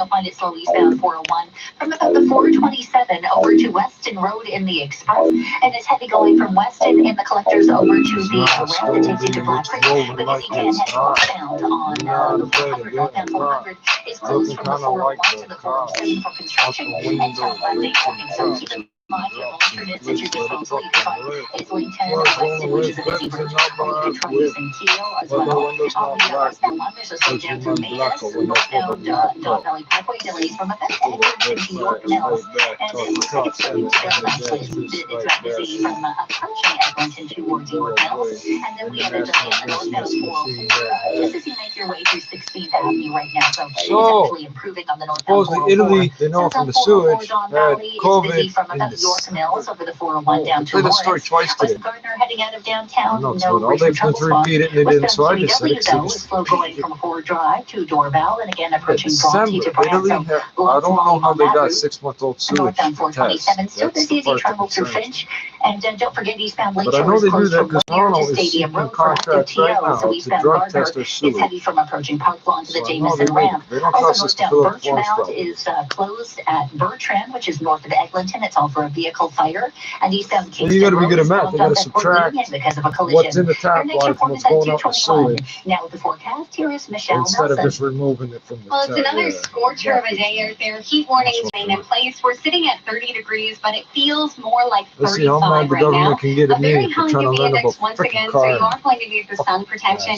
You'll find it slowly eastbound 401 from about the 427 over to Weston Road in the Express, and it's heavy going from Weston in the collectors over to the ramp that takes you to Black Creek. But if you can head northbound on the 400, northbound 400 is closed from the 401 to the 407 for construction and southbound lane working. So keep in mind your alternates at your disposal. You can find it's lane 10 Weston, which is a busy bridge, or you can try using Keel as well. On the westbound one, there's a slowdown through Mavis, northbound Dog Valley Parkway, delays from Event to Edwards to York Mills, and it looks like it's starting to get nicely. It's rather busy from approaching Eglinton towards York Mills, and then we have a delay on the northbound 404 just as you make your way through 16th Avenue right now. So it's actually improving on the northbound 404. Italy, they know from the sewage, had COVID from about York Mills over the 401 down to Morris. Story twice today. West Gardner heading out of downtown. No they've been to repeat it, and they didn't, so I just said it's slow going from Ford Drive to Doorbell, and again approaching Bronte to Italy, Branson. I don't know how they got 6-month-old sewage. Northbound 427, still busy as you travel through Finch. And don't forget eastbound Lakeshore. But I know they do closed that from because Warrior Toronto to is Stadium seeking Road for active contracts right TO. now So to eastbound drug Gardner test their is sewage. heavy from approaching Park Lawn to the So Jameson ramp. They don't Also, trust us to northbound fill up forms Birchmount is closed at Bertrand, which is north of Eglinton. It's all for a vehicle fire. And eastbound Kingston you got to be Road good at is math. You got to subtract because of a collision. what's in the tap water from what's going out the sewage. Now with the forecast, here is Michelle instead Nelson. of just removing it from the Well, tap. it's another scorcher of a day out there. Heat warnings remain in place. We're sitting at 30 degrees, but it feels more like 35 right now. Can get A at very me high for trying to UV learn index about once again, freaking so you car. are going to need the sun protection.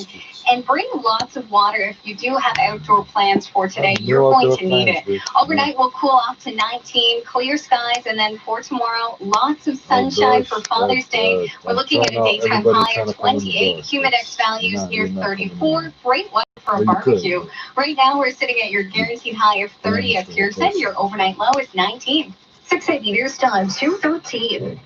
And bring lots of water if you do have outdoor plans for today. You're going to need it. Overnight, we'll cool off to 19, clear skies, and then for tomorrow, lots of sunshine for Father's Day. We're looking at a daytime high of 28, humidex values near 34. Great weather for a barbecue. Right now, we're sitting at your guaranteed high of 30 at Pearson. Your overnight low is 19. 680 News Time, 2:13.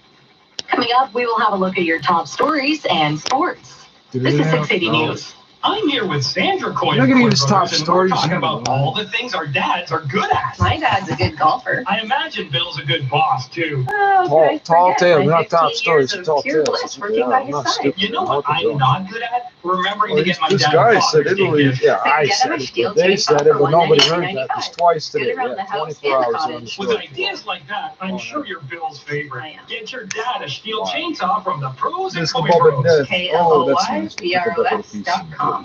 Coming up, we will have a look at your top stories and sports. This is 680 News. I'm here with Sandra Coyle. You're not going to give us top and stories. We're talking about all the things our dads are good at. My dad's a good golfer. I imagine Bill's a good boss, too. Oh, tall tale, not top 15 stories. years of Tall pure tales. bliss working by his side. You know what I'm not good at? Remembering to get my This dad guy a said Father's Day Italy. gift. Yeah, I Get said him a it. steel They chainsaw said it, for but nobody heard $199.95. that. It's twice Get today. it around the Yeah, house 24 and the hours on the cottage. With store. ideas like that, I'm sure you're Bill's favorite. I am. Get your dad a steel chainsaw from the pros and This Toy Boba Bros. Death. Oh, that's nice. KLOYBROS.com.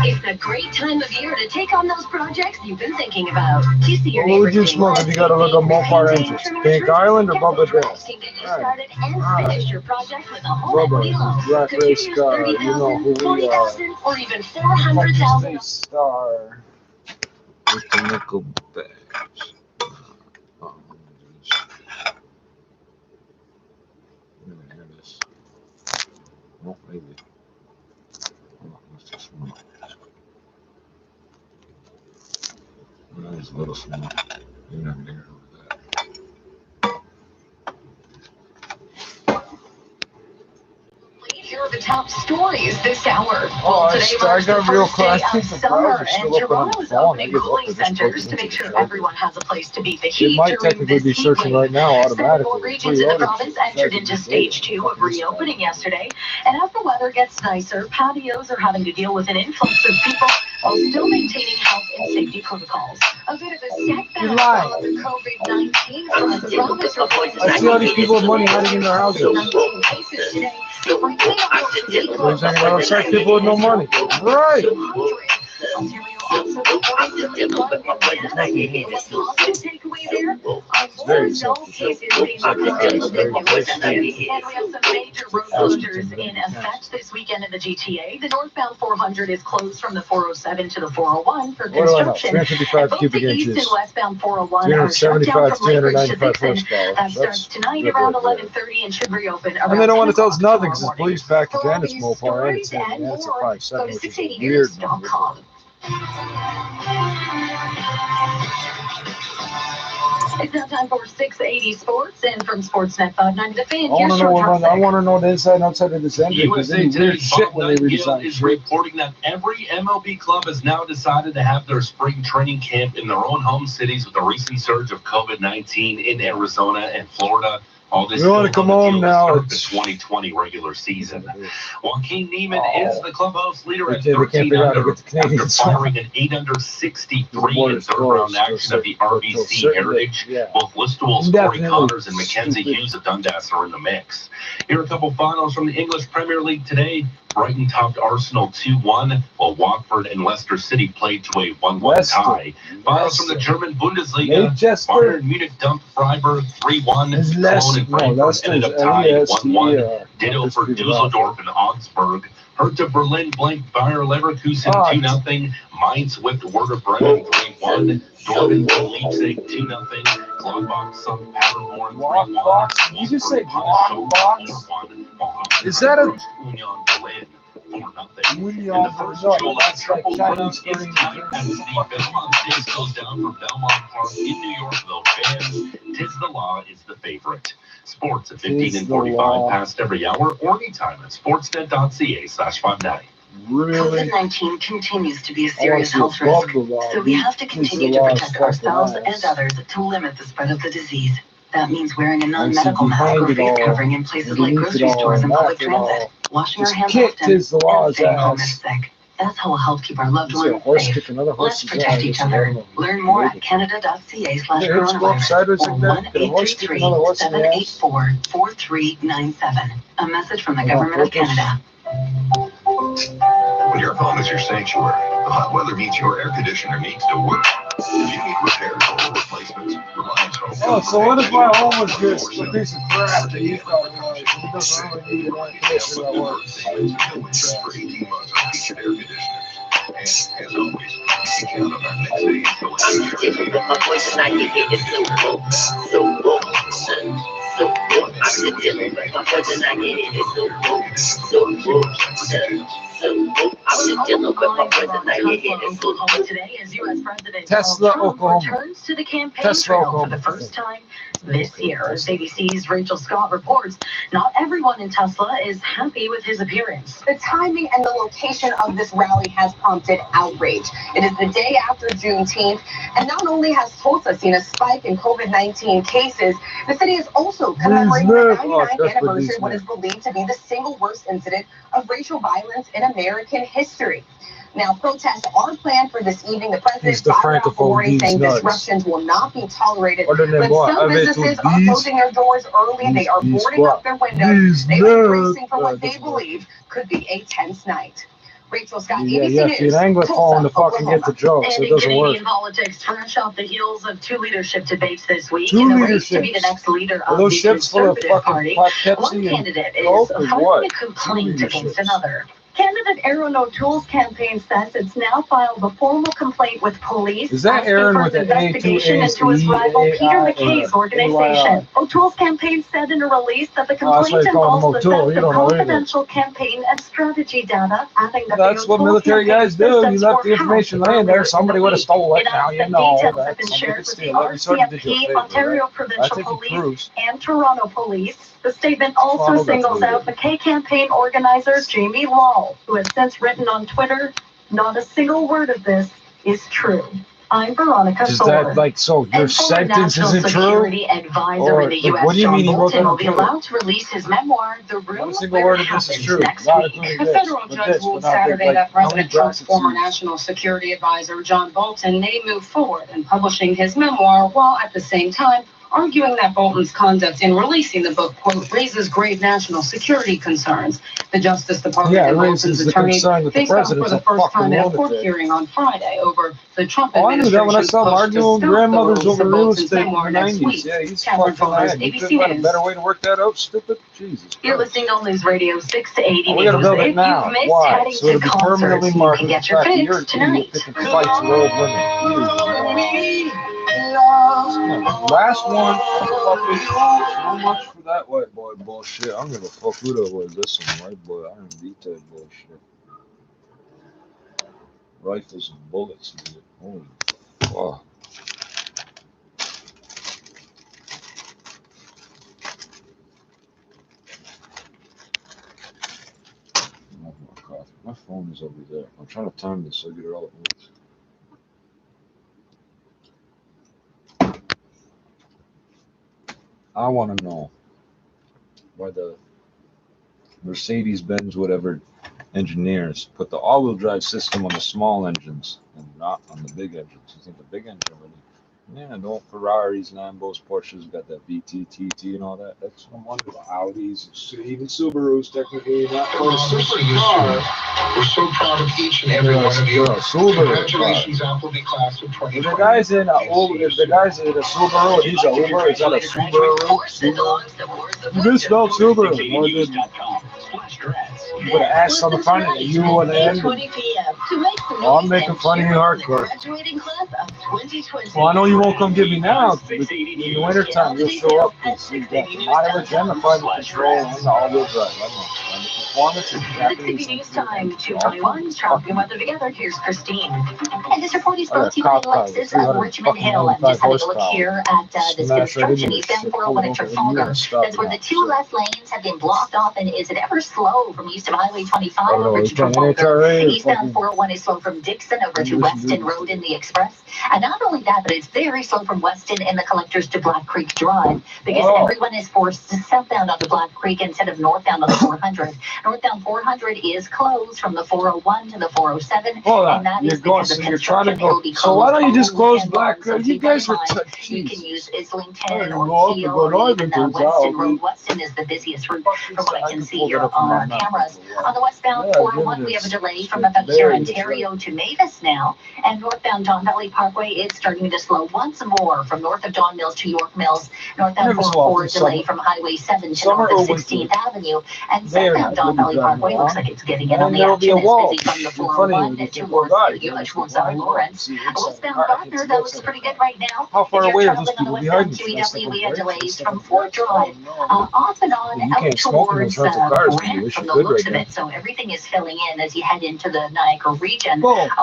It's a great time of year to take on those projects you've been thinking about. You see your What would you neighbors smoke if you got to look up Mopar engines? Pink Island or Bubba Death? can get you started and finish your project with a home equity loan. Bubba, Black Could you Race use Car, you know who 30,000, we are. 40,000, or even 400,000? Star with the nickel badge. Oh, here it is. Oh, maybe. Oh, that's too small. That's a little small. You're not near over that. Here are the top stories this hour. Oh, Today I marks the got real first day close. of summer, and Toronto's opening cooling centers to make sure everyone has a place to beat the heat It might during technically this be heat searching wave. right now automatically. Several regions in the province entered into stage 2 of reopening yesterday, and as the weather gets nicer, patios are having to deal with an influx of people while still maintaining health and safety protocols. A bit of a setback on the COVID-19 front. Province reports I see all these people with money hiding in their houses. 19 cases today. There's another side people with no money. Right. Very cases being reported in the U.S. And we have some major road closures in effect this weekend in the GTA. The northbound 400 is closed from the 407 to the 401 for What do I know? construction. 355 Both cubic the east inches. and westbound 401 are shut 375, down from Lakeridge to 395 Dixon. horsepower. That starts tonight around 11:30 and should reopen around. And they don't want to tell us 10 o'clock nothing because it's tomorrow police back morning. again. It's Mopar and it's and at more, 5'7", go to which is a weird number. 680news.com. It's now time for 680 Sports, and from Sportsnet 590 The Fan, here's Short I want to know the inside and outside of this engine because they do weird shit when they redesign is shit. reporting that every MLB club has now decided to have their spring training camp in their own home cities with the recent surge of COVID-19 in Arizona and Florida. All this You want to come home now? The It's 2020 regular season. Joaquin Neiman is the clubhouse leader at they can't 13 figure out how to under get the Canadians after firing an 8 under 63 in third round action at the RBC Heritage. Yeah. Both Listowell's Corey Connors and Mackenzie Hughes of Dundas are in the mix. Here are a couple finals from the English Premier League today. Brighton topped Arsenal 2-1, while Watford and Leicester City played to a 1-1 tie. Finals from the German Bundesliga. Bayern Munich dumped Freiburg 3-1. Cologne and Frankfurt ended up tied 1-1. Ditto for Dusseldorf and Augsburg. Hertha Berlin blanked Bayer Leverkusen 2-0. Mainz whipped Werder Bremen 3-1. Dortmund Leipzig 2-0. Gladbach sunk Paderborn 3-1. You just say Gladbach? Is that a Union Berlin 4-0. Union In the first Berlin? duel, That's like triple Chinese is Korean tight drink. as the Belmont Stakes goes down for Belmont Park in New York, though fans, Tis the Law is the favorite. Sports at 15 and 45 past every hour or anytime at sportsnet.ca/59. Really? COVID-19 continues to be a serious health risk, so we have to continue to protect ourselves and others to limit the spread of the disease. That means wearing a non-medical mask or face covering in places like grocery stores and public transit, washing our hands often, and staying home if sick. That's how we'll help keep our loved ones safe. Let's protect each other. Learn more at canada.ca/coronavirus or 1-833-784-4397. A message from the Government of Canada. When your home is your sanctuary, the hot weather means your air conditioner needs to work. If you need repairs or replacements, Reliance Home. Oh, so what if my home was just a piece of crap that you thought it was? It doesn't really need an air conditioner that works. For 18 months on heated air conditioners. And as always, you can count on our next day installation. Tesla, Oklahoma. Returns to the campaign trail for the first time this year. As ABC's Rachel Scott reports, not everyone in Tesla is happy with his appearance. The timing and the location of this rally has prompted outrage. It is the day after Juneteenth, and not only has Tulsa seen a spike in COVID-19 cases, the city is also commemorating the 99th anniversary of what is believed to be the single worst incident of racial violence in American history. Now, protests are planned for this evening. The president fired off a warning saying disruptions will not be tolerated. But some businesses are closing their doors early. They are boarding up their windows. They are bracing for what they believe could be a tense night. Rachel Scott, ABC News, Anglophone to fucking get the joke, so it doesn't work. Canadian politics fresh off the heels of two leadership debates this week. In the race to be the next leader of the Conservative Party, one candidate is filing a complaint against another. Candidate Aaron O'Toole's campaign says it's now filed a formal complaint with police. Is that Aaron with an investigation into his rival Peter MacKay's organization? O'Toole's campaign said in a release that the complaint involves the theft of confidential campaign and strategy data, adding that that's what military guys do. You left the information laying there, somebody would have stolen it. Now you know that somebody could steal it. You sort of did your favor, Ontario Provincial Police and Toronto Police. The statement also singles out MacKay campaign organizer Jamie Law, who has since written on Twitter, "Not a single word of this is true." I'm Veronica Is Thor. that like, so your sentence isn't true? Security advisor Or in the U.S. what do you John mean he Bolton will wasn't be true? allowed to release his memoir, The Room Not a single Where word It of this is Happens, true. next Not week. including A this, federal but judge this, ruled but not Saturday like, that how many President Trump's drops former it's- national security advisor, John Bolton, may move forward in publishing his memoir, while at the same time arguing that Bolton's conduct in releasing the book, quote, raises grave national security concerns. The Justice Department and Bolton's attorney faced off for the first time in a court hearing on Friday over the Trump administration's push to stop the grandmothers release over of real Bolton's estate in memoir the next 90s. week. Yeah, he's Catherine fucking Fuller's mad. You ABC couldn't find a News. better way to work that out, stupid? Jesus You're Christ. listening to News Radio 6 to 80 We gotta News. build If it now. you've missed Why? heading So to it'll be permanently concerts, you marked. can get your You're fix an tonight. idiot picking fights with old women. Last one. So much for that white boy bullshit. I'm gonna fuck who that was. This one, white boy. I don't beat that bullshit. Rifles and bullets, dude. Holy fuck. More coffee. My phone is over there. I'm trying to time this so I get it all at once. I want to know. why the Mercedes-Benz whatever engineers put the all-wheel drive system on the small engines and not on the big engines. You think the big engine really? Yeah, don't Ferraris, Lambos, Porsches got that VTTT and all that. That's no wonder the Audis, even Subarus technically not for a supercar. We're so proud of each and every one of you. Congratulations, Appleby class of 2020. The guys in a Subaru, he's a Uber. Is that a Subaru? You misspelled Subaru. You put an S on the front and a U on the end. Oh, I'm making fun of you hardcore. Well, I know you won't come get me now. In the wintertime, you'll show up and see that the mileage and the climate control and the all-wheel drive. And the performance is Japanese News Time 221. Tracking weather together. Here's Christine. And this report is brought to you by Lexus of Richmond Hill. I'm just having a look here at this construction eastbound 401 at Trafalgar. That's where the two left lanes have been blocked off, and is it ever slow from east of Highway 25 over to Trafalgar? Eastbound 401 is slow from Dixon over to Weston Road in the Express. And not only that, but it's very slow from Weston in the collectors to Black Creek Drive, because everyone is forced to southbound onto Black Creek instead of northbound on the 400. Northbound 400 is closed from the 401 to the 407. And that is because of construction. It will be closed. So why don't you just close Black Creek? You guys are you can use Islington or Keel or even Weston Road. Weston is the busiest route from what I can see here on our cameras. On the westbound 401, we have a delay from about here Ontario to Mavis now. And northbound Don Valley Parkway is starting to slow once more from north of Don Mills to York Mills. Northbound 404 delay from Highway 7 to north of 16th Avenue. And southbound Don Valley Parkway looks like it's getting in on the action. It's busy from the 401 to towards Lawrence. Westbound Gardner, that looks pretty good right now. How far away are those On the people behind westbound you? 2EW, we have delays from Fort Drive off and on out towards Grant from the looks of it. So everything is filling in as you head into the Niagara region.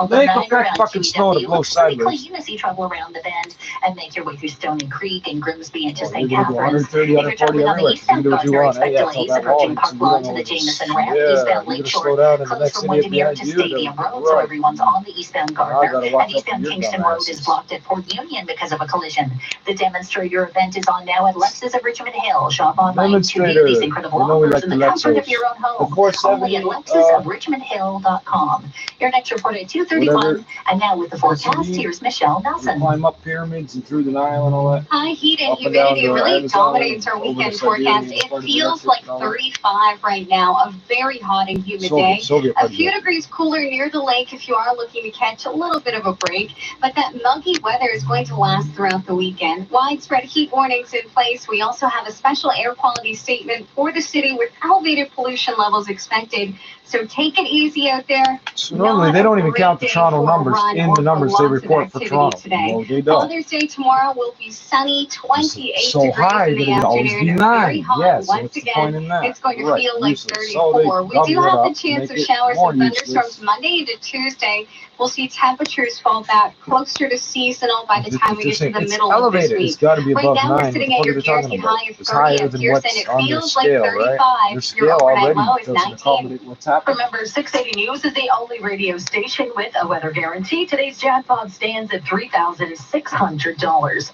They ain't got fucking snow to blow sideways. You see trouble around the bend and make your way through Stony Creek and Grimsby into St. You're gonna go Catharines. 130, If you're traveling on the 140 eastbound anyway. You roads, can do what you expect want. delays at Virgin Park Lawn to the Jameson Ramp. Eastbound Lakeshore closed from Windermere to Stadium Road, so everyone's on the eastbound Gardner. And eastbound Kingston Road is blocked at Port Union because of a collision. The demonstrator event is on now at Lexus of Richmond Hill. Shop online to view these incredible offers in the comfort of your own home. Only at LexusofRichmondHill.com. Your next report at 2:31, and now with the forecast, here's Michelle Nelson. Climb up pyramids and through the Nile and all that. High heat and Up and down humidity the really Amazon, dominates our over the weekend Siberian forecast. It part of the feels Arctic like and all that. 35 right now, a very hot and humid day. A few degrees cooler near the lake if you are looking to catch a little bit of a break, but that muggy weather is going to last throughout the weekend. Widespread heat warnings in place. We also have a special air quality statement for the city with elevated pollution levels expected. So take it easy out there. So normally they don't even count the Toronto numbers in the numbers they report for Toronto. No, they don't. Father's Day tomorrow will be sunny, 28 so degrees high in that the it always be afternoon. 9. Very hot Yes, once what's the again. point in that? It's going to Right, feel like useless. 34. We do have the chance of showers more and thunderstorms useless. Monday into Tuesday. We'll see temperatures fall back closer to seasonal by the time we get to the middle of this elevated. week. It's got to be Right above now, we're 9. sitting What at are your they talking Garrison about? high of It's higher 30 at than Pearson. what's It on their feels like scale, 35. right? Their Your scale overnight already low is doesn't 19. accommodate what's happening. Remember, 680 News is the only radio station with a weather guarantee. Today's jackpot stands at $3,600.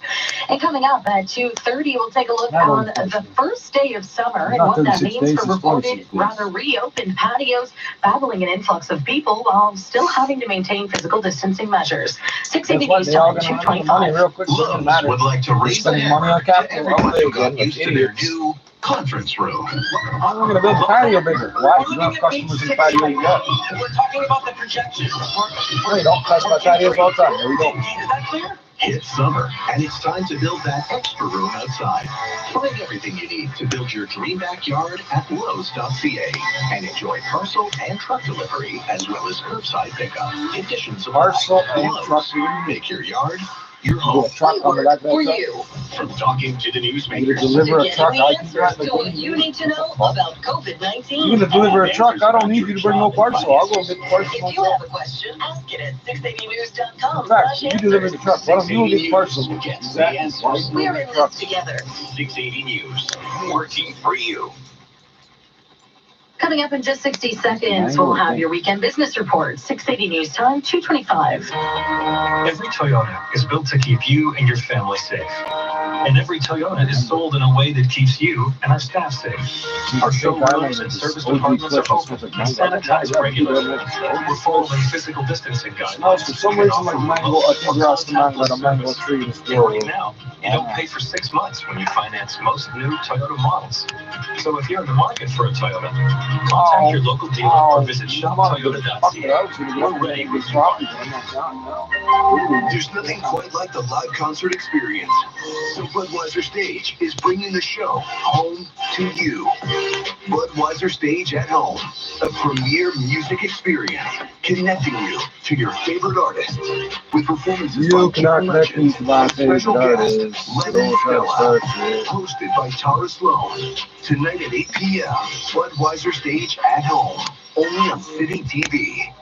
And coming up at 2:30, we'll take a look on the first day of summer and what that means for reported, rather reopened patios, battling an influx of people while still having to maintain physical distancing measures. 680 News Time, 225. Real quick, Lowe's doesn't matter. would like to raise the Spending money hammer on to capital. everyone I'll who pay got again, used like to their idiots. new conference room. I'm going to build the patio bigger. Why? You don't have customers in the patio yet. We're talking about the projection. Hey, don't touch my patios all the time. There we go. Is that clear? It's summer, and it's time to build that extra room outside. Find everything you need to build your dream backyard at Lowe's.ca and enjoy parcel and truck delivery as well as curbside pickup. Conditions apply. Parcel and Lowe's. truck delivery. Make your yard your Do home. a truck on the back of For that you. From talking to the You newsmakers. deliver a truck, I can Answers drive to what you need to know about COVID-19. You're going to deliver a truck, I don't need you to bring no parcel. I'll go get the parcel If you myself. have a question, ask it at 680news.com. In fact, you deliver the truck. Why don't you get the parcel? Gets the answers. We're in this together. 680 News, working for you. Coming up in just 60 seconds, we'll have your weekend business report. 680 News Time, 225. Every Toyota is built to keep you and your family safe. And every Toyota is sold in a way that keeps you and our staff safe. Our showrooms and service departments are open and sanitized regularly. We're following physical distancing guidelines. For some reason, like mango, I think you're asking mango, a mango tree is And right now, you don't pay for 6 months when you finance most new Toyota models. So if you're in the market for a Toyota, contact your local dealer or visit shoptoyota.ca. We're ready with you. There's nothing quite like the live concert experience. So Budweiser Stage is bringing the show home to you. Budweiser Stage at Home, a premier music experience connecting you to your favorite artists with performances by John Legend, special guest Lennon Stella, hosted by Tara Sloan. Tonight at 8 p.m. Budweiser Stage at Home, only on City TV.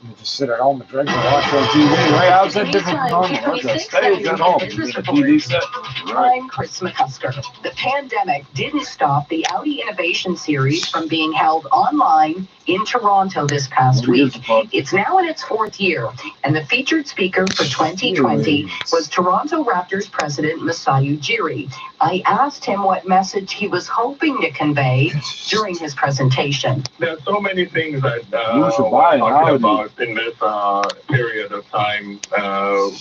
You just sit at home and drink and watch on TV. Right? How's that different from normal? Stage at home. TV set. I'm Chris McCusker. The pandemic didn't stop the Audi Innovation Series from being held online in Toronto this past week. It's now in its 4th year, and the featured speaker for 2020 was Toronto Raptors president Masai Ujiri. I asked him what message he was hoping to convey during his presentation. There are so many things that we're talking about in this period of time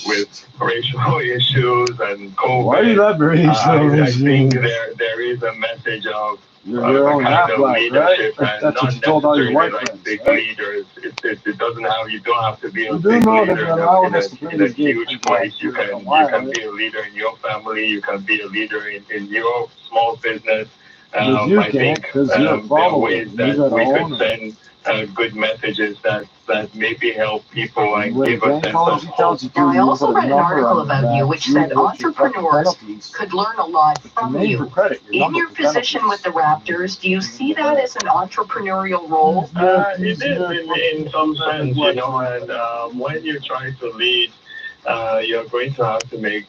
with racial issues and COVID. Why do you love racial I think issues? there is a message of Your own kind of black, leadership, right? and That's not what you told all your necessarily white like friends, big right? leaders. It doesn't have, you don't have to be a You do big know that leader they're allowing us to in play a this game. huge place. You can be a leader in your family. You can be a leader in your small business. But you I can't, think 'cause you're a there are follower. ways You that got we to could own it. send good messages that maybe help people and When give the a bank sense calls, of he hope. tells you to, Now, I you also put a read an number article on about that. you which said put your entrepreneurs penalties. could learn a lot Your from name for you. credit, your In number your for position with penalties. the Raptors, do you see that as an entrepreneurial role? It is in some sense, you know, and when you try to lead, you're going to have to make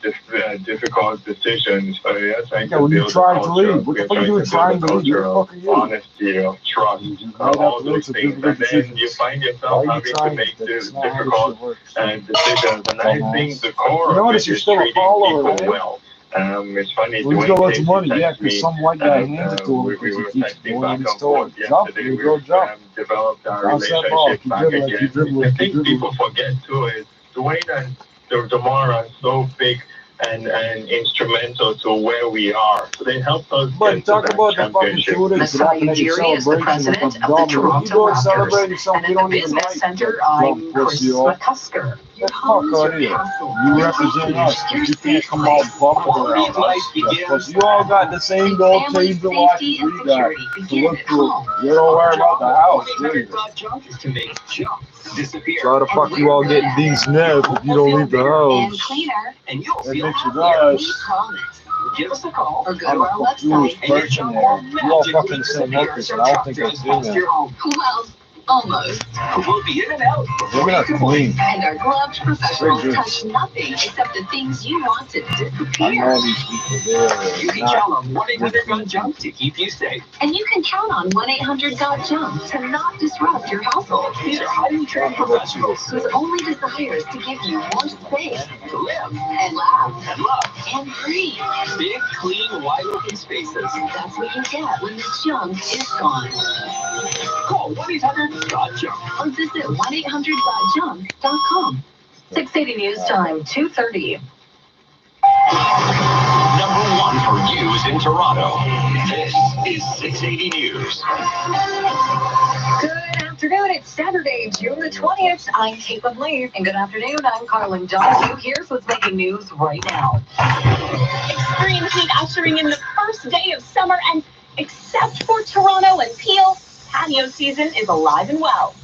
difficult decisions. So you're trying to when you build try a to culture. lead, what the You're fuck are you trying to trying build to a lead? Who the culture fuck of are you? honesty, of trust, all those things. And then you find yourself having to make difficult decisions. And I think the core of it is treating people well. It's funny, Well, he's got lots of money, yeah, me, because some white guy hands it to him we because were he keeps texting going back in and the store. forth Jump, yesterday. you go jump. Developed our Bounce that ball. relationship Keep back dribbling, again. keep dribbling, I keep think dribbling. people forget too is Dwayne and Demar are so big and instrumental to where we are. So they helped us But get talk to about that the fucking championship. shootings. Masai Ujiri is the president of the Toronto Raptors. And at the Business Center, I'm Chris McCusker. Your home is your castle. You represent us, but you can't come all bummed around us. Because you all got the same gold teams to watch as we got to look through. You don't worry about the house, do you? So how the fuck you all get these nets if you don't leave the And house? cleaner, and you'll That feel makes you happier. We nice. promise. Give us a call or go I'm to a our confused website and person your here. home You all magically fucking the same disappears workers, or and I don't truck think drives I've seen past your that. home. Well, almost. We'll be in and out. We're not clean. And our gloved professionals Very good. touch nothing except the things you want to I disappear. know these people there. You can count on 1-800-GOT-JUMP to keep you safe. And you can count on 1-800-GOT-JUMP to not disrupt your household. These are highly trained professionals Whose only desire is to give you more space to live and laugh and love. and breathe. Big, clean, wide-open spaces. That's what you get when the junk is gone. Call 1-800-GOT-JUMP. Or visit 1-800-GOT-JUMP.com. 680 News Time, 2:30. #1 for news in Toronto. This is 680 News. Good afternoon. It's Saturday, June the 20th. I'm Caitlin Lee. And good afternoon. I'm Carlin Donahue. Here's what's making news right now. Extreme heat ushering in the first day of summer, and except for Toronto and Peel, patio season is alive and well.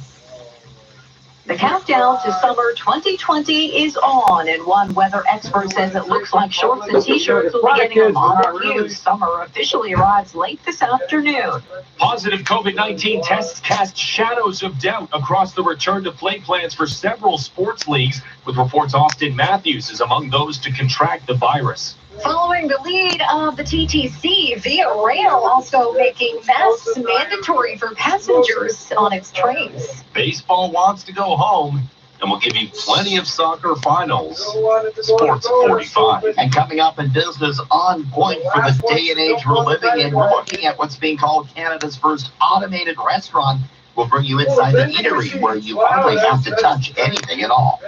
The countdown to summer 2020 is on, and one weather expert says it looks like shorts and t-shirts will be getting a lot of use. Summer officially arrives late this afternoon. Positive COVID-19 tests cast shadows of doubt across the return to play plans for several sports leagues, with reports Austin Matthews is among those to contract the virus. Following the lead of the TTC, Via Rail also making masks mandatory for passengers on its trains. Baseball wants to go home. and we'll give you plenty of soccer finals. Sports at 45. And coming up in business on point for the day and age we're living in, we're looking at what's being called Canada's first automated restaurant. We'll bring you inside the eatery where you hardly have to touch anything at all.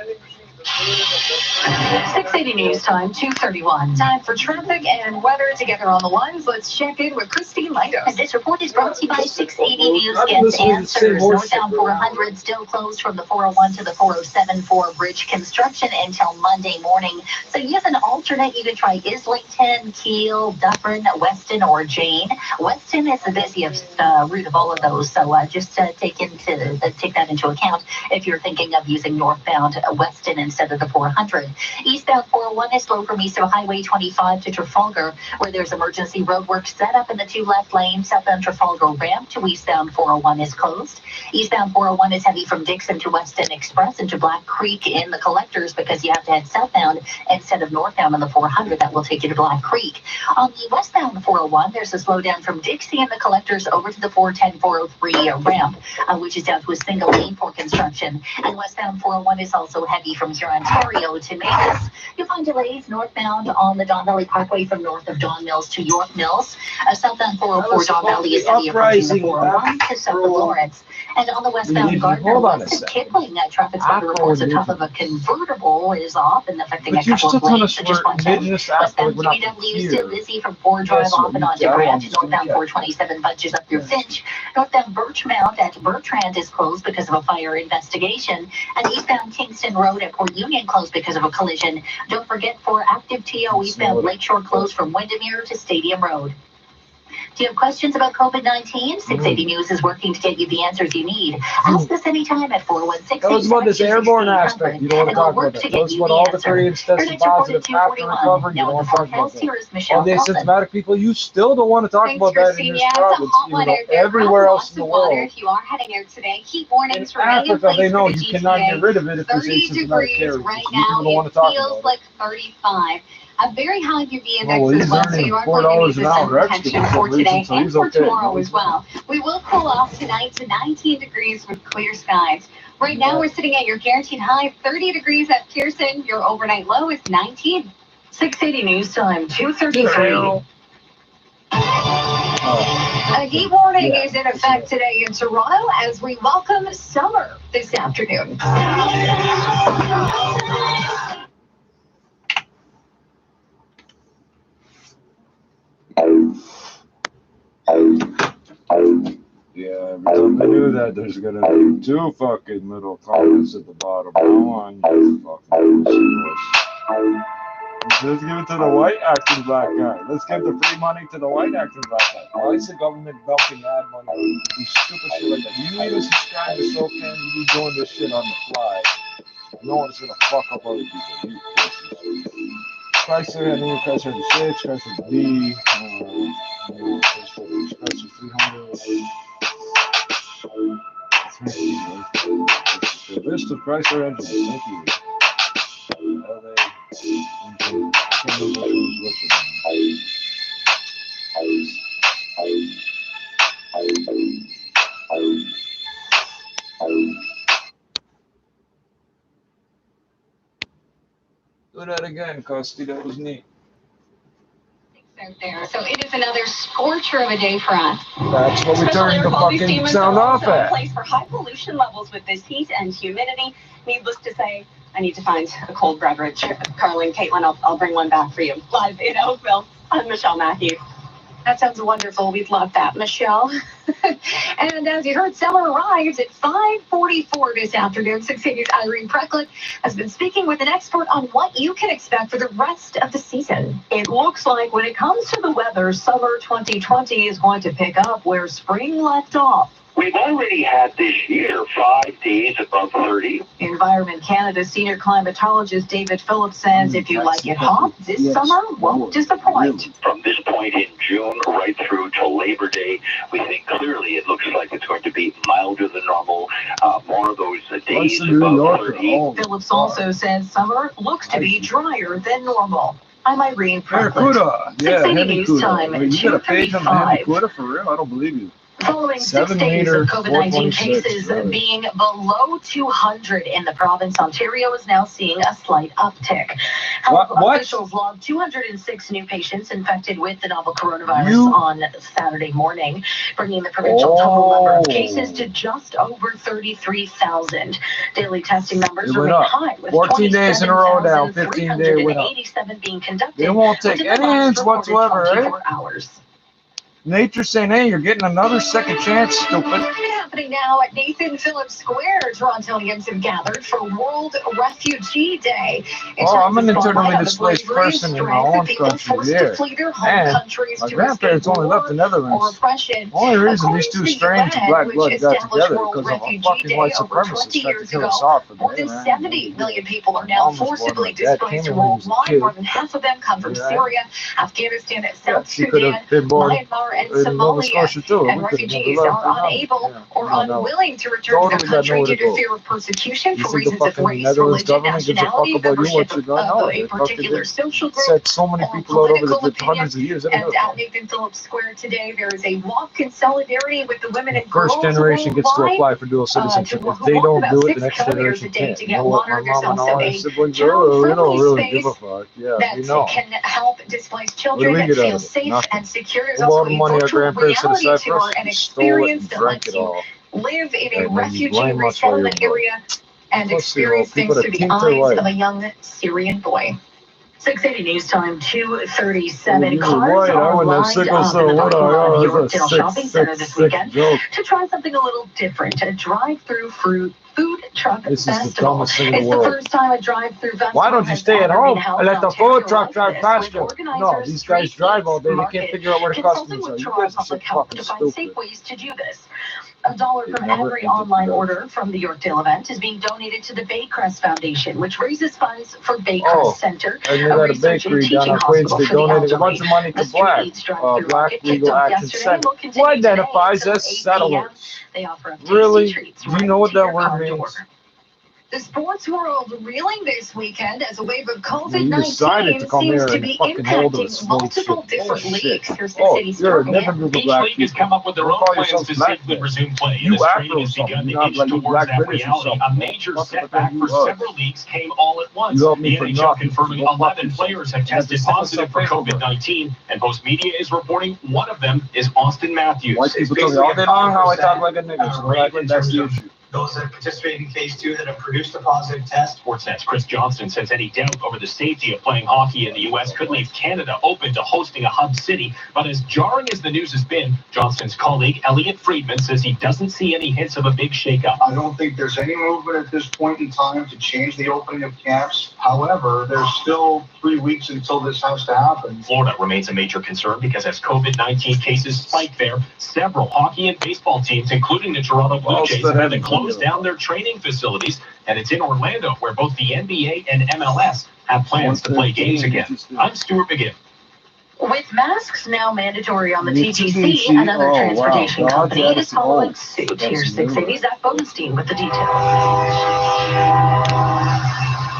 680 News Time, 2:31. Time for traffic and weather together on the lines. Let's check in with Christine Lightos. And this report is brought to you by 680 News Gets Answers. Northbound 400 still closed from the 401 to the 407 for bridge construction until Monday morning. So you have an alternate. You can try Islington, Kiel, Dufferin, Weston, or Jane. Weston is the busiest route of all of those. So just take that into account if you're thinking of using northbound Weston instead of the 400. Eastbound 401 is slow from east of Highway 25 to Trafalgar, where there's emergency roadwork set up in the 2 left lanes. Southbound Trafalgar ramp to eastbound 401 is closed. Eastbound 401 is heavy from Dixon to Weston Express and to Black Creek in the collectors because you have to head southbound instead of northbound on the 400. That will take you to Black Creek. On the westbound 401, there's a slowdown from Dixie in the collectors over to the 410-403 ramp, which is down to a single lane for construction. And westbound 401 is also heavy from here Ontario to Mavis. You'll find delays northbound on the Don Valley Parkway from north of Don Mills to York Mills. Southbound 404 Don Valley is heavy approaching the 401 to south of Lawrence. And on the westbound Gardner West of Kipling, traffic spotter reports the top of a convertible is off and affecting a couple of lanes. So just watch out. Westbound GW still busy from Ford Drive off and onto Grant. Northbound 427 bunches up through Finch. Northbound Birchmount at Bertrand is closed because of a fire investigation. And eastbound Kingston Road at Port Union closed because of a collision. Don't forget for active TO eastbound Lakeshore closed from Windermere to Stadium Road. Do you have questions about COVID-19? 680 News is working to get you the answers you need. Ask us anytime at 416. Tell us about this airborne aspect. You don't want to talk about that. Tell us about all the Koreans tested positive after recovery. You don't want to talk about that. All the asymptomatic people, you still don't want to talk about that in this province. Everywhere else in the world. If you are heading out today, keep warnings in Africa, they know you cannot get rid of it if there's 30 degrees right now. It feels like 35. A very high UV index as well, so you are going to need some protection for today and for tomorrow as well. We will cool off tonight to 19 degrees with clear skies. Right now, we're sitting at your guaranteed high, 30 degrees at Pearson. Your overnight low is 19. 680 News Time, 2:33. A heat warning is in effect today in Toronto as we welcome summer this afternoon. Yeah, every time I do that, there's gonna be 2 fucking little comments at the bottom. Come on, you fucking pussy. Let's give it to the white acting black guy. Let's give the free money to the white acting black guy. Why is the government dumping ad money? Do stupid shit like that. You even subscribe to SoCan, you be doing this shit on the fly. No one's gonna fuck up other people. You pussies. Chrysler, I mean Chrysler the 6, Chrysler the B, Chrysler 300. The list of Chrysler engines, thank you. I can't remember which do that again, Costi, that was neat. Out there. So it is another scorcher of a day for us. That's what we turned the fucking sound off at. A place for high pollution levels with this heat and humidity. Needless to say, I need to find a cold beverage. Carly and Caitlin, I'll bring one back for you. Live in Oakville, I'm Michelle Matthews. That sounds wonderful. We'd love that, Michelle. And as you heard, summer arrives at 5:44 this afternoon. 680's Irene Precklett has been speaking with an expert on what you can expect for the rest of the season. It looks like when it comes to the weather, summer 2020 is going to pick up where spring left off. We've already had this year 5 days above 30. Environment Canada senior climatologist David Phillips says if you like it hot, this summer won't disappoint. From this point in June right through till Labor Day, we think clearly it looks like it's going to be milder than normal, more of those days above 30. Phillips also says summer looks to be drier than normal. I'm Irene Precklett. Yeah, Heavy News Time, You got a page on the Heavy 2:35. Cuda for real? I don't believe you. Following 6 days of COVID-19 cases being below 200 in the province, Ontario is now seeing a slight uptick. Health officials logged 206 new patients infected with the novel coronavirus on Saturday morning, bringing the provincial total number of cases to just over 33,000. Daily testing numbers remain high, with 14 days in a row now, 15 days went up. being conducted. They won't take any hints whatsoever, right? Hours. Nature's saying, hey, you're getting another second chance, stupid. Happening now at Nathan Phillips Square, Torontonians have gathered for World Refugee Day. I'm an internally displaced person in my own country, yeah. And my grandparents only left the Netherlands. The only reason these two strange black blood got together because of a fucking white supremacist tried to kill us off. More than 70 million people are now forcibly displaced worldwide. More than half of them come from Syria, Afghanistan, South Sudan, Myanmar, and Somalia. And refugees are unable or unwilling to return to their country due to fear of persecution for reasons of race, religion, nationality, membership of a particular social group, so many people out over the hundreds of years. And at Nathan Phillips Square today, there is a walk in solidarity with the women and girls. First generation gets to apply for dual citizenship. If they don't do it, the next generation can't. You know what? My mom and all his siblings, we don't really give a fuck. Yeah, we know. That can help displaced children feel safe and secure. There's also a virtual reality tour and experience that lets you live in a refugee resettlement area and experience things through the eyes of a young Syrian boy. 680 News Time, 2:37. Cars are lined up in the parking lot of Yorkdale Shopping Center this weekend to try something a little different, a drive-through food truck festival. It's the first time a drive-through festival. Why don't you stay at home and let the food truck drive faster? No, these guys drive all day. They can't figure out where the customers are. You guys are so fucking stupid. Safe ways to do this. $1 from every online order from the Yorkdale event is being donated to the Baycrest Foundation, which raises funds for Baycrest Center, and they got a bakery down on Queens. They donated a bunch of money to Black Legal Action Center, who identifies as settlers. Really? Do you know what that word means? The sports world reeling this weekend as a wave of COVID-19 seems to be impacting multiple different leagues. Here's the city's Each league has come up with their own plans to safely resume play. And as training has begun to inch towards that reality, a major setback for several leagues came all at once. The NHL confirming 11 players have tested positive for COVID-19, and Post Media is reporting one of them is Austin Matthews. White people tell me all day long how I talk like a nigga. That's the issue. Those that participate in phase 2 that have produced a positive test. Sportsnet's Chris Johnston says any doubt over the safety of playing hockey in the U.S. could leave Canada open to hosting a hub city. But as jarring as the news has been, Johnston's colleague Elliot Friedman says he doesn't see any hints of a big shakeup. I don't think there's any movement at this point in time to change the opening of camps. However, there's still 3 weeks until this has to happen. Florida remains a major concern because as COVID-19 cases spike there, several hockey and baseball teams, including the Toronto Blue Jays, have had to close down their training facilities, and it's in Orlando where both the NBA and MLS have plans to play games again. I'm Stuart McGinn. With masks now mandatory on the TTC, another transportation company is following suit. Here's 680's Zach Bodenstein with the details.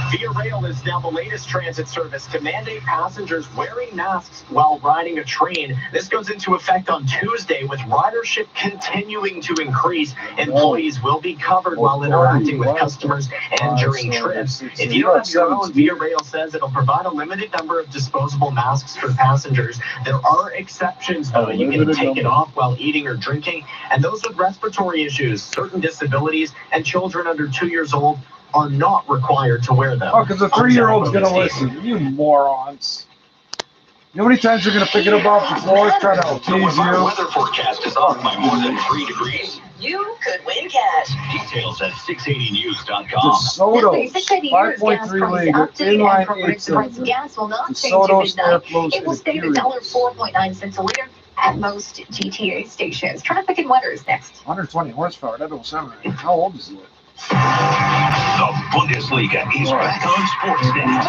Via Rail is now the latest transit service to mandate passengers wearing masks while riding a train. This goes into effect on Tuesday, with ridership continuing to increase. Employees will be covered while interacting with customers and during trips. If you don't have your own, Via Rail says it'll provide a limited number of disposable masks for passengers. There are exceptions, though. You can take it off while eating or drinking, and those with respiratory issues, certain disabilities, and children under 2 years old are not required to wear them. Oh, because the 3-year-old's going to listen. You morons. You know how many times you're going to pick it up off the floor trying to tease you? Our weather forecast is off by more than 3 degrees. You could win cash. Details at 680news.com. DeSoto, 5.3 liter, inline 8 cylinder. Gas will not change DeSoto's at midnight. airflow It will stay at $4.9 cents a liter at most GTA stations. Traffic and weather is next. 120 horsepower, that don't sound right. How old is it? The Bundesliga is back on Sportsnet.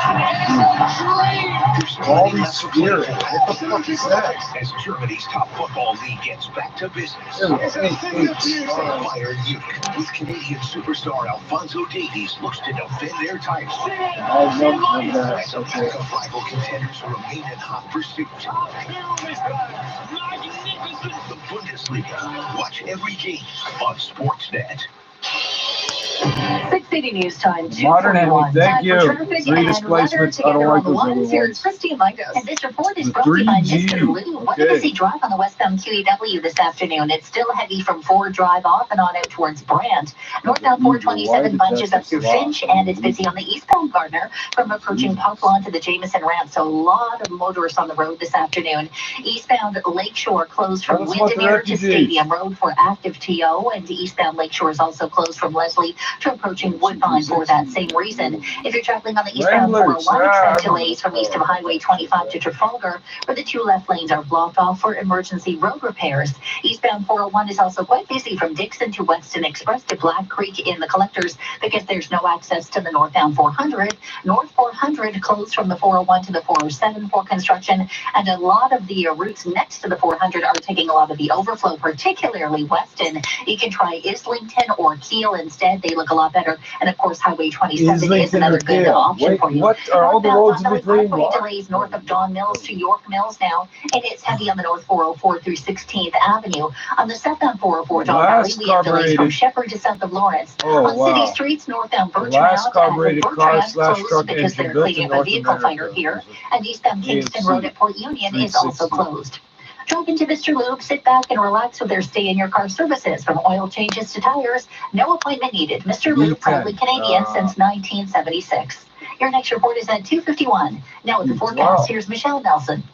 All these spirit. What the fuck is that? As Germany's top football league gets back to business. Bayern Munich, with Canadian superstar Alphonso Davies, looks to defend their title. As a pack of rival contenders remain in hot pursuit. The Bundesliga. Watch every game on Sportsnet. 680 News Time. Modern Henry, thank you. Traffic 3 and displacements. I weather don't like together on the those other ones. Here's ones. Christine Ligos. And this report is The brought to you by 3G. Mr. Lou. What Okay. does he drive on the westbound QEW this afternoon? It's still heavy from Ford Drive off and on out towards Brant. Northbound 427 bunches up through Finch, and it's busy on the eastbound Gardner from approaching Park Lawn to the Jameson ramp. So a lot of motorists on the road this afternoon. Eastbound Lakeshore closed from Let's want the Windermere to refugees. Stadium Road for active TO, and eastbound Lakeshore is also closed from Leslie to approaching Woodbine for that same reason. If you're traveling on the eastbound Ramblers, 401, yeah, expect delays from east of Highway 25 to Trafalgar, where the 2 left lanes are blocked off for emergency road repairs. Eastbound 401 is also quite busy from Dixon to Weston Express to Black Creek in the collectors because there's no access to the northbound 400. North 400 closed from the 401 to the 407 for construction, and a lot of the routes next to the 400 are taking a lot of the overflow, particularly Weston. You can try Islington or Kiel instead. They look a lot better. And of course, Highway 27 is Islington another or good Kiel? option Wait, for you. what are all the roads in Northbound between? Highway delays north of Don Mills to York Mills now, and it's heavy on the North 404 through 16th Avenue. On the southbound 404 Don Valley, Last we have delays from carbureted. Shepherd to south of Lawrence. Oh, On wow. city streets, northbound The Bertrand last and carbureted car Bertrand slash closed truck because engine they're built in cleaning up a North vehicle fire America. here, and eastbound Kingston AMC Road at Port Union is also 360. closed. Drop into Mr. Lube, sit back and relax with their stay-in-your-car services. From oil changes to tires, no appointment needed. Mr. Lube, proudly Canadian since 1976. Your next report is at 2:51. Now with the forecast, here's Michelle Nelson.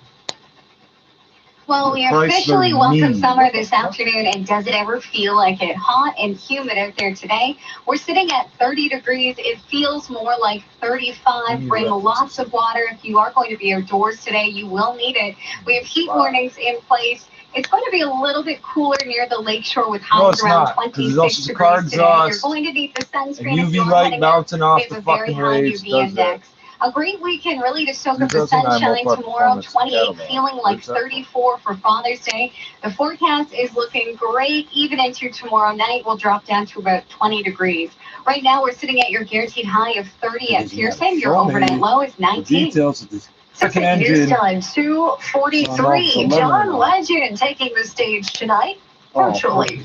Well, we officially welcome summer this afternoon, and does it ever feel like it? Hot and humid out there today. We're sitting at 30 degrees. It feels more like 35. Bring lots of water. If you are going to be outdoors today, you will need it. We have heat warnings in place. It's going to be a little bit cooler near the lakeshore with highs around 26 degrees today. You're going to need the sunscreen. And UV light bouncing off the fucking waves UV does that. index. A great weekend, really, to soak up the 2009 sunshine Mopar tomorrow. Performance 28, Catalog. feeling like Where's that? 34 for Father's Day. The forecast is looking great. Even into tomorrow night, we'll drop down to about 20 degrees. Right now, we're sitting at your guaranteed high of 30 at Pearson. Your overnight low is The 19. details of this second 680 News engine. Time, 2:43. John Legend taking the stage tonight, virtually.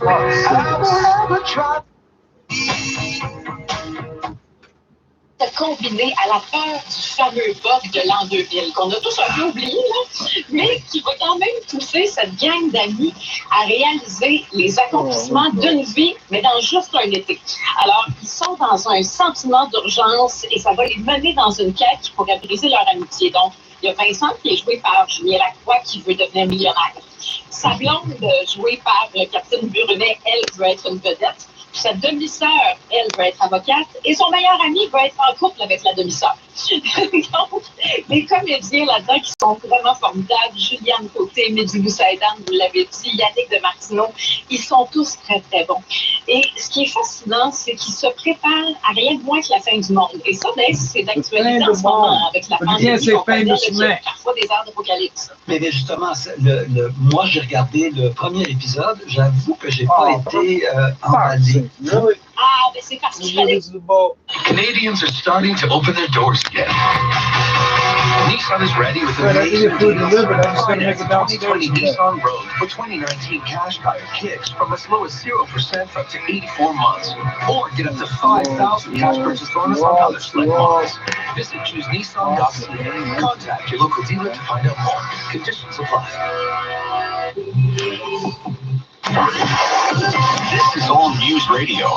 Se combiner à la peur du fameux bug de l'an 2000, qu'on a tous un peu oublié, là, mais qui va quand même pousser cette gang d'amis à réaliser les accomplissements d'une vie, mais dans juste un été. Alors, ils sont dans un sentiment d'urgence et ça va les mener dans une quête qui pourrait briser leur amitié. Donc, il y a Vincent qui est joué par Julien Lacroix qui veut devenir millionnaire. Sa blonde, jouée par Catherine Brunet, elle veut être une vedette. Sa demi-sœur, elle, veut être avocate. Et son meilleur ami veut être en couple avec la demi-sœur. Donc, les comédiens là-dedans qui sont vraiment formidables. Juliane Côté, Mehdi Boussaïdan, vous l'avez dit, Yannick de Martineau, ils sont tous très, très bons. Et ce qui est fascinant, c'est qu'ils se préparent à rien de moins que la fin du monde. Et ça, ben, c'est d'actualité en ce moment avec la pandémie. On peut dire qu'il y a parfois des heures d'apocalypse. Mais justement, moi, j'ai regardé le premier épisode. J'avoue que j'ai pas été emballé. Ah, ben c'est parce qu'il fallait... Canadians are starting to open their doors again. Nissan is ready with amazing deals. Find a 2020 Nissan Rogue with 2019 cash tire kicks from as low as 0% for up to 84 months. Or get up to 5,000 cash purchase bonus on other select models. Visit choosenissan.ca. Contact your local dealer to find out more. Conditions apply. This is All News Radio,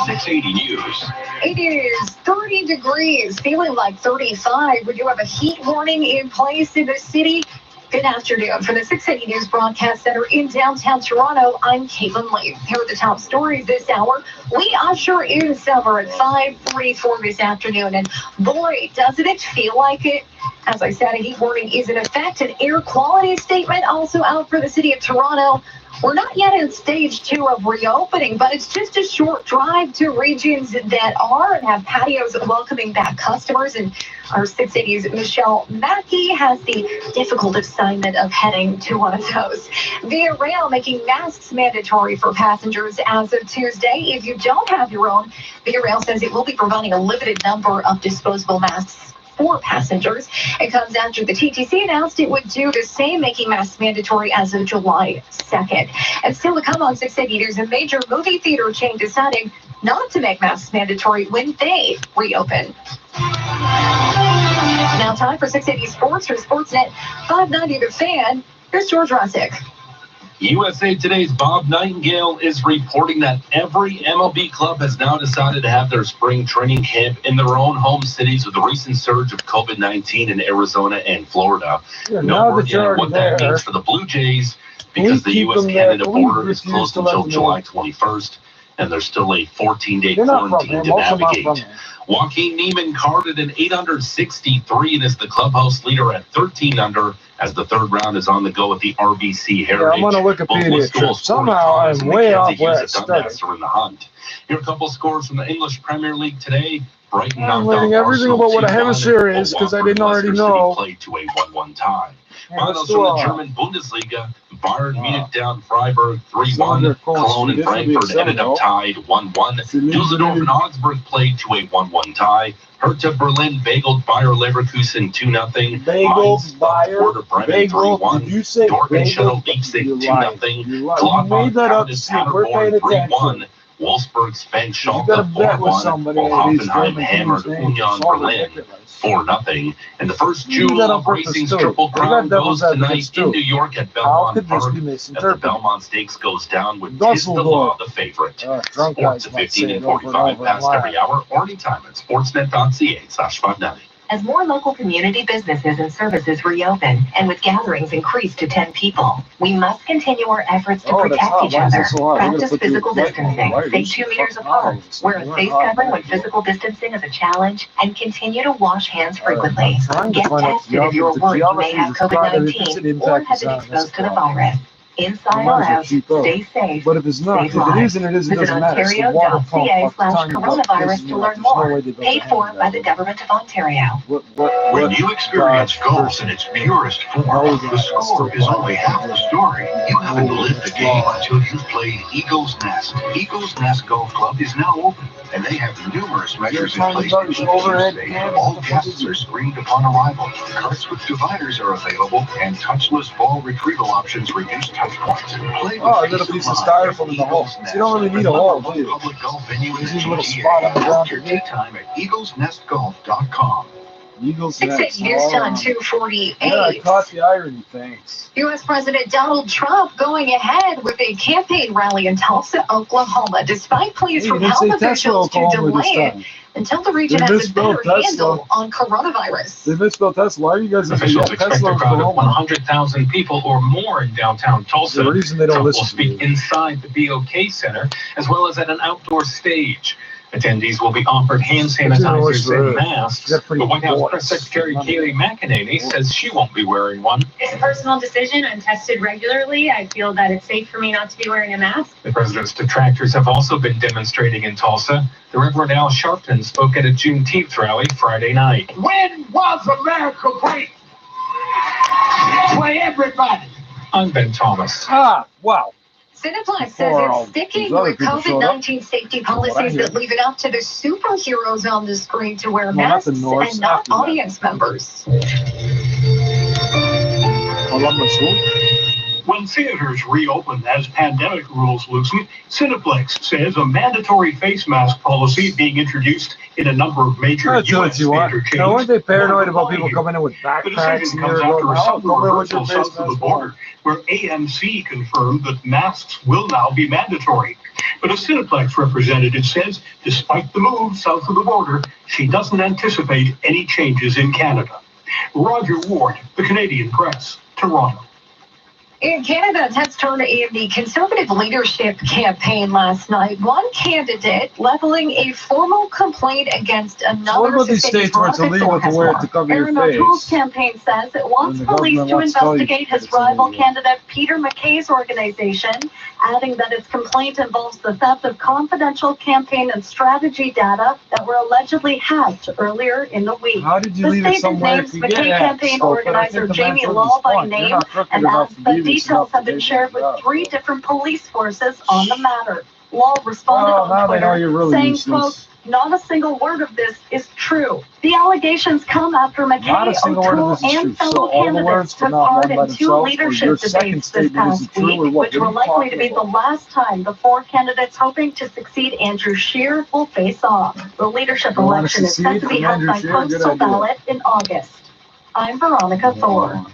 680 News. It is 30 degrees, feeling like 35. We do have a heat warning in place in the city. Good afternoon. For the 680 News Broadcast Center in downtown Toronto, I'm Caitlin Lee. Here are the top stories this hour. We usher in summer at 5:44 this afternoon, and boy, doesn't it feel like it. As I said, a heat warning is in effect. An air quality statement also out for the city of Toronto. We're not yet in stage 2 of reopening, but it's just a short drive to regions that are and have patios welcoming back customers. And our 680's Michelle Mackey has the difficult assignment of heading to one of those. Via Rail making masks mandatory for passengers as of Tuesday. If you don't have your own, Via Rail says it will be providing a limited number of disposable masks for passengers. It comes after the TTC announced it would do the same, making masks mandatory as of July 2nd. And still to come on 680, there's a major movie theater chain deciding not to make masks mandatory when they reopen. Now time for 680 Sports for Sportsnet 590 The Fan. Here's George Rosick. USA Today's Bob Nightingale is reporting that every MLB club has now decided to have their spring training camp in their own home cities with the recent surge of COVID-19 in Arizona and Florida. No word yet on what that means for the Blue Jays because the U.S.-Canada border is closed until July 21st, and there's still a 14-day quarantine to navigate. Joaquin Neiman carded an 8-under-63 and is the clubhouse leader at 13-under as the third round is on the go at the RBC Heritage. I'm on a Wikipedia trip. Somehow I'm way off where I started. In the hunt. Here are a couple scores from the English Premier League today. Brighton I'm learning everything about what a hemisphere is because I didn't already know. Played to a 1-1 tie. Finals from the German Bundesliga. Bayern Munich down Freiburg 3-1. Cologne and Frankfurt ended up tied 1-1. Düsseldorf and Augsburg played to a 1-1 tie. Hertha Berlin bageled Bayer Leverkusen 2-0. Bagels, Bayer, Bremen 3-1. Dortmund shuttled Leipzig 2-0. Gladbach pounded Paderborn 3-1. Wolfsburg spanked Schalke 4-1, while Hoffenheim hammered Union Berlin 4-0. And the first jewel of racing's Triple Crown goes tonight in New York at Belmont Park as the Belmont Stakes goes down with Tis the Law, the favorite. Sports at 15 and 45 past every hour or anytime at sportsnet.ca/590. As more local community businesses and services reopen, and with gatherings increased to 10 people, we must continue our efforts to protect each other. Practice physical distancing, stay 2 meters apart, wear a face covering when physical distancing is a challenge, and continue to wash hands frequently. Get tested if you're worried you may have COVID-19 or have been exposed to the virus. Inside or out, stay safe. But if it's not, if it is and it isn't, it doesn't matter. Visit Ontario.ca/coronavirus to learn more. Paid for by the Government of Ontario. When you experience golf in its purest form, the score is only half the story. You haven't lived the game until you've played Eagle's Nest. Eagle's Nest Golf Club is now open, and they have numerous measures in place to keep you safe. All guests are screened upon arrival. Carts with dividers are available, and touchless ball retrieval options reduce touch points. Play with a little piece of styrofoam in the hole. You don't really need a hole, do you? Public golf venue in a little spot on the ground. Your tee time at eaglesnestgolf.com. Eagles Nest. News time 2:48. Yeah, I caught the irony. Thanks. U.S. President Donald Trump going ahead with a campaign rally in Tulsa, Oklahoma, despite pleas from health officials to delay it until the region has a better handle on coronavirus. They misspelled Tesla. Why are you guys officials expect a crowd of 100,000 people or more in downtown Tulsa. The reason they don't Trump listen will speak inside the BOK Center as well as at an outdoor stage. Attendees will be offered hand sanitizers and masks. But White House Press Secretary Kayleigh McEnany says she won't be wearing one. It's a personal decision. I'm tested regularly. I feel that it's safe for me not to be wearing a mask. The president's detractors have also been demonstrating in Tulsa. The Reverend Al Sharpton spoke at a Juneteenth rally Friday night. When was America great? For everybody. I'm Ben Thomas. Wow. Cineplex says it's sticking with COVID-19 safety policies that leave it up to the superheroes on the screen to wear masks and not audience members. When theaters reopen as pandemic rules loosen, Cineplex says a mandatory face mask policy being introduced in a number of major U.S. theater chains. Now, aren't they paranoid about people coming in with backpacks? The decision comes after a sub-reversal south of the border, where AMC confirmed that masks will now be mandatory. But a Cineplex representative says, despite the move south of the border, she doesn't anticipate any changes in Canada. Roger Ward, The Canadian Press, Toronto. In Canada, heads turned in the Conservative leadership campaign last night. One candidate leveling a formal complaint against another. What about these states where it's illegal to wear it to cover your face? O'Toole's campaign says it wants police to investigate his rival candidate Peter MacKay's organization, adding that its complaint involves the theft of confidential campaign and strategy data that were allegedly hacked earlier in the week. How did you leave it somewhere if you get McKay campaign organizer Jamie Law by name, and adds that details have been shared with 3 different police forces on the matter. Law responded on Twitter, saying, quote, "Not a single word of this is true. The allegations come after McKay, O'Toole, and fellow candidates took part in 2 leadership debates this past week, which were likely to be the last time the 4 candidates hoping to succeed Andrew Scheer will face off. The leadership election is set to be held by postal ballot in August. I'm Veronica Thor.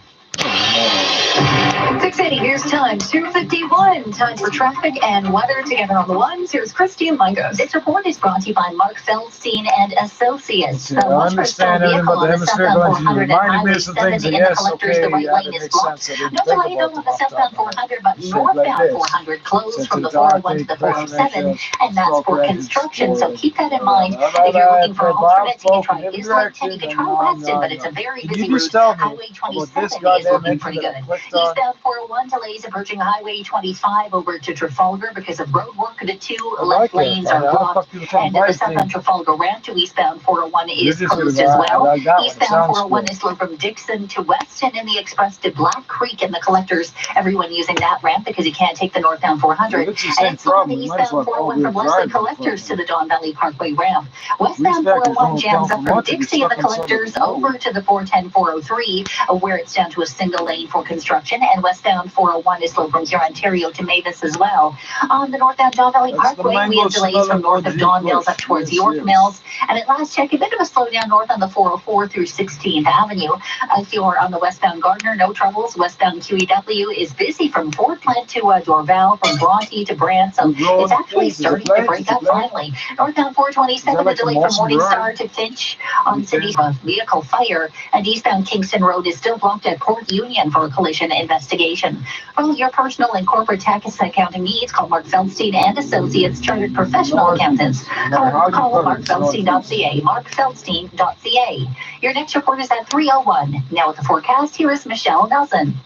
6:80, here's time, 2:51. Time for traffic and weather together on the ones. Here's Christine Langos. This report is brought to you by Mark Feldstein and Associates. I understand everything about the hemispherical engine. You reminded me of some things, and yes, okay, yeah, that makes sense. I didn't think about on the southbound 400, but northbound 400 closed from the 401 to the 407, and that's for construction, so keep that in mind. If you're looking for alternates, you can try Island, you can try Weston, but it's a very busy route. Highway 27 is looking pretty good. Eastbound 401 delays approaching Highway 25 over to Trafalgar because of road work. The 2 left lanes are blocked, and the southbound Trafalgar ramp to eastbound 401 is closed as well. Eastbound 401 is slow from Dixon to Weston, and the express to Black Creek and the collectors. Everyone using that ramp because you can't take the northbound 400. And it's slow on the eastbound 401 from Leslie collectors to the Don Valley Parkway ramp. Westbound 401 jams up from Dixie and the collectors over to the 410-403, where it's down to a single lane for construction, and westbound 401 is slow from here, Ontario to Mavis as well. On the northbound Don Valley Parkway, we have delays from north of Don Mills up towards York Mills, and at last check, a bit of a slowdown north on the 404 through 16th Avenue. If you're on the westbound Gardner, no troubles. Westbound QEW is busy from Fort Plant to Dorval, from Bronte to Brant, so it's actually starting to break up finally. Northbound 427, a delay from Morningstar to Finch on City vehicle fire, and eastbound Kingston Road is still blocked at Port Union for a collision investigation. For all your personal and corporate tax accounting needs, call Mark Feldstein and Associates, chartered professional accountants. Call markfeldstein.ca, markfeldstein.ca. Your next report is at 3:01. Now with the forecast, here is Michelle Nelson.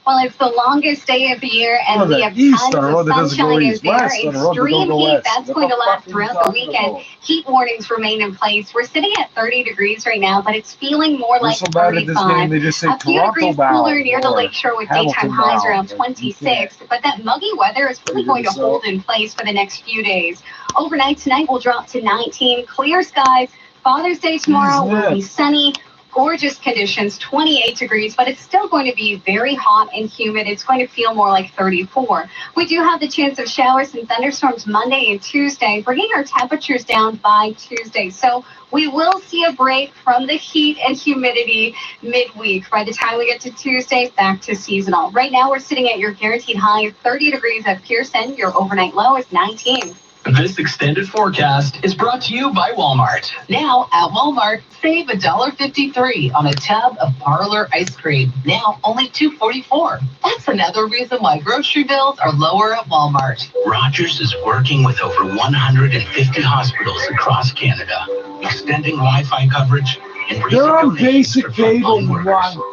Well, it's the longest day of the year, and we have tons of sunshine is there. Extreme heat, that's going to last throughout the weekend. Heat warnings remain in place. We're sitting at 30 degrees right now, but it's feeling more like 35. A few degrees cooler near the lakeshore with daytime highs around 26, but that muggy weather is really going to hold in place for the next few days. Overnight tonight will drop to 19, clear skies. Father's Day tomorrow will be sunny. Gorgeous conditions, 28 degrees, but it's still going to be very hot and humid. It's going to feel more like 34. We do have the chance of showers and thunderstorms Monday and Tuesday, bringing our temperatures down by Tuesday. So we will see a break from the heat and humidity midweek. By the time we get to Tuesday, back to seasonal. Right now, we're sitting at your guaranteed high of 30 degrees at Pearson. Your overnight low is 19. This extended forecast is brought to you by Walmart. Now at Walmart, save $1.53 on a tub of Parlor ice cream. Now only $2.44. That's another reason why grocery bills are lower at Walmart. Rogers is working with over 150 hospitals across Canada, extending Wi-Fi coverage and raising donations for frontline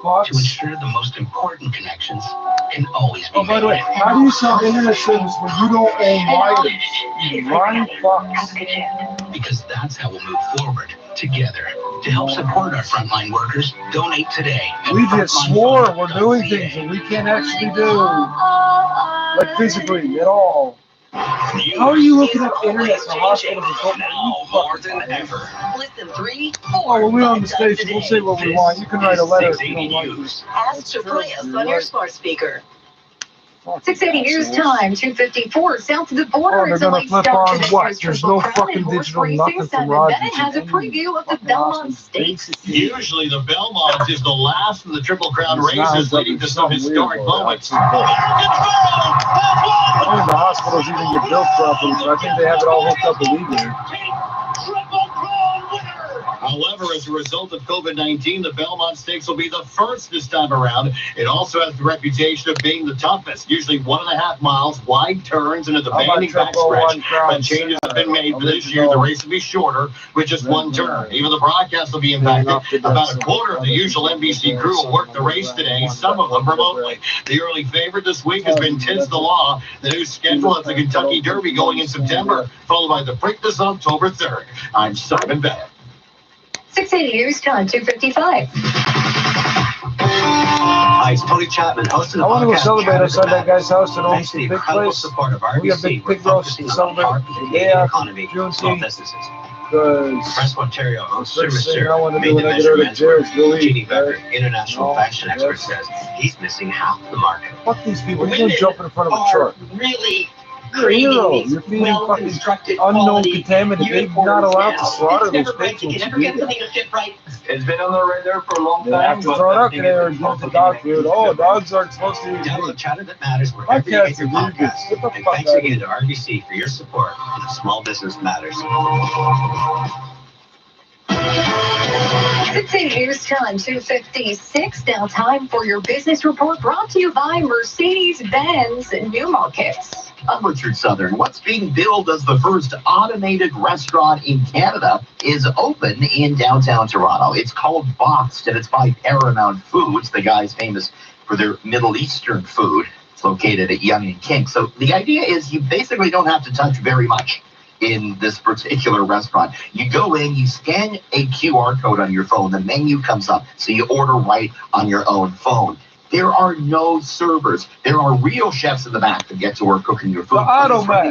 workers to ensure the most important connections can always be made. By the way, how do you sell internet service when you don't own wires? You Ryan Fox. Because that's how we'll move forward together. To help support our frontline workers, donate today. We just swore we're doing things that we can't actually do, like physically at all. How are you looking at the internet for hospitals and now more than ever? Listen, 3, 4. Oh, when we're on the station, we'll say what we want. You can write a letter if you don't like this. Ask to play us on your smart speaker. 680 news time, 2:54 south of the border. They're going to flip on what? There's no fucking digital nothing from Rogers. Bennett has a preview of the Belmont Stakes. Usually the Belmont is the last of the Triple Crown races, leading to some historic moments. I don't think the hospitals even get built properly, so I think they have it all hooked up illegally. However, as a result of COVID-19, the Belmont Stakes will be the first this time around. It also has the reputation of being the toughest, usually 1.5 miles, wide turns, and a demanding backstretch. But changes have been made for this year. The race will be shorter with just one turn. Even the broadcast will be impacted. About a quarter of the usual NBC crew will work the race today, some of them remotely. The early favorite this week has been Tis the Law. The new schedule has the Kentucky Derby going in September, followed by the Preakness October 3rd. I'm Simon Bennett. 680 News Time, 2:55. Hi, it's Tony Chapman, host of the I want to go celebrate outside that guy's house and Thanks to own the some big incredible place. support of We got RBC, big we're pig roast focusing to on celebrate the the day Canadian after economy, small Juneteenth. businesses. Because Press Ontario owns Service thing I want to made do the when I get out measure of jail is men's go wear. eat. Jeannie Becker, international No, fashion expert, yes. says he's missing half the market. Fuck these people. They don't jump in front of a truck. Really You're a hero. You're feeding fucking unknown contaminant. They're not allowed to slaughter those pigs once you do that. It's been on the radar for a long They time. have to throw it out there or give it to dog food. Oh, dogs aren't supposed to eat Download meat. Chatter That Matters My wherever you cats get your are really good. podcasts. Get the And fuck thanks out of again here. to RBC for your support of Small Business Matters. 680 News Time, 2:56. Now time for your business report, brought to you by Mercedes-Benz Newmarket. I'm Richard Southern. What's being billed as the first automated restaurant in Canada is open in downtown Toronto. It's called Boxed, and it's by Paramount Foods. The guy's famous for their Middle Eastern food. It's located at Yonge and King. So the idea is you basically don't have to touch very much in this particular restaurant. You go in, you scan a QR code on your phone, the menu comes up, so you order right on your own phone. There are no servers. There are real chefs in the back that get to work cooking your food.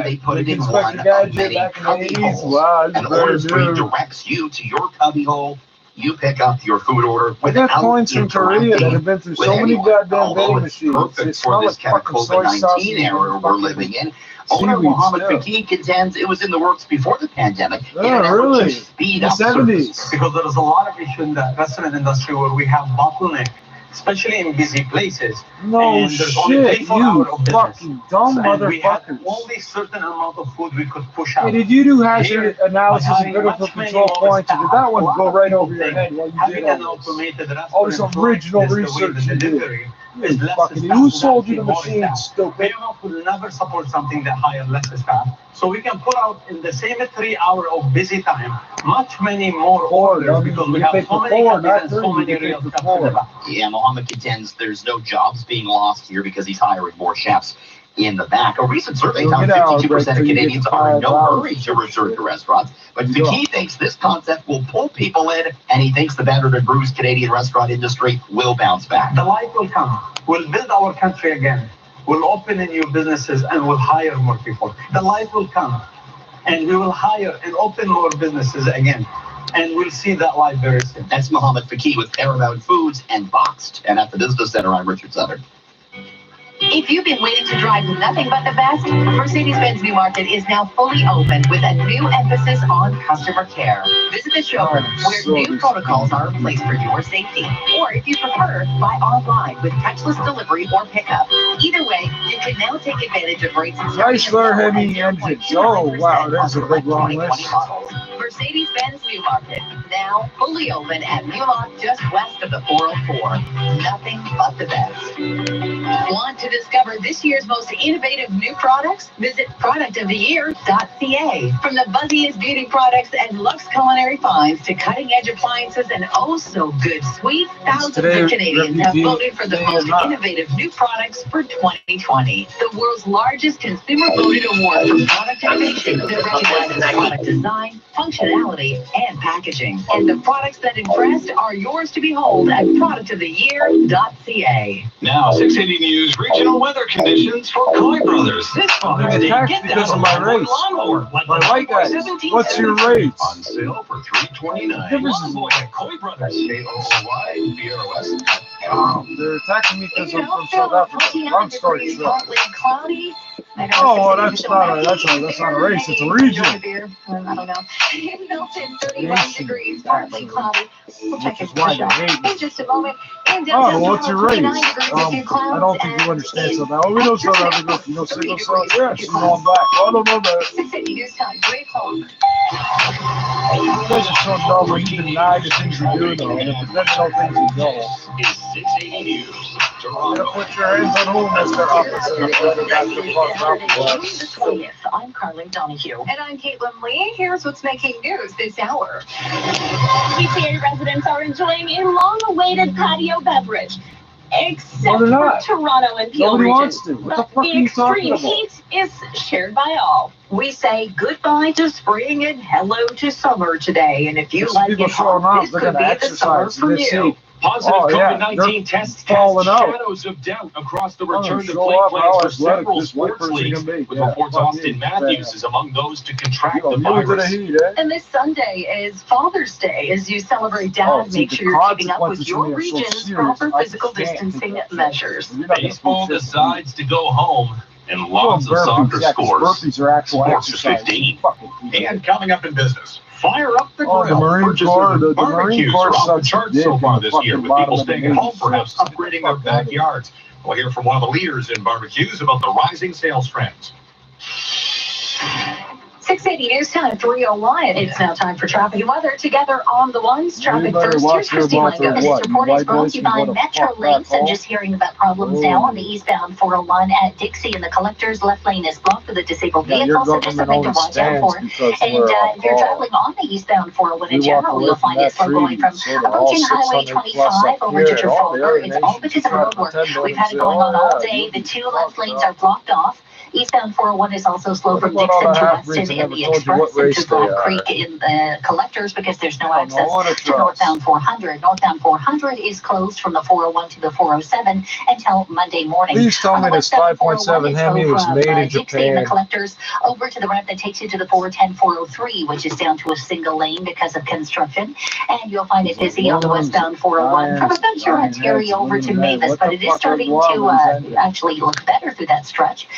They put it in one of many cubby holes. Wow, An order screen directs you to your cubby hole. You pick up your food order I got without coins from Korea that have been through so many goddamn Although vending it's machines. They perfect smell for this like kind of fucking soy sauce. COVID-19 era we're living in. Owner Seaweed Mohammed still. Fakih contends it was in the works before the pandemic. Oh, in an effort to really? speed The up 70s. service. Because there is a lot of issue in the restaurant industry where we have bottleneck, especially in busy places. No and there's only shit, 24 hours you of business. fucking dumb And we had motherfuckers. only certain amount of food we could push out. Hey, did you do hazard Here, analysis by and having critical much many control more points? Or did that one staff, go a lot right of over people your think head while you having did an all this? automated All this restaurant original is the way research the you did. delivery is less Fucking staff, who would sold you actually the more machine, staff. stupid? Paramount will never support something that hire less staff. So we can put out in the same 3 hour of busy time much many more orders because we have so many companies and so many real customers. Yeah, Mohammed contends there's no jobs being lost here because he's hiring more chefs in the back. A recent survey found 52% of Canadians are in no hurry to return to restaurants. But Fakih thinks this concept will pull people in, and he thinks the battered and bruised Canadian restaurant industry will bounce back. The light will come. We'll build our country again. We'll open in new businesses and we'll hire more people. The light will come. And we will hire and open more businesses again. And we'll see that light very soon. That's Mohammed Fakih with Paramount Foods and Boxed. And at the Business Center, I'm Richard Southern. If you've been waiting to drive nothing but the best, Mercedes-Benz Newmarket is now fully open with a new emphasis on customer care. Visit the showroom where new protocols are in place for your safety. Or if you prefer, buy online with touchless delivery or pickup. Either way, you can now take advantage of rates. Chrysler heavy engines. Oh, wow, that's a big long list. Mercedes-Benz Newmarket, now fully open at Newmark, just west of the 404. Nothing but the best. Want to discover this year's most innovative new products? Visit productoftheyear.ca. From the buzziest beauty products and luxe culinary finds to cutting-edge appliances and oh-so-good sweets, thousands of Canadians have voted for the most innovative new products for 2020. The world's largest consumer-voted award for product innovation that recognizes product design, functionality, and packaging. And the products that impressed are yours to behold at productoftheyear.ca. Now, 680 News regional weather conditions for Coy Brothers. This Father's Day, get because of my race. lawnmower. My white guys. What's your rate? On sale for $329. Lawnmower at Coy Brothers. KOOY, They're attacking me because I'm from South Africa. Long story short. Cloudy. Oh, well, that's not a race. It's a region. I don't know. In Milton, 31 degrees, partly cloudy. We'll check in in just a moment. Oh, well, what's your race? I don't think you understand so now. We know South Africa. You know single cell? Yes, you know I'm black. I don't know that. 6:50 news time. 3 o'clock. You guys are so dumb when you deny the things you do, though. And if that's no things you know. Is 680 News. You're gonna put your hands on whom, Mr. Officer. I'm Carly Donahue. And I'm Caitlin Lee. Here's what's making news this hour. GTA residents are enjoying a long-awaited patio beverage. Except for Toronto and Peel Nobody region. wants to. What the fuck are you talking extreme about? heat is shared by all. We say goodbye to spring and hello to summer today. And if you like it hot, this could be the summer for you. Positive COVID-19 tests cast shadows of doubt across the return to play plans for several sports leagues, with reports Austin Matthews is among those to contract the virus. And this Sunday is Father's Day. As you celebrate Dad, make sure you're keeping up with your region's proper physical distancing measures. Baseball decides to go home. And lots of soccer scores. Sports at 15. And coming up in business, fire up the grill. The Marine Corps, the Marine Corps are off the charts so far this year, with people staying at home, perhaps upgrading their backyards. We'll hear from one of the leaders in barbecues about the rising sales trends. 6:80 news time, 3:01. It's now time for traffic and weather together on the ones. Traffic first. Here's Christy Lango. This report is brought to you by Metrolinx. And just hearing about problems now on the eastbound 401 at Dixie, and the collector's left lane is blocked with a disabled vehicle, so just something to watch out for. And if you're traveling on the eastbound 401 in general, you'll find it slow going from approaching Highway 25 over to Trafalgar. It's all because of road work. We've had it going on all day. The 2 left lanes are blocked off. Eastbound 401 is also slow from Dixon to Weston in the Express and to Black Creek in the collectors because there's no access to northbound 400. Northbound 400 is closed from the 401 to the 407 until Monday morning. Please tell me this 5.7 Hemi was made in Dixie in the Japan. collectors over to the ramp that takes you to the 410 403, which is down to a single lane because of construction. And you'll find it busy on the westbound 401 from about your Ontario over to Mavis, but it is starting to actually look better through that stretch.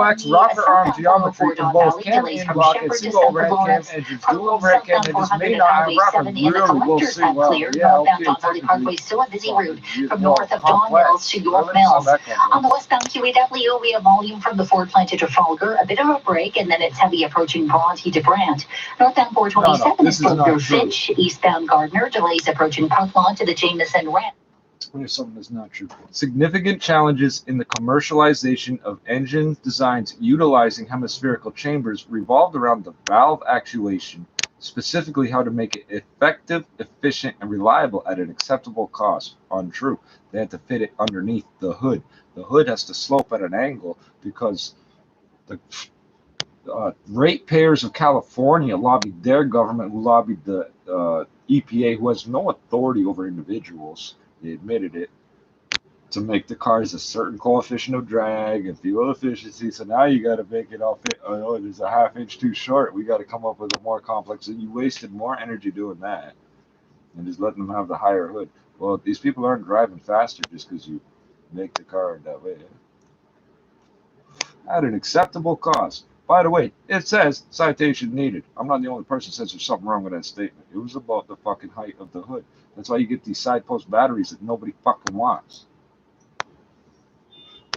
Rocker arm geometry in both cam and block and single overhead cam engines, dual overhead cam engines may not have rocker. Really, we'll see. Well, yeah, okay. Valley Parkway still a busy route from north of Don Mills to York Mills. On the westbound QEW, we have volume from the Ford plant to Trafalgar, a bit of a break, and then it's heavy approaching Bronte to Brant. Northbound 427 is slow through Finch. Eastbound Gardner, delays approaching Parklawn to the Jameson ramp. Here's something that's not true. Significant challenges in the commercialization of engine designs utilizing hemispherical chambers revolved around the valve actuation, specifically how to make it effective, efficient, and reliable at an acceptable cost. Untrue. They had to fit it underneath the hood. The hood has to slope at an angle because the ratepayers of California lobbied their government, who lobbied the EPA, who has no authority over individuals. They admitted it, to make the cars a certain coefficient of drag and fuel efficiency. So now you got to make it all fit. Oh, it is a ½ inch too short. We got to come up with a more complex. And you wasted more energy doing that and just letting them have the higher hood. Well, these people aren't driving faster just because you make the car that way. At an acceptable cost. By the way, it says citation needed. I'm not the only person who says there's something wrong with that statement. It was about the fucking height of the hood. That's why you get these side post batteries that nobody fucking wants.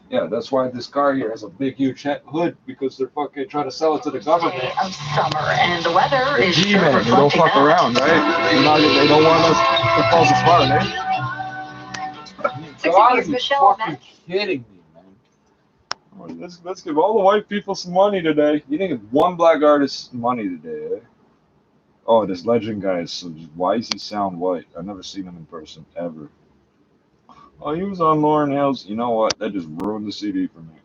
Yeah, that's why this car here has a big, huge hood, because they're fucking trying to sell it to the government. Of summer, and the weather is G-Man, they don't fuck around, right? They don't want us to fall apart, eh? So here's Michelle fucking kidding me, man. Let's give all the white people some money today. You didn't give one black artist money today, eh? Oh, this legend guy is so. Why does he sound white? I've never seen him in person ever. Oh, he was on Lauryn Hill's. You know what? That just ruined the CD for me.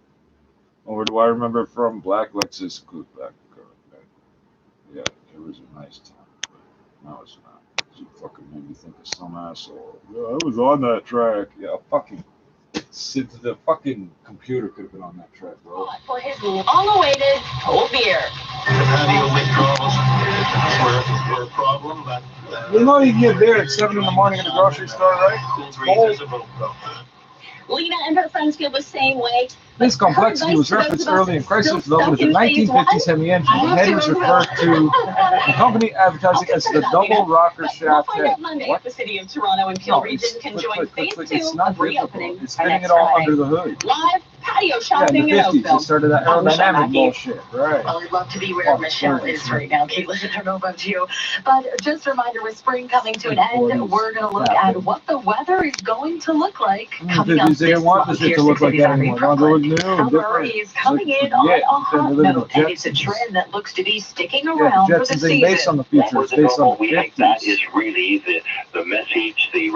Or do I remember from Black Lexus? Good Black Car. Yeah, it was a nice time. No, it's not. You fucking made me think of some asshole. Yeah, I was on that track. Yeah, fucking. The fucking computer could have been on that track, bro. For his long-awaited cold beer. Were a problem, but you know you can get beer at 7 in the morning in the grocery store, right? It's cold. Lena and her friends feel the same way. This complexity was referenced early in Chrysler's logo with the 1950s Hemi engine. The head was referred to the company advertising as the double rocker shaft We'll find head. out Monday if the city of Toronto and Peel region can join phase 2 it's not of reopening. It's fitting it all under the hood. Live patio Yeah, shopping in the in 50s, Oakville. they started that aerodynamic bullshit, right? Well, I'd love to be where Michelle is right now, Caitlin. I don't know about you. But just a reminder, with spring coming to an end, we're going to look at what the weather is going to look like coming up They this want month. this shit Here's to look like 680's that Irene anymore. They want to look Franklin. new, Summer different. is coming in on a hot note, and it's a trend that looks to be sticking around for the Jetsons ain't based on season. the future, it's based on the We think 50s. that is really the message, the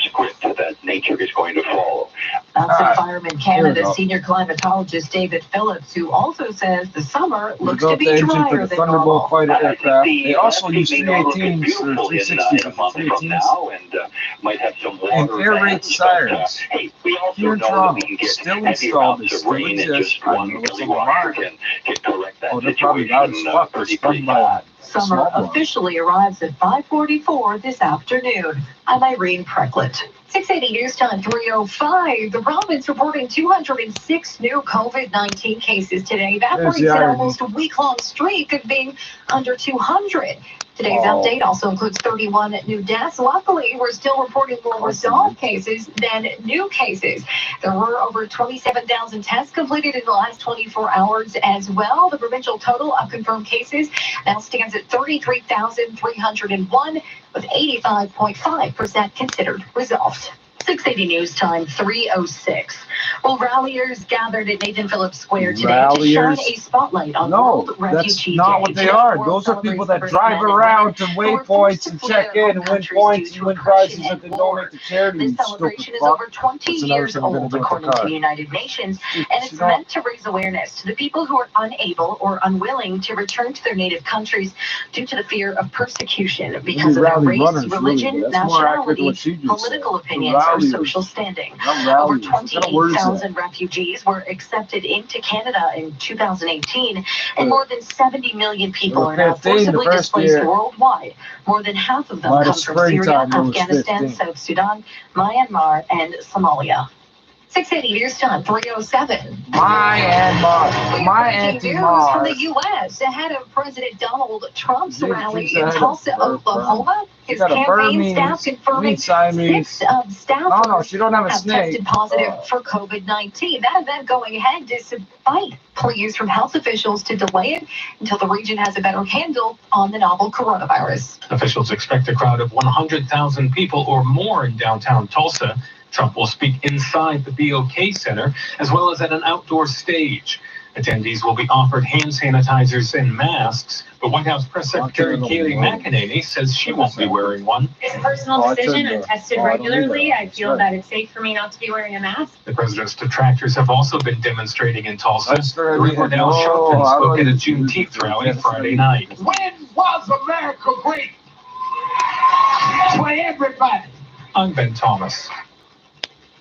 script that nature is going to follow. That's Environment Canada go. senior climatologist David Phillips, who also says the summer looks to Developed be the engine for drier the than Thunderbolt normal. fighter aircraft. They also use may not look 318s or beautiful 360s in a or month from 318s now, and might have some and water air raid vents, sirens. hey, we also Here in know that Toronto, we can get still heavy installed, amounts they of still rain, and exist. just I one know what's gully on the washer line. can correct that Oh, they're probably situation loud as fuck. They're pretty stung by fast. Summer small blow. officially arrives at 5:44 this afternoon. I'm Irene Precklet. 680 News Time 3:05. The province reporting 206 new COVID-19 cases today. That There's breaks the an irony. almost a week-long streak of being under 200. Today's update also includes 31 new deaths. Luckily, we're still reporting more resolved cases than new cases. There were over 27,000 tests completed in the last 24 hours as well. The provincial total of confirmed cases now stands at 33,301, with 85.5% considered resolved. 680 News Time 3:06. Well, ralliers gathered at Nathan Phillips Square today to shine a spotlight on World Refugee that's not Day. what they Today, are. the world Those are people that celebrates drive the men and around to women who were waypoints forced and to check flee their in and home win countries points due and to win oppression prizes that and they war. donate to charity. This You celebration stupid is fuck. over 20 That's another years thing I'm gonna old, do with the according to car. the United Nations, and it's meant to raise awareness to the people who are unable or unwilling to return to their native countries due to the fear of persecution because of their rally race, runners, religion, really, but that's more accurate than nationality, what she just political said. opinions, The or ralliers. social standing. Not Over rallies. What kind of word is that? 28,000 refugees were accepted into Canada in 2018, and more than 70 million people are now 15 the forcibly first displaced year. worldwide. More than half of them Might come have from Syria, springtime, it was Afghanistan, 15. South Sudan, Myanmar, and Somalia. 680 News Time 3:07. Myanmar. My Breaking news from the U.S. ahead of President Donald Trump's rally in Tulsa, Oklahoma. His campaign staff confirming 6 staffers No, she don't have a have snake. tested positive for COVID-19. That event going ahead despite pleas from health officials to delay it until the region has a better handle on the novel coronavirus. Officials expect a crowd of 100,000 people or more in downtown Tulsa. Trump will speak inside the BOK Center as well as at an outdoor stage. Attendees will be offered hand sanitizers and masks, but White House Press Secretary Kayleigh McEnany says she won't be wearing one. It's a personal decision. I'm tested regularly. I feel that it's safe for me not to be wearing a mask. The president's detractors have also been demonstrating in Tulsa. That's right. Riverdale Sharpton spoke at a Juneteenth rally Friday night. When was America great? For everybody. I'm Ben Thomas.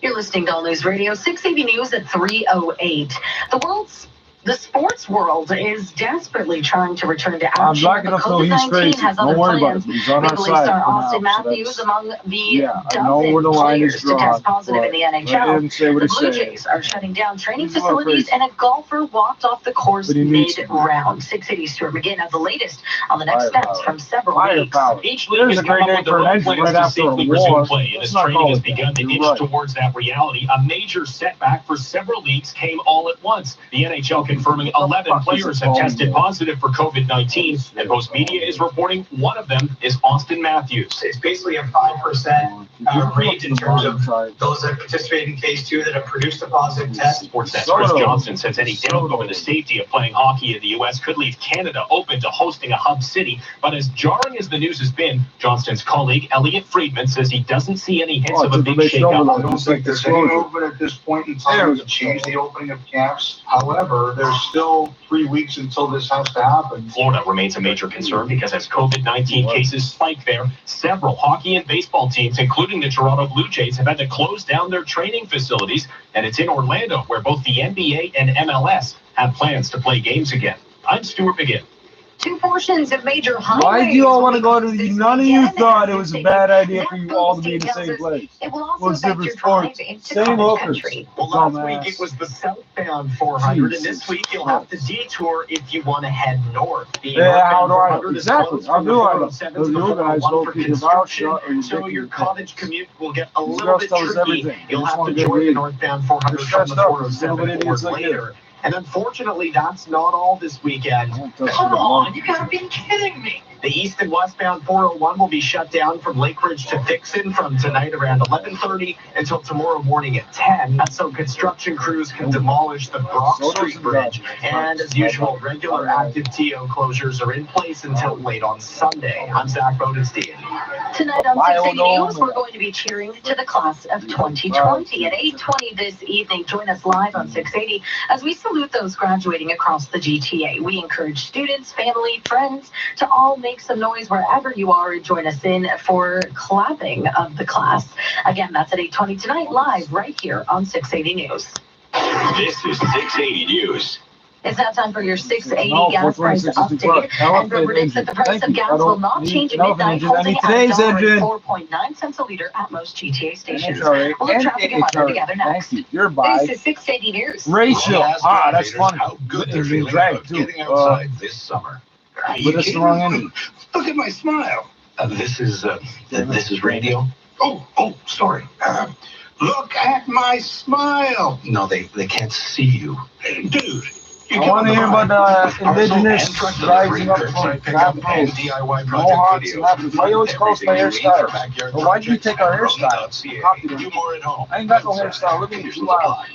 You're listening to All News Radio 680 News at 3:08. The sports world is desperately trying to return to I'm action. black enough to know he's COVID-19 crazy. has other Don't worry about plans. it. He's on our Maple Leaf side star for Austin now, so Matthews that's- among the I know where the dozen line is players to drawn, test positive in the but let NHL. him say what The he Blue said. Jays are shutting down training He's a little facilities, crazy. and a golfer walked off the course But he needs to. mid-round. 680 Stuart McGinn has the latest on the next steps from several leagues. Each league There's has a come great up name with for their an own engine plans right to after a safely war. resume play, and Let's as not training call has it that. begun to You're inch right. towards that reality, a major setback for several leagues came all at once. The NHL confirming 11 players have tested positive for COVID-19, and Post Media is reporting one of them is Austin Matthews. It's basically a 5% rate in terms of those that participate in phase 2 that have produced a positive test. Sportsnet's Chris Johnston says any doubt over the safety of playing hockey in the U.S. could leave Canada open to hosting a hub city. But as jarring as the news has been, Johnston's colleague Elliot Friedman says he doesn't see any hints of a big shakeup. I don't think there's any movement at this point in time to change the opening of camps. However, there's still 3 weeks until this has to happen. Florida remains a major concern because as COVID-19 cases spike there, several hockey and baseball teams, including the Toronto Blue Jays, have had to close down their training facilities. And it's in Orlando where both the NBA and MLS have plans to play games again. I'm Stuart McGinn. Two portions of major highways. Why do you all want to go to this none of you weekend thought it as was a the bad idea That for you all to be in the State same tells us place? It will also What's affect different your drive sports? into Same college hookers. country. Well, last Dumbass. week it was the southbound 400, and this week you'll have to detour if you want to head north. The Yeah, how northbound do I know? 400 is Exactly. closed How from the do I know? 407 to the You guys 401 don't for keep your mouth construction, shut or you so think your you college commute will get a These little girls bit tell us tricky. everything. You'll Just have wanna to get join the weed. northbound 400 They're from the stressed out. 407 Nobody or idiots like you. later. And unfortunately, that's not all this weekend. Come on, you gotta be kidding me. The east and westbound 401 will be shut down from Lake Ridge to Dixon from tonight around 11:30 until tomorrow morning at 10. So construction crews can demolish the Brock Street Bridge. And as usual, regular active TO closures are in place until late on Sunday. I'm Zach Bodenstein. Tonight on 680 News, we're going to be cheering to the class of 2020. At 8:20 this evening, join us live on 680 as we salute those graduating across the GTA. We encourage students, family, friends to all make some noise wherever you are and join us in for clapping of the class. Again, that's at 8:20 tonight, live right here on 680 News. This is 680 News. It's now time for your 680 gas price update. And predicts that the price of gas will not change at midnight, holding at $4.9 cents a liter at most GTA stations. We'll have traffic and weather together next. You're by. This is 680 News. Rachel. Ah, that's funny. How good they're It's been feeling dragged about too. getting outside this summer. But it's the wrong ending. Look at my smile. This is radio. Oh, sorry. Look at my smile. No, they can't see you, dude. I want to hear about indigenous rising up from Afros, Mohawks, and Afros. Why you always call us my hairstyles? Or why do you take our hairstyles? Copy them. I ain't got no hairstyle. Look at me, too loud.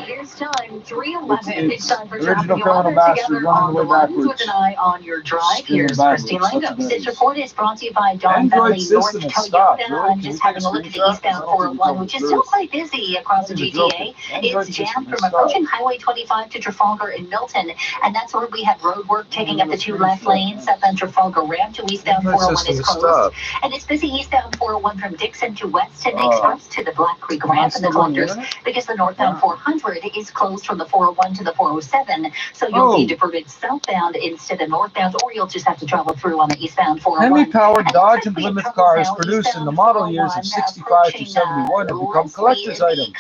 Here's time, 3:11. It's time for traffic Original and criminal weather bastard together running on the away ones backwards. with an eye on your drive. Here's Spinning Christine backwards. Lango. Such a This report is brought to you by Don Android Valley North system has stopped. Toyota. Really? I'm just having a look at the eastbound 401, which is still quite busy across the GTA. It's jammed from approaching Highway 25 to Trafalgar and Milton, and that's where we have road work taking up the two left lanes. Southbound Trafalgar ramp to eastbound 401 is closed, and it's busy eastbound 401 from Dixon to Weston Express to the Black Creek ramp and the collectors because the northbound 400 is closed from the 401 to the 407, so you'll be diverted southbound instead of northbound, or you'll just have to travel through on the eastbound 401. Hemi-powered Dodge and Plymouth cars produced in the model years of 65 to 71 have become collector's items.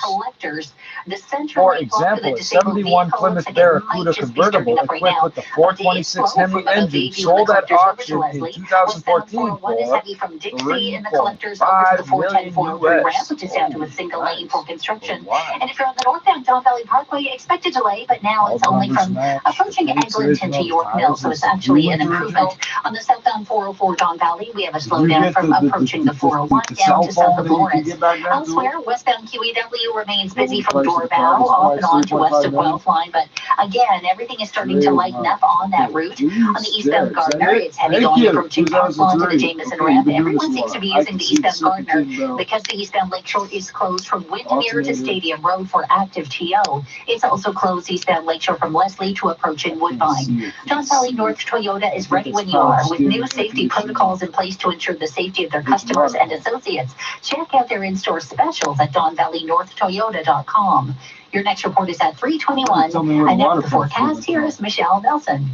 For example, a 71 Plymouth Barracuda convertible equipped with the 426 Hemi engine sold at auction in 2014 for $3.5 million US. Which is down to a single lane for construction. And if you're on the northbound Don Valley Parkway, expect a delay, but now it's only from approaching Eglinton to York Mill, so it's actually an improvement. On the southbound 404 Don Valley, we have a slowdown from approaching the 401 down to south of Lawrence. Elsewhere, westbound QEW remains busy from Doorbell off and on to west of Guelph line, but again, everything is starting to lighten up on that route. On the eastbound Gardner, it's heavy going approaching Parkland to the Jameson ramp. Everyone seems to be using the eastbound Gardner because the eastbound Lakeshore is closed from Windermere to Stadium Road for active TO. It's also closed eastbound Lakeshore from Leslie to approaching Woodbine. Don Valley North Toyota is ready when you are, with new safety protocols in place to ensure the safety of their customers and associates. Check out their in-store specials at DonValleyNorthToyota.com. Your next report is at 3:21, and now the forecast, here is Michelle Nelson.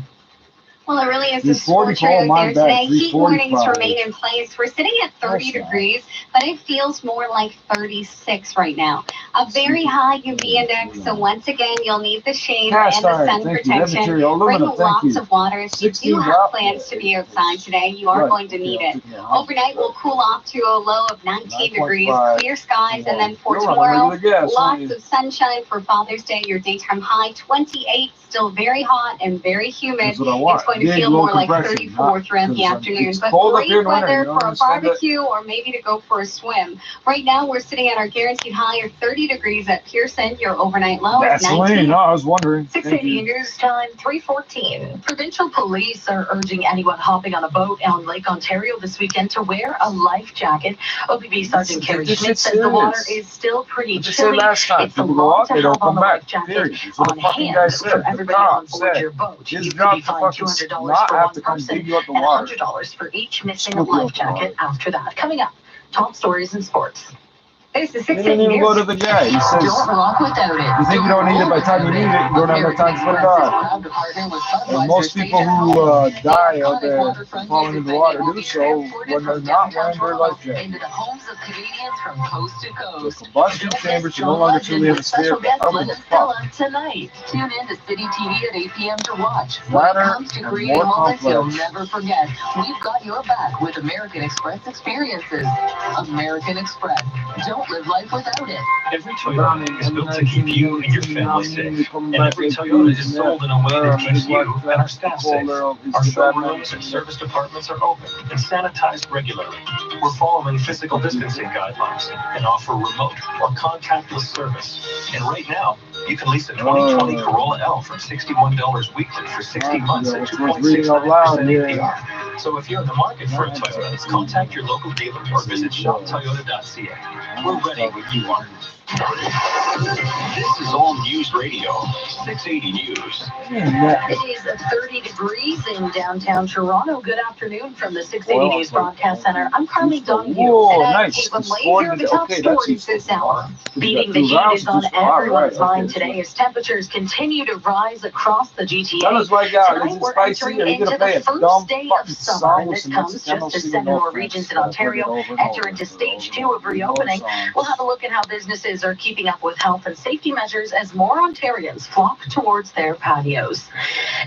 Well, it really is a scorcher out there today. Heat warnings remain in place. We're sitting at 30 degrees, but it feels more like 36 right now. A very high UV index, so once again, you'll need the shade and the sun protection. Bring lots of water. If you do have plans to be outside today, you are going to need it. Overnight, we'll cool off to a low of 19 degrees, clear skies, and then for tomorrow, lots of sunshine for Father's Day. Your daytime high, 28, still very hot and very humid. It's going to feel more like 34 throughout the afternoon, but great weather for a barbecue or maybe to go for a swim. Right now, we're sitting at our guaranteed high of 30 degrees at Pearson. Your overnight low is 19. No, I was wondering. 680 News Time, 3:14. Provincial police are urging anyone hopping on a boat on Lake Ontario this weekend to wear a life jacket. OPB Sergeant Carrie Schmidt says the water is still pretty chilly. It's a lot to have on the life jacket on hand for everybody on board your boat. You could be fined $200 for one person and $100 for each missing life jacket after that. Coming up, top stories in sports. There's the You 6 didn't even go to the guy. He says, Don't walk without it. you think you don't need it by the time you need it, you don't have enough time to put it on. And most people who die out there falling in the water do so when they're not wearing their life jacket. Into the homes of Canadians from coast to The coast. combustion chambers should no longer truly atmosphere. I don't give a fuck. Tonight, tune in to City TV at 8 p.m. to watch. When it Flatter comes to and creating more moments you'll complex. never forget, we've got your back with American Express experiences. American Express. Don't live life without it. Every Toyota is built to keep you and your family safe. And every Toyota is sold in a way that keeps you and our staff safe. Our showrooms and service departments are open and sanitized regularly. We're following physical distancing guidelines and offer remote or contactless service. And right now, you can lease a 2020 Corolla L for $61 weekly for 60 months at 2.69% APR. So if you're in the market for a Toyota, contact your local dealer or visit shoptoyota.ca. We're ready when you are. This is All News Radio, 680 News. It is 30 degrees in downtown Toronto. Good afternoon from the 680 News Broadcast Center. I'm Carly Donahue. Whoa, and nice. Caitlin Lay here are the top stories this hour. Beating the heat is on everyone's mind today as temperatures continue to rise across the GTA. Tell us what you got. Is it We're spicy? entering Are you into going to play the a first dumb day of fucking summer, song and with this some comes Mexicanos just as singing 7 more over regions in it, Ontario enter into stage 2 of reopening. We'll have a look at how businesses are keeping up with health and safety measures as more Ontarians flock towards their patios.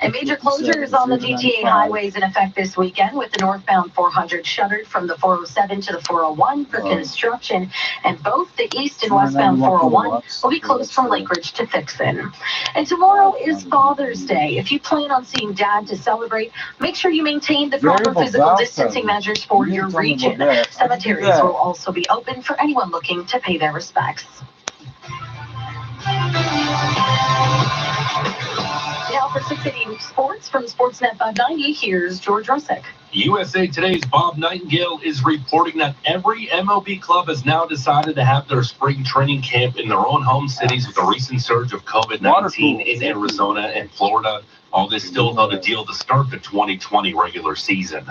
And major closures on the GTA highways in effect this weekend, with the northbound 400 shuttered from the 407 to the 401 for construction, and both the east and westbound 401 will be closed from Lakeridge to Fixin. And tomorrow is Father's Day. If you plan on seeing Dad to celebrate, make sure you maintain the proper physical distancing measures for your region. Cemeteries will also be open for anyone looking to pay their respects. Now for 680 Sports from Sportsnet 590, here's George Russick. USA Today's Bob Nightingale is reporting that every MLB club has now decided to have their spring training camp in their own home cities with the recent surge of COVID-19 in Arizona and Florida. All this still without a deal to start the 2020 regular season.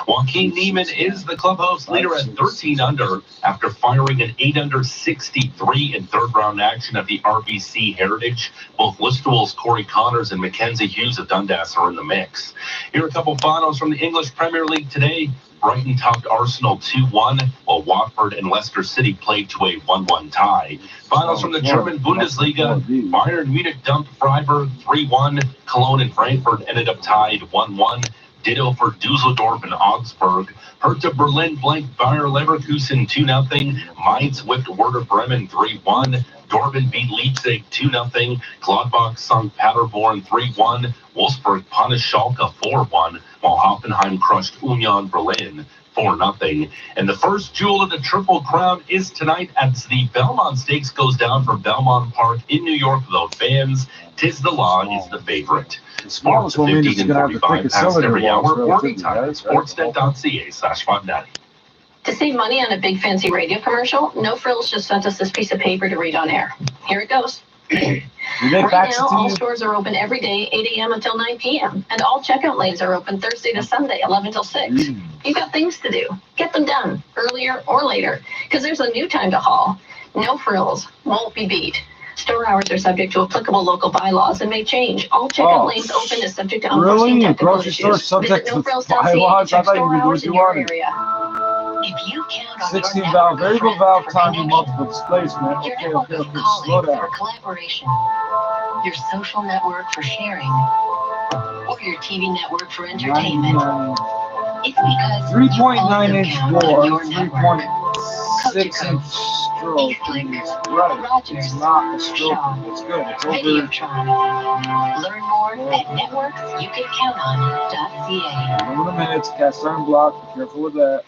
Joaquin Niemann is the clubhouse leader at 13 under after firing an 8-under 63 in third-round action at the RBC Heritage. Both Listowel's Corey Connors and Mackenzie Hughes of Dundas are in the mix. Here are a couple finals from the English Premier League today. Brighton topped Arsenal 2-1, while Watford and Leicester City played to a 1-1 tie. Finals from the German Bundesliga, Bayern Munich dumped Freiburg 3-1, Cologne and Frankfurt ended up tied 1-1. Ditto for Dusseldorf and Augsburg. Hertha Berlin blanked Bayer Leverkusen 2-0. Mainz whipped Werder Bremen 3-1. Dortmund beat Leipzig 2-0. Gladbach sunk Paderborn 3-1. Wolfsburg punished Schalke 4-1, while Hoffenheim crushed Union Berlin 4-0. And the first jewel of the Triple Crown is tonight as the Belmont Stakes goes down from Belmont Park in New York without fans. Tis the Law is the favorite. Sports at 15 and 45 past every hour or anytime at sportsnet.ca/590. To save money on a big fancy radio commercial, No Frills just sent us this piece of paper to read on air. Here it goes. Right now, all stores are open every day, 8 a.m. until 9 p.m. And all checkout lanes are open Thursday to Sunday, 11 till 6. You've got things to do. Get them done, earlier or later, because there's a new time to haul. No Frills won't be beat. Store hours are subject to applicable local bylaws and may change. All checkout lanes open is subject to unforeseen technical issues. Visit nofrills.ca to check store hours in your area. If you count on 16-valve variable valve timing multiple displacement. your network of colleagues for collaboration, your social network for sharing, or your TV network for entertainment, it's because 3.9-inch door, 3.6-inch stroke. Right. It's not a stroke. It's good. It's over. Learn more at networksyoucancount.ca. Aluminum minutes, cast iron block. Be careful with that.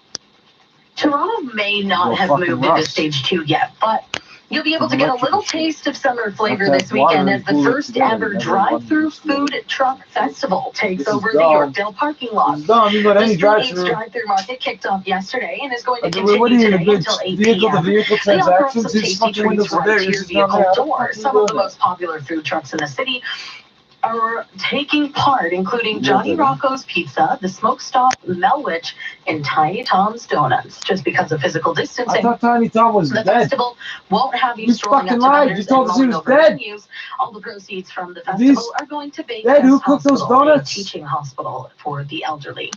Toronto may not have moved into stage 2 yet, but you'll be able to get a little taste of summer flavor this weekend as the first ever drive-through food truck festival takes over the Yorkdale parking lot. The drive-through market kicked off yesterday and is going to continue today until 8 p.m. They offer some tasty treats for interior vehicle doors. Some of the most popular food trucks in the city are taking part, including Johnny Rocco's Pizza, the Smoke Stop Melwich, and Tiny Tom's Donuts. Just because of physical distancing, I thought Tiny Tom was the dead. festival won't have you You strolling fucking up to lied. vendors You told and us he mulling was over dead. menus. All the proceeds from the festival are going to Bates Dead? Who cooked those Hospital, a donuts? teaching hospital for the elderly.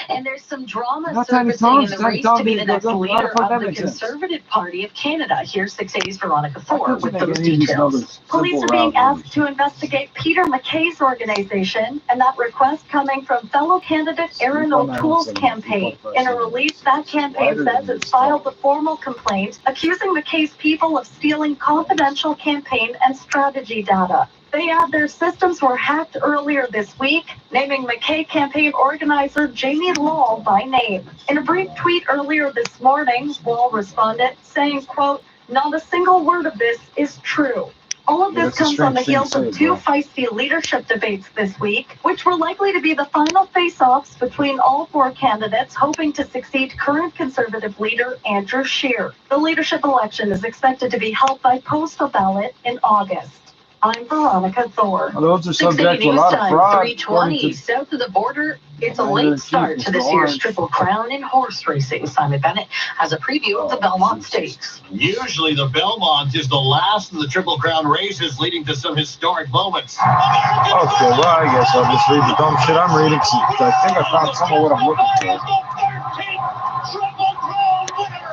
And there's some drama Not Tiny surfacing in Tom's. the Tiny race Tom to be the didn't next go down. leader How of that the make sense? Conservative Party of Canada. Here's 6 A's Veronica Why Thor couldn't you with make those any of these details. numbers Police simple are being round asked to investigate Peter MacKay's organization, and that request coming from fellow candidate Aaron O'Toole's campaign. In a release, that campaign says it's filed a formal complaint accusing MacKay's people of stealing confidential campaign and strategy data. They add their systems were hacked earlier this week, naming MacKay campaign organizer Jamie Lowell by name. In a brief tweet earlier this morning, Lowell responded saying, quote, "Not a single word of this is true." All of this comes on the heels of two feisty leadership debates this week, which were likely to be the final face-offs between all four candidates hoping to succeed current Conservative leader Andrew Scheer. The leadership election is expected to be held by postal ballot in August. I'm Veronica Thor. Those are subject to a lot of fraud. 3:20 south of the border. It's a late start to this year's Triple Crown in horse racing. Simon Bennett has a preview of the Belmont Stakes. Usually the Belmont is the last of the Triple Crown races, leading to some historic moments. Okay, well, I guess I'll just read the dumb shit I'm reading. I think I found some of what I'm looking for.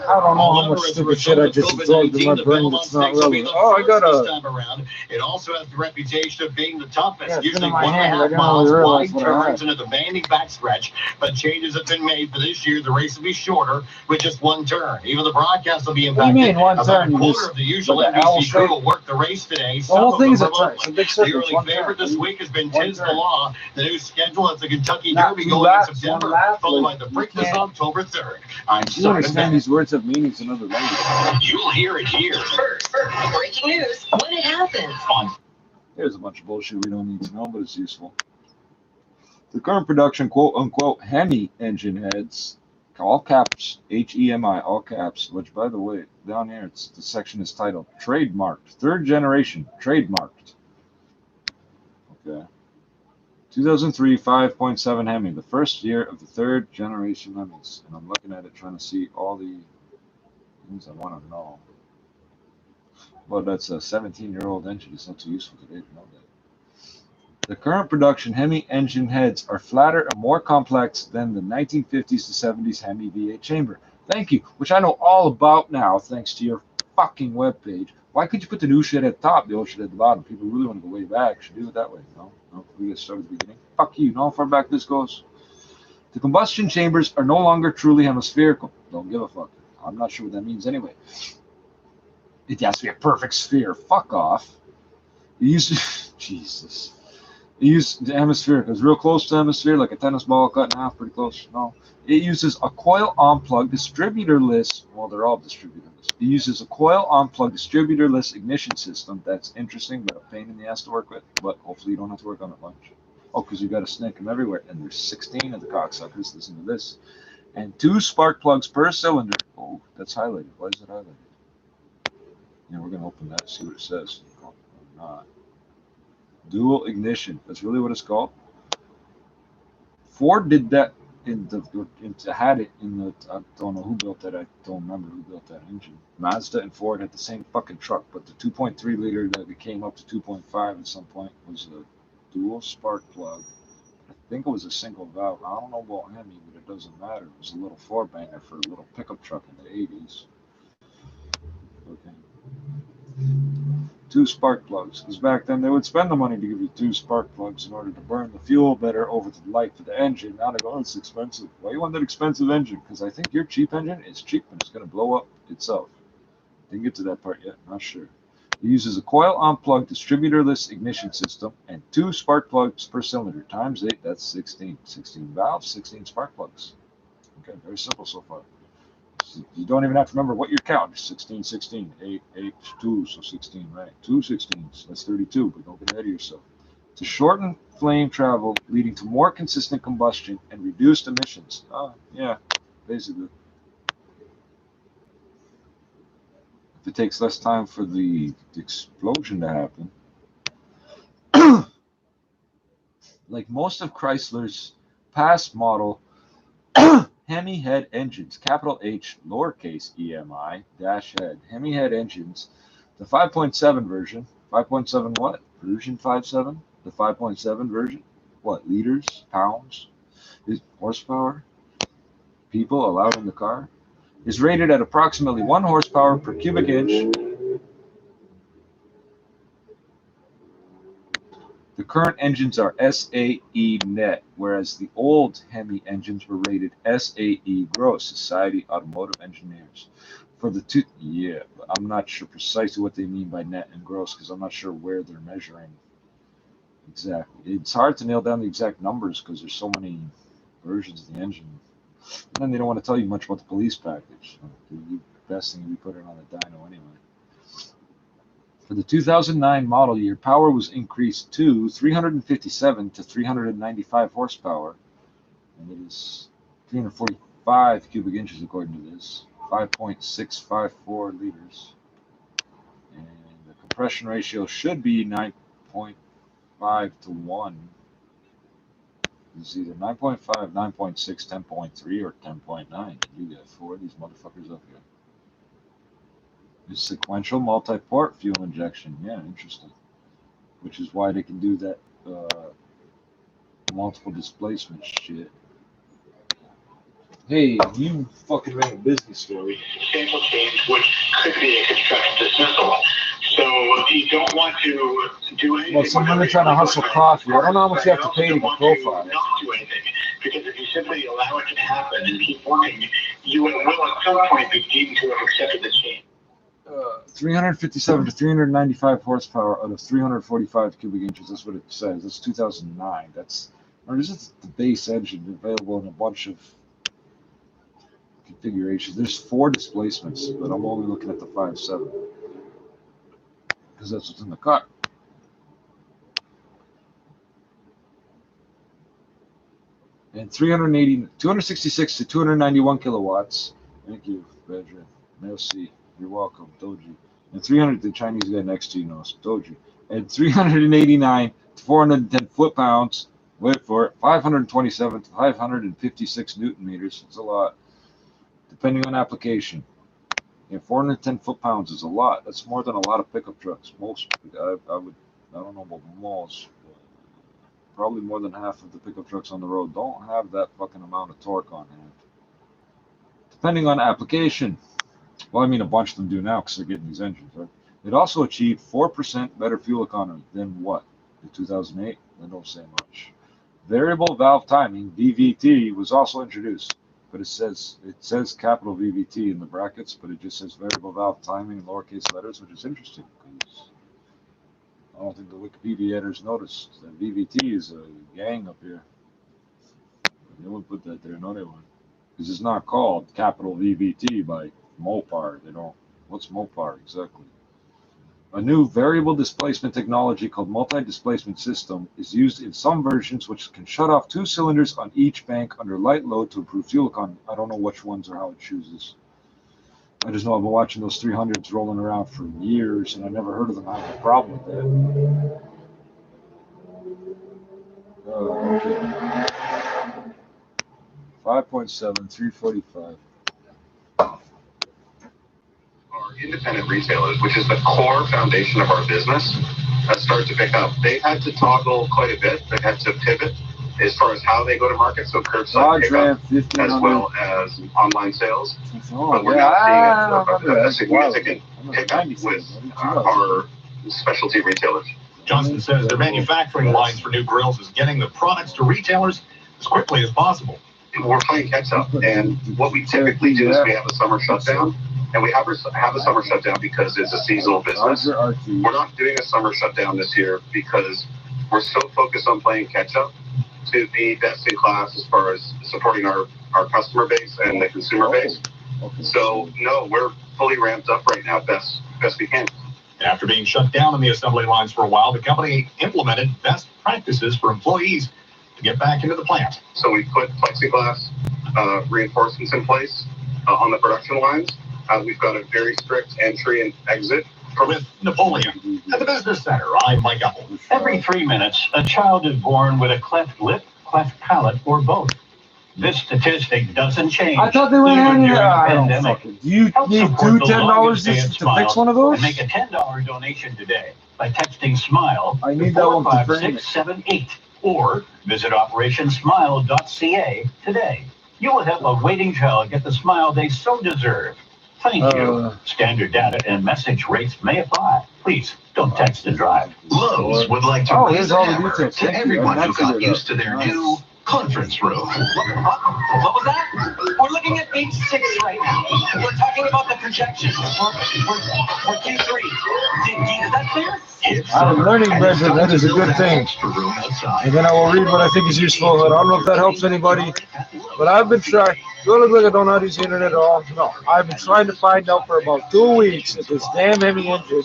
I don't know how much stupid shit I just absorbed in my brain that's not relevant. Oh, I got a... It also has the reputation of being the toughest, Yeah, usually my hand. 1.5 I didn't miles really wide realize what I turns into the demanding backstretch, but changes have been made for this year. The race will be shorter with just one turn. Even the broadcast will be impacted. What do you mean, one About turn? a quarter of the usual NBC crew will work the race today. The whole thing is a turn. It's a big circle. The early favorite this week has been Tis the Law. The new schedule at the Kentucky Not Derby two going laps, in September, one lap, followed by like, the you Preakness can't- October 3rd. I'm You Simon understand Bennett. these words have meanings in other languages. You'll hear it here. First, breaking news when it happens. Here's a bunch of bullshit we don't need to know, but it's useful. The current production quote-unquote Hemi engine heads, all caps, H-E-M-I, all caps, which, by the way, down here, the section is titled Trademarked, Third Generation, Trademarked. Okay. 2003 5.7 Hemi, the first year of the third generation Hemis. And I'm looking at it trying to see all the things I want to know. Well, that's a 17-year-old engine. It's not too useful today to know that. The current production Hemi engine heads are flatter and more complex than the 1950s to 70s Hemi V8 chamber. Thank you, which I know all about now thanks to your fucking webpage. Why could you put the new shit at the top, the old shit at the bottom? People really want to go way back. Should do it that way. No, we get started at the beginning. Fuck you. Know how far back this goes? The combustion chambers are no longer truly hemispherical. Don't give a fuck. I'm not sure what that means anyway. It has to be a perfect sphere. Fuck off. You use Jesus. You use the hemispheric. It's real close to the hemisphere, like a tennis ball cut in half, pretty close. No. It uses a coil on-plug distributorless. Well, they're all distributorless. It uses a coil on-plug distributorless ignition system. That's interesting, but a pain in the ass to work with. But hopefully you don't have to work on it much. Oh, because you got to snake them everywhere. And there's 16 of the cocksuckers. Listen to this. And 2 spark plugs per cylinder. Oh, that's highlighted. Why is it highlighted? Yeah, we're going to open that and see what it says. Oh, not. Dual ignition. That's really what it's called. Ford did that had it in the, I don't know who built that. I don't remember who built that engine. Mazda and Ford had the same fucking truck, but the 2.3 liter that became up to 2.5 at some point was a dual spark plug. I think it was a single valve. I don't know about Hemi, but it doesn't matter. It was a little 4-banger for a little pickup truck in the 80s. Okay. 2 spark plugs, because back then they would spend the money to give you 2 spark plugs in order to burn the fuel better over to the life of the engine. Now they go, oh, it's expensive. Why you want that expensive engine? Because I think your cheap engine is cheap and it's going to blow up itself. Didn't get to that part yet, not sure. It uses a coil on-plug distributorless ignition system and 2 spark plugs per cylinder. Times 8, that's 16. 16 valves, 16 spark plugs. Okay, very simple so far. You don't even have to remember what you're counting. 16, 16, 8, 8, 2, so 16, right? 2 16s, that's 32, but don't get ahead of yourself. To shorten flame travel, leading to more consistent combustion and reduced emissions. Yeah, basically. If it takes less time for the explosion to happen, Like most of Chrysler's past model Hemi head engines, capital H, lowercase EMI, dash head, Hemi head engines, the 5.7 version, 5.7 what? Version 5.7? The 5.7 version? What, liters, pounds, is horsepower, people allowed in the car? Is rated at approximately 1 horsepower per cubic inch. The current engines are SAE net, whereas the old Hemi engines were rated SAE gross, Society Automotive Engineers. For the two, yeah, I'm not sure precisely what they mean by net and gross because I'm not sure where they're measuring exactly. It's hard to nail down the exact numbers because there's so many versions of the engine. And then they don't want to tell you much about the police package. The best thing would be put it on a dyno anyway. For the 2009 model year, power was increased to 357 to 395 horsepower, and it is 345 cubic inches according to this, 5.654 liters, and the compression ratio should be 9.5 to 1. It's either 9.5, 9.6, 10.3, or 10.9. You got 4 of these motherfuckers up here. It's sequential multi-port fuel injection. Yeah, interesting. Which is why they can do that multiple displacement shit. Hey, you fucking ran a business story. Substantial change, which could be a construction dismissal. So you don't want to do anything. Well, someone are trying to hustle coffee. I don't know how much you have to pay to get profile. Not do anything, because if you simply allow it to happen and keep working, you will at some point be deemed to have accepted the change. 357 to 395 horsepower out of 345 cubic inches. That's what it says. That's 2009. Or is it the base engine available in a bunch of configurations? There's 4 displacements, but I'm only looking at the 5.7 because that's what's in the car. And 266 to 291 kilowatts. Thank you, Bedra. Merci. You're welcome, Doji. And 300, the Chinese guy next to you knows, Doji. And 389 to 410 foot-pounds, wait for it, 527 to 556 Newton meters. It's a lot, depending on application. Yeah, 410 foot-pounds is a lot. That's more than a lot of pickup trucks. Most, I don't know about most, but probably more than half of the pickup trucks on the road don't have that fucking amount of torque on hand. Depending on application. Well, I mean, a bunch of them do now because they're getting these engines, right? It also achieved 4% better fuel economy than what? In 2008? They don't say much. Variable valve timing, VVT, was also introduced, but it says capital VVT in the brackets, but it just says variable valve timing in lowercase letters, which is interesting because I don't think the Wikipedia editors noticed that VVT is a gang up here. They wouldn't put that there, no, they wouldn't, because it's not called capital VVT by Mopar. They don't. What's Mopar exactly? A new variable displacement technology called multi-displacement system is used in some versions, which can shut off 2 cylinders on each bank under light load to improve fuel economy. I don't know which ones or how it chooses. I just know I've been watching those 300s rolling around for years, and I never heard of them having a problem with that. Okay. 5.7, 345. Our independent retailers, which is the core foundation of our business, has started to pick up. They had to toggle quite a bit. They had to pivot as far as how they go to market, so curbside pickup as well as online sales. But we're now seeing a significant pickup with our specialty retailers. Johnson says their manufacturing lines for new grills is getting the products to retailers as quickly as possible. We're playing catch up, and what we typically do is we have a summer shutdown, and we have a summer shutdown because it's a seasonal business. We're not doing a summer shutdown this year because we're so focused on playing catch up to be best in class as far as supporting our customer base and the consumer base. So no, we're fully ramped up right now, best we can. After being shut down on the assembly lines for a while, the company implemented best practices for employees to get back into the plant. So we put plexiglass reinforcements in place on the production lines. We've got a very strict entry and exit with Napoleon. At the Business Center, I'm Mike Apple. Every 3 minutes, a child is born with a cleft lip, cleft palate, or both. This statistic doesn't change. I thought they were even handing during it. the I don't pandemic. fucking. Do you Help need support the $10 longest to stand fix smile one of those? and make a $10 donation today by texting SMILE I to need that one to frame it. 45678 or visit operationsmile.ca today. You will help a waiting child get the smile they so deserve. Thank you. Standard data and message rates may apply. Please don't text and drive. Lowe's would like to raise the hammer to everyone who got used to their new conference room. What was that? We're looking at page 6 right now. We're talking about the projections. We're Q3. Is that clear? I'm learning, Brendan. That is a good thing. And then I will read what I think is useful. I don't know if that helps anybody, but I've been trying. Do I look like I don't know how to use the internet at all? No. I've been trying to find out for about 2 weeks if this damn heavy engine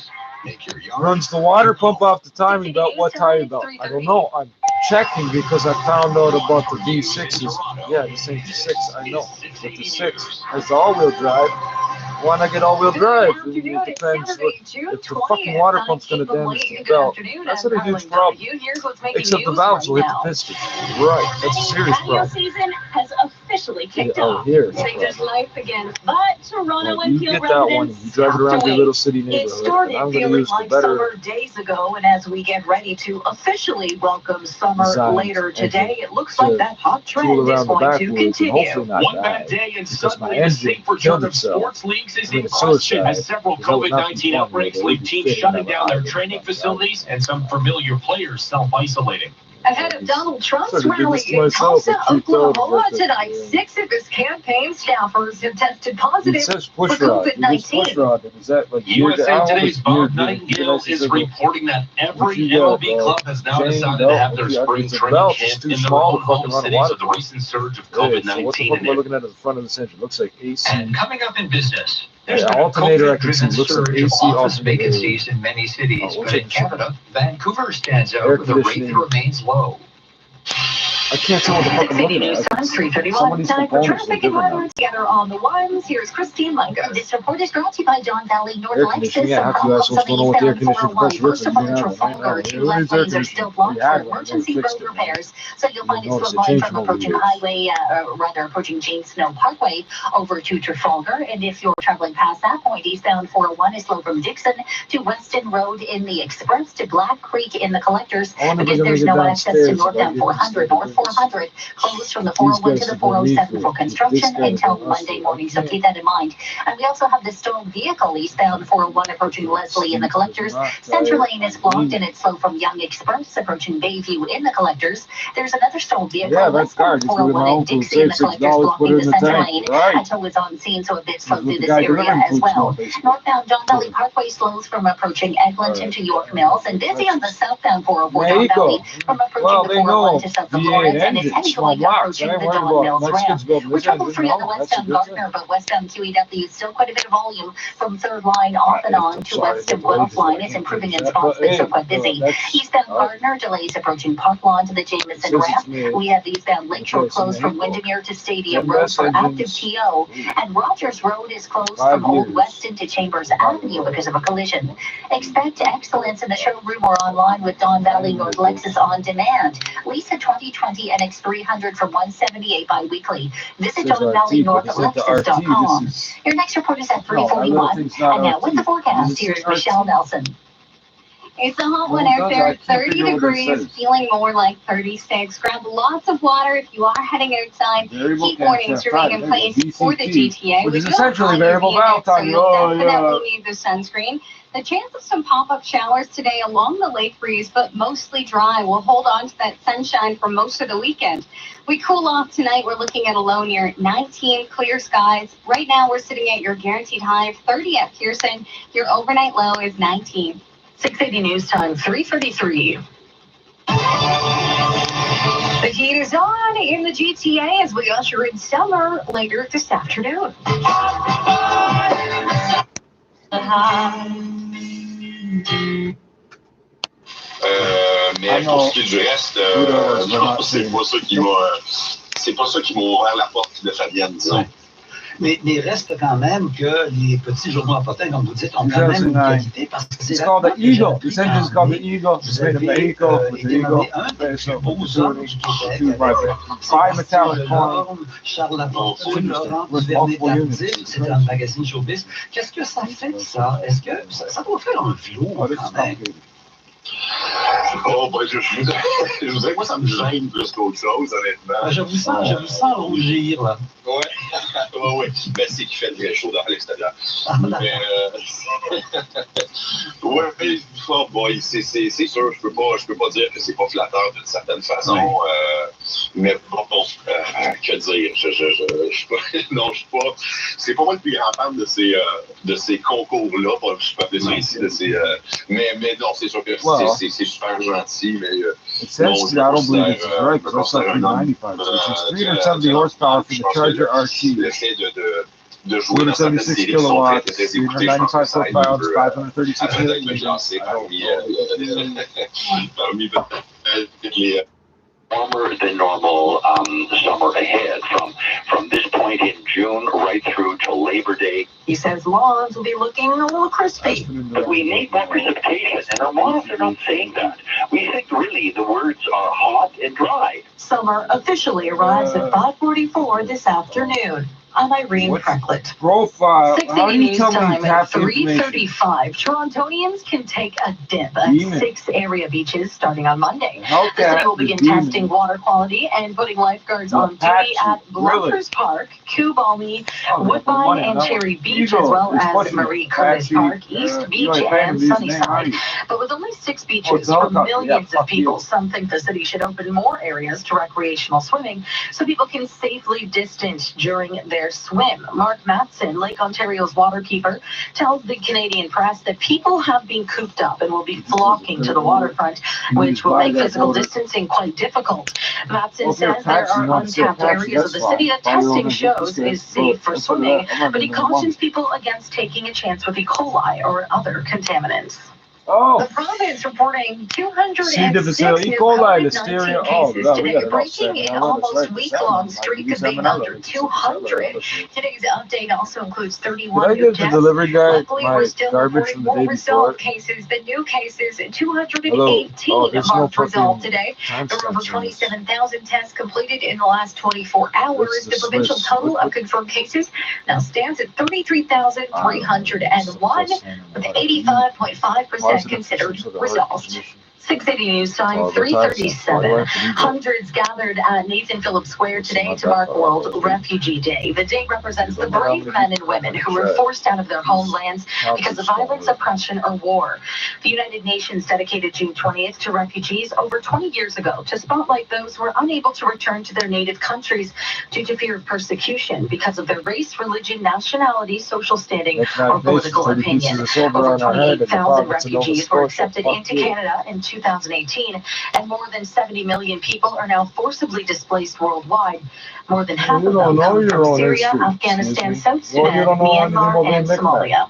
runs the water pump off the timing belt. What timing belt? I don't know. I'm checking because I found out about the V6s. Yeah, the same V6, I know. But the 6 has the all-wheel drive. Why not get all-wheel drive? It depends if the fucking water pump's going to damage the belt. That's not a huge problem. Except the valves will hit the piston. Right, that's a serious problem. Season has officially kicked off. Here. Changes life again, but Toronto You and get Peel that one, residents you drive it around your little city It neighborhood. started I'm going to feeling use the like better. summer days ago, and as we get ready to officially welcome summer Designed later today, it looks to like that hot trend tool is around the going to backwards and continue. hopefully not One die. bad day and Because my suddenly the engine safe return killed of itself. sports leagues is in Committed question suicide. as several Because that would not be COVID-19 fun, outbreaks but leave we teams didn't shutting have a down their holiday training like that. facilities and some familiar players self-isolating. Ahead of Donald Trump's Sort of rally give this to in myself, Tulsa, a cheat code, Oklahoma but tonight, yeah. 6 of his campaign staffers have tested It positive says for push rod. It is push COVID-19. rod. And is that like geared? I USA always Today's geared Bob geared Nightingale is reporting that every you got, MLB club has now chain decided belt, to have their if you- spring it's a training belt, it's camp too in their small own to fucking home run a cities water with the pump. recent surge of Hey, so what the COVID-19 fuck in am I it. looking at the front of this engine? Looks like AC. And coming up in business, there's Yeah, been a alternator I can see. COVID-driven Looks like surge of AC office alternator. vacancies in many cities, Oh, but in Canada, Vancouver stands out Air with a rate conditioning. that remains low. I can't tell what the fuck I'm looking News at. Time, Some 3:31. of these Time for components are traffic and different weather now. together on the ones. Here's Christine Mungo. This report is brought to you by Don Valley North Air Lexus. conditioning, yeah, Some half you problems assholes on the don't know what the air eastbound conditioning 401. compressor looks Most like. of them You in have it right Trafalgar. now. 2 Who left needs air lanes are conditioning? still blocked We for had one. I never emergency fixed road it, man. repairs. So you'll find it Notice slow they line changed from them over the approaching years. highway, approaching James Snow Parkway over to Trafalgar. And if you're traveling past that point, eastbound 401 is slow from Dixon to Weston Road in the Express to Black Creek in the collectors I wonder if because we're there's gonna no get access to downstairs. northbound 400. North 400 closed from the 401 to the 407 for construction until Monday morning. So keep that in mind. And we also have the stalled vehicle eastbound 401 approaching Leslie in the collectors. Central Lane is blocked and it's slow from Young Express approaching Bayview in the collectors. There's another stalled vehicle Yeah, that's westbound guard. Just give it my 401 in uncle. Dixie in the Save collectors $6, blocking put it the in the center tank. lane Right. until it's on scene, so a bit slow That's through what the this guy area delivering as food well. smelled, basically. Northbound Don Valley Parkway slows from approaching Eglinton to York Mills and busy on the southbound 404 There Don you go. Valley from approaching Well, the they 401 know to south of V8 Lawrence and it's engines, heavy small going blocks. I approaching ain't the worried Don about Mills ramp. Mexicans building We're this engine. trouble-free on the No, that's a westbound good thing. Gardner, but westbound QEW still quite a bit of volume from third line off and on to west of Guelph line. It's improving in spots, but still quite busy. Eastbound Gardner delays approaching Park Lawn to the Jameson ramp. We have eastbound Lakeshore closed from Windermere to Stadium Road for active TO. And Rogers Road is closed from Old Weston to Chambers Avenue because of a collision. Expect excellence in the showroom or online with Don Valley North Lexus on demand. Lease a 2020 NX300 for $178 bi-weekly. Visit DonValleyNorthLexus.com. Your next report is at 3:41. And now with the forecast, here's Michelle Nelson. It's a hot one out there, 30 degrees, feeling more like 36. Grab lots of water if you are heading outside. Heat warnings remain in place for the GTA. Which is We do have essentially high variable UV index, so valve time. you'll Oh, yeah. definitely need the sunscreen. The chance of some pop-up showers today along the lake breeze, but mostly dry. We'll hold on to that sunshine for most of the weekend. We cool off tonight. We're looking at a low near 19, clear skies. Right now, we're sitting at your guaranteed high of 30 at Pearson. Your overnight low is 19. 680 News Time, 3:33. The heat is on in the GTA as we usher in summer later this afternoon. Mais pour ce qui est du reste, non, c'est pas ça qui m'a ouvert la porte de Fabienne, disons. Mais reste quand même que les petits journaux à potins, comme vous dites, ont quand même une qualité parce que c'est called the Eagle. The station is called the Eagle. It's made of Mexico with the Eagle. So, five metallic coins. Charles Lafortune, Laurent Duvernay-Tardif, c'est un magazine showbiz. Qu'est-ce que ça fait, ça? Est-ce que ça doit faire un flou, quand même? Oh, ben, je vous dirais que moi, ça me gêne plus qu'autre chose, honnêtement. Je vous sens rougir, là. Ouais. Ben, c'est qu'il fait très chaud dans l'extérieur. Mais, oh boy, c'est sûr, je peux pas dire que c'est pas flatteur d'une certaine façon. Mais bon, que dire? Je suis pas, non, je suis pas. C'est pas moi le plus grand fan de ces concours-là, je peux appeler ça ici, mais non, c'est sûr que c'est super gentil, mais it says, I don't believe it's right, but it's like 395, which is 370 horsepower for the Charger RT. L'effet de jouer dans certaines 76 séries qui sont très, kilowatts, très écoutées, je pense que ça aide 536 peut-être me lancer parmi les warmer than normal summer ahead from this point in June right through to Labor Day. He says lawns will be looking a little crispy. But we need more precipitation, and our models are not saying that. We think really the words are hot and dry. Summer officially arrives at 5:44 this afternoon. I'm Irene Precklett. Profile. 6 How do you News tell me time half at the information? 3:35. Torontonians can take a dip at 6 area beaches starting on Monday. The city will begin testing water quality and putting lifeguards on duty at Bluffers Park, Kubalmi, Woodbine, and Cherry Beach, as well as Marie Curtis Park, East Beach, and Sunnyside. But with only 6 beaches for millions of people, some think the city should open more areas to recreational swimming so people can safely distance during their swim. Mark Matson, Lake Ontario's waterkeeper, tells the Canadian press that people have been cooped up and will be flocking to the waterfront, which will make physical distancing quite difficult. Matson says there are untapped areas of the city that testing shows is safe for swimming, but he cautions people against taking a chance with E. coli or other contaminants. The province reporting 206 new COVID-19 cases today, breaking an almost week-long streak of being under 200. Today's update also includes 31 new deaths. Luckily, we're still reporting more resolved cases than new cases. 218 marked resolved today. There were over 27,000 tests completed in the last 24 hours. The provincial total of confirmed cases now stands at 33,301, with 85.5% considered resolved. 680 News Time, 3:37. Hundreds gathered at Nathan Phillips Square today to mark World Refugee Day. The day represents the brave men and women who were forced out of their homelands because of violence, oppression, or war. The United Nations dedicated June 20th to refugees over 20 years ago to spotlight those who were unable to return to their native countries due to fear of persecution because of their race, religion, nationality, social standing, or political opinion. Over 28,000 refugees were accepted into Canada in 2018, and more than 70 million people are now forcibly displaced worldwide. More than half of them come from Syria, Afghanistan, South Sudan, Myanmar, and Somalia.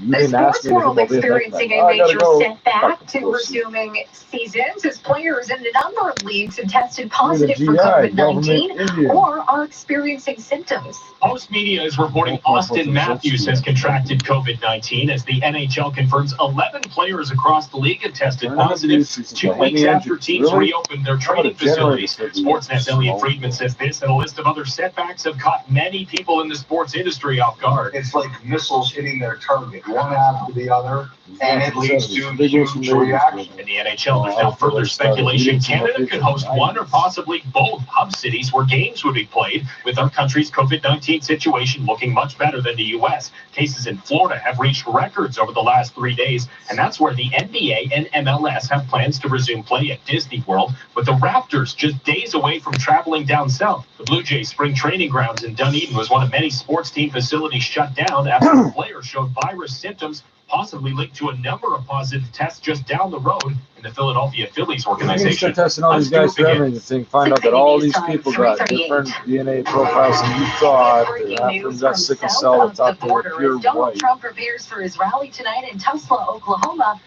The sports world experiencing a major setback to resuming seasons as players in a number of leagues have tested positive for COVID-19 or are experiencing symptoms. Post media is reporting Austin Matthews has contracted COVID-19 as the NHL confirms 11 players across the league have tested positive 2 weeks after teams reopened their training facilities. Sportsnet's Elliot Friedman says this and a list of other setbacks have caught many people in the sports industry off guard. It's like missiles hitting their target, one after the other, and it leads to huge reaction. In the NHL, there's now further speculation Canada could host one or possibly both hub cities where games would be played, with our country's COVID-19 situation looking much better than the U.S. Cases in Florida have reached records over the last 3 days, and that's where the NBA and MLS have plans to resume play at Disney World, with the Raptors just days away from traveling down south. The Blue Jays spring training grounds in Dunedin was one of many sports team facilities shut down after a player showed virus symptoms, possibly linked to a number of positive tests just down the road in the Philadelphia Phillies organization. Testing all these guys for everything. Find out that all these people got different DNA profiles than you thought. Half of them got sickle cell. It's out there pure white. Donald Trump prepares for his rally tonight in Tulsa, Oklahoma.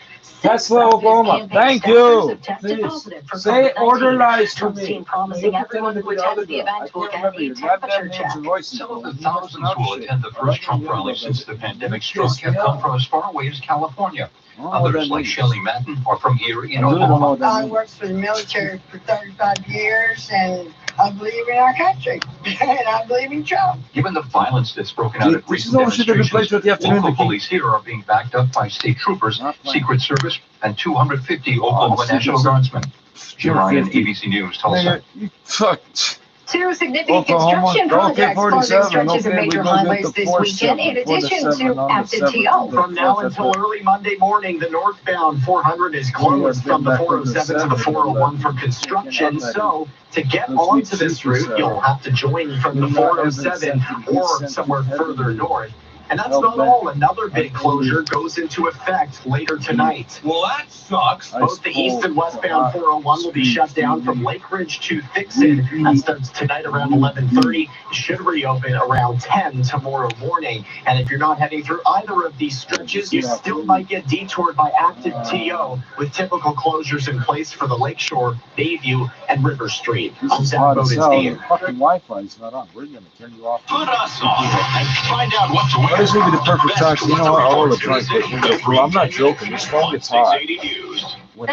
Tesla, Oklahoma. Thank you. Please say order lies to me. Promising everyone who attends the event will get a temperature check. Some of the thousands who will attend the first Trump rally since the pandemic struck have come from as far away as California. Others, like Shelley Madden, are from here in Oklahoma. I worked for the military for 35 years, and I believe in our country, and I believe in Trump. Given the violence that's broken out at recent demonstrations, local police here are being backed up by state troopers, Secret Service, and 250 Oklahoma National Guardsmen. Jim Ryan, ABC News, Tulsa. Fuck. Two significant construction projects closing stretches of major highways this weekend, in addition to FTO. From now until early Monday morning, the northbound 400 is closed from the 407 to the 401 for construction. So, to get onto this route, you'll have to join from the 407 or somewhere further north. And that's not all. Another big closure goes into effect later tonight. Well, that sucks. Both the east and westbound 401 will be shut down from Lake Ridge to Dixon. That starts tonight around 11:30. Should reopen around 10 tomorrow morning. And if you're not heading through either of these stretches, you still might get detoured by active TO with typical closures in place for the Lakeshore, Bayview, and River Street. I'm Zach Bodenstein. Fucking Wi-Fi is not on. We're gonna turn you off. Put us on and find out what to wear. This would be the perfect time. You know what? I'll try. Well, I'm not joking. This phone gets hot. Now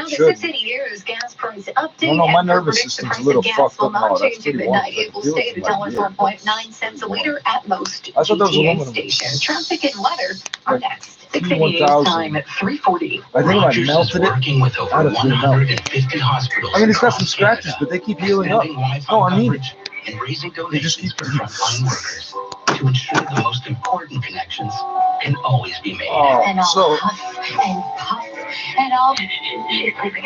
the 680 News gas price update. No, my nervous system's a little fucked up now. That's pretty midnight. It will stay at $1.49 a liter at most I thought that was GTA aluminum. stations. Traffic and weather are next. 680 News time at 3:40. I think I Rogers melted is working with over out of the melt. 150 hospitals. I mean, it's got some across scratches, Canada, but they keep healing up. extending Wi-Fi No, I mean coverage and raising donations for frontline workers to ensure the most important connections can always be made. And I'll so huff and puff and I'll sleep, honey.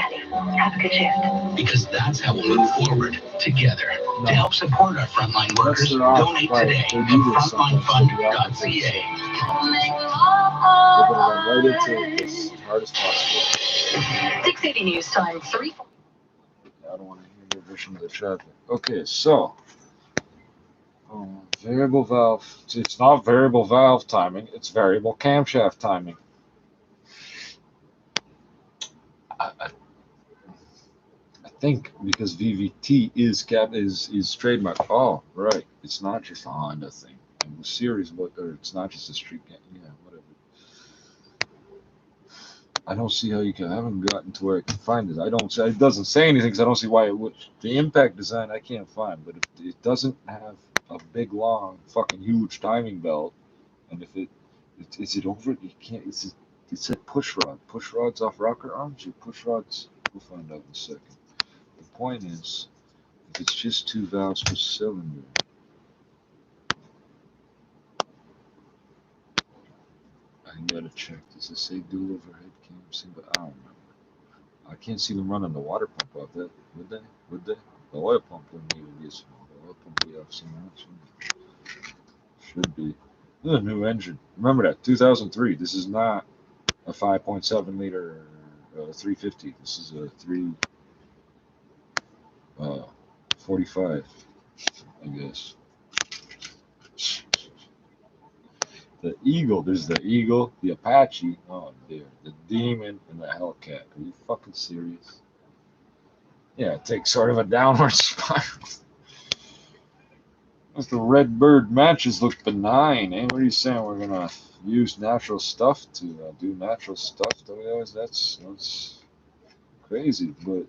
Have a good shift. Because that's how we'll move forward together. To help support our frontline workers, donate today at frontlinefund.ca. right into this as hard as possible. 680 News time 3. I don't want to hear your version of the traffic. Okay, so variable valve. It's not variable valve timing. It's variable camshaft timing. I think because VVT is trademark. Oh, right. It's not just a Honda thing. And the series, it's not just a street game. Yeah, whatever. I don't see how you can. I haven't gotten to where I can find it. It doesn't say anything because I don't see why it would. The impact design I can't find, but if it doesn't have a big, long, fucking huge timing belt, and if is it over? You can't. It said push rod. Push rods off rocker arms or push rods? We'll find out in a second. The point is, if it's just 2 valves per cylinder. I gotta check. Does it say dual overhead cams? But I don't remember. I can't see them running the water pump off that. Would they? Would they? The oil pump wouldn't even be small. The oil pump would be off some action. Should be. This is a new engine. Remember that 2003. This is not a 5.7 liter 350. This is a 45, I guess. The Eagle, there's the Eagle, the Apache, oh dear, the Demon, and the Hellcat. Are you fucking serious? Yeah, it takes sort of a downward spiral. The Red Bird matches look benign, eh? What are you saying? We're gonna use natural stuff to do natural stuff? That's crazy, but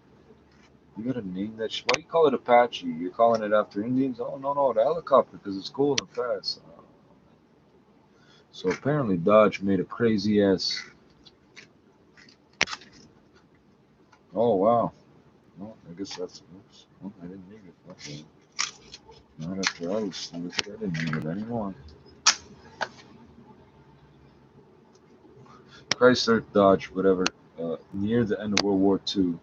you gotta name that shit. Why do you call it Apache? You're calling it after Indians? Oh, no, the helicopter, because it's cool and fast. So apparently Dodge made a crazy ass. Oh wow. Well, I guess that's. Oops. Well, I didn't need it. Okay. Not after I was. I didn't need it anymore. Chrysler, Dodge, whatever. Near the end of World War II,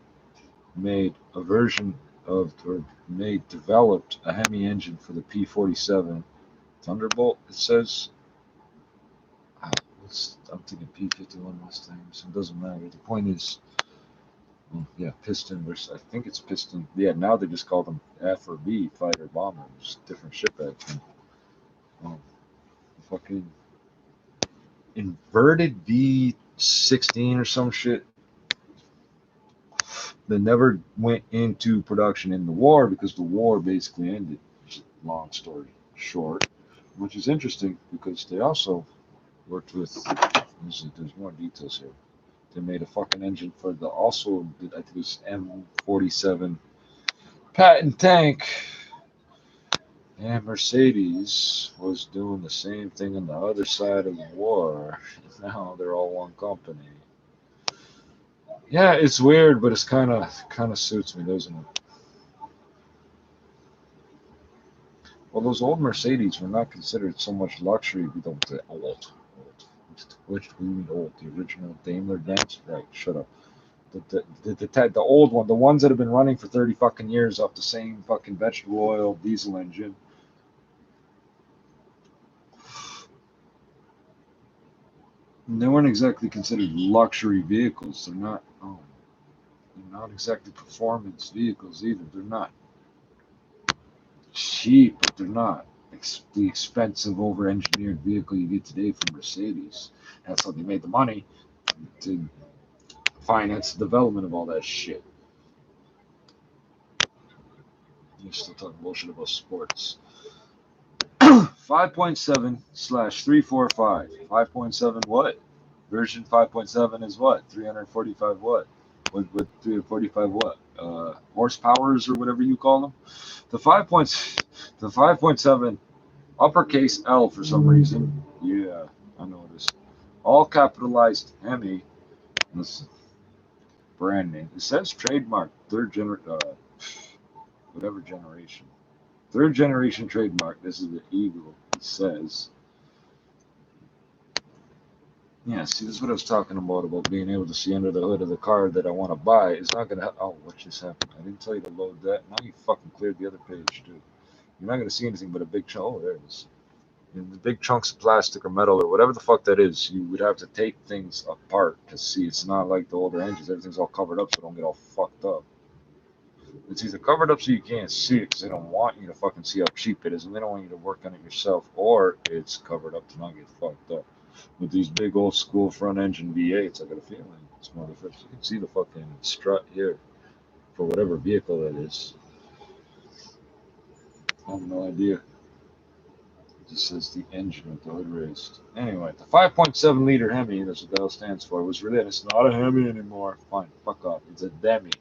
made a version of, or developed a Hemi engine for the P-47 Thunderbolt. It says. I'm thinking P-51 Mustangs. It doesn't matter. The point is, well, yeah, piston versus. I think it's piston. Yeah, now they just call them F or B fighter bomber. Just different ship action. Fucking inverted V16 or some shit. that never went into production in the war because the war basically ended. Long story short, which is interesting because they also worked with, there's more details here. They made a fucking engine for the, also, I think it was M47 Patton tank. And Mercedes was doing the same thing on the other side of the war. Now they're all one company. Yeah, it's weird, but it's kind of suits me, doesn't it? Well, those old Mercedes were not considered so much luxury. We don't say old. Which do you mean old? The original Daimler Benz? Right, shut up. The old one, the ones that have been running for 30 fucking years off the same fucking vegetable oil diesel engine. And they weren't exactly considered luxury vehicles. They're not. They're not exactly performance vehicles either. They're not cheap, but they're not the expensive, over-engineered vehicle you get today from Mercedes. That's how they made the money to finance the development of all that shit. You're still talking bullshit about sports. 5.7/345. 5.7 what? Version 5.7 is what? 345 what? What 345 what? Horsepowers or whatever you call them. The 5.7 uppercase L for some reason. Yeah, I noticed. All capitalized Hemi. This brand name. It says trademark whatever generation. Third generation trademark. This is the Eagle. It says. Yeah, see, this is what I was talking about being able to see under the hood of the car that I want to buy. It's not going to, oh, what just happened? I didn't tell you to load that. Now you fucking cleared the other page, too. You're not going to see anything but a big chunk. Oh, there it is. And the big chunks of plastic or metal or whatever the fuck that is, you would have to take things apart to see. It's not like the older engines. Everything's all covered up so don't get all fucked up. It's either covered up so you can't see it because they don't want you to fucking see how cheap it is and they don't want you to work on it yourself, or it's covered up to not get fucked up. With these big old school front engine V8s, I got a feeling it's motherfuckers. You can see the fucking strut here for whatever vehicle that is. I have no idea. It just says the engine with the hood raised. Anyway, the 5.7 liter Hemi, that's what the hell stands for, was really, it's not a Hemi anymore. Fine, fuck off. It's a Demi.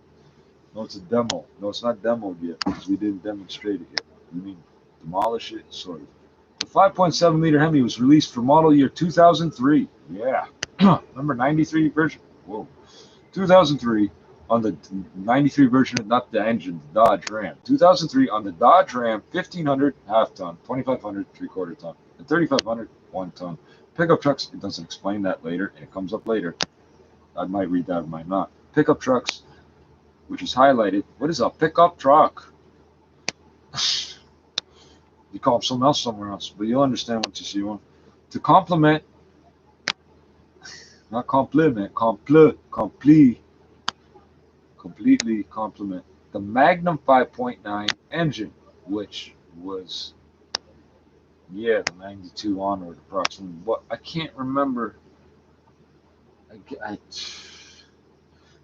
No, it's a demo. No, it's not demoed yet because we didn't demonstrate it yet. You mean demolish it? Sort of. The 5.7 liter Hemi was released for model year 2003. Yeah. Number 93 version. Whoa. 2003 on the 93 version, not the engine, the Dodge Ram. 2003 on the Dodge Ram 1500 half ton, 2500 3/4 ton, and 3500 1 ton. Pickup trucks, it doesn't explain that later, and it comes up later. I might read that, I might not. Pickup trucks, which is highlighted. What is a pickup truck? You call them something else somewhere else, but you'll understand what you see one. To complement, not compliment, completely complement the Magnum 5.9 engine, which was, yeah, the 92 onward approximately. What I can't remember.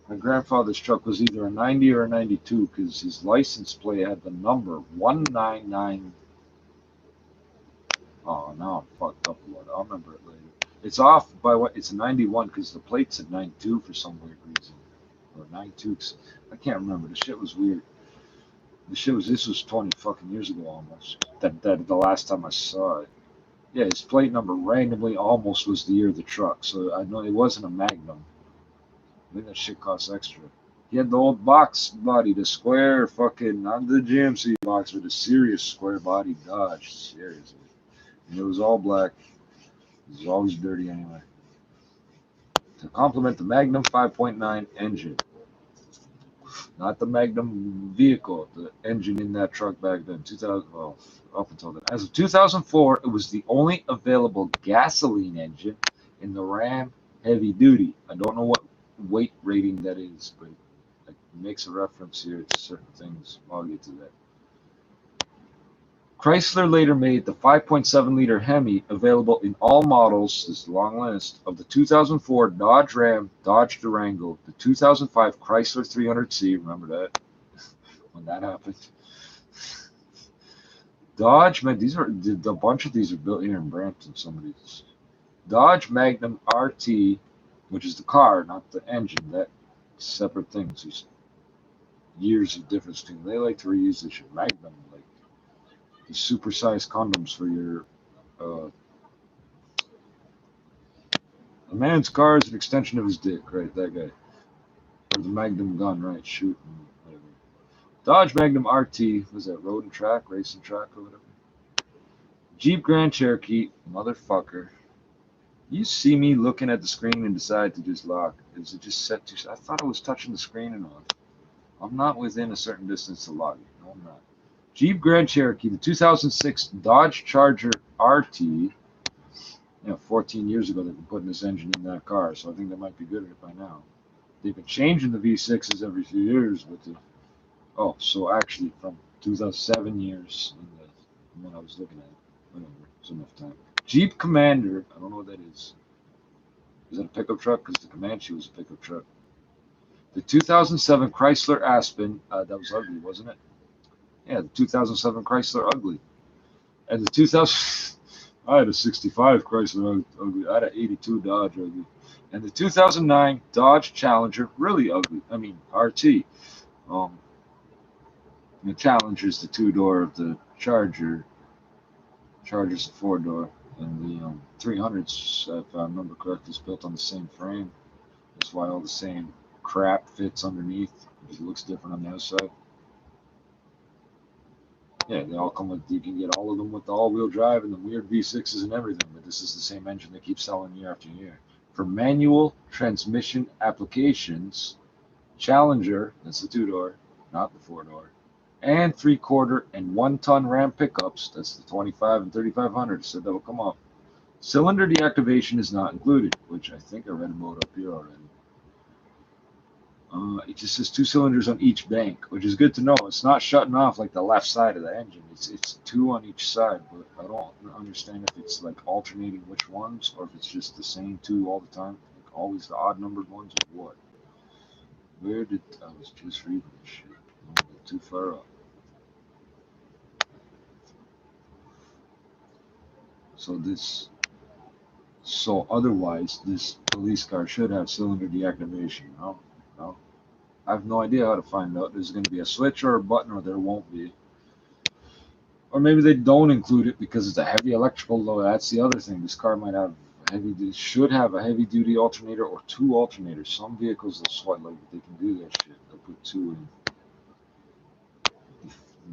My grandfather's truck was either a 90 or a 92 because his license plate had the number 199. Oh, now I'm fucked up about it. I'll remember it later. It's off by what? It's a 91 because the plate's at 92 for some weird reason. Or 92. I can't remember. The shit was weird. This was 20 fucking years ago almost. That the last time I saw it. Yeah, his plate number randomly almost was the year of the truck. So I know it wasn't a Magnum. I think that shit costs extra. He had the old box body, the square fucking, not the GMC box, but the serious square body Dodge. Seriously. And it was all black. It was always dirty anyway. To complement the Magnum 5.9 engine. Not the Magnum vehicle, the engine in that truck back then. 2000, well, up until then. As of 2004, it was the only available gasoline engine in the Ram Heavy Duty. I don't know what weight rating that is, but it makes a reference here to certain things. I'll get to that. Chrysler later made the 5.7-liter Hemi available in all models, this is a long list, of the 2004 Dodge Ram, Dodge Durango, the 2005 Chrysler 300C, remember that, when that happened. Dodge, man, a bunch of these are built here in Brampton, some of these. Dodge Magnum RT, which is the car, not the engine, that separate things. There's years of difference between them. They like to reuse this shit. Magnum, like the supersized condoms for your a man's car is an extension of his dick, right? That guy. Or the Magnum gun, right? Shooting, whatever. Dodge Magnum RT, was that road and track, racing track, or whatever? Jeep Grand Cherokee, motherfucker. You see me looking at the screen and decide to just lock. Is it just set to? I thought I was touching the screen and on. I'm not within a certain distance to log it. No, I'm not. Jeep Grand Cherokee, the 2006 Dodge Charger RT. You know, 14 years ago they've been putting this engine in that car, so I think they might be good at it by now. They've been changing the V6s every few years, but so actually from 2007 years when I was looking at it. Whatever, it's enough time. Jeep Commander, I don't know what that is. Is that a pickup truck? Because the Comanche was a pickup truck. The 2007 Chrysler Aspen, that was ugly, wasn't it? Yeah, the 2007 Chrysler Ugly. And the 2000, I had a 65 Chrysler Ugly. I had an 82 Dodge Ugly. And the 2009 Dodge Challenger, really ugly. I mean, RT. The Challenger's the two-door of the Charger. Charger's the four-door. And the 300s, if I remember correctly, is built on the same frame. That's why all the same crap fits underneath. It looks different on the outside. Yeah, they all come with, you can get all of them with the all-wheel drive and the weird V6s and everything, but this is the same engine they keep selling year after year. For manual transmission applications, Challenger, that's the two-door, not the four-door, and 3/4 and 1-ton Ram pickups, that's the 25 and 3500, so that will come up. Cylinder deactivation is not included, which I think I read about up here already. It just says 2 cylinders on each bank, which is good to know. It's not shutting off like the left side of the engine. It's 2 on each side, but I don't understand if it's like alternating which ones or if it's just the same 2 all the time, like always the odd numbered ones or what. Where did I was just reading this shit? Don't get too far up. So otherwise, this police car should have cylinder deactivation. No. I have no idea how to find out. There's going to be a switch or a button, or there won't be. Or maybe they don't include it because it's a heavy electrical load. That's the other thing. This car might have should have a heavy duty alternator or 2 alternators. Some vehicles will sweat like they can do that shit. They'll put 2 in.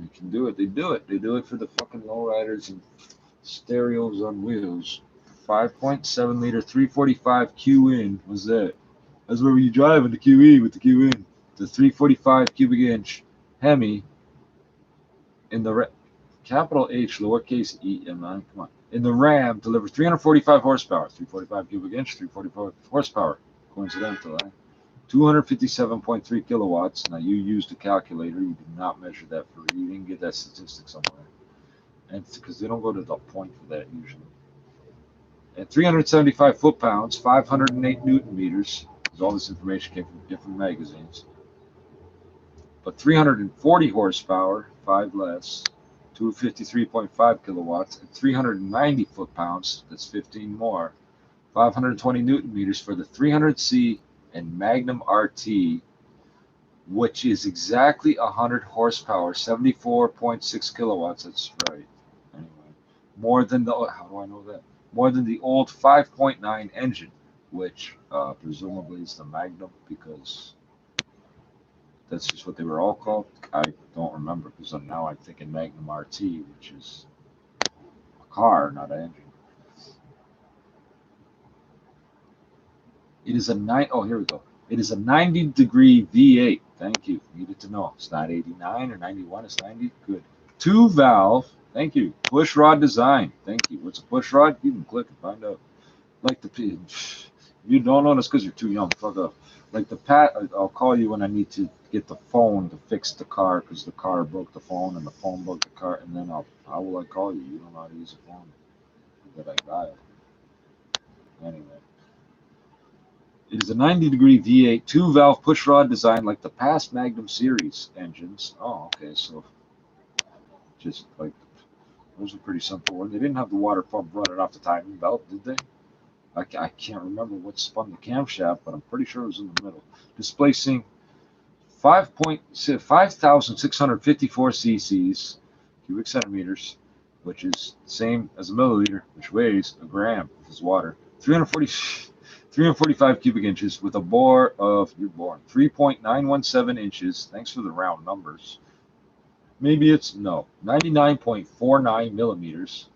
They can do it. They do it. They do it for the fucking lowriders and stereos on wheels. 5.7 liter 345 Q in was that. That's where you drive in the QE with the Q in. The 345 cubic inch Hemi in the capital H lowercase e, come on. In the Ram delivers 345 horsepower, 345 cubic inch, 345 horsepower. Coincidental, eh? 257.3 kilowatts. Now you used a calculator. You did not measure that for you. Didn't get that statistic somewhere. And because they don't go to the point for that usually. And 375 foot-pounds, 508 newton meters. Because all this information came from different magazines. But 340 horsepower, 5 less, 253.5 kilowatts, and 390 foot-pounds, that's 15 more, 520 newton meters for the 300C and Magnum RT, which is exactly 100 horsepower, 74.6 kilowatts, that's right. Anyway, more than the, how do I know that? More than the old 5.9 engine, which presumably is the Magnum, because that's just what they were all called. I don't remember because now I'm thinking Magnum RT, which is a car, not an engine. It is a here we go. It is a 90-degree V8. Thank you. Needed to know. It's not 89 or 91. It's 90. Good. 2-valve. Thank you. Push rod design. Thank you. What's a push rod? You can click and find out. Like the You don't know this because you're too young. Fuck up. Like I'll call you when I need to get the phone to fix the car because the car broke the phone and the phone broke the car, and then how will I call you? You don't know how to use a phone that I dialed. Anyway. It is a 90-degree V8 two-valve pushrod design like the past Magnum series engines. Oh, okay, so just like those are pretty simple. And they didn't have the water pump running off the timing belt, did they? I can't remember what spun the camshaft, but I'm pretty sure it was in the middle. Displacing 5,654 cc's, cubic centimeters, which is the same as a milliliter, which weighs a gram if it's water. 345 cubic inches with a bore of 3.917 inches. Thanks for the round numbers. Maybe it's 99.49 millimeters.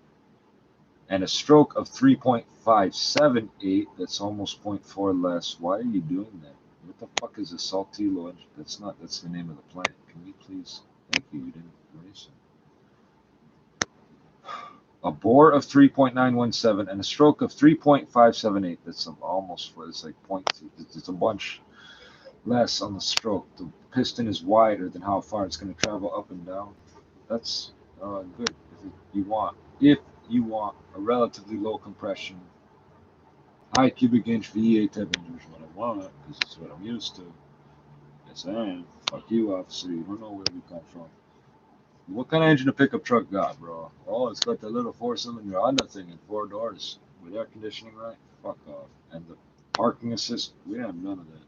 And a stroke of 3.578. That's almost 0.4 less. Why are you doing that? What the fuck is a Saltillo engine? That's the name of the plant. Can you please? Thank you. You didn't erase it. A bore of 3.917 and a stroke of 3.578. That's almost, it's like it's a bunch less on the stroke. The piston is wider than how far it's going to travel up and down. That's good. If you want a relatively low compression, high cubic inch V8 type engine is what I want because it's what I'm used to. Yes, I am. Fuck you, officer. You don't know where we come from. What kind of engine a pickup truck got, bro? Oh, it's got that little 4-cylinder Honda thing and 4 doors with air conditioning, right? Fuck off. And the parking assist, we have none of that.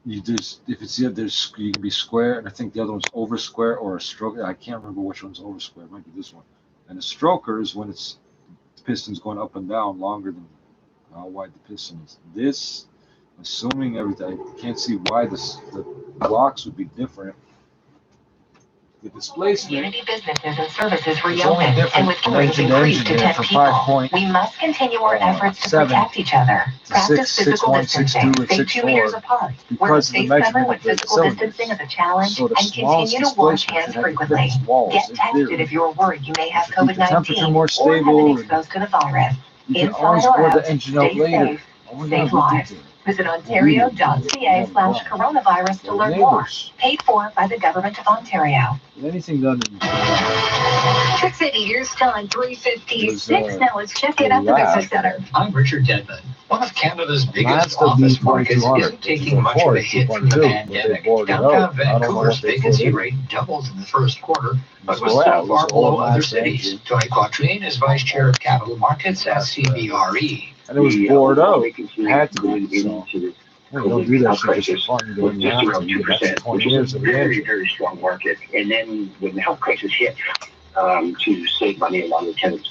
You can be square, and I think the other one's over square or a stroke. I can't remember which one's over square. It might be this one. And a stroker is when the piston's going up and down longer than how wide the piston is. This, assuming everything, I can't see why the blocks would be different. The displacement. Community businesses and services only reopened, different and with from killings engine to increased to engine 10 from people. 5.7 We must continue our efforts to protect each other. to Practice 6, physical 6.1, distancing. 6.2, Stay 2 meters 6.4 apart. Wear a because of the face cover measurement when of the physical cylinders. distancing is a challenge, So the and smallest continue to wash displacement hands should have the frequently. thickest walls. Get In tested theory, if you are worried you may have to keep the temperature COVID-19 more or have stable, been and exposed to the virus. you can Inside always or pour out, the engine out stay later. safe, Oh yeah, save we lives. did that. Visit We didn't do it. We ontario.ca/coronavirus never to learn more. Paid for by the Government of Ontario. Anything done in 6 Centimeters time 3:56. Now let's check it at the Business Center. I'm Richard Dedman. One of Canada's biggest Mazda office markets B2200, isn't taking much of a hit from the pandemic. Downtown Vancouver's vacancy rate doubled in the first quarter, but was still far below other cities. Tony Quatrine is vice chair of capital markets at CBRE. And it was bored out. It had to be. So, you don't do that shit just for fun. You do it when you have to. You get extra 20 years of the engine. Very strong market. And then when the health crisis hit, to save money, a lot of the tenants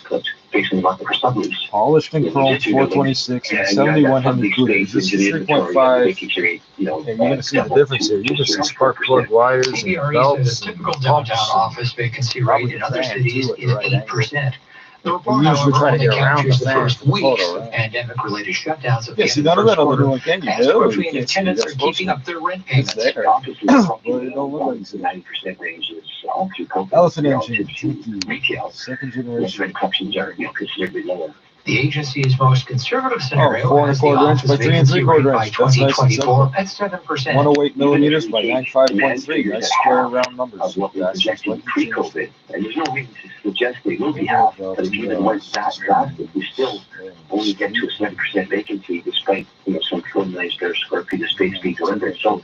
facing the market for sublease. Polished and chrome 426 and 71 Henry coolers. This is 3.5. You're going to see the difference here. You can see spark plug wires and CBRE says belts a typical and downtown pumps. office vacancy rate in other cities is 8%. The report, We usually however, try to only get around captures the the fan first for the weeks photo, of right? pandemic-related shutdowns at Yeah, the see, end of none the of first that other quarter. one can you As do? between the tenants are keeping up their rent It's payments. there. Office Well, it don't look like it's 90% range is all through COVID. Elephant relative engine, to retail. second Most generation. rent collections are considerably lower. The agency's most conservative scenario 4 has the 1/4 inch office by 3 vacancy 3/4 rate by inch. That's nice and 2024 simple. at 7%. 108 millimeters by 95.3. Nice square round numbers. Of what we That's just projected like you changed. pre-COVID. And there's no reason to suggest they will be half, but if even went that drastic, we still only get to a 7% vacancy despite some 4 million square feet of space being delivered. So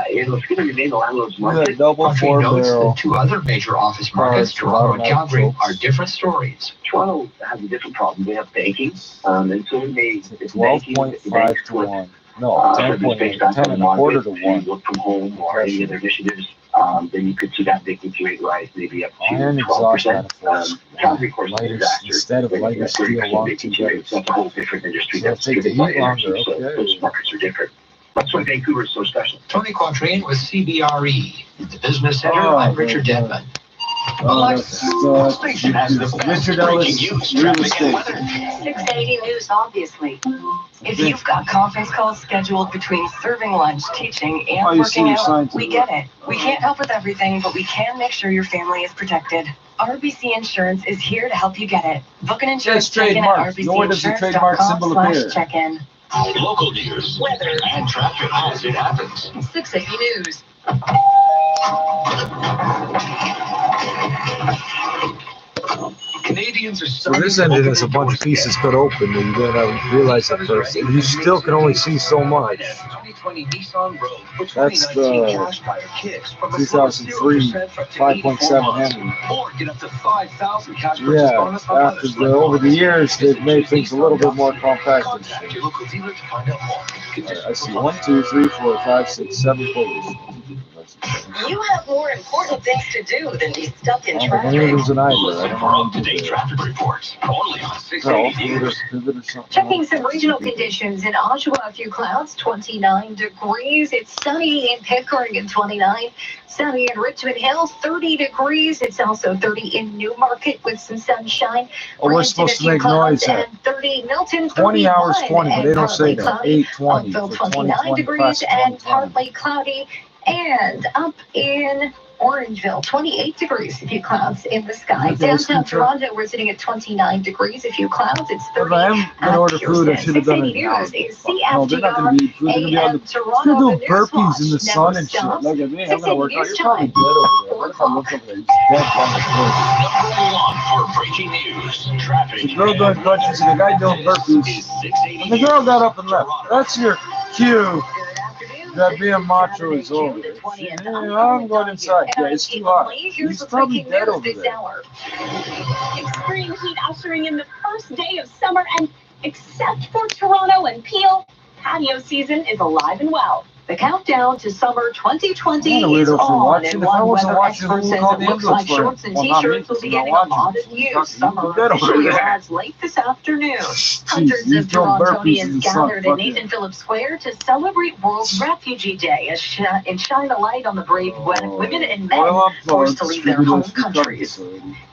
it'll going to remain the landlord's market. Double Country 4 notes barrel. that two other major office markets, Toronto and Calgary, are different stories. Toronto has a different problem. They have banking, and so they 12.5 to 1. No, 10.8, 10 and a quarter to 1. Work from home or any other initiatives, then you could see that vacancy rate rise maybe up to Iron exhaust 12%. manifolds. Calgary, of course, is a Lighter, disaster. instead of lighter steel long vacancy rate, so that's a whole different industry. So That's take the driven by heat longer, energy, so okay. those markets are different. That's why Vancouver is so special. Tony Quatrine with CBRE. In the Business Center, I'm Richard Dedman. Alexa, What station has the best Richard breaking Ellis, news, real traffic, and estate. weather? 680 News, obviously. If you've got conference calls scheduled between serving lunch, teaching, and Oh, you see working your sign out, to we the get right. it. We can't help with everything, but we can make sure your family is protected. RBC Insurance is here to help you get it. Book an insurance Yes, check-in at trademark. Nor does the trademark symbol appear. rbcinsurance.com/check-in. Local news, weather, and traffic as it happens. 680 News. Canadians are So this engine has a bunch of pieces cut open that you don't realize at first. And you still can only see so much. 2020 Nissan Rogue with That's 2019 the cash buyer kicks from 2003 5.7 Hemi. or get up to 5,000 cash purchase Yeah, bonus on after over the years, they've made things a little bit more compact. Contact your local dealer to find out more. Right, I see 1, 2, 3, 4, 5, 6, 7 photos. You have more important things to do than be stuck in One of traffic. them's an idler. I Listen don't for know. up-to-date traffic reports only on No, 680 News. pivot or something. Checking some regional conditions in Oshawa, a few clouds, 29 degrees. It's sunny in Pickering at 29. Sunny in Richmond Hill, 30 degrees. It's also 30 in Newmarket with some sunshine. Oh, we're supposed to make noise at 30 Milton, 20 hours 31, 20, but they don't say that. partly 8:20 Oakville, for 29 degrees 2020 and partly cloudy. And up in Orangeville, 28 degrees, a few clouds in the sky. Downtown Toronto, we're sitting at 29 degrees, a few clouds. It's 30. If I am going to order food, I should have done it now. No, they're not going to be eating food. They're going to be on the. They're doing burpees in the sun and shit. Look at me. I'm going to work out. You're probably dead over there. What if I look over there? He's dead on the floor. Number 1 for breaking news. Traffic. The girl doing crunches and the guy doing burpees. And the girl got up and left. That's your cue. That being macho is over. Yeah, I'm going inside. Yeah, it's too hot. He's probably dead over there. Extreme heat ushering in the first day of summer, and except for Toronto and Peel, patio season is alive and well. The countdown to summer 2020 Kinda weird is if you're on, watching. and If I one wasn't weather watching, expert who says called it the looks like ambulance for shorts and Well, not me, t-shirts will be because I'm getting not a lot of watching. use. You're Summer dead over officially there. arrives late this afternoon. Hundreds he's of doing burpees in Torontonians the sun. gathered at Fuck Nathan Phillips Square to celebrate World Refugee Day and shine a light on the brave women and men forced to leave their home countries.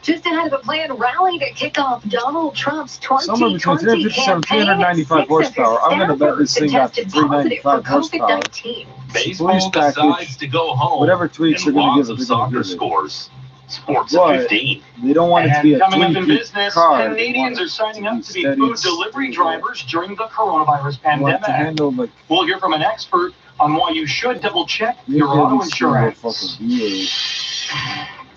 Just ahead of a planned rally to kick off Donald Trump's Somewhere between 2020 357 campaign, 395 horsepower. I'm going to bet this thing got tested positive for 395 horsepower. COVID-19. Baseball decides to go home. Whatever tweets and they're going to lots give of it, they're going soccer to give it. scores. Sports But at 15. they don't want it to be a Coming up in tweet business, card. Canadians are signing up to be steady, food delivery drivers during the coronavirus They want to pandemic. handle like We'll hear from an expert on why you should double check your auto insurance.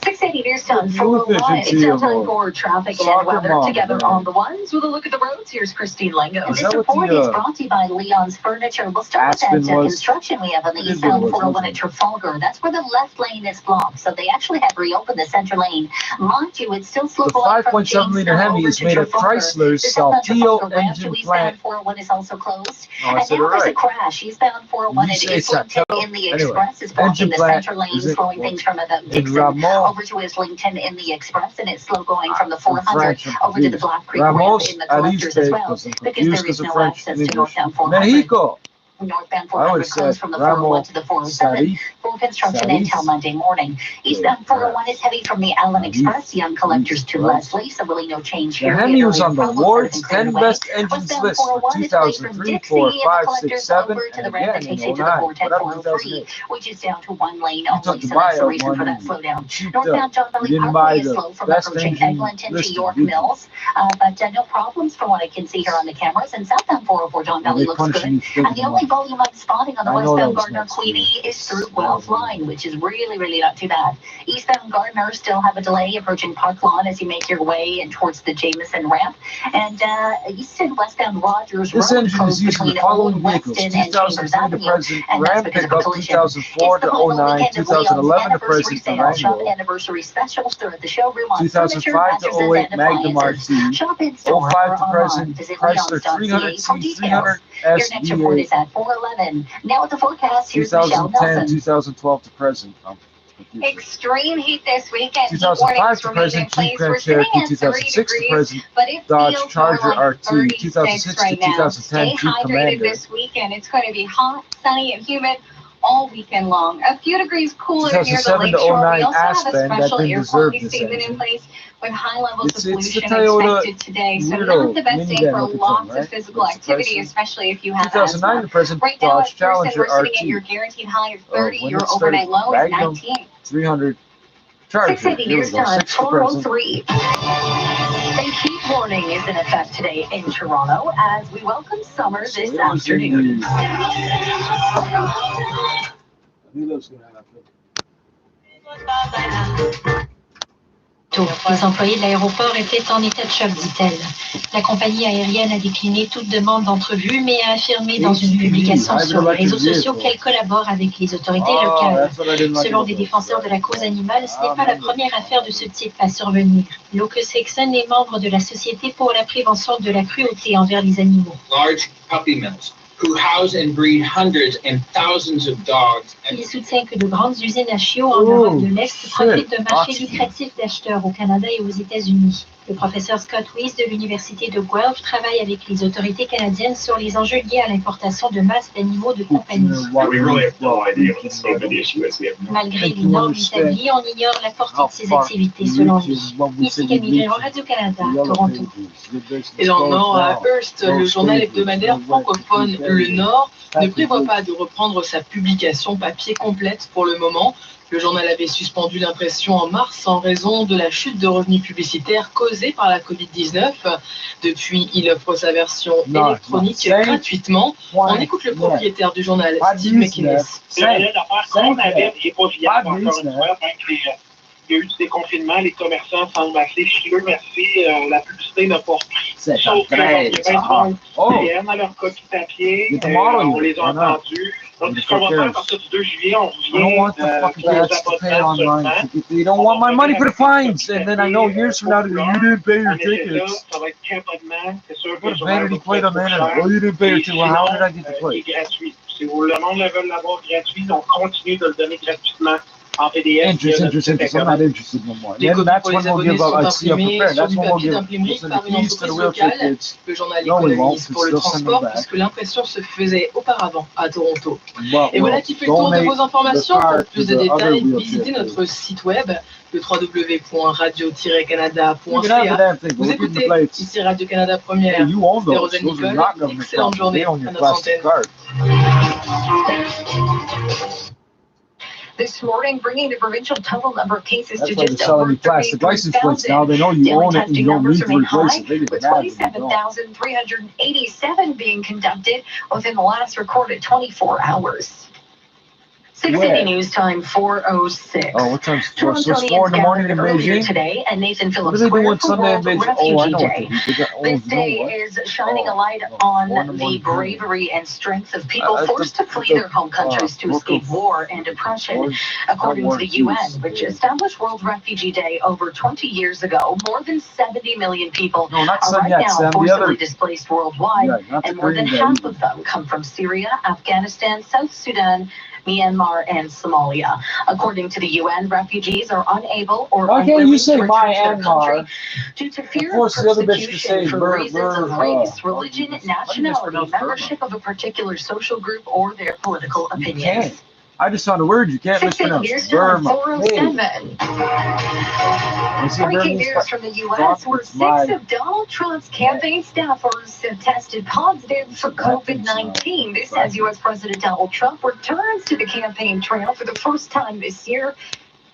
680 News Time for Blue Live. efficiency It's now of time a for traffic and soccer weather mom, together man. on the ones with a look at the roads. Here's Christine Lango. Is This that what report the, is brought to you by Leon's Furniture. We'll start with Aspen that was? construction we have on the It is eastbound what it was, 401 wasn't at Trafalgar. That's where the left lane is blocked. So they actually have reopened the center lane. Mind you, it's still slow The going from 5.7 liter Jamestown Hemi over is to made at Trafalgar. Chrysler's The southbound Saltillo Trafalgar ramp engine to eastbound plant. 401 is also closed. No, I And said it now there's a right. crash. Eastbound 401 You at say Islington Saltillo. in the Anyway, Express is blocking engine the plant center lane, is it slowing things from about in Dixon Ramon? over to Islington in the Express, and it's slow going from the I'm 400 French, I'm over to the confused. Black Creek ramp Ramos, in the at collectors East as Bay, well, because I'm because confused there because is of no French access and to English. northbound 400. Mexico. Northbound I would 400 say closed from the 401 Ramos, to the 407 Sarif, for construction Sarif. until Monday morning. Eastbound 401 is heavy from the Allen Express, Young Collectors to Leslie, so really no change The here. Hemi was on the Problems that have Ward's been cleared 10 away. best engines Westbound list for 401 is away from 2003, Dixie 4, and the 5, collectors 6, 7, over to and the ramp that again in takes you to the 09. 410, What up, 403, 2008? which is down to one lane You took only, the so that's the buyout reason for one that and slowdown. cheaped Northbound John You Valley didn't buy Parkway is the slow from best approaching engine Eglinton to listed, York did you? Mills, but no problems from what I can see here on the cameras. And southbound 404 John And Valley they looks punch good. you straight And in the the only mouth. volume I'm spotting on the I know that westbound was Gardner next. Queenie is through Wells Line, which is really not too bad. Eastbound Gardner still have a delay approaching Park Lawn as you make your way in towards the Jameson ramp. And east and westbound Rogers This Road engine closed is used in the between following Old vehicles: Weston and Chambers 2003 to Avenue. present And that's Ram because of a pickup, collision. 2004 It's the to final 09, weekend of 2011 to anniversary present sale. Shop Durango, anniversary specials throughout the showroom on 2005 to furniture, 08 Magnum appliances. RT, Shop in store 05 or to online. present Visit Chrysler leons.ca 300C, for details. 300 Your next report SVA, is at 411. Now with the forecast, here's Michelle 2010, Nelson. 2012 to present. Extreme heat this weekend. Heat 2005 warnings to remain in present place. Jeep We're Grand sitting Cherokee, at 30 2006 to degrees, present but it Dodge feels Charger more like RT, 36 2006 to right now. 2010 Stay Jeep hydrated Commander. this weekend. It's going to be hot, sunny, and humid all weekend long. A few degrees cooler near the 2007 to lakeshore. We 09 also have a Aspen, that special didn't air deserve quality this statement in engine. place with high levels It's of the pollution Toyota expected today. So weirdo not the best day minivan for looking lots thing, right? of physical That's the activity, Chrysler. especially if you have 2009 asthma. to present Right now, Dodge at Pearson, Challenger we're sitting at RT, your guaranteed high of 30. when Your it started, overnight low is Magnum 19. 300 Charger. 680 Here we News go. Time, 60%. 403. A heat warning is in effect today in Toronto as we welcome summer this afternoon. Les employés de l'aéroport étaient en état de choc, dit-elle. La compagnie aérienne a décliné toute demande d'entrevue, mais a affirmé dans une publication sur les réseaux sociaux qu'elle collabore avec les autorités locales. Selon des défenseurs de la cause animale, ce n'est pas la première affaire de ce type à survenir. Locus Hickson est membre de la Société pour la prévention de la cruauté envers les animaux. Large puppy mills who house and breed hundreds and thousands of dogs. Il soutient que de grandes usines à chiots en Europe de l'Est profitent d'un marché lucratif d'acheteurs au Canada et aux États-Unis. Le professeur Scott Weiss de l'Université de Guelph travaille avec les autorités canadiennes sur les enjeux liés à l'importation de masse d'animaux de compagnie. Malgré les normes établies, on ignore la portée de ces activités selon lui. Ici Camille Gréron, Radio-Canada, Toronto. Et dans le Nord, à Hearst, le journal hebdomadaire francophone Le Nord ne prévoit pas de reprendre sa publication papier complète pour le moment. Le journal avait suspendu l'impression en mars en raison de la chute de revenus publicitaires causée par la Covid-19. Depuis, il offre sa version électronique gratuitement. On écoute le propriétaire du journal, Steve McInnes. Il y a eu du déconfinement, les commerçants semblent assez frileux, merci, la publicité n'a pas repris. Sauf qu'il y a bien du à leur copie papier, on les a entendus. Donc, ce qu'on va faire à partir du 2 juillet, on revient pour les abonnements seulement. You don't want my money for the fines, and then I know years from now you didn't pay your tickets. Ça va être qu'abonnement, c'est sûr que What a vanity plate on that. Oh, you didn't pay your ticket. Well, how did I get the plate? Gratuit. Si le monde veut l'avoir gratuit, on continue de le donner gratuitement. En PDF, Interest. I'm not interested no more. Les Then copies that's pour when les we'll give abonnés up. sont I see I'm imprimées prepared. sur That's du when we'll papier give d'imprimerie send par the une keys to the entreprise wheelchair locale. kids. Le journal No, we won't. économise pour le They'll send them transport back. puisque l'impression se faisait auparavant à Toronto. But Et voilà qui fait le tour de vos informations. Pour plus de détails, visitez notre site web, le www.radio-canada.ca. Vous écoutez ici Radio-Canada Première. C'était Rosanne Nicole. Excellente journée à notre antenne. This morning, bringing the provincial total number of cases That's to why they're just selling over you plastic license plates. Now they know you Daily own it and testing you don't numbers need to remain replace high, it. They get with mad when you don't. 27,387 being conducted within the last recorded 24 hours. 680 News Time, 4:06. Oh, what time's it? So it's Torontonians 4 in the morning in gathered earlier Beijing? today at Nathan What Phillips do they do Square on for Sunday in World Beijing? Oh, I Refugee know what Day. they do. They got, This day is shining a light on the bravery and strength of people forced to flee their home countries to escape war and oppression. According to the UN, which established World Refugee Day over 20 years ago, more than 70 million people are right now forcibly displaced worldwide, and more than half of them come from Syria, Afghanistan, South Sudan, Myanmar, and Somalia. According to the UN, refugees are unable or unwilling to return to their country due to fear of persecution for reasons of race, religion, nationality, membership of a particular social group, or their political opinions. I just found a word you can't mispronounce. Burma. Breaking news from the U.S., where 6 of Donald Trump's campaign staffers have tested positive for COVID-19. This as U.S. President Donald Trump returns to the campaign trail for the first time this year.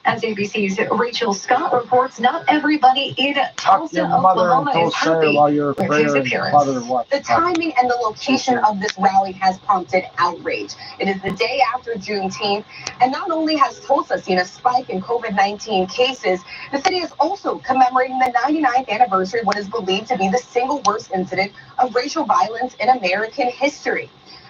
As ABC's Rachel Scott reports, not everybody in Tulsa, Oklahoma is happy with his appearance. The timing and the location of this rally has prompted outrage. It is the day after Juneteenth, and not only has Tulsa seen a spike in COVID-19 cases, the city is also commemorating the 99th anniversary of what is believed to be the single worst incident of racial violence in American history.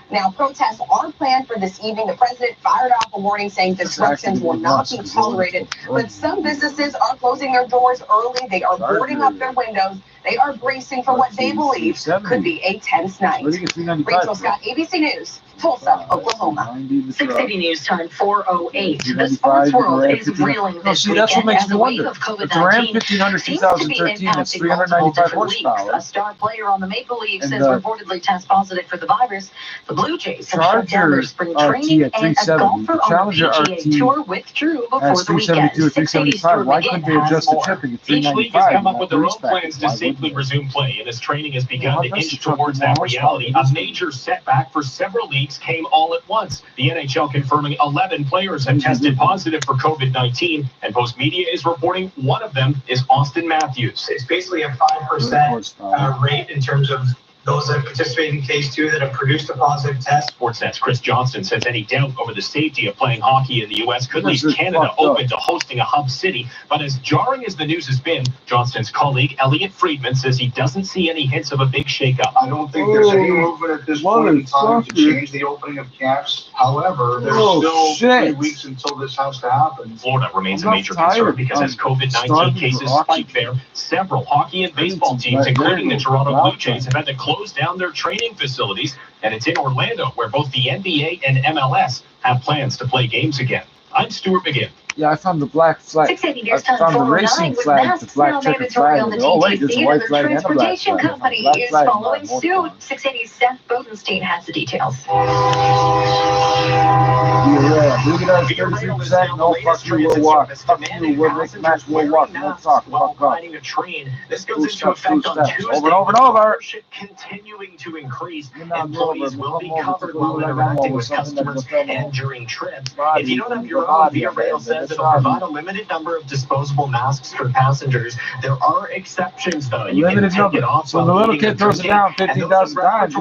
Now, protests are planned for this evening. The president fired off a warning saying disruptions will not be tolerated. But some businesses are closing their doors early. They are boarding up their windows. They are bracing for what they believe could be a tense night. Rachel Scott, ABC News, Tulsa, Oklahoma. 680 News Time, 4:08. The sports world is reeling this weekend as the wave of COVID-19 seems to be impacting multiple different leagues. A star player on the Maple Leafs has reportedly tested positive for the virus. The Blue Jays have shut down their spring training, and a golfer on the PGA Tour withdrew before the weekend. 680's Drew McGinn has more. Each league has come up with their own plans to see safely resume play, and as training has begun to inch towards that reality, a major setback for several leagues came all at once. The NHL confirming 11 players have tested positive for COVID-19, and Post Media is reporting one of them is Austin Matthews. It's basically a 5% rate in terms of those that participate in phase 2 that have produced a positive test. Sportsnet's Chris Johnston says any doubt over the safety of playing hockey in the U.S. could leave Canada open to hosting a hub city. But as jarring as the news has been, Johnston's colleague Elliot Friedman says he doesn't see any hints of a big shakeup. I don't think there's any movement at this point in time to change the opening of camps. However, there's still 3 weeks until this has to happen. Florida remains a major concern because as COVID-19 cases spike there, several hockey and baseball teams, including the Toronto Blue Jays, have had to close down their training facilities, and it's in Orlando where both the NBA and MLS have plans to play games again. I'm Stuart McGinn. Yeah, I found the black flag. 680 I found the racing flag, the black checkered flag. Oh wait, there's a white flag and a black flag. Company is following suit. 680's Seth Bodenstein has the details. Yeah, look at that, 33%. No, fuck you, we'll walk. Fuck you, we'll make the match, we'll walk. No talk, fuck off. This goes into effect on Tuesday. Over and over and over. Continuing to increase. Employees will be covered while interacting with customers and during trips. If you don't have your own, Via Rail says it'll provide a limited number of disposable masks for passengers. There are exceptions, though. You can take it off. So the little kid throws it down 15,000 times.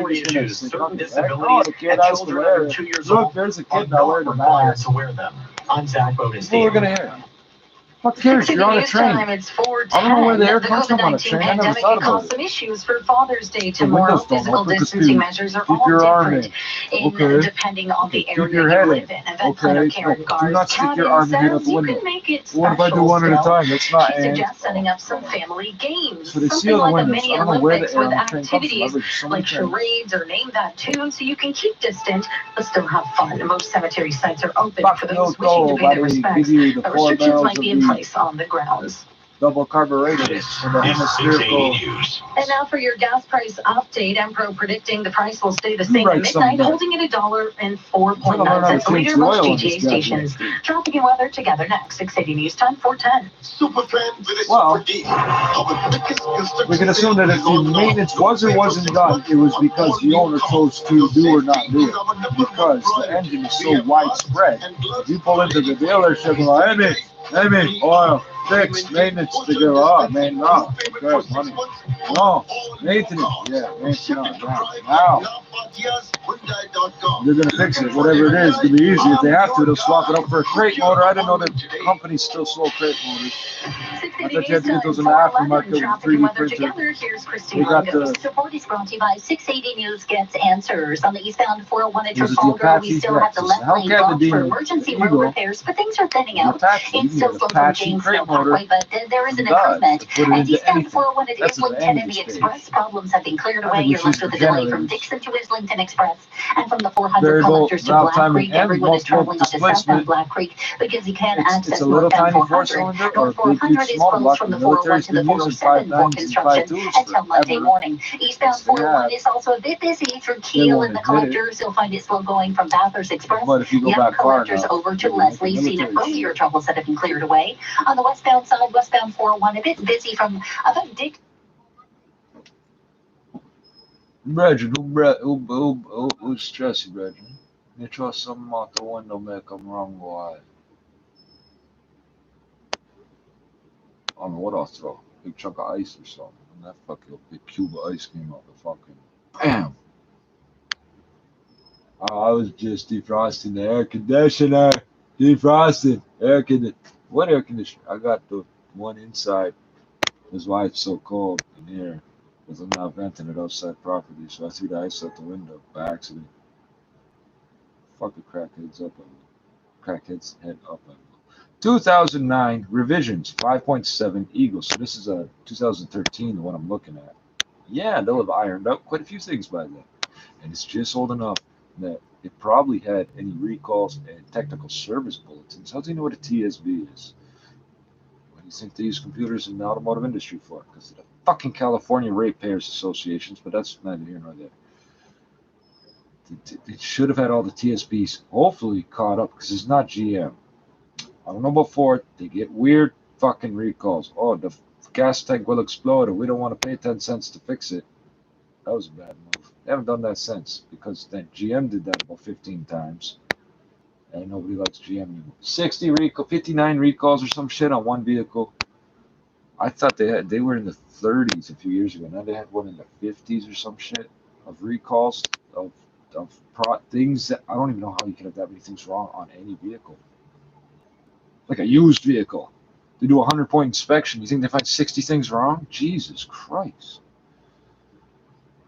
Certain disabilities, and children under 2 years old. Look, there's a kid now wearing a mask. To wear them. I'm Zach Bodenstein. Well, we're gonna hear. What cares? You're on a train. It's 4:10. I don't know where the air comes from on a train. I never thought about it. Some issues for Father's Day tomorrow. Physical distancing measures are all different depending on the area you live in. Event planner Karen Garz says you can make it special. What if I do one at a time? That's not. She suggests setting up some family games. So they something seal the like windows. a mini I don't know where Olympics the air with on the train comes from. activities like charades or name that tune, so you can keep distant but still have fun. Most cemetery sites are open for those wishing to pay their respects, but restrictions might be in place on the ground. Double carbureted for the hemispherical. And now for your gas price update. Empro predicting the price will stay the same at midnight, holding it $1.04.9 a liter. Most GTA stations. Traffic and weather together next. 680 News Time 410. Well, we can assume that if the maintenance was or wasn't done, it was because the owner chose to do or not do it. Because the engine is so widespread. If you pull into the dealership and like, hey me, oil, fixed, maintenance, they go, oh man, no, good money. No, maintenance, yeah, maintenance, now. They're going to fix it, whatever it is, it's going to be easy. If they have to, they'll swap it up for a crate motor. I didn't know that companies still sold crate motors. I thought you had to get those in the aftermarket with a 3D printer. Here's Christine Longo. Support is brought to you by 680 News Gets Answers. On the eastbound 401 at Trafalgar, we still have the left lane blocked for emergency road repairs, but things are thinning out. It's still slow from Janesville Parkway, but there is an improvement. At eastbound 401 at Islington and the Express, problems have been cleared away. You're left with a delay from Dixon to Islington Express and from the 400 collectors to Black Creek. Everyone is traveling up to southbound Black Creek because you can access northbound 400. North 400 is closed from the 401 to the 407 for construction until Monday morning. Eastbound 401 is also a bit busy through Kiel and the collectors. You'll find it slow going from Bathurst Express, Young collectors over to Leslie. Seen earlier troubles that have been cleared away. On the westbound side, westbound 401, a bit busy from about Dick. Reginald, who's stressy, Reginald? You trust something out the window, make them wrong, why? I don't know what I'll throw. Big chunk of ice or something. And that fucking big cube of ice came out the fucking. Bam! I was just defrosting the air conditioner. Defrosting. Air conditioner. What air conditioner? I got the one inside. That's why it's so cold in here. Because I'm not venting it outside properly. So I threw the ice out the window by accident. Fuck the crackheads up. Crackheads head up. 2009 revisions 5.7 Eagles. So this is a 2013, the one I'm looking at. Yeah, they'll have ironed out quite a few things by then. And it's just old enough that it probably had any recalls and technical service bulletins. How do you know what a TSB is? What do you think they use computers in the automotive industry for? Because of the fucking California Ratepayers Associations, but that's neither here nor there. It should have had all the TSBs hopefully caught up because it's not GM. I don't know about Ford. They get weird fucking recalls. Oh, the gas tank will explode and we don't want to pay 10 cents to fix it. That was a bad move. They haven't done that since because then GM did that about 15 times. And nobody likes GM anymore. 59 recalls or some shit on one vehicle. I thought they were in the 30s a few years ago. Now they had one in the 50s or some shit of recalls of things that I don't even know how you can have that many things wrong on any vehicle. Like a used vehicle. They do a 100-point inspection. You think they find 60 things wrong? Jesus Christ.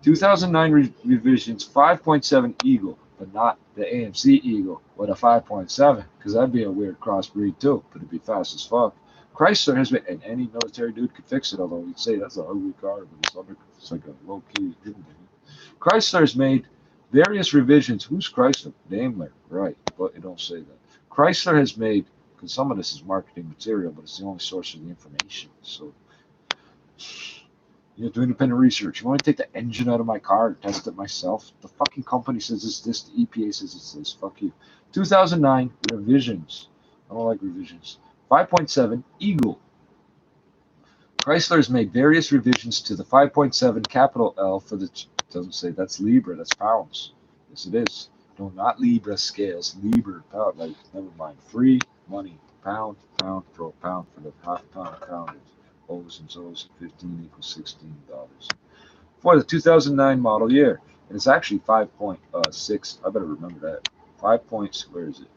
2009 revisions 5.7 Eagle, but not the AMC Eagle with a 5.7, because that'd be a weird crossbreed too, but it'd be fast as fuck. Chrysler has been, and any military dude could fix it, although you'd say that's an ugly car, but it's like a low-key hidden thing. Chrysler has made various revisions. Who's Chrysler? Daimler, right, but it don't say that. Chrysler has made, because some of this is marketing material, but it's the only source of the information, so you have to do independent research. You want me to take the engine out of my car and test it myself? The fucking company says it's this, the EPA says it's this. Fuck you. 2009 revisions. I don't like revisions. 5.7 Eagle. Chrysler has made various revisions to the 5.7 capital L for the, doesn't say that's Libra, that's pounds. Yes, it is. No, not Libra scales. Libra, pound, like, never mind. Free money. Pound, pound, throw a pound for the half pound poundage. O's and O's at 15 equals $16. For the 2009 model year. And it's actually 5.6. I better remember that. 5 points. Where is it?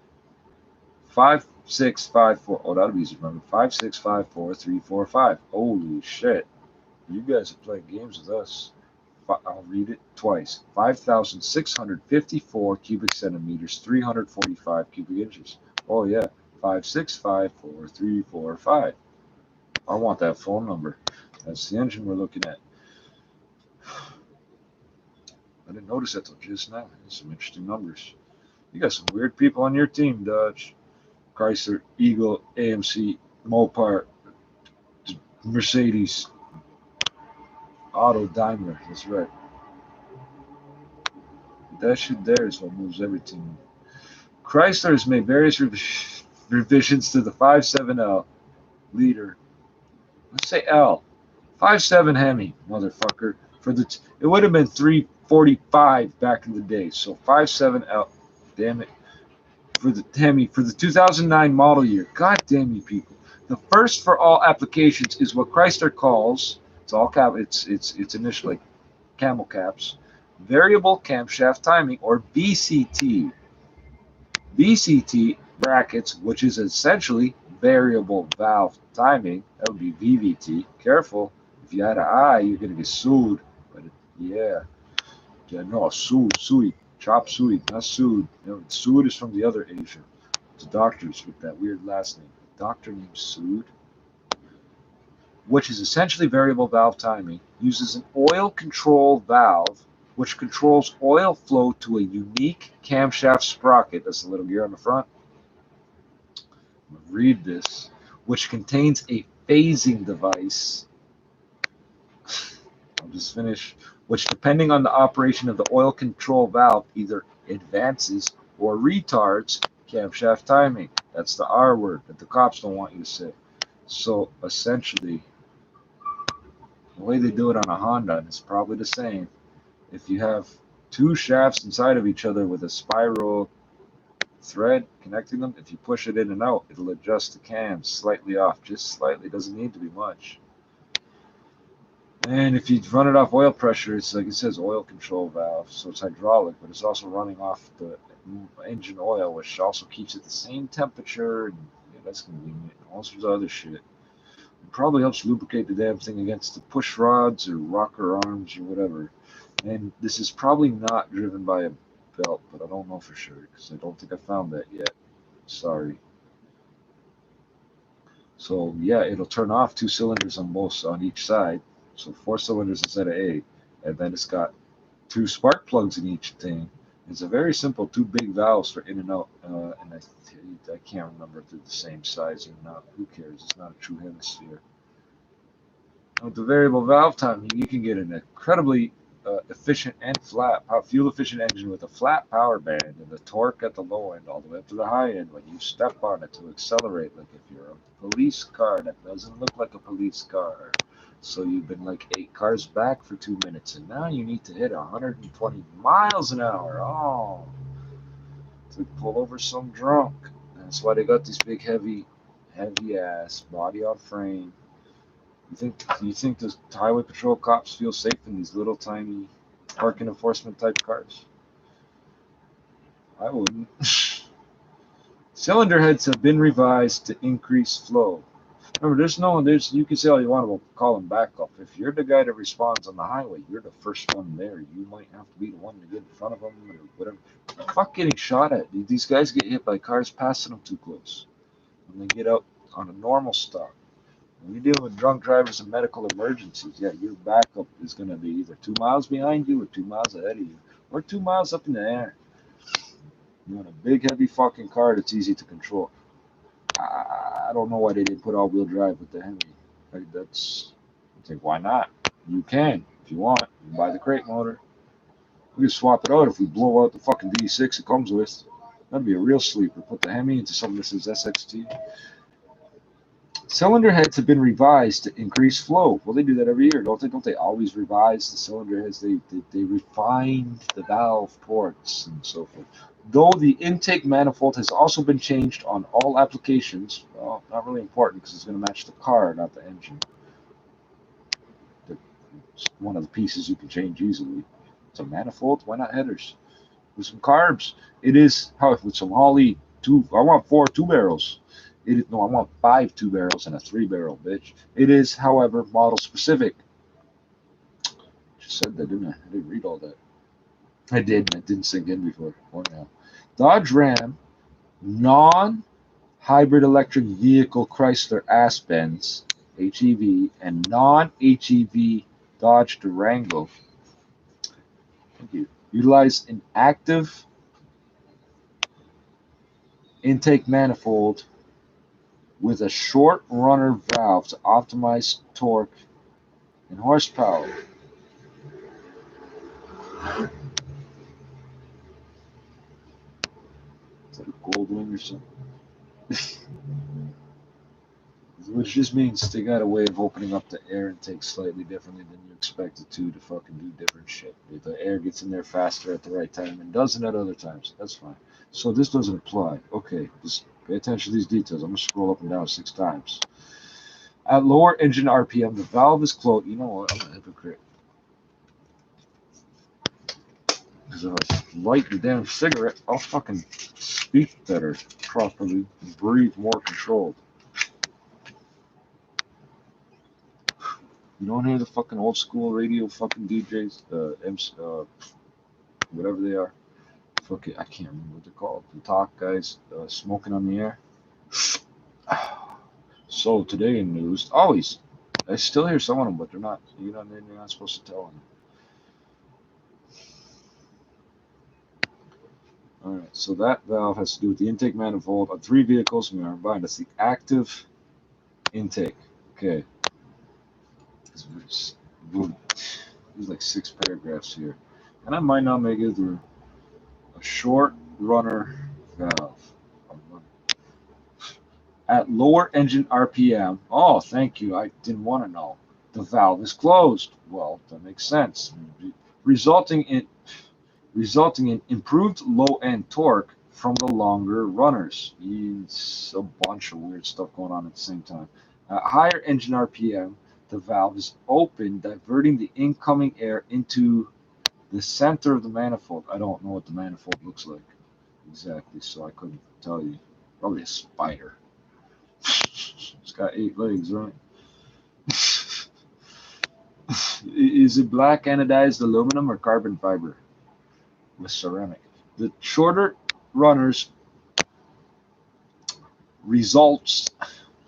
5654. Oh, that'll be easy to remember. 5654345. Holy shit. You guys are playing games with us. I'll read it twice. 5,654 cubic centimeters, 345 cubic inches. Oh, yeah. 5654345. I want that phone number. That's the engine we're looking at. I didn't notice that till just now. There's some interesting numbers. You got some weird people on your team, Dodge. Chrysler, Eagle, AMC, Mopar, Mercedes, Auto, Daimler. That's right. That shit there is what moves everything. Chrysler has made various revisions to the 5.7L liter. Let's say L. 5.7 Hemi, motherfucker. For the it would have been 345 back in the day. So 5.7L. Damn it. For the Hemi for the 2009 model year. God damn you people. The first for all applications is what Chrysler calls, it's all cap, it's initially camel caps, variable camshaft timing, or VCT. VCT brackets, which is essentially variable valve timing. That would be VVT. Careful, if you add an I, you're gonna get sued. But yeah, no, sued, chop suey, not sued. You know, sued is from the other Asia. It's doctors with that weird last name. A doctor named Sood, which is essentially variable valve timing, uses an oil control valve which controls oil flow to a unique camshaft sprocket. That's the little gear on the front. I'm going to read this, which contains a phasing device. I'll just finish. Which, depending on the operation of the oil control valve, either advances or retards camshaft timing. That's the R word that the cops don't want you to say. So essentially, the way they do it on a Honda, and it's probably the same, if you have two shafts inside of each other with a spiral thread connecting them, if you push it in and out, it'll adjust the cams slightly off, just slightly. It doesn't need to be much. And if you run it off oil pressure, it's like it says oil control valve, so it's hydraulic, but it's also running off the engine oil, which also keeps it the same temperature, and yeah, that's convenient. All sorts of other shit. It probably helps lubricate the damn thing against the push rods or rocker arms or whatever. And this is probably not driven by a belt, but I don't know for sure because I don't think I found that yet. Sorry. So yeah, it'll turn off 2 cylinders on each side, so 4 cylinders instead of 8, and then it's got 2 spark plugs in each thing. It's a very simple 2 big valves for in and out, and I can't remember if they're the same size or not. Who cares? It's not a true hemisphere. With the variable valve timing, you can get an incredibly efficient and flat fuel efficient engine with a flat power band and the torque at the low end all the way up to the high end when you step on it to accelerate, like if you're a police car that doesn't look like a police car. So you've been like 8 cars back for 2 minutes, and now you need to hit 120 miles an hour. Oh, to pull over some drunk. That's why they got these big heavy ass body on frame. You think the highway patrol cops feel safe in these little tiny parking enforcement type cars? I wouldn't. Cylinder heads have been revised to increase flow. Remember, you can say all you want about calling backup. If you're the guy that responds on the highway, you're the first one there. You might have to be the one to get in front of them or whatever. Fuck getting shot at. These guys get hit by cars passing them too close. When they get out on a normal stop. When you deal with drunk drivers and medical emergencies, yeah, your backup is going to be either 2 miles behind you or 2 miles ahead of you or 2 miles up in the air. You want a big, heavy fucking car that's easy to control. I don't know why they didn't put all-wheel drive with the Hemi. Like, I think, why not? You can, if you want. You can buy the crate motor. We can swap it out if we blow out the fucking V6 it comes with. That'd be a real sleeper. Put the Hemi into something that says SXT. Cylinder heads have been revised to increase flow. Well, they do that every year, don't they? Don't they always revise the cylinder heads? They refined the valve ports and so forth. Though the intake manifold has also been changed on all applications, well, not really important because it's going to match the car, not the engine. It's one of the pieces you can change easily. It's a manifold. Why not headers? With some carbs. It is, with some Holly, I want 4 2-barrels. I want 5 2-barrels and a 3-barrel, bitch. It is, however, model specific. Just said that, didn't I? I didn't read all that. I did, and it didn't sink in before. Or now. Dodge Ram non-hybrid electric vehicle Chrysler Aspens HEV and non-HEV Dodge Durango. Thank you. Utilize an active intake manifold with a short runner valve to optimize torque and horsepower. Is that a Goldwing or something? Which just means they got a way of opening up the air intake slightly differently than you expect it to fucking do different shit. If the air gets in there faster at the right time and doesn't at other times, that's fine. So this doesn't apply. Okay, just pay attention to these details. I'm going to scroll up and down 6 times. At lower engine RPM, the valve is closed. You know what? I'm a hypocrite. Because if I light the damn cigarette, I'll fucking speak better, properly, and breathe more controlled. You don't hear the fucking old school radio fucking DJs, whatever they are. Fuck it, I can't remember what they're called. The talk guys smoking on the air. So today in news, always, I still hear some of them, but they're not. You're not supposed to tell them. All right, so that valve has to do with the intake manifold on 3 vehicles. We are combined. That's the active intake. Okay. There's like 6 paragraphs here, and I might not make it through. A short runner valve. At lower engine RPM, oh, thank you, I didn't want to know. The valve is closed. Well, that makes sense. Resulting in improved low-end torque from the longer runners. It's a bunch of weird stuff going on at the same time. At higher engine RPM, the valve is open, diverting the incoming air into the center of the manifold. I don't know what the manifold looks like exactly, so I couldn't tell you. Probably a spider. It's got 8 legs, right? Is it black anodized aluminum or carbon fiber with ceramic? The shorter runners results,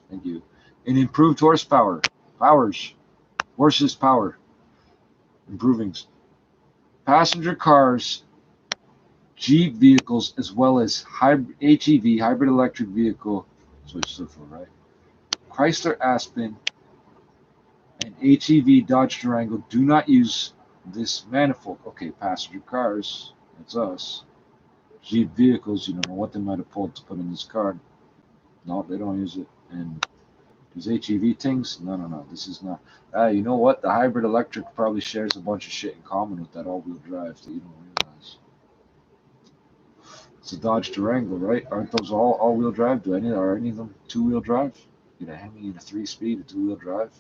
thank you, in improved horsepower. Horses power. Improving. Passenger cars, Jeep vehicles, as well as HEV, hybrid electric vehicle, that's what it stood for, right? Chrysler Aspen and HEV Dodge Durango do not use this manifold. Okay, passenger cars, that's us. Jeep vehicles, you don't know what they might have pulled to put in this car. No, they don't use it. And these HEV things, no, this is not. You know what? The hybrid electric probably shares a bunch of shit in common with that all-wheel drive that you don't realize. It's a Dodge Durango, right? Aren't those all-wheel drive? Are any of them two-wheel drive? Get a Hemi in a 3-speed, a two-wheel drive,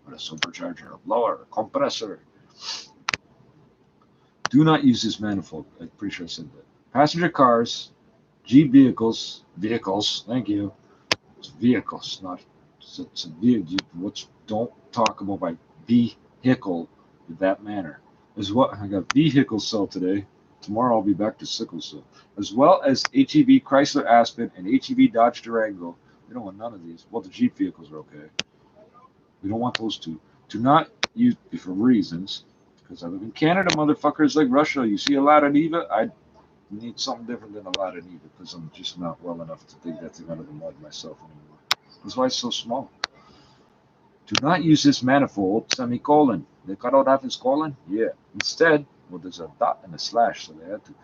with a supercharger, a blower, a compressor. Do not use this manifold. I'm pretty sure I said that. Passenger cars, Jeep vehicles, thank you. It's vehicles, not, it's a vehicle. Don't talk about my vehicle in that manner. As well, I got vehicle cell today. Tomorrow I'll be back to sickle cell. As well as HEV Chrysler Aspen and HEV Dodge Durango. We don't want none of these. Well, the Jeep vehicles are okay. We don't want those two. Do not use, for reasons, because I live in Canada, motherfuckers, like Russia. You see a lot of Niva, I need something different than a lot of Niva, because I'm just not well enough to dig that thing out of the mud myself anymore. That's why it's so small. Do not use this manifold, semicolon. They cut out half his colon? Yeah. Instead, well, there's a dot and a slash, so they had to.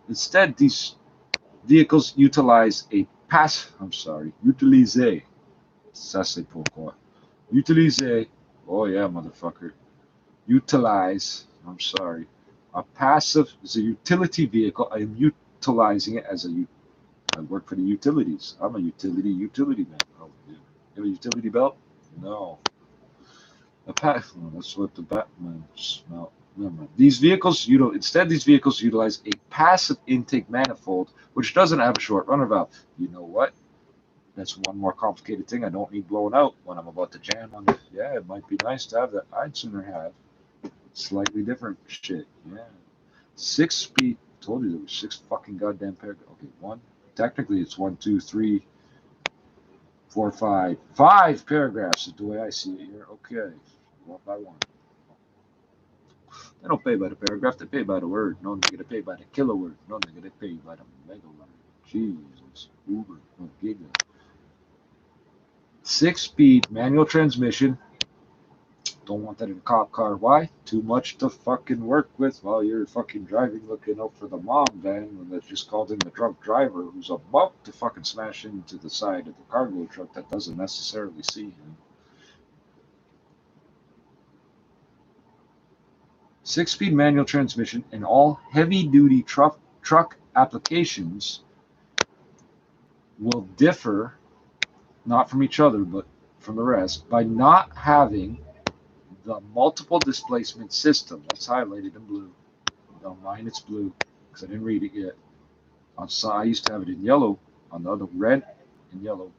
Instead, these vehicles utilize a utilize. Ça c'est pourquoi. Utilize, oh yeah, motherfucker. Utilize, a passive is a utility vehicle. I am utilizing it as I work for the utilities. I'm a utility man. Oh, yeah. You have a utility belt? No. That's what the Batman smell. Never mind. These vehicles, instead these vehicles utilize a passive intake manifold, which doesn't have a short runner valve. You know what? That's one more complicated thing I don't need blown out when I'm about to jam on it. Yeah, it might be nice to have that. I'd sooner have slightly different shit. Yeah. 6-speed. Told you there was 6 fucking goddamn paragraphs. Okay, one. Technically, it's 1, 2, 3, 4, 5. 5 paragraphs is the way I see it here. Okay. One by one. They don't pay by the paragraph. They pay by the word. No, they get to pay by the kilo word. No, they get to pay by the mega word. Jesus. Uber. No, giga. 6-speed manual transmission. Don't want that in a cop car. Why? Too much to fucking work with while you're fucking driving, looking out for the mom van when they just called in the drunk driver who's about to fucking smash into the side of the cargo truck that doesn't necessarily see him. 6-speed manual transmission in all heavy-duty truck applications will differ, not from each other, but from the rest, by not having the multiple displacement system. That's highlighted in blue. On mine it's blue because I didn't read it yet. I used to have it in yellow, on the other red and yellow,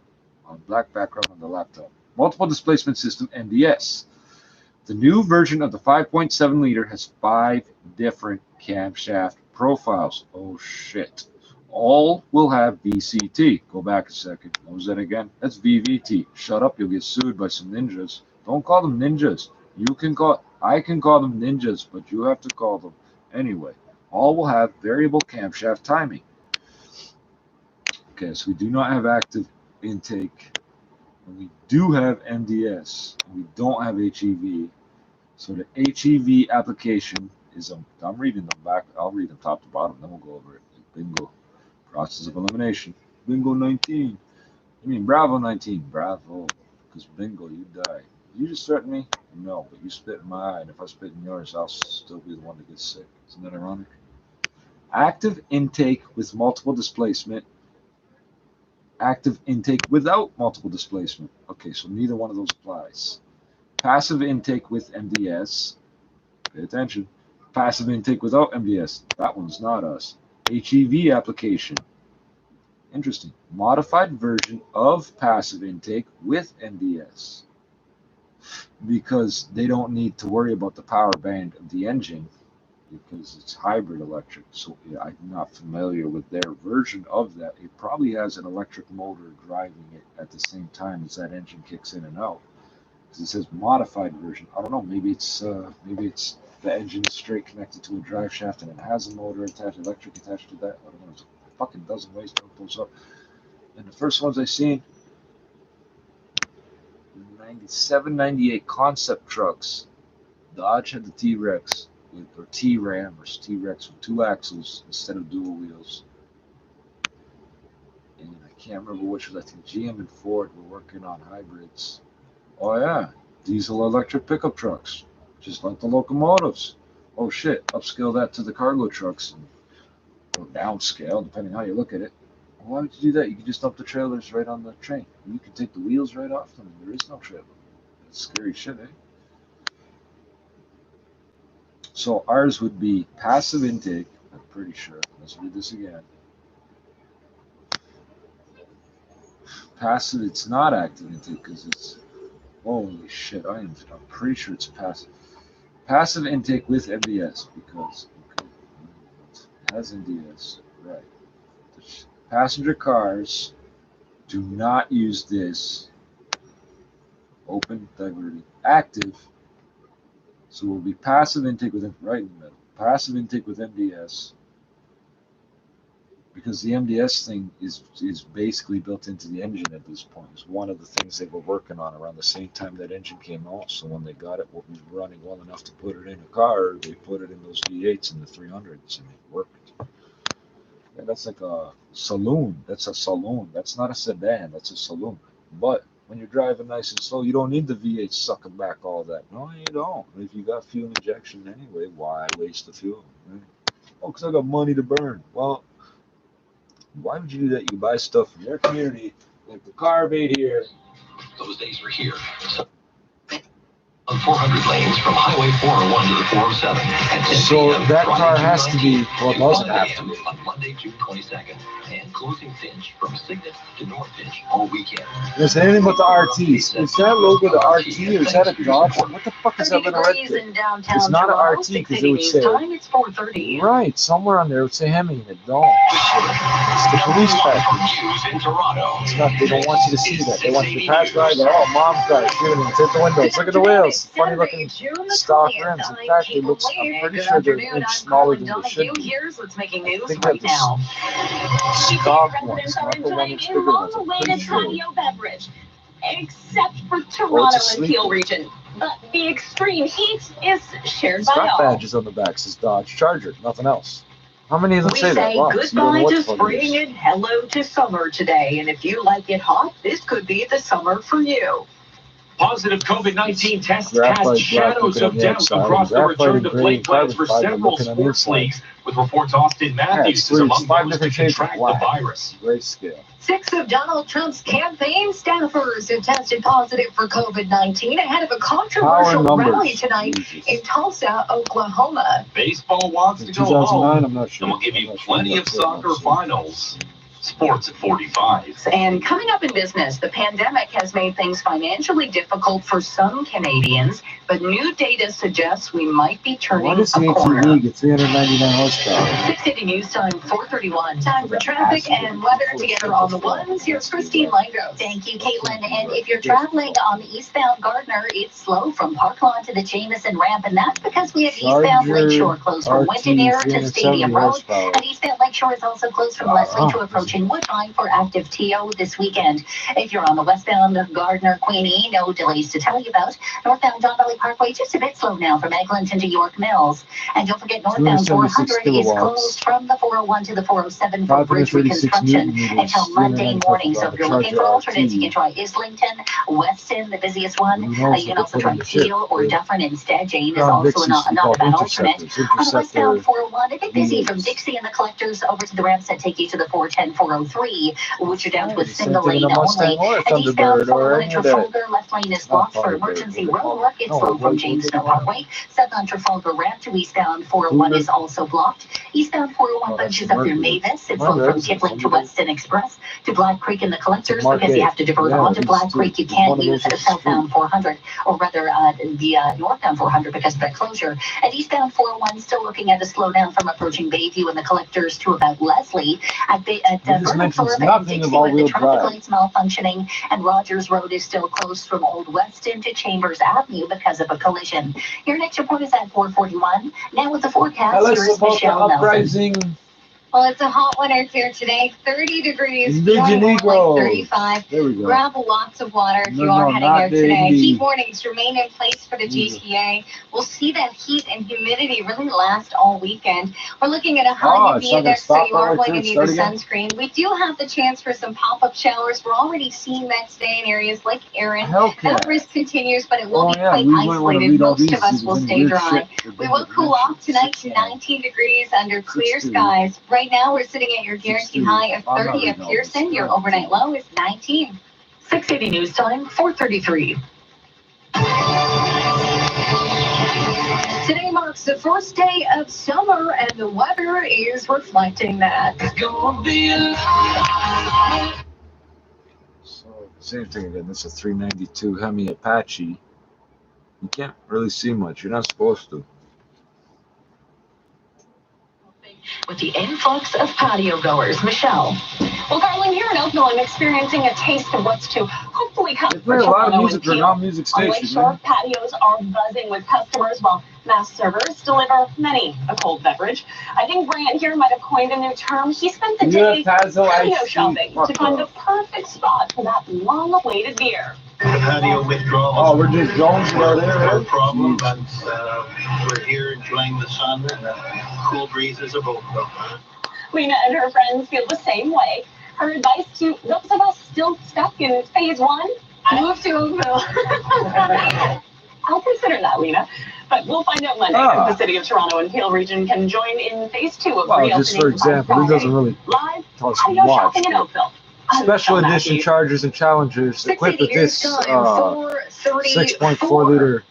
on black background on the laptop. Multiple displacement system, MDS. The new version of the 5.7 liter has 5 different camshaft profiles. Oh shit. All will have VCT. Go back a second. What was that again? That's VVT. Shut up, you'll get sued by some ninjas. Don't call them ninjas. I can call them ninjas, but you have to call them anyway. All will have variable camshaft timing. Okay, so we do not have active intake. And we do have MDS. And we don't have HEV. So the HEV application is, I'm reading them back. I'll read them top to bottom, then we'll go over it. Bingo. Process of elimination. Bingo 19. I mean, Bravo 19. Bravo. Because bingo, you die. You just threaten me? No, but you spit in my eye, and if I spit in yours, I'll still be the one that gets sick. Isn't that ironic? Active intake with multiple displacement. Active intake without multiple displacement. Okay, so neither one of those applies. Passive intake with MDS. Pay attention. Passive intake without MDS. That one's not us. HEV application. Interesting. Modified version of passive intake with MDS. Because they don't need to worry about the power band of the engine because it's hybrid electric. So yeah, I'm not familiar with their version of that. It probably has an electric motor driving it at the same time as that engine kicks in and out. Because it says modified version. I don't know. Maybe it's the engine is straight connected to a drive shaft and it has a motor attached, electric attached to that. I don't know. There's a fucking dozen ways to hook those up. And the first ones I seen, 97, 98 concept trucks. Dodge had the T-Rex, or T-Ram, or T-Rex with 2 axles instead of dual wheels. And I can't remember which was, I think GM and Ford were working on hybrids. Oh yeah, diesel electric pickup trucks, just like the locomotives. Oh shit, upscale that to the cargo trucks, or downscale, depending how you look at it. Why would you do that? You can just dump the trailers right on the train. You can take the wheels right off them. There is no trailer. That's scary shit, eh? So ours would be passive intake, I'm pretty sure. Let's read this again. Passive, it's not active intake because it's, holy shit, I'm pretty sure it's passive. Passive intake with MDS because, okay, it has MDS, right. The passenger cars do not use this. Open, diverted, active. So it will be passive intake with, right in the middle, passive intake with MDS. Because the MDS thing is basically built into the engine at this point. It's one of the things they were working on around the same time that engine came out. So when they got it running well enough to put it in a car, they put it in those V8s and the 300s, and it worked. Yeah, that's like a saloon. That's a saloon. That's not a sedan. That's a saloon. But when you're driving nice and slow, you don't need the V8 sucking back all that. No, you don't. If you got fuel injection anyway, why waste the fuel? Right? Oh, because I got money to burn. Well, why would you do that? You buy stuff from their community, like the car made here. Those days are here. On 400 lanes from Highway 401 to the 407. So that car has to be, well, it doesn't have to be. On Monday, June 22nd. And closing Finch from Signet to North Finch all weekend. There's anything but the RTs. Is that logo the RT or is that a Dodge? What the fuck is that little red thing? It's not an RT because it would say. It's 4:30. Right, somewhere on there it would say Hemi and it don't. It's the police package. It's not, they don't want you to see that. They want you to pass by and go, oh, mom's got it. Give it and take the windows. Look at the wheels. Funny looking stock rims. In fact, it looks, I'm pretty sure they're an inch smaller than they should be. Here's what's making news I think right that's now. stock ones, not the 1 inch bigger ones. I'm pretty sure. Beverage, except for Oh, Toronto it's a and Peel sleeper. region. But the extreme heat is shared It's by got all. badges on the back. It says Dodge Charger, nothing else. How many of them We say that? say Wow, so you don't know goodbye what to the fuck it is. spring and hello to summer today. And if you like it hot, this could be the summer for you. Positive COVID-19 tests Graphite cast black shadows looking on of the doubt outside, across the graphite return and to gray, play plans for carbon fiber several looking on the sports inside. leagues, with reports Austin Matthews is it's among five those to different shades of contract the black. virus. Grayscale. 6 of Donald Trump's campaign staffers have tested positive for COVID-19 ahead of a controversial numbers. rally tonight in Tulsa, Oklahoma. Baseball wants In to go 2009, home, I'm not sure. and we'll give you I'm not sure plenty of what's soccer going on. finals. Sports at 45. And coming up in business, the pandemic has made things financially difficult for some Canadians, but new data suggests we might be turning What is a the corner. 18 League at 399 horsepower? 680 News Time, 4:31. Time for traffic and weather together on the ones. Here's Christine Lango. Thank you, Caitlin. And if you're traveling on the eastbound Gardner, it's slow from Park Lawn to the Jameson ramp, and that's because we have eastbound Lakeshore closed from Windermere to Stadium Road, and eastbound Lakeshore is also closed from Leslie to approaching Woodbine for active TO this weekend. If you're on the westbound Gardner Queenie, no delays to tell you about. Northbound Don Valley Parkway just a bit slow now from Eglinton to York Mills, and don't forget northbound 400 is closed from the 401 to the 407 for bridge 536 reconstruction Newton meters, until Monday 395 morning. So if you're looking for Charger alternates, you RT. can try Islington, Weston, the busiest one. Who knows You what can they also put try in the ship. Peel or Dufferin instead. Jane is John also Dixie's not a called bad alternate. interceptors. On the westbound Interceptor 401, a bit busy from V8s. Dixie and the collectors over to the ramps that take you to the 410, 403, which are down to a Same single thing in lane a Mustang only. or a And eastbound Thunderbird or 401 any at of that. Trafalgar, left lane is Not blocked for Thunderbird, emergency what they call road it. work. It's No, slow what from do James they Snow call it? Parkway. Southbound Trafalgar ramp to eastbound 401 is also blocked. Eastbound 401 Oh, that's bunches up near Mercury. Mavis. It's My slow from bad. Kipling to Weston Express to Black Creek and the collectors Mark because you eight. have to divert Yeah, onto these Black two. Creek. You One can't of use those the is street. southbound 400, or rather the northbound 400 because of that closure. And eastbound 401 still looking at a slowdown from approaching Bayview and the collectors to about Leslie. At It just Burnham mentions Thorpe and nothing Dixie of with the all-wheel traffic drive. lights malfunctioning, and Rogers Road is still closed from Old Weston to Chambers Avenue because of a collision. Your next report is at 4:41. Now with the forecast, Tell here us is about the Michelle Nelson. uprising. Well, it's a hot one out there today. 30 degrees, Indigenous feeling more like Negroes. 35. There we go. Grab lots of water if you No, are no, heading not out the today. Indies. Heat warnings remain in place for the GTA. We'll see that heat and humidity really last all weekend. We're looking at a high Oh, UV it's not gonna index, so stop you are right going there. to need the Start again? sunscreen. We do have the chance for some pop-up showers. We're already seeing that today in areas like Erin. Hellcat. That risk continues, but it will Oh, be yeah, quite we might wanna isolated. read all Most these. of us There's will any stay weird dry. shit. We will cool off tonight to 19 degrees under clear skies. Right now, we're sitting at your guaranteed high of 30 at Pearson. Your overnight low is 19. 680 news time, 4:33. Today marks the first day of summer, and the weather is reflecting that. So same thing again. This is a 392 Hemi Apache. You can't really see much. You're not supposed to. With the influx of patio goers, Michelle. Well, Carlin, here in Oakville, I'm experiencing a taste of what's to hopefully come They play a lot of music for a Peel. non-music On station, Lakeshore, man. patios are buzzing with customers while mass servers deliver many a cold beverage. I think Brant here might have coined a new term. He spent the day patio shopping to find the perfect spot for that long-awaited beer. The patio withdrawal. Oh, we're just jonesing out there, No right? problem, but we're here enjoying the sun and the cool breezes of Oakville. Lena and her friends feel the same way. Her advice to those of us still stuck in phase one, move to Oakville. I'll consider that, Lena. But we'll find out Monday if the city of Toronto and Peel region can join in phase two of Well, reopening just for example, by he doesn't Friday. really Live tell us patio much. shopping in Oakville. Special edition Chargers and Challengers equipped with this 6.4 liter.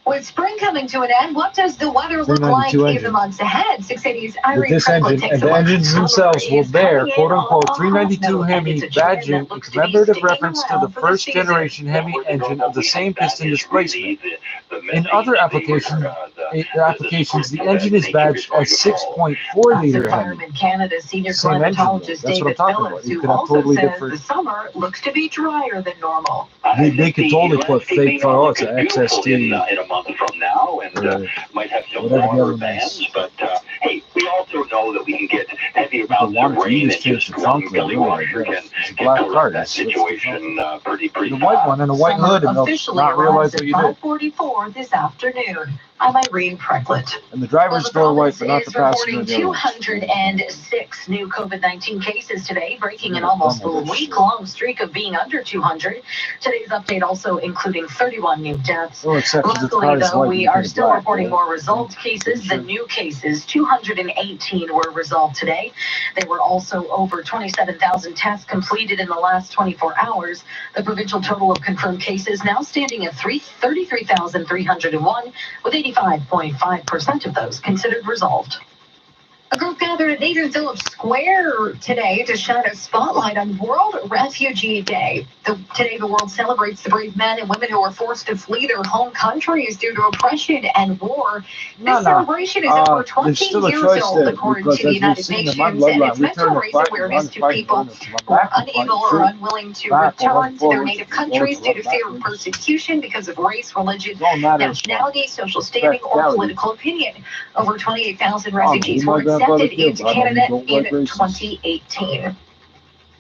With spring coming to an end, what does the weather look like 392 in the engine. months ahead? 680's With Irene this Franklin engine, takes and a the look. engines themselves will bear, quote unquote, 392 And Hemi it's a trend badging, that looks a to be commemorative sticking reference to the around for the first season. generation Hemi engine of the same piston displacement. In other applications, the engine is badged as 6.4 liter Hemi. Environment Canada senior Same engine, though. climatologist That's what I'm David talking Phillips, about. You who could have also totally says different. the summer looks to be drier than normal. They could totally put fake for, oh, it's an XST. In a month from now, and might have some whatever the warmer other bands, nice. but hey, we also know that we can get heavy amounts water of to rain use and change just the one trunk, gully really, washer I can guess. It's a get black to car, that that's the situation pretty The white one and a white hood, and they'll Officially not realize arrives what at you did. 5:44 this afternoon. I'm Irene Precklet. And the driver's door white, but not the passenger. Reporting The other ones. 206 new COVID-19 cases today, breaking an almost week-long streak of being under 200. Today's update also including 31 new deaths. Oh, except for the Luckily, car is though, white, we you are get still black, reporting right? more resolved cases than new cases. 218 were resolved today. There were also over 27,000 tests completed in the last 24 hours. The provincial total of confirmed cases now standing at 33,301, with 85.5% of those considered resolved. A group gathered at Nathan Phillips Square today to shine a spotlight on World Refugee Day. Today, the world celebrates the brave men and women who were forced to flee their home countries due to oppression and war. This celebration is over 20 years old, according to the United Nations, and it's meant to raise awareness to people who are unable or unwilling to return to their native countries due to fear of persecution because of race, religion, nationality, social standing, or political opinion. Over 28,000 refugees were accepted into Canada in 2018.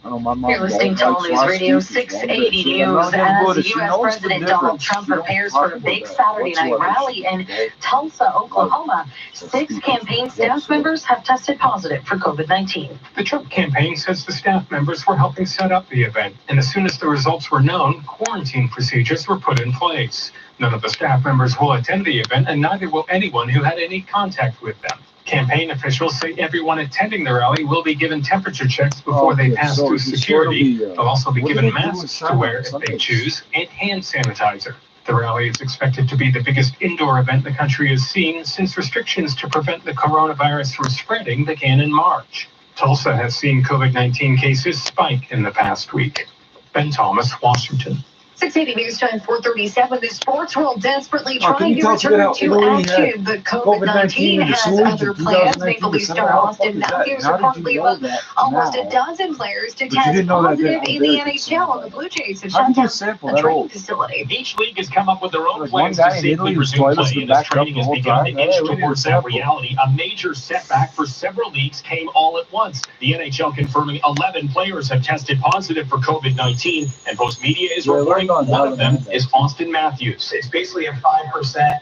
You're listening to All News Radio 680 News as U.S. President Donald Trump prepares for a big Saturday night rally in Tulsa, Oklahoma. 6 campaign staff members have tested positive for COVID-19. The Trump campaign says the staff members were helping set up the event, and as soon as the results were known, quarantine procedures were put in place. None of the staff members will attend the event, and neither will anyone who had any contact with them. Campaign officials say everyone attending the rally will be given temperature checks before they pass through security. They'll also be given masks to wear if they choose, and hand sanitizer. The rally is expected to be the biggest indoor event the country has seen since restrictions to prevent the coronavirus from spreading began in March. Tulsa has seen COVID-19 cases spike in the past week. Ben Thomas, Washington. 680 News Time 437. The sports world desperately can trying you to tell us return about to Italy had action, but COVID-19 in the has sewage other in plans. 2019 Maple Leaf December? star How the fuck Austin is that? Matthews How did reportedly you know among that almost a now? dozen players to But you test didn't know that positive then. I'm in the very NHL, and the Blue Jays have How shut did you down sample a that training old? facility. Each league has come up with their own Like one plans to guy in safely Italy, his resume toilet's play, been and as backed up training the has whole begun time. to inch Hey, we need a towards that sample. reality. A major setback for several leagues came all at once. The NHL confirming 11 players have tested positive for COVID-19, and Post Media is reporting one of them is Austin Matthews. It's basically a 5%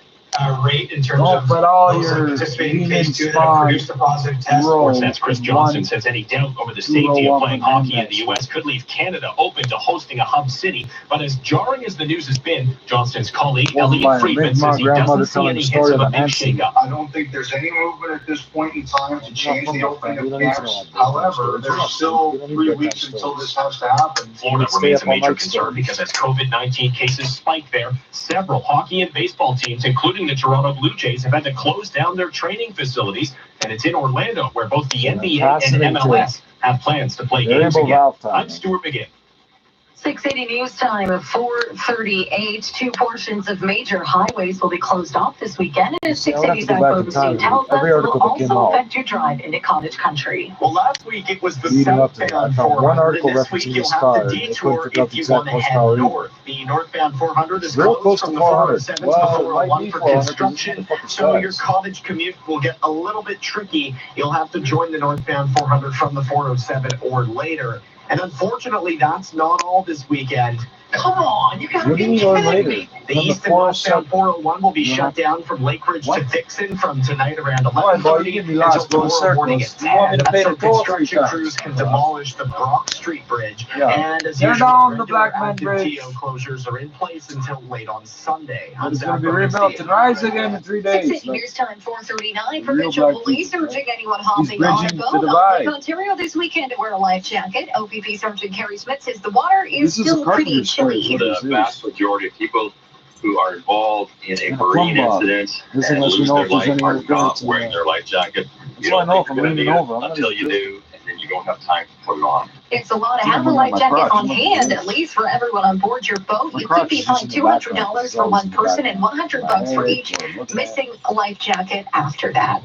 rate in terms Don't of put all those your participating phase 2 that have spine produced a positive test. Sportsnet's Chris Johnson says any doubt over the safety of playing hockey in the U.S. could leave Canada open to hosting a hub city. But as jarring as the news has been, Johnston's colleague Elliot Friedman says he doesn't see any hints of a big shakeup. I don't think there's any movement at this point in time to change the opening of camps. However, there's still 3 weeks until this has to happen. Florida remains a major concern because as COVID-19 cases spike there, several hockey and baseball teams, including the Toronto Blue Jays, have had to close down their training facilities, and it's in Orlando where both the NBA and MLS have plans to play games again. I'm Stuart McGinn. 680 News Time of 4:38. 2 portions of major highways will be closed off this weekend. And 680's iPhone tells us it will also affect your drive into cottage country. Well, last week it was the I southbound found one 400. article This week referencing you'll this have car. to They detour couldn't figure out if the you exact want to head horsepower north. The northbound 400 is Real closed close from to the 400. 407 to the Well, it 401 might be for 400. construction. So your cottage commute will get a little bit tricky. You'll have to join the northbound 400 from the 407 or later. And unfortunately, that's not all this weekend. Come on, you gotta be kidding me. The east and westbound 401 will be shut down from Lake Ridge to Vixen from tonight around 11:30 until tomorrow morning at 10. So construction crews can demolish the Brock Street Bridge. And as usual, regular active TO closures are in place until late on Sunday. It's going to be rebuilt and rise again in 3 days. 680 News Time 4:39. Provincial police urging anyone hopping on a boat on Lake Ontario this weekend to wear a life jacket. OPP Sergeant Kerry Smith says the water is still pretty chilly. The vast majority of people who are involved in a marine incident and lose their life are not wearing their life jacket. You don't think you're going to need it until you do, and then you don't have time to put it on. It's a lot to have a life jacket on hand, at least for everyone on board your boat. You could be fined $200 for one person and $100 for each missing a life jacket after that.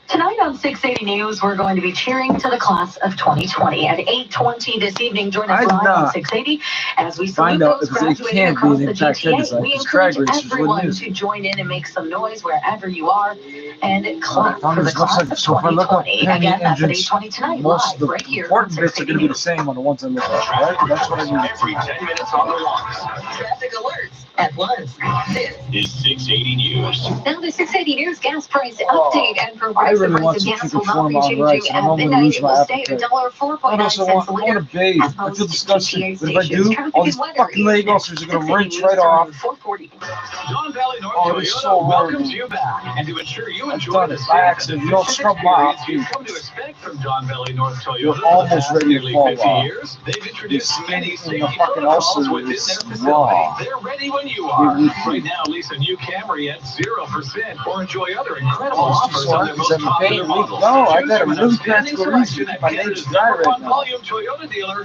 Tonight on 680 News, we're going to be cheering to the class of 2020. At 8:20 this evening, join us live on 680 as we salute those graduating across the GTA. We encourage everyone to join in and make some noise wherever you are and clap for the class of 2020. Again, that's at 8:20 tonight, live right here on 680 bits are going to be the same on the ones I look at, right? That's what I mean. Every 10 minutes on the ones. Traffic alerts at once. This is 680 News. Now the 680 News gas price update, and for the price of gas will not be changing at midnight. It will stay at $1.49 a liter. I feel disgusting. But if I do, all these fucking leg ulcers are going to rinse right off. Don Valley North Oh, it's so welcomes you back, and to ensure you enjoy the by accident. You don't scrub my you've come to expect from Don Valley North Toyota. You're almost ready to fall 50 off. years. They've introduced many The fucking ulcer within their is facility. raw. They're ready when you are. Right now, lease a new Camry at 0% or enjoy other incredible offers on their most popular models. No, I got a really practical reason. My name's dry right now. Volume Toyota dealer.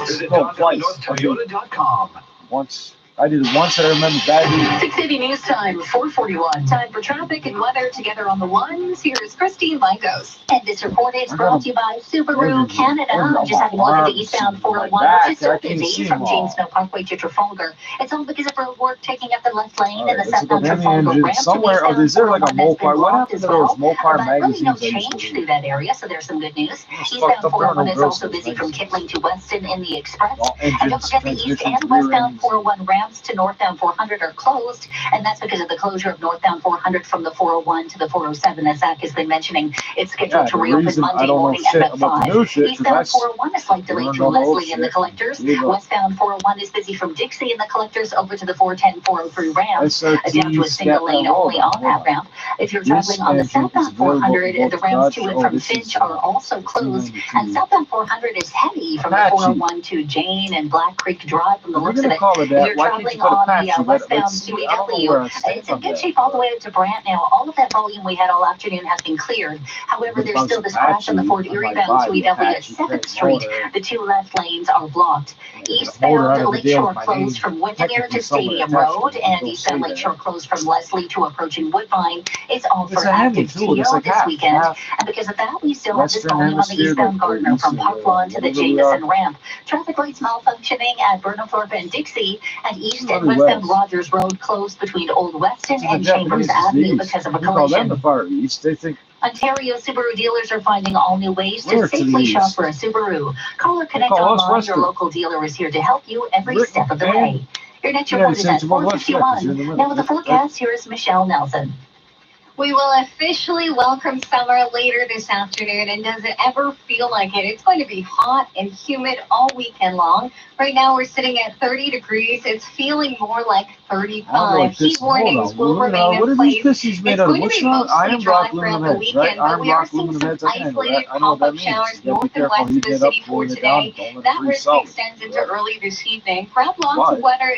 Visit DonValleyNorthToyota.com. Once. I did it once, and I remember badly. 680 News Time, 4:41. Time for traffic and weather together on the ones. Here is Christine Lycos. And this report is brought to you by Subaru Canada. Just having a look at the eastbound 401, which is so busy from Janesville Parkway to Trafalgar. It's all because of road work taking up the left lane and the southbound Trafalgar ramp. Somewhere, or is there like a Mopar? What happened to those Mopar magazines? Really no change through that area, so there's some good news. Eastbound 401 is also busy from Kitling to Weston in the Express. And don't forget the east and westbound 401 ramp to northbound 400 are closed, and that's because of the closure of northbound 400 from the 401 to the 407, as Zach has been mentioning. It's scheduled to reopen Monday morning at about 5. Eastbound 401, a slight delay through Leslie and the Collectors. Westbound 401 is busy from Dixie and the Collectors over to the 410, 403 ramp, down to a single lane only on that ramp. If you're traveling on the southbound 400, the ramps to and from Finch are also closed, and southbound 400 is heavy from the 401 to Jane and Black Creek Drive from the looks of it. If you're traveling on the westbound CW. It's in good shape all the way up to Brant now. All of that volume we had all afternoon has been cleared. However, there's still this crash on the Fort Erie bound CW at 7th Street. The two left lanes are blocked. Eastbound Lakeshore closed from Windermere to Stadium Road, and eastbound Lakeshore closed from Leslie to approaching Woodbine. It's all for active TO this weekend. And because of that, we still have this volume on the eastbound Gardner from Park Lawn to the Jameson ramp. Traffic lights malfunctioning at Burnhamthorpe and Dixie, and east and westbound Rogers Road closed between Old Weston and Chambers Avenue because of a collision. Ontario Subaru dealers are finding all new ways to safely shop for a Subaru. Call or connect online. Your local dealer is here to help you every step of the way. Your next report is at 4:51. Now with the forecast, here is Michelle Nelson. We will officially welcome summer later this afternoon, and does it ever feel like it? It's going to be hot and humid all weekend long. Right now we're sitting at 30 degrees. It's feeling more like 35. Heat warnings will remain in place. It's going to be mostly dry throughout the weekend, but we are seeing some isolated pop-up showers north and west of the city for today. That risk extends into early this evening. Grab lots of water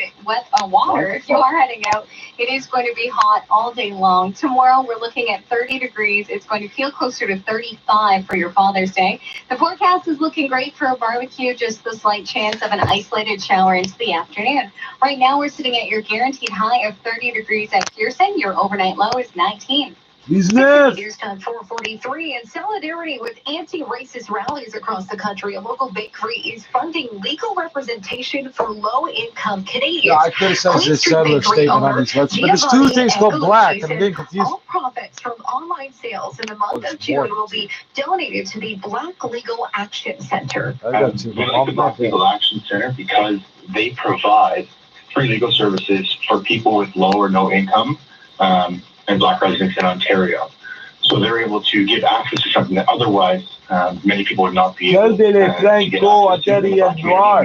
if you are heading out. It is going to be hot all day long. Tomorrow we're looking at 30 degrees. It's going to feel closer to 35 for your Father's Day. The forecast is looking great for a barbecue, just the slight chance of an isolated shower into the afternoon. Right now we're sitting at your guaranteed high of 30 degrees at Pearson. Your overnight low is 19. News time 4:43. In solidarity with anti-racist rallies across the country, a local bakery is funding legal representation for low-income Canadians. Yeah, I criticize this settler statement on these websites, but there's two things called black. I'm getting confused. All profits from online sales in the month of June will be donated to the Black Legal Action Center. I like the Black Legal Action Center because they provide free legal services for people with low or no income. And Black residents in Ontario. So they're able to give access to something that otherwise many people would not be able to get access to.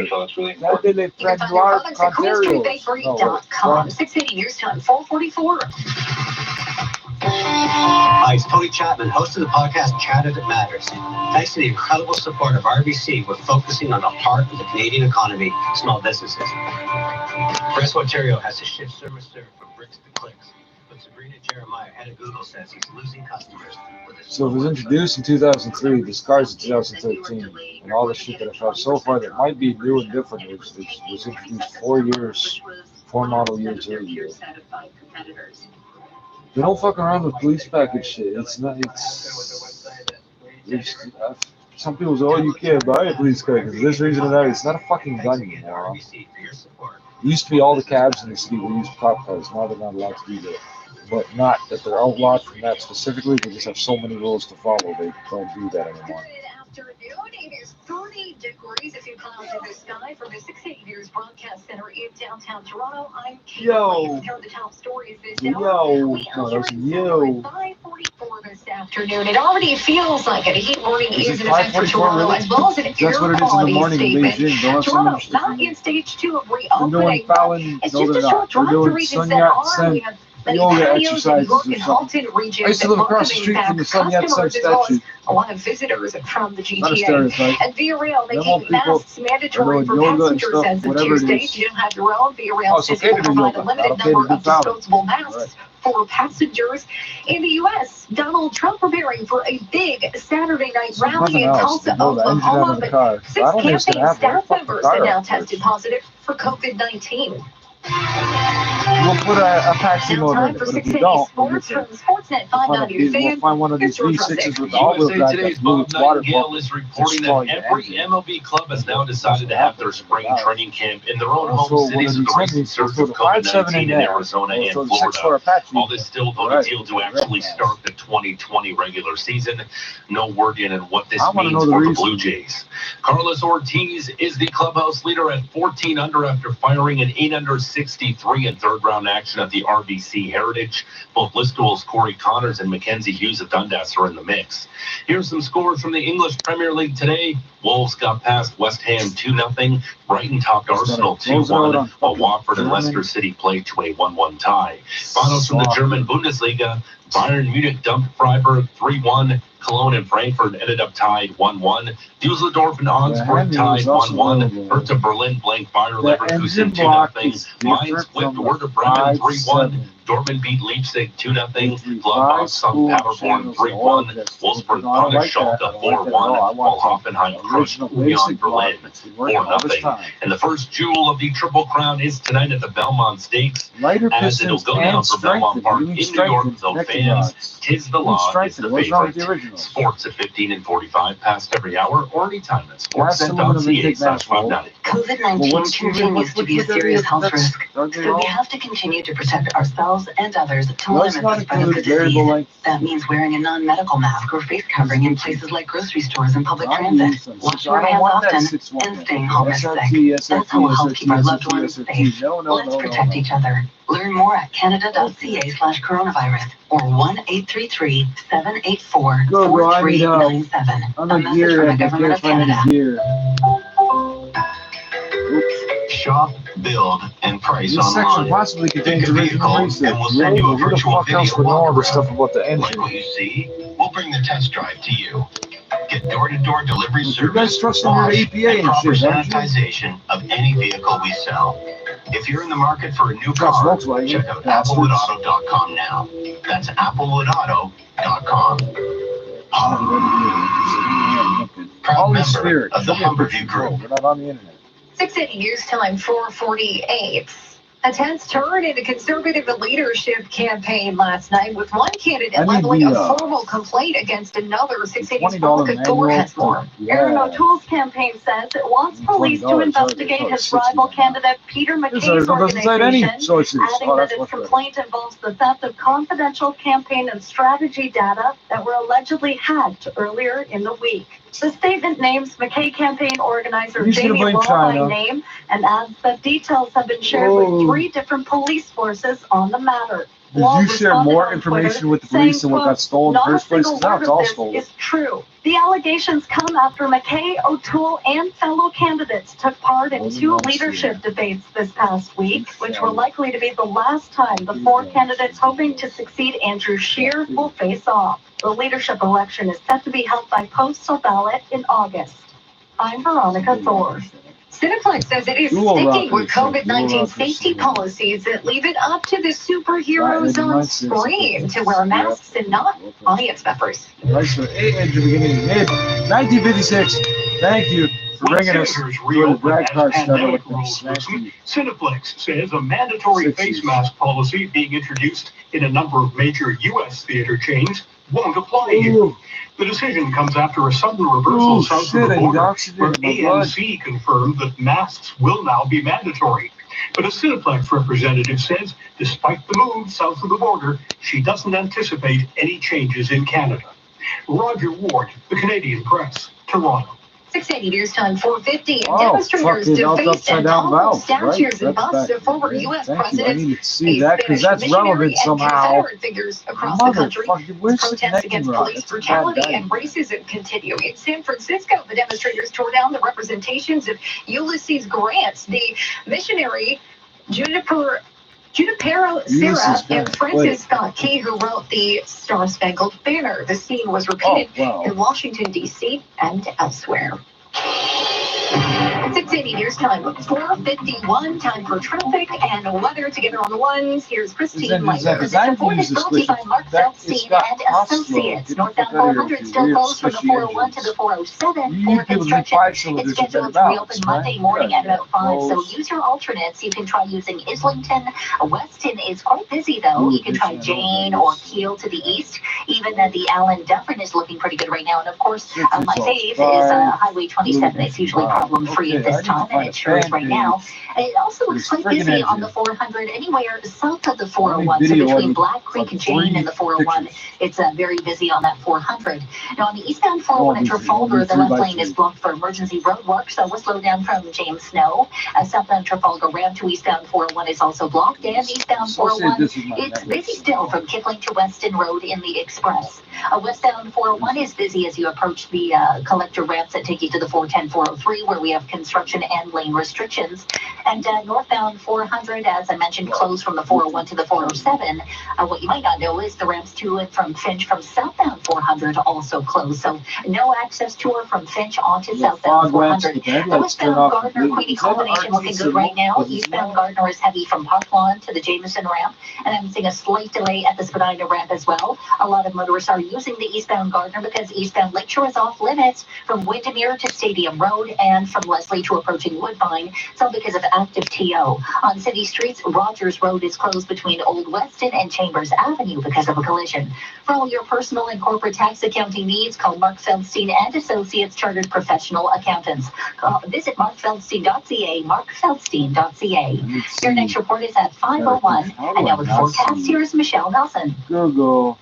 So that's really important. You can find your products at QueenStreetBakery.com. 680 News Time 4:44. Hi, it's Tony Chapman, host of the podcast Chatter That Matters. Thanks to the incredible support of RBC, we're focusing on the heart of the Canadian economy, small businesses. Press Ontario has to shift service from bricks to clicks. Sabrina Jeremiah, head of Google, says he's losing customers. So it was introduced in 2003, this car's in 2013, and all the shit that I've had so far that might be new and different was introduced 4 model years earlier. They don't fuck around with police package shit. It's not, some people say, oh, you can't buy a police car because this reason or that. It's not a fucking gun anymore. It used to be all the cabs in the city will use cop cars. Now they're not allowed to do that. But not that they're outlawed from that specifically. They just have so many rules to follow. They don't do that anymore. It is 30 degrees, a few clouds in the sky from the 680 News Broadcast Center in downtown Toronto. I'm Kate. Here are the top stories this hour. We are at 5:44 this afternoon. It already feels like it. A heat warning is in effect for Toronto, as well as an air quality statement. Toronto, not in stage 2 of reopening. It's just a short drive to Regents Center. We have yoga exercises or something. I used to live across the street from the Sun Yat-sen statue. A lot of visitors from the GTA. And Via Rail making masks mandatory for passengers as of Tuesday. If you don't have your own, Via Rail says it will provide a limited number of disposable masks for passengers. In the U.S., Donald Trump preparing for a big Saturday night rally in Tulsa, Oklahoma. But 6 campaign staff members have now tested positive for COVID-19. We'll put a taxi mode in it, but if you don't, we'll find one of these V6s with all-wheel drive that's really waterproof. Is reporting that every MLB club has now decided to have their spring training camp in their own home cities of the recent surge of COVID-19 in Arizona and Florida. All this still going to deal to actually start the 2020 regular season. No word yet on what this means for the Blue Jays. Carlos Ortiz is the clubhouse leader at 14 under after firing an 8 under 63 in third-round action at the RBC Heritage. Both Listowell's Corey Connors and Mackenzie Hughes of Dundas are in the mix. Here's some scores from the English Premier League today. Wolves got past West Ham 2-0. Brighton topped Arsenal 2-1, while Watford and Leicester City played to a 1-1 tie. Finals from the German Bundesliga. Bayern Munich dumped Freiburg 3-1. Cologne and Frankfurt ended up tied 1-1. Dusseldorf and Augsburg tied 1-1. Hertha Berlin blanked Bayer Leverkusen 2-0. Mainz whipped Werder Bremen 3-1. Dortmund beat Leipzig 2-0. Gladbach sunk Paderborn 3-1. Wolfsburg punished Schalke 4-1. While Hoffenheim crushed Union Berlin 4-0. And the first jewel of the Triple Crown is tonight at the Belmont Stakes. As it'll go down for Belmont Park in New York, though fans, 'tis the law, it's the favorite. Sports at 15 and 45 past every hour or anytime at sportsnet.ca/590. COVID-19 continues to be a serious health risk, so we have to continue to protect ourselves and others to limit the spread of the disease. That means wearing a non-medical mask or face covering in places like grocery stores and public transit, washing your hands often, and staying home if sick. That's how we'll help keep our loved ones safe. Let's protect each other. Learn more at canada.ca/coronavirus or 1-833-784-4397. A message from the Government of Canada. Shop, build, and price This section online. possibly contains Pick a vehicle, original and research. we'll send you a Who the virtual fuck video else would know all this walkaround. stuff about the engine? Like what you see, we'll bring the test drive to you. Get door-to-door delivery service, trust in your wash, EPA and and proper shit, don't you? sanitization of any vehicle we sell. If you're in the market for a new car, check out applewoodauto.com now. That's applewoodauto.com. Proud member of the Humberview Group. We're not on the internet. 6:80 news time, 4:48. A tense turn in the conservative leadership campaign last night, with one candidate leveling a formal complaint against another. 680's Veronica Thor has more. Aaron O'Toole's campaign says it wants police to investigate his rival candidate Peter McKay's organization, adding that its complaint involves the theft of confidential campaign and strategy data that were allegedly hacked earlier in the week. The statement names McKay campaign organizer Jamie Law by name and adds that details have been shared with 3 different police forces on the matter. Did you share more information with the police than what got stolen in the first place? Now it's all stolen. Is true. The allegations come after McKay, O'Toole, and fellow candidates took part in 2 leadership debates this past week, which were likely to be the last time the 4 candidates hoping to succeed Andrew Scheer will face off. The leadership election is set to be held by postal ballot in August. I'm Veronica Thor. Cineplex says it is sticking with COVID-19 safety policies that leave it up to the superheroes on screen to wear masks and not audience members. Right, so 8 engine beginning mid 1956. Thank you for bringing us to the drag car study with this. Cineplex says a mandatory face mask policy being introduced in a number of major U.S. theater chains won't apply here. The decision comes after a sudden reversal south of the border, where AMC confirmed that masks will now be mandatory. But a Cineplex representative says, despite the move south of the border, she doesn't anticipate any changes in Canada. Roger Ward, The Canadian Press, Toronto. 680 news time, 4:50. Demonstrators defaced and toppled statues and busts of former U.S. presidents, that's relevant somehow. Confederate figures across the country. Protests against police brutality and racism continue. In San Francisco, the demonstrators tore down the representations of Ulysses Grant, the missionary Junipero Serra, and Francis Scott Key, who wrote the Star-Spangled Banner. The scene was repeated in Washington, D.C. and elsewhere. 680 news time, 4:51, time for traffic and weather together on the ones. Here's Christine Leiter. This report is brought to you by Mark Feldstein and Associates. Northbound 400 still closed from the 401 to the 407 for construction. It's scheduled to reopen Monday morning at about 5, so use your alternates. You can try using Islington. Weston is quite busy, though. You can try Jane or Kiel to the east. Even the Allen Dufferin is looking pretty good right now. And, of course, my fave is Highway 27. It's usually problem-free at this time, and it sure is right now. It also looks quite busy on the 400, anywhere south of the 401, so between Black Creek and Jane and the 401. It's very busy on that 400. Now, on the eastbound 401 in Trafalgar, the left lane is blocked for emergency road work, so we're slowed down from James Snow. Southbound Trafalgar ramp to eastbound 401 is also blocked, and eastbound 401, it's busy still from Kipling to Weston Road in the Express. Westbound 401 is busy as you approach the collector ramps that take you to the 410, 403, where we have construction and lane restrictions. And northbound 400, as I mentioned, closed from the 401 to the 407. What you might not know is the ramps to and from Finch from southbound 400 also closed. So no access to or from Finch onto southbound 400. The westbound Gardner-Queenie combination looking good right now. Eastbound Gardner is heavy from Park Lawn to the Jameson ramp. And I'm seeing a slight delay at the Spadina ramp as well. A lot of motorists are using the eastbound Gardner because eastbound Lakeshore is off limits from Windermere to Stadium Road and from Leslie to approaching Woodbine. So because of active TO. On city streets, Rogers Road is closed between Old Weston and Chambers Avenue because of a collision. For all your personal and corporate tax accounting needs, call Mark Feldstein and Associates Chartered Professional Accountants. Visit markfeldstein.ca, markfeldstein.ca. Your next report is at 5:01. And now with forecast, here's Michelle Nelson. Google.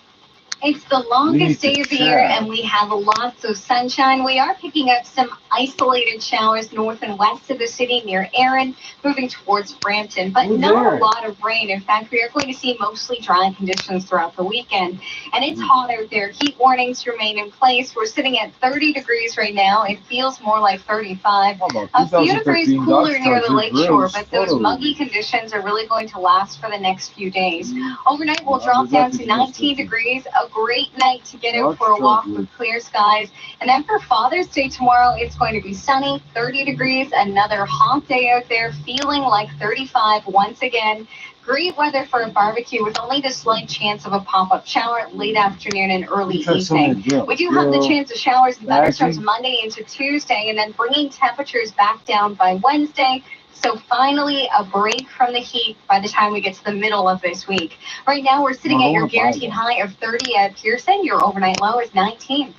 It's the longest day of the year, and we have lots of sunshine. We are picking up some isolated showers north and west of the city near Erin, moving towards Brampton, but not a lot of rain. In fact, we are going to see mostly dry conditions throughout the weekend, and it's hot out there. Heat warnings remain in place. We're sitting at 30 degrees right now. It feels more like 35. A few degrees cooler near the lakeshore, but those muggy conditions are really going to last for the next few days. Overnight, we'll drop down to 19 degrees. A great night to get out for a walk with clear skies. And then for Father's Day tomorrow, it's going to be sunny, 30 degrees, another hot day out there, feeling like 35 once again. Great weather for a barbecue with only the slight chance of a pop-up shower late afternoon and early evening. We do have the chance of showers and thunderstorms Monday into Tuesday, and then bringing temperatures back down by Wednesday. So finally, a break from the heat by the time we get to the middle of this week. Right now, we're sitting at your guaranteed high of 30 at Pearson. Your overnight low is 19.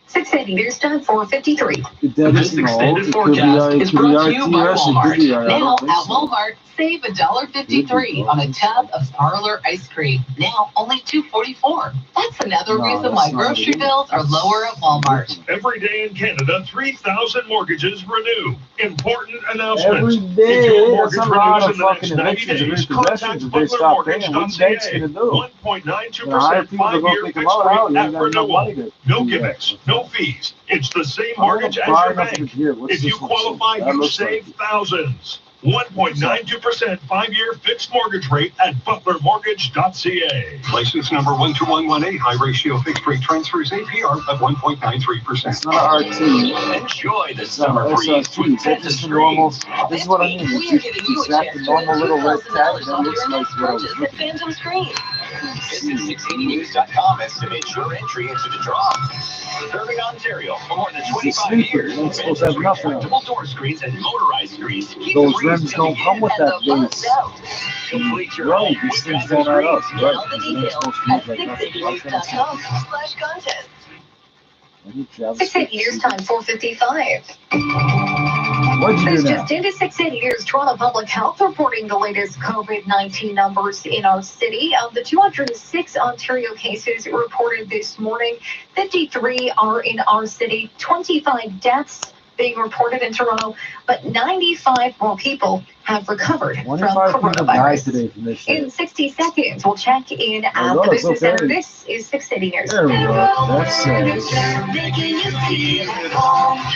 680 news time, 4:53. This extended forecast is brought to you by Walmart. Now at Walmart, save $1.53 on a tub of Parlor ice cream. Now only $2.44. That's another reason why grocery bills are lower at Walmart. Every day in Canada, 3,000 mortgages renew. Important announcement. Every day, that's a lot of fucking evictions and repossessions if they stop paying. What the bank's gonna do? 1.92% 5-year fixed rate at renewal. No gimmicks, no fees. It's the same mortgage as your bank. If you qualify, you save thousands. 1.92% 5-year fixed mortgage rate at butlermortgage.ca. License number 12118, high ratio fixed rate transfers APR of 1.93%. It's not RT. Enjoy the summer breeze. This is normal. This is what I mean. It's that the normal little red tag that looks like what I was looking at. Visit 680news.com and submit your entry into the draw. Serving Ontario for more than 25 years. It's supposed to have nothing. Retractable door screens and motorized screens. Those rims don't come with that base. Complete your Right, these things don't add up. Right, All the these rims details supposed to be at like nothing. 680news.com/contest. 680 news time, 4:55. This just into 680 News, Toronto Public Health reporting the latest COVID-19 numbers in our city. Of the 206 Ontario cases reported this morning, 53 are in our city, 25 deaths being reported in Toronto, but 95 more people have recovered from coronavirus. In 60 seconds, we'll check in at the business center. This is 680 News. There we go. That's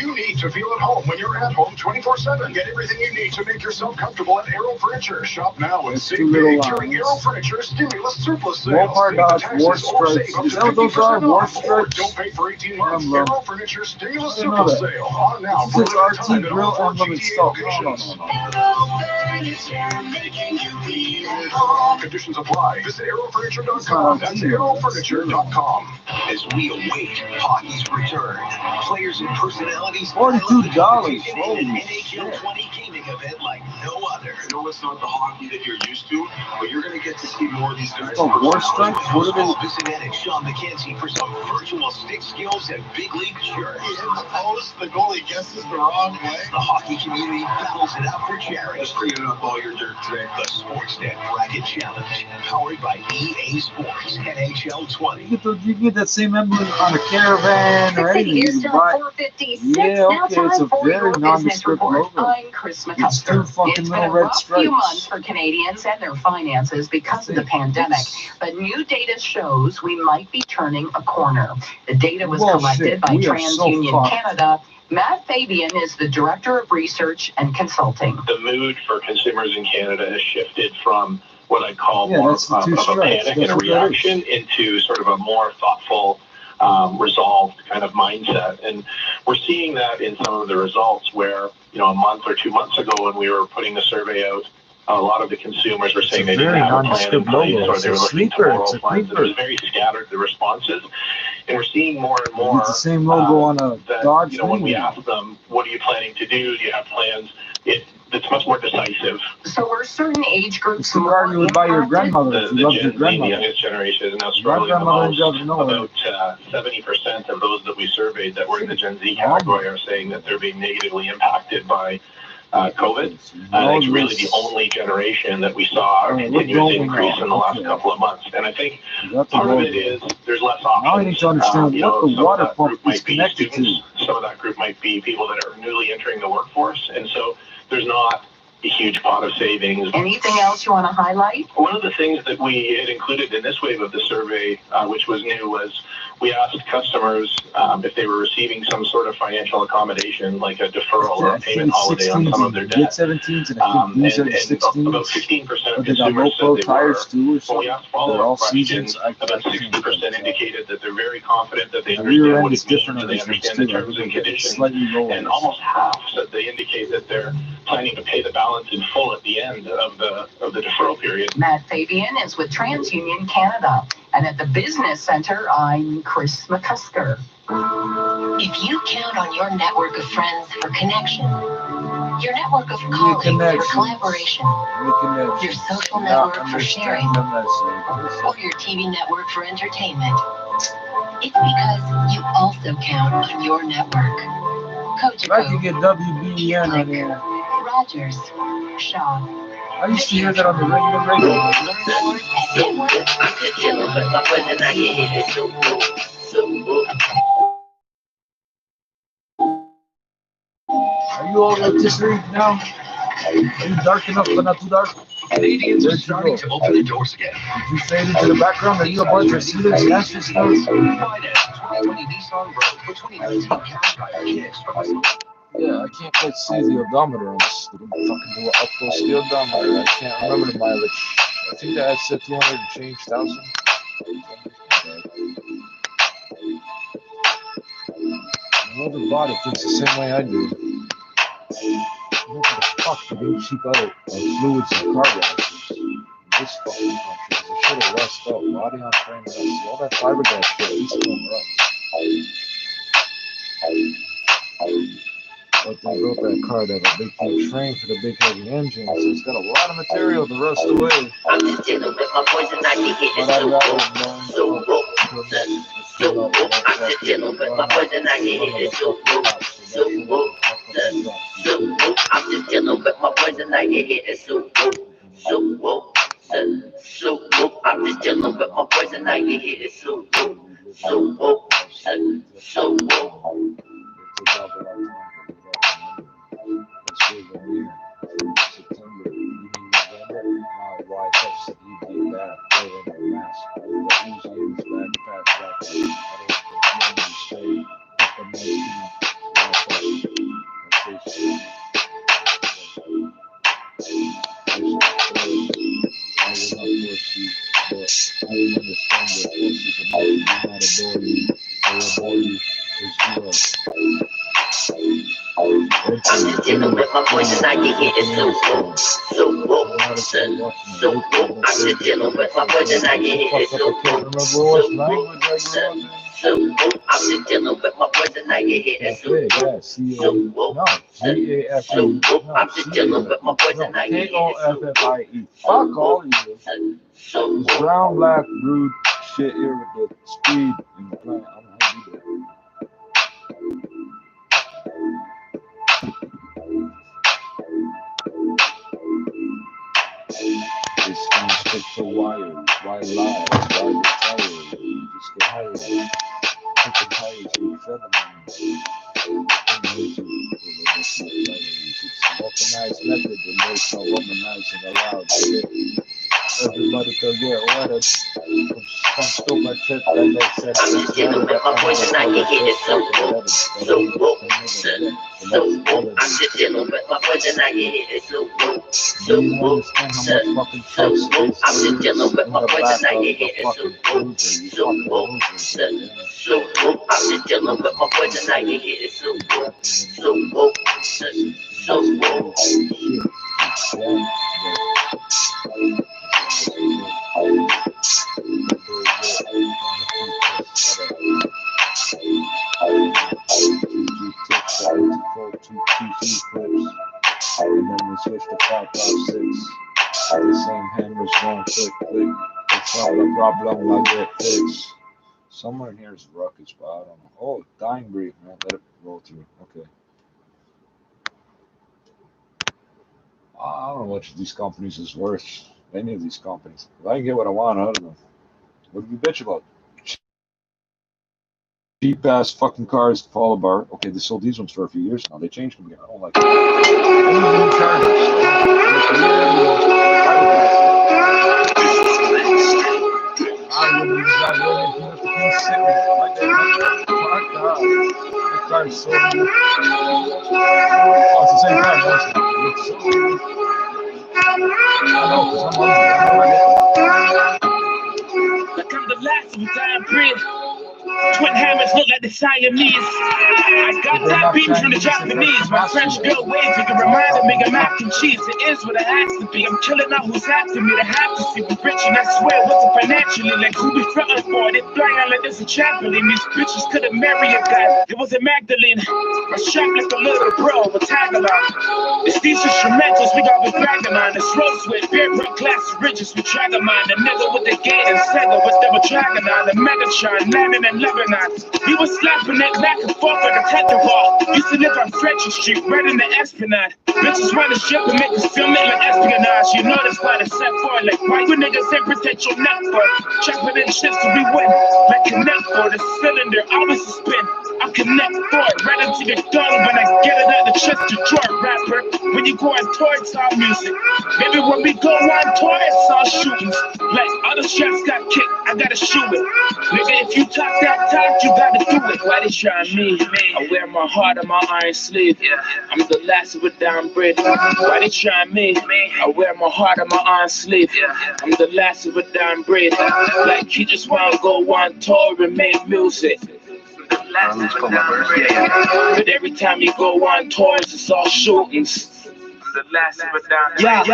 You need to feel at home when you're at home 24/7. Get everything you need to make yourself comfortable at Aero Furniture. Shop now and save big during Aero Furniture stimulus surplus sales. Walmart Dodge War Stripes. Is that what those are? War Stripes? Don't pay for 18 months. Aero Furniture stimulus surplus sale. On now. This is RT Grill Emblem installed. No. Conditions apply. Visit aerofurniture.com. That's aerofurniture.com. As we await hockey's return, players and personalities $42. Holy NHL 20 gaming event like no other. I know it's not the hockey that you're used to, but you're going to get to see more of these guys. Oh, War Stripes? What are they? Visit Sean McKenzie for some virtual stick skills and big league shirts. Suppose the goalie guesses the wrong way. The hockey community battles it out for charity. Just cleaning up all your dirt today. The Sportsnet Bracket Challenge, powered by EA Sports, NHL 20. You can get that same emblem on a caravan or anything. You can buy. Yeah, okay, it's a very nondescript logo. I'm Chris. McCusker. It's been a rough few months for Canadians and their finances because of the pandemic, but new data shows we might be turning a corner. The data was collected by TransUnion Canada. Matt Fabian is the Director of Research and Consulting. The mood for consumers in Canada has shifted from what I call more of a panic and a reaction into sort of a more thoughtful, resolved kind of mindset. And we're seeing that in some of the results where, a month or 2 months ago when we were putting the survey out, a lot of the consumers were saying they didn't have a plan in place, or they were looking to borrow funds. It was very scattered, the responses. And we're seeing more and more the same logo on a Dodge when we ask them, what are you planning to do? Do you have plans? It's much more decisive. So are certain age groups more car you would buy your grandmother if you loved your grandmother. The youngest generation is now struggling the most. About 70% of those that we surveyed that were in the Gen Z category are saying that they're being negatively impacted by COVID. It's really the only generation that we saw a continuous increase in the last couple of months. And I think part of it is there's less options. Now I need to understand what the water pump is connected to. Some of that group might be people that are newly entering the workforce. And so there's not a huge pot of savings. Anything else you want to highlight? One of the things that we had included in this wave of the survey, which was new, was we asked customers if they were receiving some sort of financial accommodation, like a deferral or a payment holiday on some of their debt. And about 15% of consumers said they were. When we asked follow-up questions, about 60% indicated that they're very confident that they understand what it means and they understand the terms and conditions. And almost half said they indicate that they're planning to pay the balance in full at the end of the deferral period. Matt Fabian is with TransUnion Canada. And at the Business Center, I'm Chris McCusker. If you count on your network of friends for connection, your network of colleagues for collaboration, your social network for sharing, or your TV network for entertainment, it's because you also count on your network. Coach I can get WBEN on here. Rogers, Shaw. I used to hear that on the radio. Are you all rotisserie now? Are you dark enough but not too dark? Canadians are starting to open the doors again. Did you fade into the background? Are you a bunch of students? That's just those. Yeah, I can't quite see the odometer on this. They didn't fucking do an up close the odometer. I can't remember the mileage. I think that said 200 and change thousand. I know the body thinks the same way I do. What the fuck do they cheap out fluids and car washes? This fucking country, because they should have rust up. Body on frame rust. All that fiberglass shit, at least come rust. But they built that car to have a big huge frame for the big heavy engine, so it's got a lot of material to rust away. I'm just dealing with my poison, I can hit it so whoa. I'm just dealing with my poison, I can hit it so whoa. I'm just dealing with my poison, I can hit it so whoa. I'm just dealing with my poison, I can hit it so whoa. I'm just dealing with my voice and I can hear it so whoa. I'm just dealing with my voice and I can hear it so whoa. I'm just dealing with my voice and I can hear it so whoa. I'm just dealing with my voice and I can hear it so whoa. Fuck all you. This brown, black, rude shit here with the speed and the plant. I don't know how to do that. It's gonna stick to wires, why lies, why the tires, just get higher, put the tires in 7 it's walking nice method, and there's no womanizing allowed. Everybody could get wetted. Some stupid shit that they said. I'm just dealing with my voice and I can hear it so woke, so woke, so woke. I'm just dealing with my voice and I can hear it so woke, so woke, so woke. I'm just dealing with my voice and I can hear it so woke, so woke, so woke. I'm just dealing with my voice and I can hear it so woke, so woke, so woke. And then we switch to 556. The same hammers going click, click. It's not a problem, I get fixed. Somewhere in here is ruckus, but I don't know. Oh, dying breed, man. Let it roll through. Okay. I don't know what these companies is worth. Any of these companies. If I can get what I want out of them, what do we bitch about? Cheap ass fucking cars fall apart. Okay, they sold these ones for a few years now. They changed them again. I don't like it. It's the same car, Like I'm the last of a dying breed. Twin hammers look like the Siamese. I got that beams from the Japanese. My French girl waving and reminded me of mac and cheese. It is what it has to be. I'm killing out who's after me. They have to see me rich, and I swear it wasn't financially. Like who be frontin' for? They flying like this a trampoline. These bitches couldn't marry a guy. It wasn't Magdalene. My shop like a little bro, a tag along. It's these instrumentals we got with bragging on. It's rose with beer rock glass ridges with dragon on. The nigga with the gate and Sega with double dragon on. The Megatron landing in Lebanon. We was slapping it back and forth like a tether ball. Used to live on French Street, right in the Esplanade. Bitches run the ship and make us film it like espionage. You know that's why they set for it. Like why you niggas ain't protect your neck for it. Chopping in shifts to be win. Like connect for the cylinder, always a spin. I connect for it right into the dome when I get it out the chest to draw rapper. When you go on tour, it's all music. Maybe when we go on tour, it's all shootings. Like other shots got kicked, I gotta shoot it. Nigga, if you talk that talk, you gotta do it. Why they try me? I wear my heart on my iron sleeve. I'm the last of a down breed. Why they try me? I wear my heart on my iron sleeve. I'm the last of a down breed. Like he just wanna go on tour and make music. But every time you go on tours, it's all shootings. The last of a dying breed.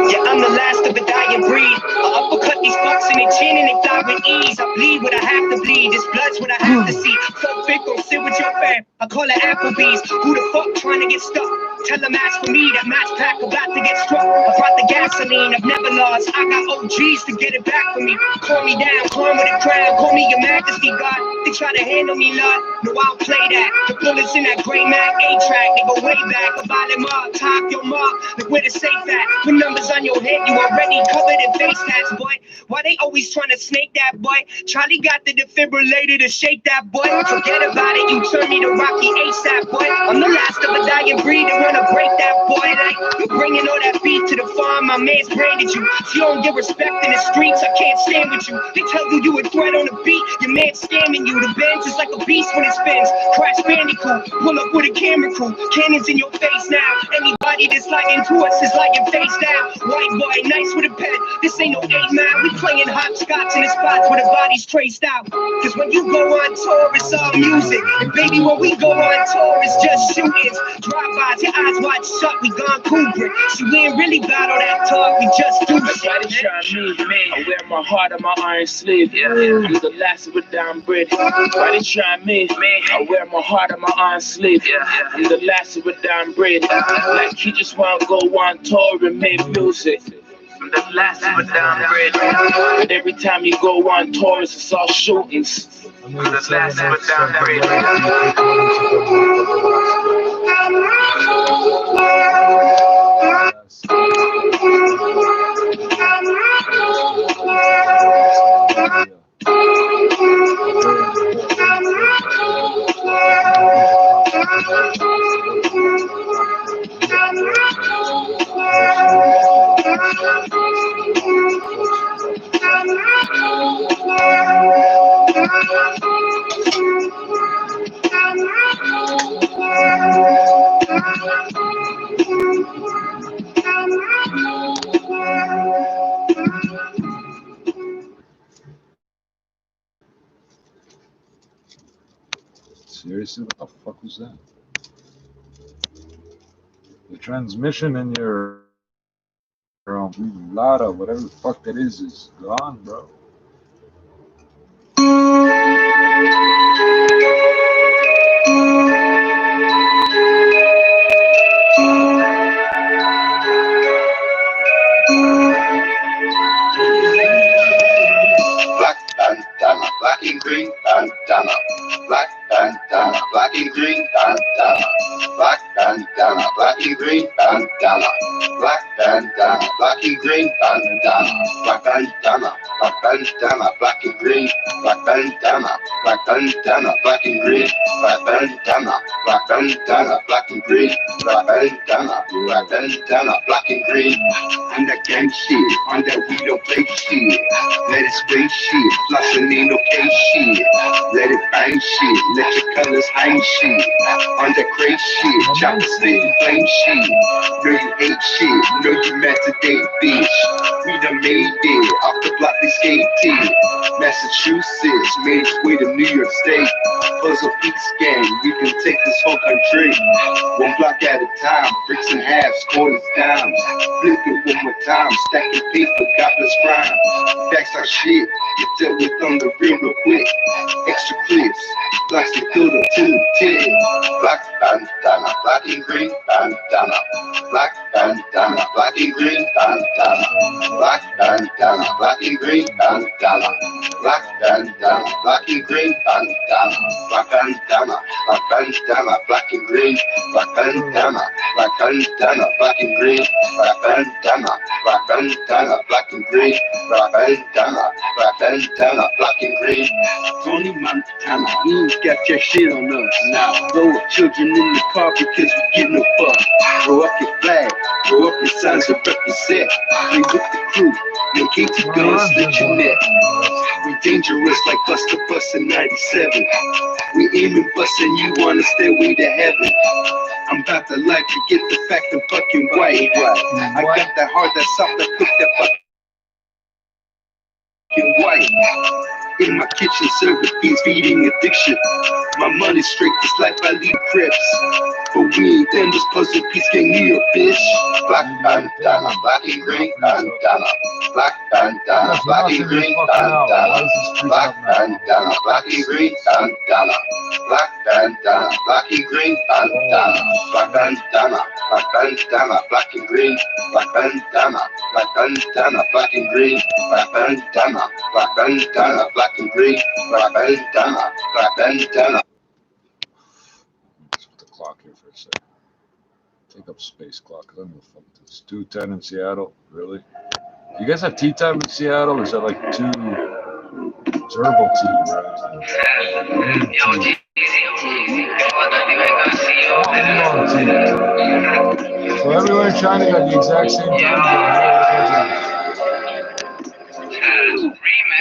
Yeah, I'm the last of a dying breed. I uppercut these fucks in their chin and they fly with ease. I bleed what I have to bleed. This blood's what I have to see. So big, gon' sit with your fam. I call it Applebee's. Who the fuck trying to get stuck? Tell them ask for me. That match pack about to get struck. I brought the gasoline. I've never lost. I got OGs to get it back for me. Call me down, climb with a crown. Call me your majesty, God. They try to handle me, Lord. No, I'll play that. The bullets in that gray Mac A-track. They go way back. About them up, top your mark. Look where the safe at. Put numbers on your head. You already covered in face tats, boy. Why they always trying to snake that, boy? Charlie got the defibrillator to shake that, boy. Forget about it. You turn me to Rocky ASAP, boy. I'm the last of a dying breed that wanna break that, boy. Like, you bringing all that beef to the farm. My man's branded you. If you don't get respect in the streets, I can't stand with you. They tell you you a threat on the beat. Your man's scamming you. The Benz is like a beast when it spins. Crash Bandicoot. Pull up with a camera crew. Cannons in your face now. Anybody that's lying to us is lying face down. White boy, nice with a pen. This ain't no 8 Mile. We playing hopscotch in the spots where the body's traced out. Cause when you go on tour, it's all music. And baby, when we go on tour, it's just shootings. Drive-bys, your eyes wide shut, we gone Kubrick. See, we ain't really about all that talk, we just do shit. I wear my heart on my iron sleeve. I'm the last of a down breed. Why they try me? I wear my heart on my iron sleeve. I'm the last of a down breed. Like he just wanna go on tour and make music. I'm the last of a down breed. But every time you go on tours, it's all shootings. I'm the last of a down breed. Seriously, what the fuck was that? The transmission in your Lada, whatever the fuck that is gone, bro. Black bandana, black and green bandana, black bandana, black and green bandana, black bandana, black and green bandana, black bandana, black and green bandana, black bandana, black bandana, black and green, black bandana, black bandana, black and green, black bandana, black bandana, black and green, black bandana, black bandana, black and green. On that gang shit, on that we don't play shit. Let it spray shit, flossing ain't okay shit. Let it bang shit, let your colors hang shit. On that crazy shit, chop the stick and flame shit. Know you hate shit, know you mad today, bitch. We done made it, off the block they skated. Massachusetts made its way to New York State. Puzzle Peaks gang, we can take this whole country. One block at a time, bricks and halves, quarters, dimes. Flip it one more time, stacking paper, godless crime. That's our shit, you dealt with on the real quick. Extra clips, plastic filter to the tip. Black bandana, black and green bandana. Black bandana, black and green bandana. Black bandana, black and green bandana. Black bandana, black and green bandana. Black bandana, black bandana, black and green. Black bandana, black bandana, black and green. Black bandana, black bandana, black and green. Black bandana, black bandana, black and green. Tony Montana, you ain't got your shit on us now. Throw up children in the car because we get no fuck. Throw up your flag, throw up your signs to represent. We with the crew, no KT guns, slit your neck. We dangerous like Buster Bus in 97. We aiming bustin', you wanna stairway to heaven. I'm about to life, forget the fact I'm fucking white. I got that heart, that soft, that cook, that fucking white. In my kitchen, serving fiends, feeding addiction. My money straight, this life I lead crips. But we ain't them, this puzzle piece gang here, bitch. Black bandana, black and green bandana. Black bandana, black and green bandana. Black bandana, black and green bandana. Black bandana, black and green bandana. Black bandana, black bandana, black and green. Black bandana, black bandana, black and green. Black bandana, black bandana, black and green. Black bandana, black bandana. Let's put the clock here for a second. Take up space clock, because I'm gonna fuck this. 2:10 in Seattle, really? You guys have tea time in Seattle? Or is that like two? It's herbal tea, right? So everywhere in China got the exact same time.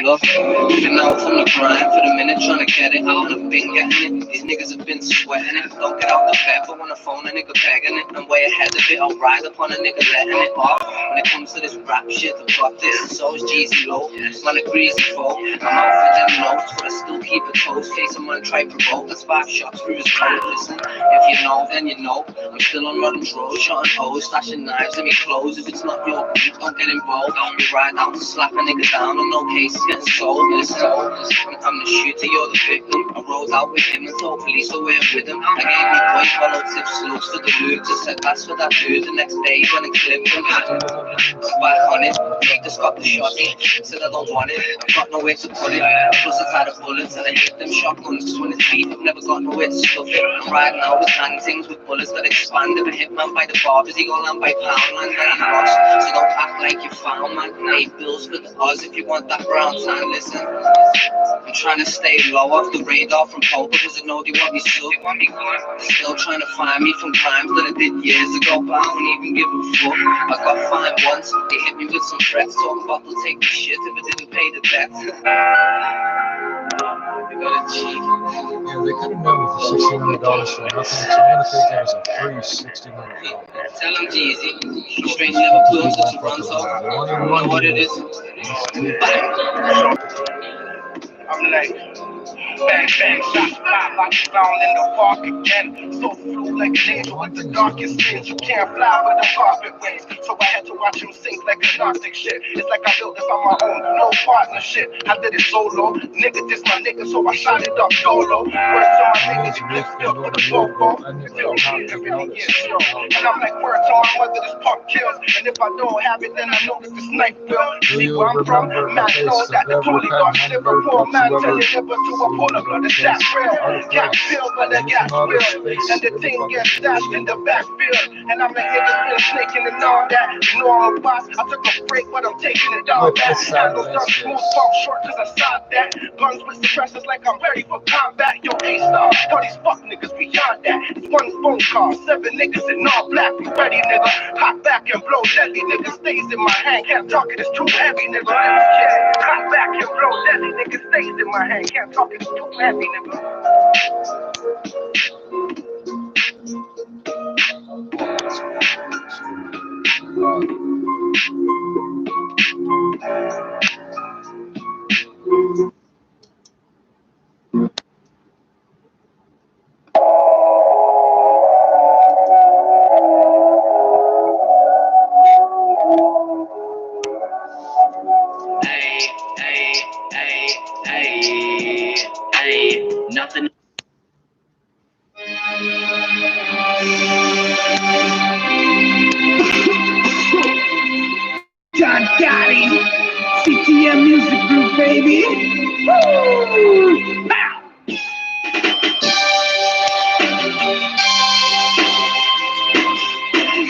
Love, been out from the grind for the minute, trying to get it out. I've been getting it. These niggas have been sweating it. Don't get out the bed, but when I phone a nigga begging it, I'm way ahead of it. I'll ride upon a nigga letting it off. When it comes to this rap shit, I've got this, and so is Jeezy low. Man, a greasy folk. I'm out for them notes, but I still keep it close. Face a man try provoke. That's 5 shots through his coat. Listen, if you know, then you know. I'm still on Rodham's Road, shotting hoes, stashing knives in me clothes. If it's not your beat, don't get involved. We ride out to slap a nigga down on no cases getting sold. I'm the shooter, you're the victim. I rode out with him and told police away with him. I gave me boys follow tips, looks for the loot. Just said that's for that dude. The next day he went and clipped him. Back on it, just got the shotty. Said I don't want it, I've got nowhere to put it. Plus I've had a bullets and I hit them shotguns just when it's deep. I've never got nowhere to stuff it. I'm riding out with things with bullets that expand. If a hitman by the barbers, he go land by pound. Man, now he's lost, so don't act like you found, man. 8 bills for the odds if you want that brown tan. Listen, I'm trying to stay low off the radar from poker because I know they want me so. They're still trying to find me from crimes that I did years ago, but I don't even give a fuck. I got fined once, they hit me with some threats, talking about they'll take the shit if I didn't pay the debt. They got a cheat. Yeah, they could have known me for $1,600 for nothing, so I'm gonna take it as a free $1,600. Tell them Jeezy, straight never close to Toronto. You know what it is? I'm like, Bang, bang, shots fly like a clown in the park again. So flew like an angel with the darkest sins. You can't fly with the carpet wings. So I had to watch him sink like agnostic shit. It's like I built this on my own, no partnership. I did it solo. Nigga, this my nigga, so I shot it up solo. Words to my niggas, you live still for the vocal. Still here, it really is show. And I'm like, word to my mother, this pump kills. And if I don't have it, then I know that this knife will. See where I'm from? Man, know that the coolie got liver. Poor man, tell you never to a pull up, the shot real. Can't feel when the gas will. And the thing gets stashed in the backfield. And I'm like, niggas been snaking and all that. You know I'm a boss. I took a break, but I'm taking it all back. Handles done smooth, fall short, cause I saw that. Guns with suppressors like I'm ready for combat. Yo, A-Star, tell these fuck niggas beyond that. It's one phone call, 7 niggas in all black. We ready, nigga. Hop back and blow deadly, nigga. Stays in my hand, can't talk it, it's too heavy, nigga. Yeah, hop back and blow deadly, nigga. Stays in my hand, can't talk it, it's too heavy, nigga. Nothing. John Gotti, CTM Music Group, baby. Woo! Pow!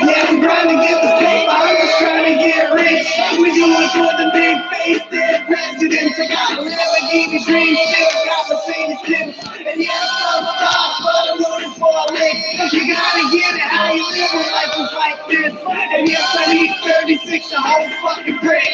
Yeah, I'm trying to get the paper, I'm just trying to get rich. We do it for the big face, dead presidents. I got a Lamborghini dream, still got Mercedes tips. And yes, I'm a boss, but I'm loaded for a lick. You gotta get it how you live when life is like this. And yes, I need 36 a whole fucking brick.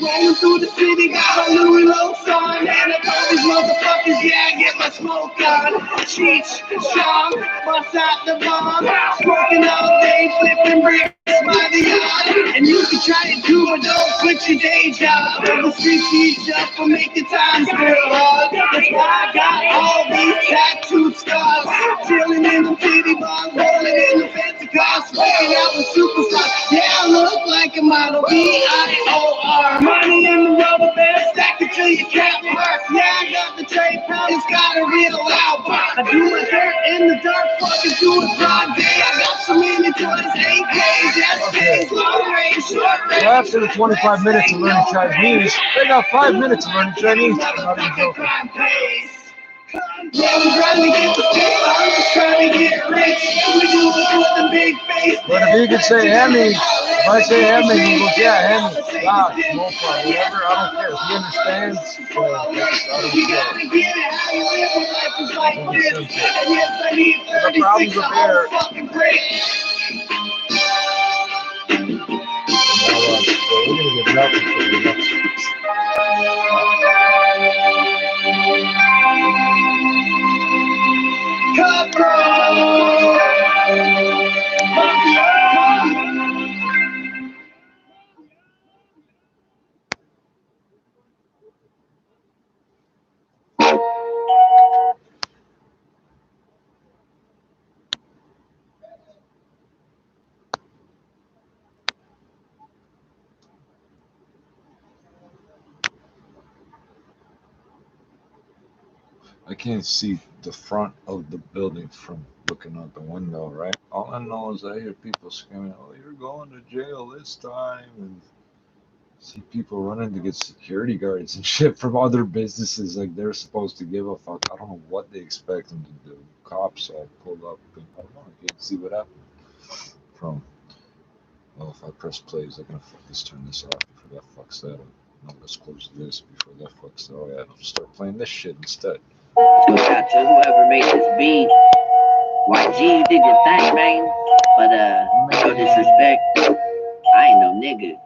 Rolling through the city, got a Louis Lowe's on. And I told these motherfuckers, yeah, I get my smoke on. Cheech, Chong, bust out the bomb. Smoking all day, flipping bricks by the yard. And you can try it too, but don't quit your day job. The streets each up for making times real hard. That's why I got all these tattooed scars. Chilling in the city bars, rolling in the fancy cars. Smoking out with superstars. Yeah, I look like a model. B-I-O-R. Money in the rubber band, stack it till you can't work. Yeah, I got the trade pound, it's got a real loud pop. I do my dirt in the dark, fucking do it broad day. I got so many toys, AKs, SKs, long range, short range. So after the 25 minutes of learning Chinese, they got 5 minutes of learning Chinese. Not even joking. Yeah, I'm trying to get the paper, I'm just trying to get rich. We do it for the big face. But if you can say Hemi, if I say Hemi, he goes, yeah, Hemi, God, no problem, whatever, I don't care. If he understands, I don't care. The problems up here. We're going to get nothing for the next one. I can't see the front of the building from looking out the window, right? All I know is I hear people screaming, oh, you're going to jail this time, and see people running to get security guards and shit from other businesses like they're supposed to give a fuck. I don't know what they expect them to do. Cops all pulled up, and I don't know, I can't see what happened from, well, if I press play, is I gonna just turn this off before that fucks that up? No, let's close this before that fucks that. Oh yeah, I'll start playing this shit instead. Go shout to whoever made this beat. YG, you did your thing, man. But no disrespect, I ain't no nigga.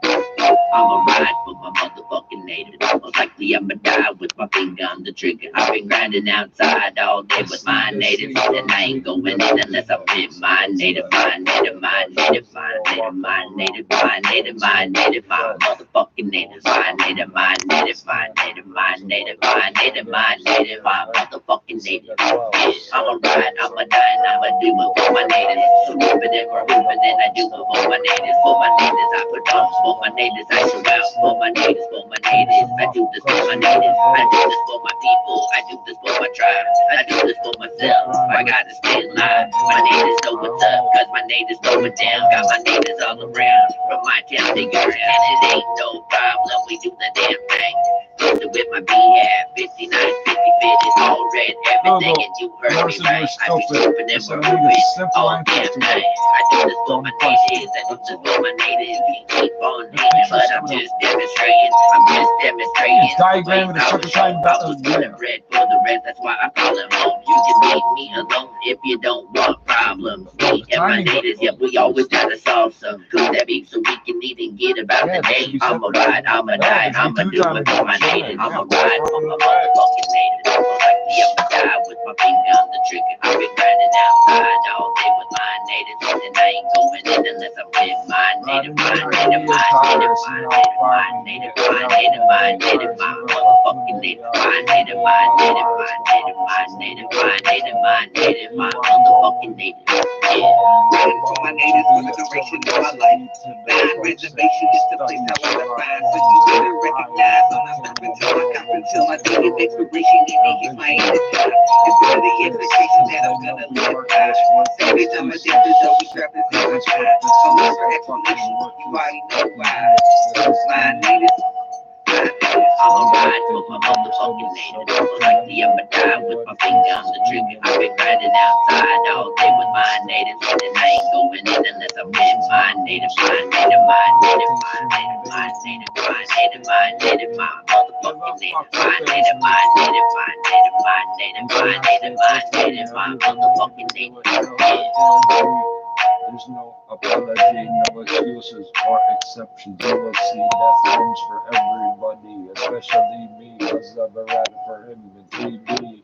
I'ma ride for my motherfucking native. Most likely I'ma die with my finger on the trigger. I've been grinding outside all day with my native, and I ain't going in unless I'm with my native, my native, my native, my native, my native, my native, my native, my motherfucking native, my native, my native, my native, my native, my native, my native, my motherfucking native. I'ma ride, I'ma die, and I'ma do it for my natives. So moving and grooving, and I do it for my natives, for my natives. I put on for my natives, I show out for my natives, for my natives. I do this for my natives, I do this for my people, I do this for my tribe, I do this for myself. I gotta stay alive. My natives know what's up, cause my natives throw it down. Got my natives all around, from my town to your town. It ain't no problem, we do the damn thing. Closer with my BF, 59, 50, 50, all red, everything, and you heard me right. I be stupid and we're moving, all damn thing. I do this for my natives, I do this for my natives. We keep on hating, but I'm just demonstrating, I'm just demonstrating. It's diagram with a triple time battle. Bread for the rest, that's why I call it home. You can leave me alone if you don't want problems. Me and my natives, yeah, we always gotta solve some. Cook that beef so we can eat and get about the day. I'ma ride, I'ma die, I'ma do it for my natives. I'ma ride for my motherfucking natives. I'ma die with my finger on the trigger. I've been grinding outside all day with my natives, and I ain't going in unless I'm with my native, my native, my native, my native, my native, my native, my motherfucking native, my native, my native, my native, my native, my native, my native, my motherfucking native. Running for my natives for the duration of my life. Land reservation is the place I wanna find. So you better recognize I'm not stopping till I come until my day of expiration. And here's my end of time. It's better the expectation that I'm gonna live by. Every time I did this, always trapping in my time. So look for explanation, you already know why. My natives. I'ma ride for my motherfucking natives. Most likely I'ma die with my finger on the trigger. I've been grinding outside all day with my natives, and I ain't going in unless I'm with my native, my native, my native, my native, my native, my native, my native, my motherfucking native, my native, my native, my native, my native, my native, my native, my motherfucking native. There's no apology, no excuses or exceptions. You will see that comes for everybody, especially me, because I've been riding for him in 3D.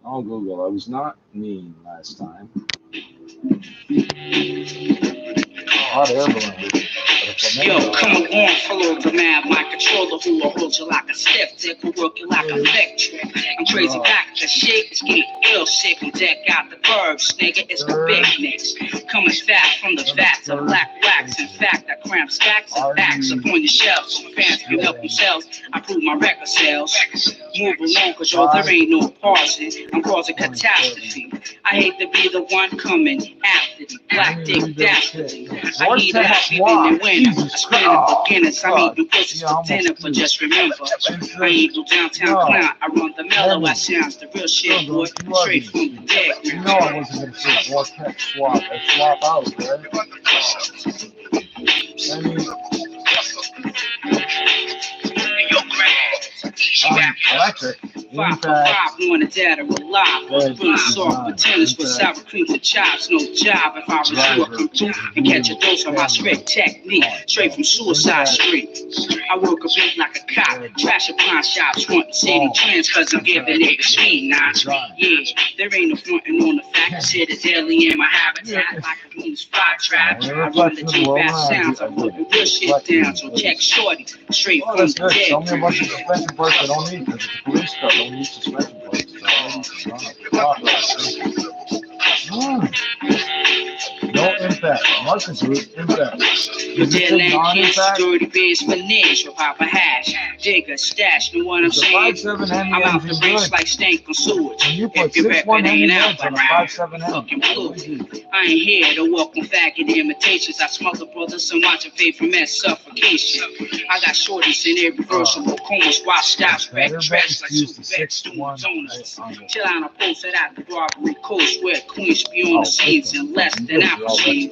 Oh, Google, I was not mean last time. Hot air balloon. Yo, come along, follow the man, my controller who will hold you like a stiff dick, will work you like a flick trick. I'm crazy back to shit, it's getting ill sick, and deck out the verbs, nigga, it's the big nicks. Coming fat from the vats of black wax, in fact, I cramp stacks and backs up on your shelves, so fans can help themselves, I prove my record sales. Move along, cause yo, there ain't no pausing, I'm causing catastrophe. I hate to be the one coming after the black dick dastardly. I need a happy men and women, I spin the beginners, I'm eating pussies for dinner, but just remember, I ain't no downtown clown, I run the mellow, I sounds the real shit, boy, straight from the dead. You know I wasn't going to say vortex swap, swap out, right? I mean, electric. 5 for 5 on the data alive. Really soft with tennis with sour cream and chives. No job if I was you, I come through and catch a dose of my strict technique. Straight from Suicide Street. I work a beat like a cop. Trash a pawn shops, frontin' city trends, cause I'm giving it speed. Nah, yeah, there ain't no frontin' on the fact. I said it's daily in my habitat like a Venus flytrap. I run the G-Bass sounds, I'm putting real shit down. So check shorty, straight from the dead. Tell me a bunch of suspension parts I don't need, because it's a police car. Don't need suspension parts. No impact. Marcus Root, impact. With their land kids, dirty beers, manage with Papa Hash. Digger, stash, know what I'm saying? I'm out the race like stank on sewage. If your record ain't out, but fucking blue. I ain't here to welcome faggot imitations. I smother brothers and watch a favorite man suffocation. I got shorties in irreversible comas, while stops back tracks like super vets doing zoners. Chill out and post it at the Barbary Coast where queens be on the scenes in less than Appleseed.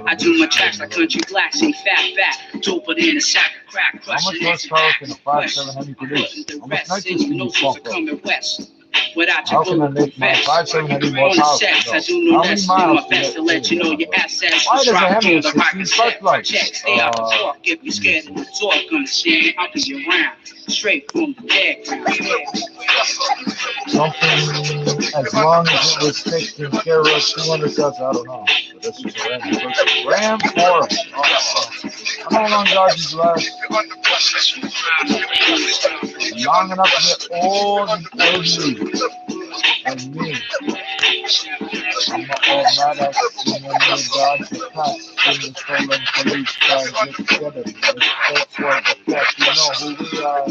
I do my tracks like country blacks ain't fat back, doper than a sack of crack, crushing how much horsepower can a 5.7 Hemi produce? How much nitrogen can you pump up? West. without your bulletproof vest. On the sex, I do no less than my best to let you know your assets was dropped on the rocket set. Check, stay out the talk if you're scared to talk. Gonna stand up as you round, straight from the dead. Something as long as it was taking care of 200 sets, I don't know. But this is a Ram 4. How long dodges last? Long enough to get old and ugly. And me. I'm not all mad at you when you dodge the cops in the stolen police car. Get together. Let's for the fuck. You know who we are.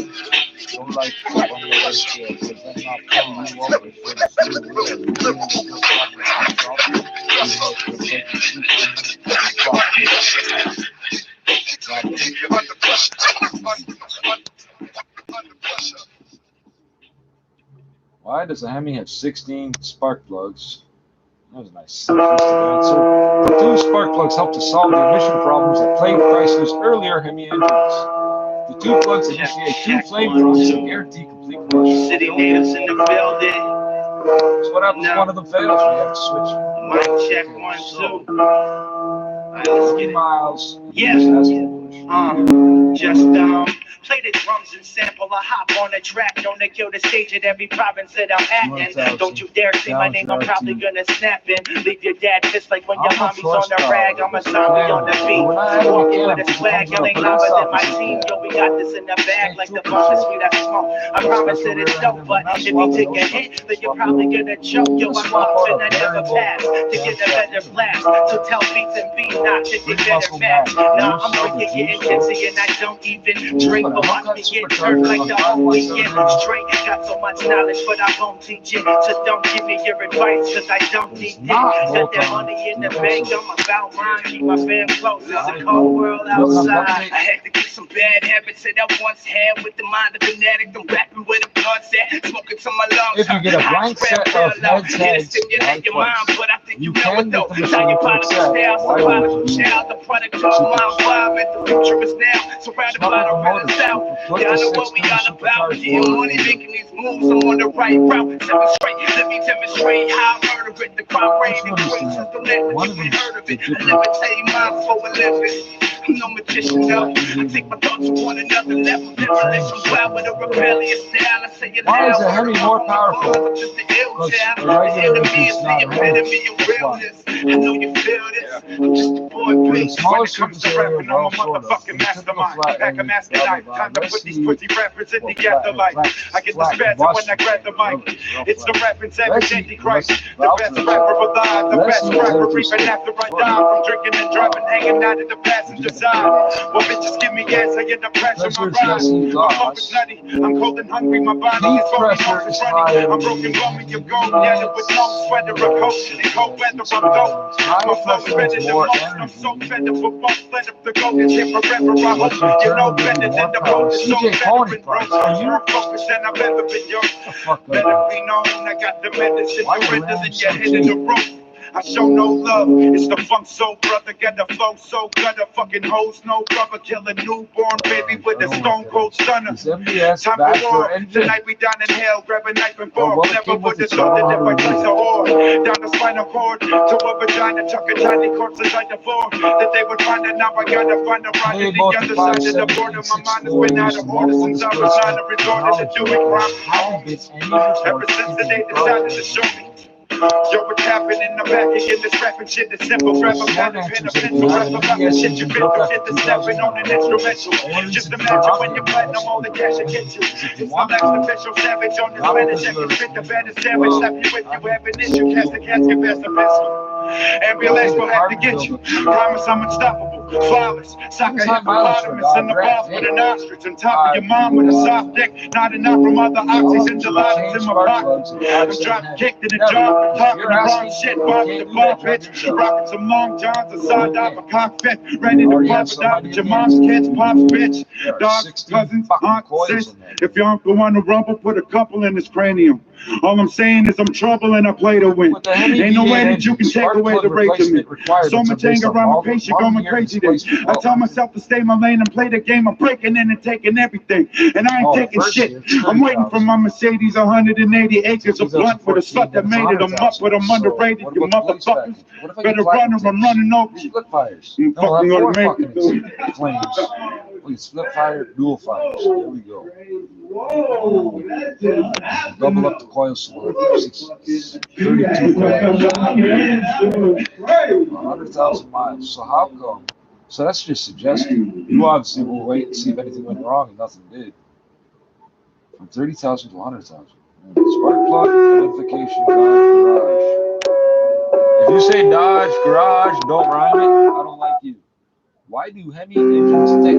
Don't like fuck on the way here, because I'm not pulling you over. So it's too real. You know what this problem is. Why does a Hemi have 16 spark plugs? That was a nice simplistic answer. The 2 spark plugs help to solve the emission problems that plagued Chrysler's earlier Hemi engines. The 2 plugs initiate 2 flame drops and guarantee complete combustion. City natives in the building. So what happens if one of them fails? We have to switch. Mic check 1, 2. Alright, let's get it. Miles. Yeah. Just play the drums and sample. I hop on the track, don't they kill the stage at every province that I'm at in. Don't you dare say my name, I'm probably gonna snap in. Leave your dad pissed like when your homies on the rag. I'm a zombie on the beat, walking with a swag. Y'all ain't hotter than my team. Yo, we got this in the bag like the fucking sweet I smoke. I promise that it's dope, but if you take a hit, then you're probably gonna choke. Yo, I'm off and I never pass to get a better blast. So tell beats and beats not to get better fast. Nah, I'm freaking getting tipsy and I don't even drink. But watch me get turned like the whole weekend straight. Got so much knowledge, but I won't teach it. So don't give me your advice, cause I don't need it. Got that money in the bank, I'm about mine. Keep my fam close, it's a cold world outside. I had to get some bad habits that I once had. With the mind of an addict, I'm rapping where the blood's at. Smoking to my lungs. If you get a blank set of heads, stimulate your mind, but I think you know it though. Now you follow the style, survival child. The product of my vibe, and the future is now. Surrounded by the red south. Yeah, I know what we all about. Yeah, money making these moves, I'm on the right route. Demonstrate, let me demonstrate how I murder it. The crime rate increases, the land that you ain't heard of it. I never tell you mine for a living. I'm no magician, no. I take my thoughts to one another level. Never let you wild with a rebellious style. I say it loud. Why is a Hemi more powerful? I'm just an ill child. The enemy is the epitome of realness. I know you feel this. I'm just a boy, bitch. When it comes to rapping, I'm a motherfucking mastermind. Pack a mask and I time to put these pussy rappers in the afterlife. I get the spasm when I grab the mic. It's the rapping savage antichrist. The best rapper alive. The best rapper even after I die. From drinking and driving, hanging out in the passenger side. Well, bitches give me gas, I get the pressure my ride. I'm always nutty, I'm cold and hungry, my body is phony, it's running. I'm broken, lonely, you're gone, yeah, with no sweater, a coat, in cold weather, I'm dope. My flow's better than most, I'm so better for both. Let up the gold and hit forever, I hope you know better than the boat. It's so better and broke, more focused than I've ever been, yo. Better be known, I got the medicine, surrender than your head in the rope. I show no love, it's the funk soul brother, got the flow so gutter, fucking hoes, no rubber, kill a newborn baby with a stone cold stunner. Time for war, tonight we down in hell, grab a knife and fork, never would have thought that if I touch a whore, down the spinal cord, to a vagina, chuck a tiny corpse inside the floor, that they would find it, now I gotta find a ride to the other side of the border, my mind has been out of order since I was not a resorted to doing crime, ever since the day decided to show me. Yo, what's happening in the back again? This rapping shit is simple. Grab a pen and pen, a pencil, rap about the shit you been through. Shit that's stepping on an instrumental. Just imagine when you're platinum, all the cash it gets you. It's my next official savage on this planet. Check and spit the baddest savage. Slap you if you have an issue. Cast the casket, pass the pencil. Ambulance will have to get you. Promise I'm unstoppable, flawless. Sock a hippopotamus in the balls with an ostrich. On top of your mom with a soft dick. Not enough from other oxys and gelatos in my pocket. I'm drop kicked in the jaw. Talking the wrong shit. Bob the ball, bitch. Rocking some long johns inside of a cockpit. Ready to pop it out with your mom's kids, pops, bitch. Dogs, cousins, aunts, sis. If your uncle wanna rumble, put a couple in his cranium. All I'm saying is I'm trouble and I play to win. Ain't no way that you can take away the rate to me. So much anger around my patient going crazy then. I tell myself to stay my lane and play the game. I'm breaking in and taking everything. And I ain't taking shit. I'm waiting for my Mercedes 180 acres of blunt with a slut that made it. I'm up, but I'm underrated. You motherfuckers better run or I'm running over you. Split fires. I'm fucking gonna make it. Flames. Wait, split fire, dual fires. There we go. Whoa, Double up the coils so we'll have 32 coils. 100,000 miles. So how come? So that's just suggesting. You obviously will wait and see if anything went wrong, and nothing did. From 30,000 to 100,000. Spark plug, identification, garage. If you say Dodge, garage, don't rhyme it, I don't like you. Why do Hemi engines take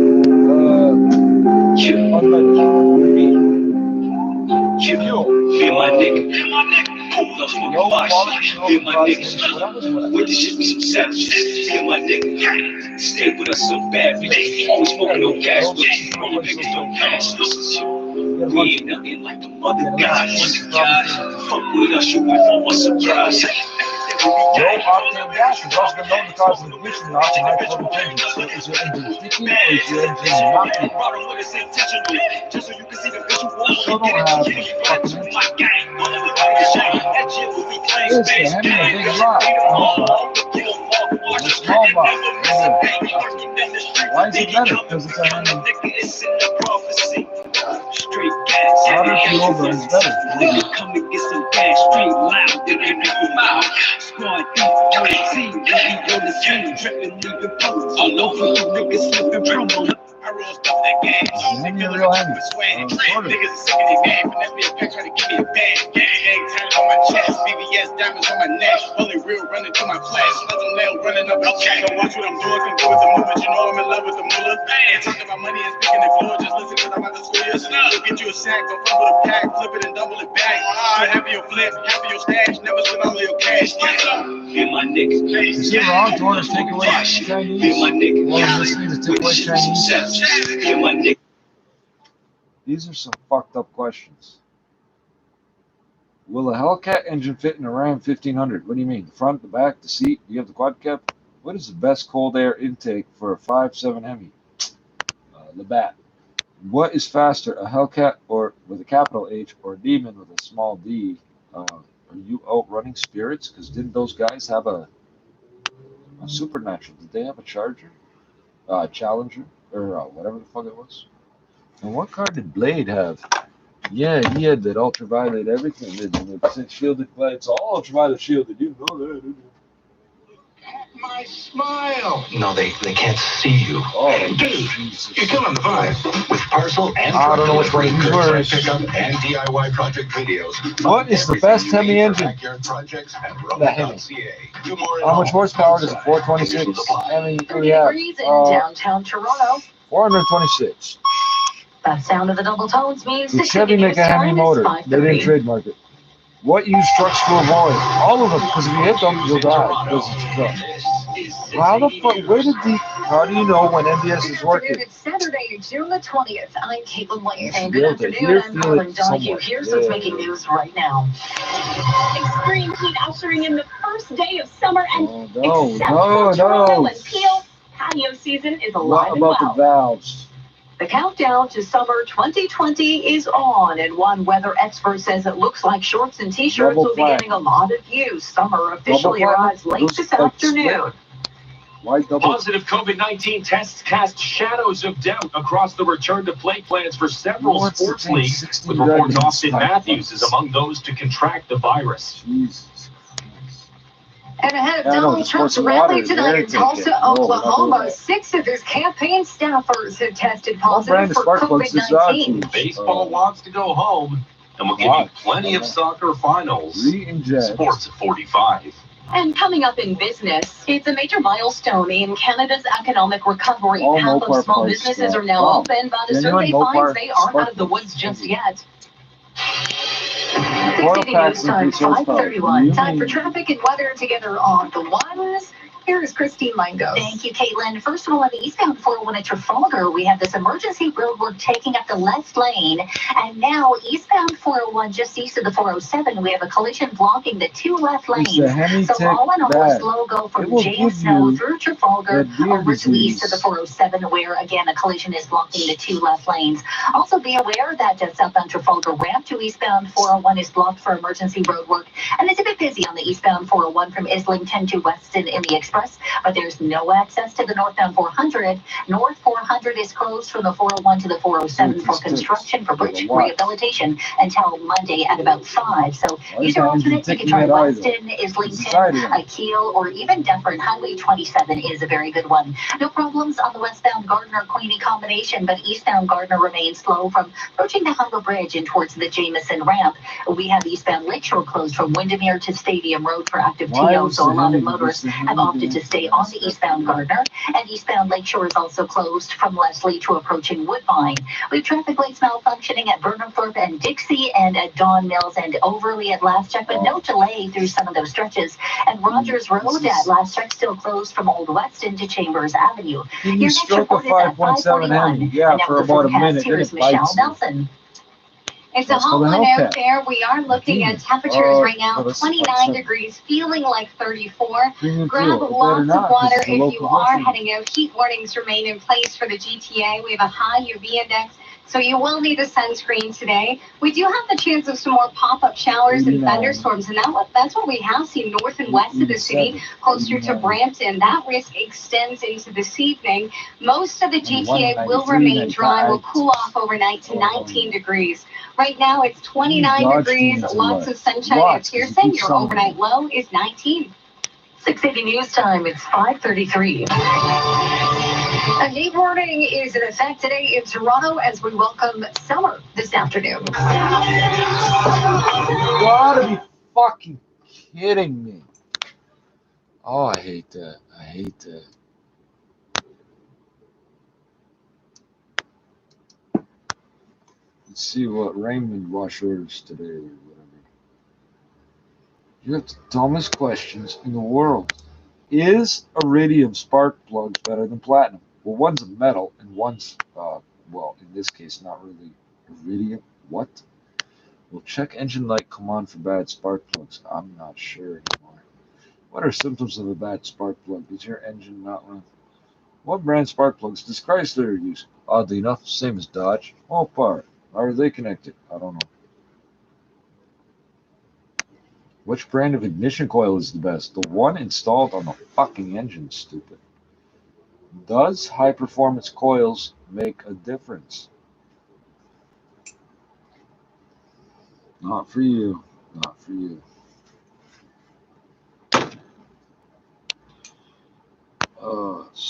fuel? Be my nigga. Pull up smoking box. Be my nigga. With the shit be some savages. Be my nigga. Stay with us some bad bitches. Always smoking no gas. Only niggas don't pass. We ain't nothing like the mother gods. Fuck with us, you will for a surprise. Low octane gas is also known to cause ignition knots and high flow engines. So is your engine sticky or is your engine knocking? So don't have fucking this, the Hemi a big rock. A small rock. Why is it better? Because it's a Hemi. Straight gas, hotter fuel burns better. Come and get some gas, straight loud, then they make you loud. Squad deep, on the team, we be on the scene, dripping, leaving posts. All over you niggas slipping promo. I roll stuff that gas. Hemi a real Hemi. Niggas are sick of their game, finesse me a pack, try to give me a bag. Gang time on my chest, BBS diamonds on my neck. Only real running through my flesh, nothing nail running up my check. Don't watch what I'm doing, can do with the movement. You know I'm in love with the moolah. Ain't talking about money and speaking in fluid, just listen cause I'm about to school you. So get you a sack, don't fuck with a pack, flip it and double it back. So happy your flip, happy your stash, never spend all of your cash. Be my nigga. Is it wrong to want to take away Chinese? Be my nigga. Well, this means to take away Chinese. Be my nigga. These are some fucked up questions. Will a Hellcat engine fit in a Ram 1500? What do you mean? The front, the back, the seat? Do you have the quad cap? What is the best cold air intake for a 5.7 Hemi? Labatt. What is faster, a Hellcat or with a capital H or a Demon with a small D? Are you outrunning Spirits? Because didn't those guys have a Supernatural? Did they have a Charger? Challenger? Or whatever the fuck it was? And what car did Blade have? Yeah, he had that ultraviolet everything. It's shielded, but it's all ultraviolet shielded. You know that, didn't you? My smile. No, they can't see you. Oh, dude, you're killing the vibe with parcel and I don't know which one you were. pickup and DIY project videos. What is the best Hemi engine? The Hemi. How much horsepower does a 426 Hemi really have? In downtown Toronto. 426. That sound of the double tones means Did Chevy make a Hemi motor? They didn't trademark it. What used trucks to avoid? All of them, because if you hit them, you'll die. Because it's a truck. How the fuck? How do you know when NBS is working? It's Saturday, June the 20th. I'm Caitlin White, and good afternoon. I'm Colin Donahue. Here's what's making news right now. Extreme heat ushering in the first day of summer, and No. and Peel, patio season is alive and well. What about the valves? The countdown to summer 2020 is on, and one weather expert says it looks like shorts and t-shirts will be getting a lot of use. Summer officially arrives late this afternoon. Positive COVID-19 tests cast shadows of doubt across the return to play plans for several sports leagues, with reports Austin Matthews is among those to contract the virus. And ahead of Donald Trump's rally tonight in Tulsa, Oklahoma, 6 of his campaign staffers have tested positive for COVID-19. Baseball wants to go home, and we'll give you plenty of soccer finals. Sports at 45. And coming up in business, it's a major milestone in Canada's economic recovery. Half of small businesses are now open, but a survey finds they aren't out of the woods just yet. News time 5:31. Time for traffic and weather together on the ones Here is Christine Langos. Thank you, Caitlin. First of all, on the eastbound 401 at Trafalgar, we have this emergency road work taking up the left lane. And now, eastbound 401, just east of the 407, we have a collision blocking the 2 left lanes. So all in all, a slow go from James Snow through Trafalgar over to the east of the 407, where, again, a collision is blocking the 2 left lanes. Also, be aware that southbound Trafalgar ramp to eastbound 401 is blocked for emergency road work. And it's a bit busy on the eastbound 401 from Islington to Weston in the Express, but there's no access to the northbound 400. North 400 is closed from the 401 to the 407 for construction for bridge rehabilitation until Monday at about 5. So these are alternates. You can try Weston, Islington, Kiel, or even Dufferin. Highway 27 is a very good one. No problems on the westbound Gardner-Queenie combination, but eastbound Gardner remains slow from approaching the Humber Bridge and towards the Jameson ramp. We have eastbound Lakeshore closed from Windermere to Stadium Road for active TO, so a lot of motorists have opted to stay on the eastbound Gardner. And eastbound Lakeshore is also closed from Leslie to approaching Woodbine. We have traffic lights malfunctioning at Burnhamthorpe and Dixie and at Don Mills and Overley at Last Check, but no delay through some of those stretches. And Rogers Road at Last Check still closed from Old Weston to Chambers Avenue. Can you stroke a 5.7 Hemi? Yeah, for about a minute. Here is Michelle Nelson. It's a hot one out there. We are looking at temperatures right now, 29 degrees, feeling like 34. Grab lots of water if you are heading out. Heat warnings remain in place for the GTA. We have a high UV index, so you will need a sunscreen today. We do have the chance of some more pop-up showers and thunderstorms, and that's what we have seen north and west of the city, closer to Brampton. That risk extends into this evening. Most of the GTA will remain dry. Will cool off overnight to 19 degrees. Right now, it's 29 degrees, lots of sunshine at Pearson. Your overnight low is 19. 680 News Time, it's 5:33. A heat warning is in effect today in Toronto as we welcome summer this afternoon. You gotta be fucking kidding me. Oh, I hate that. I hate that. Let's see what Raymond Wash orders today or whatever. You have the dumbest questions in the world. Is iridium spark plugs better than platinum? Well, one's a metal and one's, well, in this case, not really iridium. What? Will check engine light come on for bad spark plugs? I'm not sure anymore. What are symptoms of a bad spark plug? Is your engine not running? What brand spark plugs does Chrysler use? Oddly enough, same as Dodge. Mopar. How are they connected? I don't know. Which brand of ignition coil is the best? The one installed on the fucking engine, stupid. Does high performance coils make a difference? Not for you. Not for you.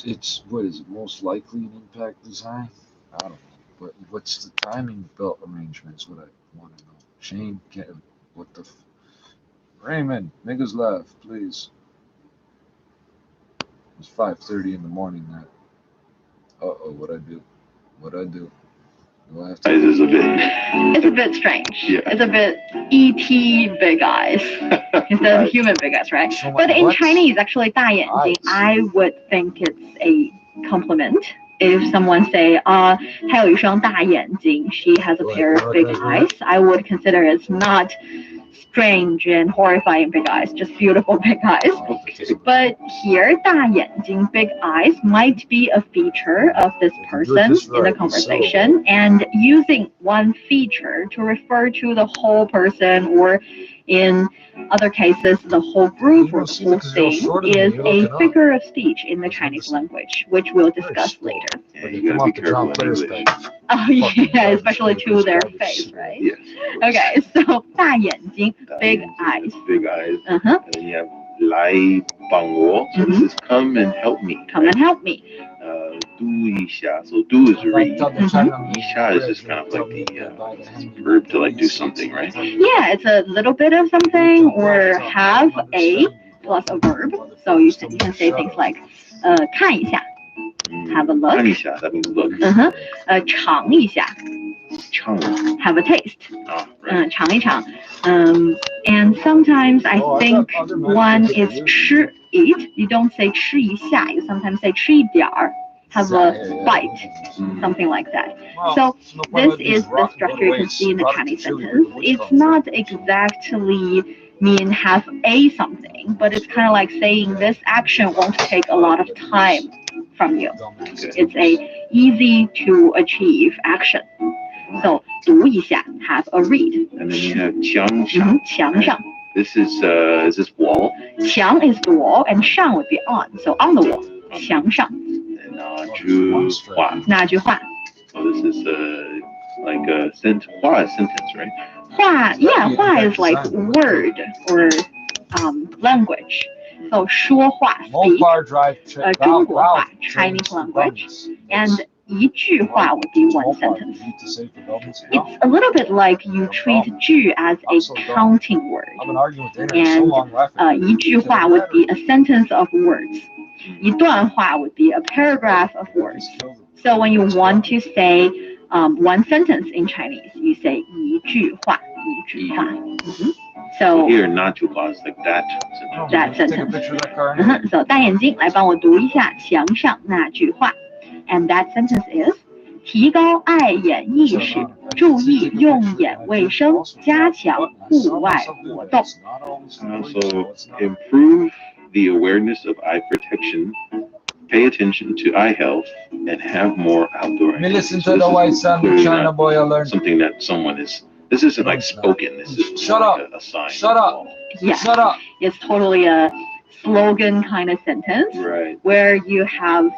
It's what is it? Most likely an impact design? I don't know. But what's the timing belt arrangements? What I want to know. Shane, what the? Raymond, niggas left, please. It's 5:30 in the morning now. What I do? What I do? Do I have to? It's a bit strange. Yeah. It's a bit E.T. big eyes instead of human big eyes, right? So but in Chinese, actually, 大眼睛, I would think it's a compliment. If someone say, 她有一双大眼睛, she has a pair of big eyes, I would consider it's not strange and horrifying big eyes, just beautiful big eyes. But here, 大眼睛, big eyes, might be a feature of this person in the conversation, and using one feature to refer to the whole person, or in other cases, the whole group or the whole thing, is a figure of speech in the Chinese language, which we'll discuss later. Yeah, you gotta be careful in English. Oh yeah, especially to their face, right? Yes. Okay, so 大眼睛, big eyes. Big eyes. And then you have 来帮我, so this is come and help me. Come and help me. 嘟一下, so do is read. 一下 is just kind of like the verb to like do something, right? Yeah, it's a little bit of something, or have a plus a verb. So you can say things like 看一下. Have a look. 看一下, that means look. 尝一下. 尝 Have a taste. 尝一尝. And sometimes I think one is 吃 eat. You don't say 吃一下. You sometimes say 吃一点儿. Have a bite, something like that. So this is the structure you can see in the Chinese sentence. It's not exactly mean have a something, but it's kind of like saying this action won't take a lot of time from you. It's a easy to achieve action. So 读一下, have a read. And then you have 墙上. 墙上. This is this wall? 墙 is the wall and 上 would be on, so on the wall. 墙上. 那句话. So this is like a sentence, right? 话, yeah, 话 is like word or language. So 说话, speak, 中国话, Chinese language, and 一句话 would be one sentence. It's a little bit like you treat 句 as a counting word, and 一句话 would be a sentence of words. 一段话 would be a paragraph of words. So when you want to say one sentence in Chinese, you say 一句话, 一句话. So here, 那句话 is like that sentence. So 大眼睛来帮我读一下墙上那句话. And that sentence is 提高爱眼意识，注意用眼卫生，加强户外活动。So improve the awareness of eye protection, pay attention to eye health, and have more outdoor activities. Listen to the white sound China boy alert. Something that someone is. This isn't like spoken. This is shut up. Like a sign. Shut up. Yeah. Shut up. It's totally a slogan kind of sentence, right, where you have,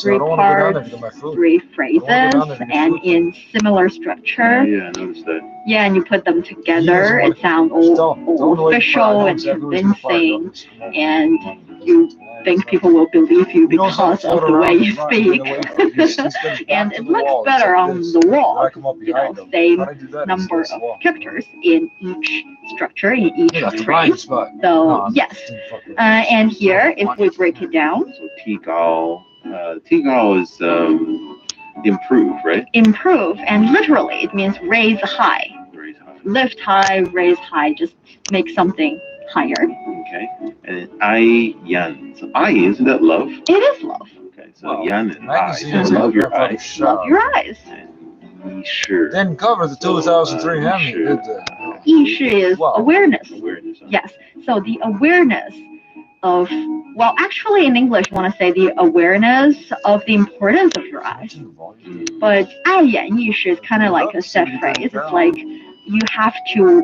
three parts, three phrases, and in similar structure. Yeah, I noticed that. Yeah, and you put them together. It sounds all official and convincing, and you think people will believe you because of the way you speak. And it looks better on the wall. Same number of characters in each structure, in each phrase. So yes. And here, if we break it down. So 提高 is improve, right? Improve, and literally it means raise high. Lift high, raise high, just make something higher. Okay. And then 爱眼. So 爱, isn't that love? It is love. Okay, so 眼 and eyes. So love your eyes. Love your eyes. And 意识. Didn't cover the 2003 Hemi, did they? 意识 is awareness. Yes. So the awareness of, well, actually in English, I want to say the awareness of the importance of your eyes. But 爱眼意识 is kind of like a set phrase. It's like you have to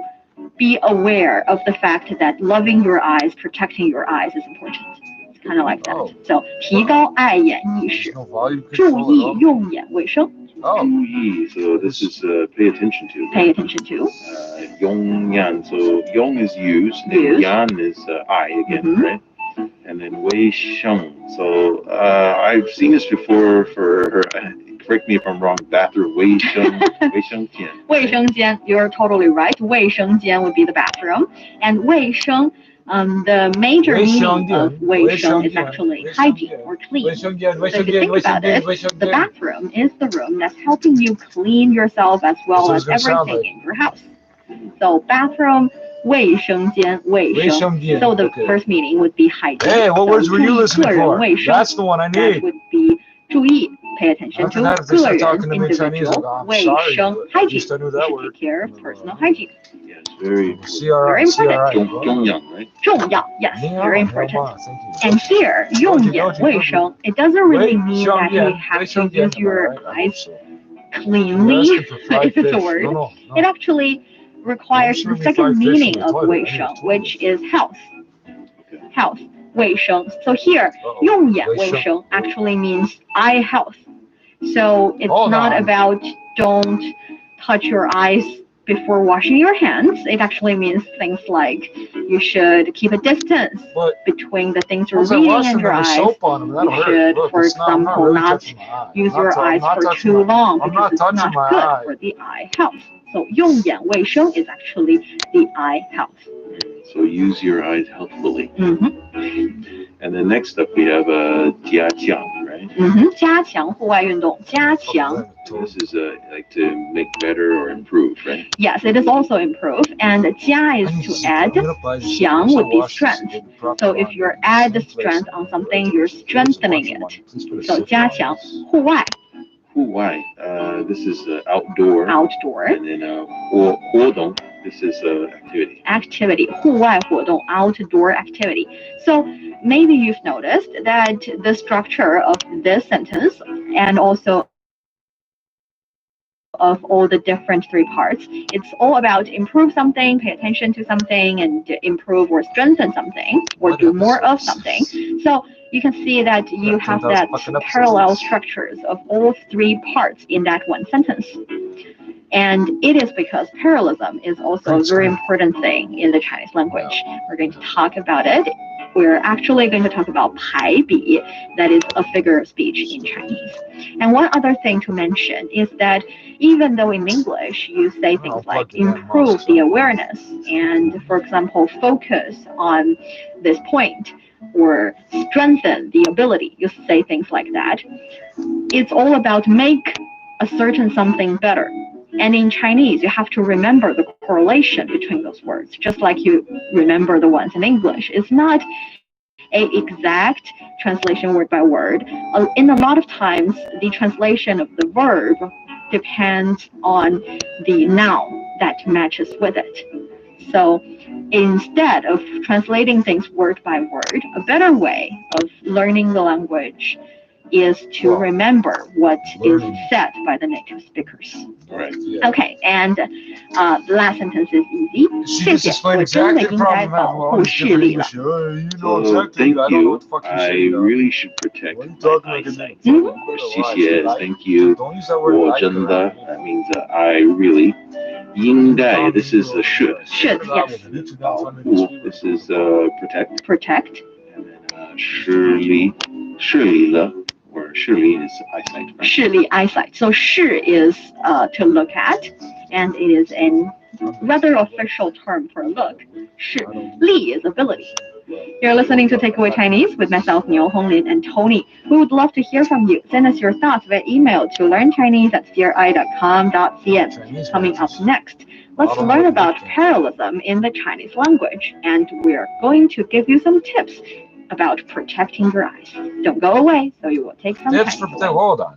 be aware of the fact that loving your eyes, protecting your eyes is important. It's kind of like that. So 提高爱眼意识，注意用眼卫生。注意, so this is pay attention to. Pay attention to. 用眼, so 用 is use, and 眼 is eye again, right? And then 卫生, so I've seen this before for her. Correct me if I'm wrong. Bathroom, 卫生间. 卫生间, you're totally right. 卫生间 would be the bathroom, and 卫生, the major meaning of 卫生 is actually hygiene or clean. So if you think about it, the bathroom is the room that's helping you clean yourself as well as everything in your house. So bathroom, 卫生间, 卫生. So the first meaning would be hygiene. Hey, what words were you listening for? That's the one I need. That would be 注意, pay attention to 个人 individual 卫生 hygiene. Take care of personal hygiene. Yes, very important. 重要, right? 重要, yes, very important. And here, 用眼卫生, it doesn't really mean that you have to use your eyes cleanly, if it's a word. It actually requires the second meaning of 卫生, which is health. Health. 卫生. So here, 用眼卫生 actually means eye health. So it's not about don't touch your eyes before washing your hands. It actually means things like you should keep a distance between the things you're reading and your eyes. You should, for example, not use your eyes for too long because it's not good for the eye health. So 用眼卫生 is actually the eye health. So use your eyes healthfully. Mm-hmm. And then next up we have 加强, right? 加强户外运动，加强。 This is like to make better or improve, right? Yes, it is also improve. And 加 is to add. 强 would be strength. So if you're add strength on something, you're strengthening it. So 加强户外。户外, this is outdoor. Outdoor. And then 活动, this is activity. Activity, 户外活动, outdoor activity. So maybe you've noticed that the structure of this sentence and also of all the different three parts, it's all about improve something, pay attention to something, and improve or strengthen something, or do more of something. So you can see that you have that parallel structures of all three parts in that one sentence. And it is because parallelism is also a very important thing in the Chinese language. We're going to talk about it. We're actually going to talk about 排比, that is a figure of speech in Chinese. And one other thing to mention is that even though in English you say things like improve the awareness and, for example, focus on this point or strengthen the ability, you say things like that. It's all about make a certain something better. And in Chinese, you have to remember the correlation between those words, just like you remember the ones in English. It's not an exact translation word by word. In a lot of times, the translation of the verb depends on the noun that matches with it. So instead of translating things word by word, a better way of learning the language is to remember what is said by the native speakers. Right. Okay, and the last sentence is easy. 谢谢，我真的应该保护视力了。 Thank you. I really should protect my eyesight. Of course, 谢谢 is thank you. 我真的 that means I really. 应该 this is a should. Should, yes. 保护 this is protect. Protect. And then 视力了 or 视力 is eyesight. Right? 视力 eyesight. So 视 is to look at, and it is a rather official term for look. 视 li is ability. You're listening to Takeaway Chinese with myself, Niu Honglin, and Tony. We would love to hear from you. Send us your thoughts via email to learnchinese@cri.com.cn. Coming up next, let's learn about parallelism in the Chinese language, and we're going to give you some tips about protecting your eyes. Don't go away, so you will take some Tips time. for hold on.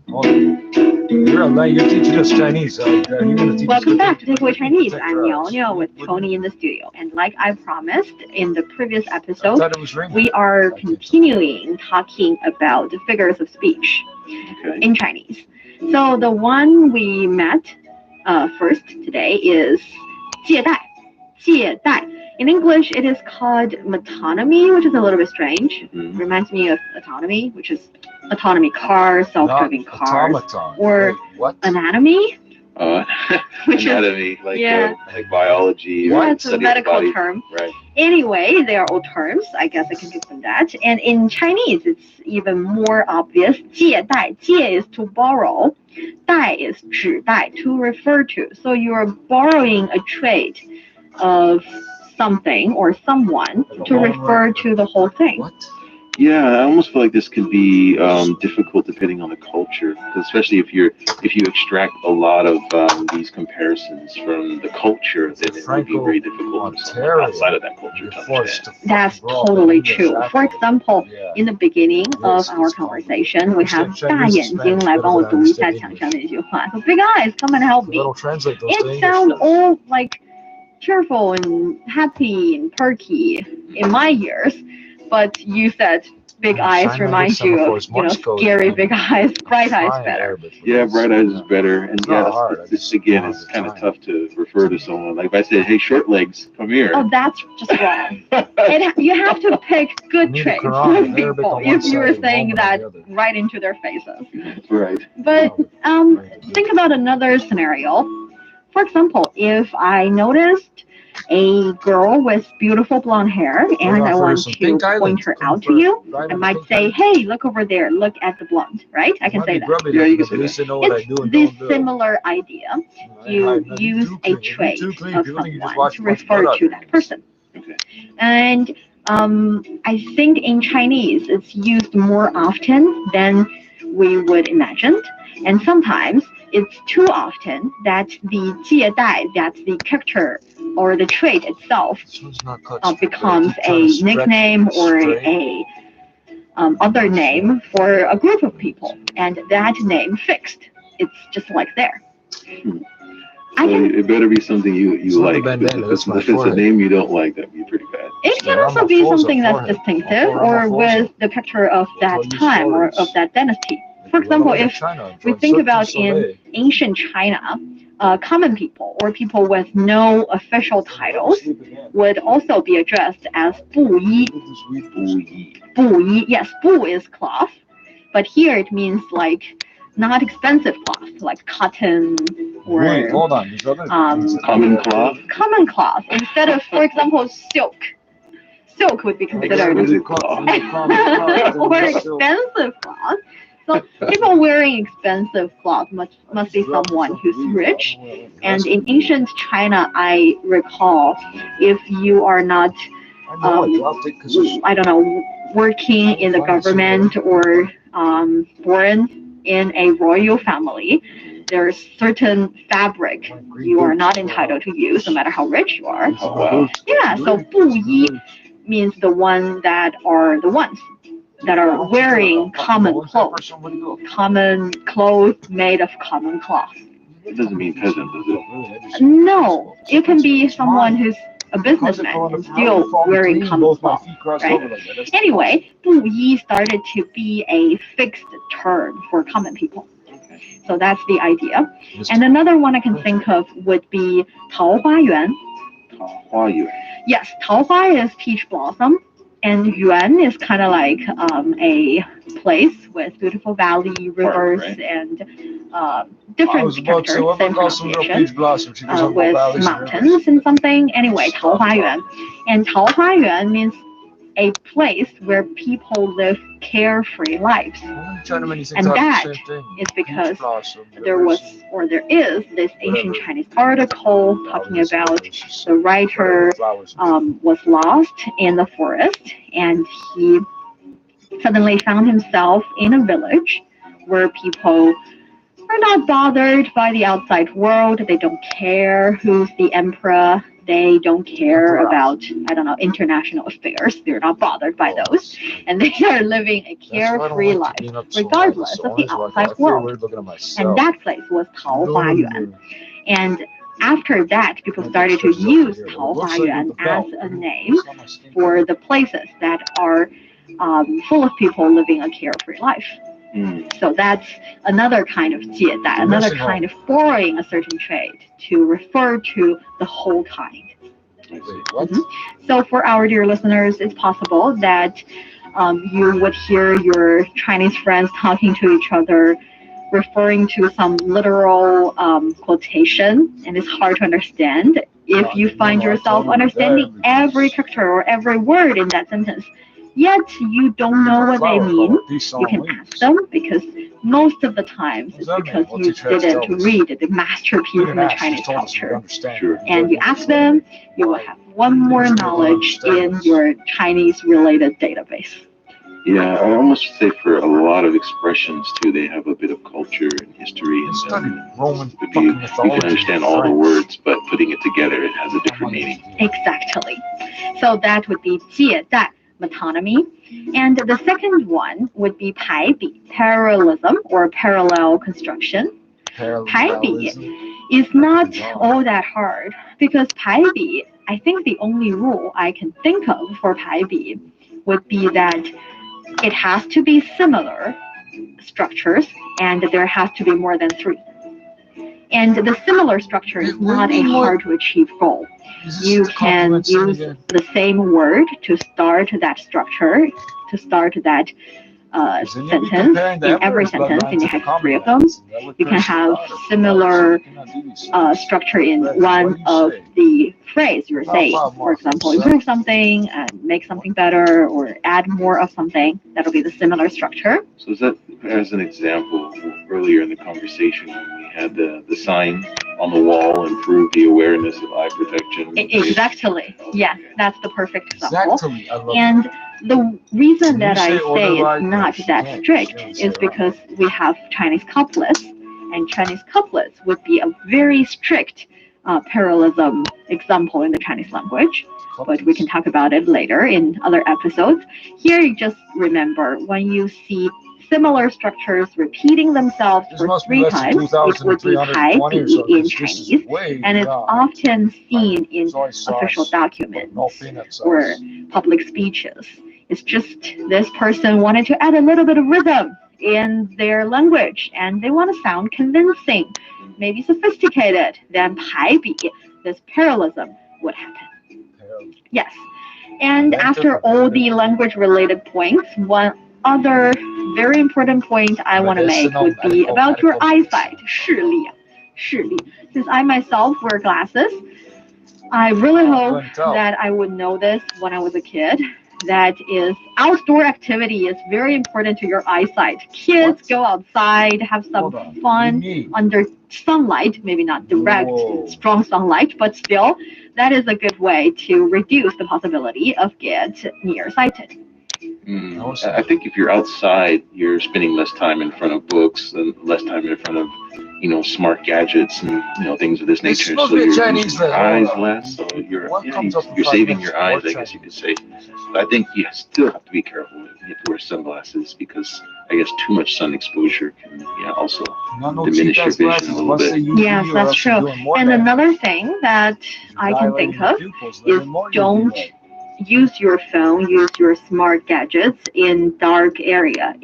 You're teaching us Chinese. You're going to teach Welcome back to Takeaway Chinese. I'm Niao Niao with Tony in the studio. And like I promised in the previous episode, we are continuing talking about the figures of speech in Chinese. So the one we met first today is 借贷. 借贷. In English, it is called metonymy, which is a little bit strange. Reminds me of autonomy, which is autonomy cars, self-driving cars, or anatomy. Which anatomy, is, like biology. Yeah, it's a medical term. Right. Anyway, they are all terms. I guess I can give them that. And in Chinese, it's even more obvious. 借贷, 借 is to borrow. 贷 is 指代, to refer to. So you are borrowing a trait of something or someone to refer to the whole thing. What? Yeah, I almost feel like this could be difficult depending on the culture, especially if you extract a lot of these comparisons from the culture, then it would be very difficult outside of that culture to understand. That's totally true. For example, in the beginning of our conversation, we have 大眼睛来帮我读一下墙上那句话. So big eyes, come and help me. It sounds all like cheerful and happy and perky in my ears. But you said big eyes reminds you of, scary big eyes, bright eyes better. Yeah, bright eyes is better. And this again is kind of tough to refer to someone. Like if I said, hey, short legs, come here. Oh, that's just wrong. You have to pick good traits from people if you were saying that right into their faces. Right. But think about another scenario. For example, if I noticed a girl with beautiful blonde hair and I want to point her out to you, I might say, hey, look over there, look at the blonde, right? I can say that. Yeah, you can say that. It's this similar idea. You use a trait of someone to refer to that person. Okay. And I think in Chinese, it's used more often than we would imagine. And sometimes it's too often that the 借代, that the character or the trait itself becomes a nickname or a other name for a group of people, and that name fixed. It's just like there. So it better be something you like. If it's a name you don't like, that'd be pretty bad. It can also be something that's distinctive or with the picture of that time or of that dynasty. For example, if we think about in ancient China, common people or people with no official titles would also be addressed as 布衣. 布衣, yes, 布 is cloth, but here it means like not expensive cloth, like cotton or common cloth. Common cloth instead of, for example, silk. Silk would be considered or expensive cloth. So people wearing expensive cloth must be someone who's rich. And in ancient China, I recall, if you are not, I don't know, working in the government or born in a royal family, there's certain fabric you are not entitled to use, no matter how rich you are. Oh, wow. Yeah, so 布衣 means the ones that are wearing common clothes made of common cloth. It doesn't mean peasant, does it? No, it can be someone who's a businessman and still wearing common cloth, right? Anyway, 布衣 started to be a fixed term for common people. So that's the idea. And another one I can think of would be 桃花源. 桃花源. Yes, 桃花 is peach blossom, and yuan is kind of like a place with beautiful valley, rivers, and different characters, same pronunciation, with mountains and something. Anyway, 桃花源. And 桃花源 means a place where people live carefree lives. And that is because there is this ancient Chinese article talking about the writer was lost in the forest, and he suddenly found himself in a village where people are not bothered by the outside world. They don't care who's the emperor. They don't care about, I don't know, international affairs. They're not bothered by those. And they are living a carefree life, regardless of the outside world. And that place was 桃花源. And after that, people started to use 桃花源 as a name for the places that are full of people living a carefree life. So that's another kind of 借代, another kind of borrowing a certain trait to refer to the whole kind. So for our dear listeners, it's possible that you would hear your Chinese friends talking to each other, referring to some literal quotation, and it's hard to understand. If you find yourself understanding every character or every word in that sentence, yet you don't know what they mean, you can ask them, because most of the times it's because you didn't read the masterpiece in the Chinese culture. And you ask them, you will have one more knowledge in your Chinese-related database. Yeah, I almost say for a lot of expressions too, they have a bit of culture and history and you can understand all the words, but putting it together, it has a different meaning. Exactly. So that would be 借代. Metonymy. And the second one would be 排比, parallelism or parallel construction. 排比 is not all that hard, because 排比, I think the only rule I can think of for 排比 would be that it has to be similar structures and there has to be more than 3. And the similar structure is not a hard to achieve goal. You can use the same word to start that structure, to start that sentence in every sentence, and you have 3 of them. You can have similar structure in one of the phrase you're saying. For example, improve something, make something better, or add more of something. That'll be the similar structure. So is that, as an example, earlier in the conversation when we had the sign on the wall, improve the awareness of eye protection? Exactly. Yeah, that's the perfect example. And The reason that I say it's not that strict is because we have Chinese couplets, and Chinese couplets would be a very strict parallelism example in the Chinese language, but we can talk about it later in other episodes. Here, you just remember when you see similar structures repeating themselves for 3 times, it would be 排比 in Chinese, and it's often seen in official documents or public speeches. It's just this person wanted to add a little bit of rhythm in their language, and they want to sound convincing, maybe sophisticated. Then 排比, this parallelism would happen. Yes. And after all the language-related points, one other very important point I want to make would be about your eyesight, 视力. Since I myself wear glasses, I really hope that I would know this when I was a kid. That is, outdoor activity is very important to your eyesight. Kids go outside, have some fun under sunlight, maybe not direct, strong sunlight, but still, that is a good way to reduce the possibility of get nearsighted. I think if you're outside, you're spending less time in front of books and less time in front of, smart gadgets and things of this nature. So you're using your eyes less. So you're saving your eyes, I guess you could say. But I think you still have to be careful. You have to wear sunglasses because I guess too much sun exposure can also diminish your vision a little bit. Yes, that's true. And another thing that I can think of is don't use your phone, use your smart gadgets in dark area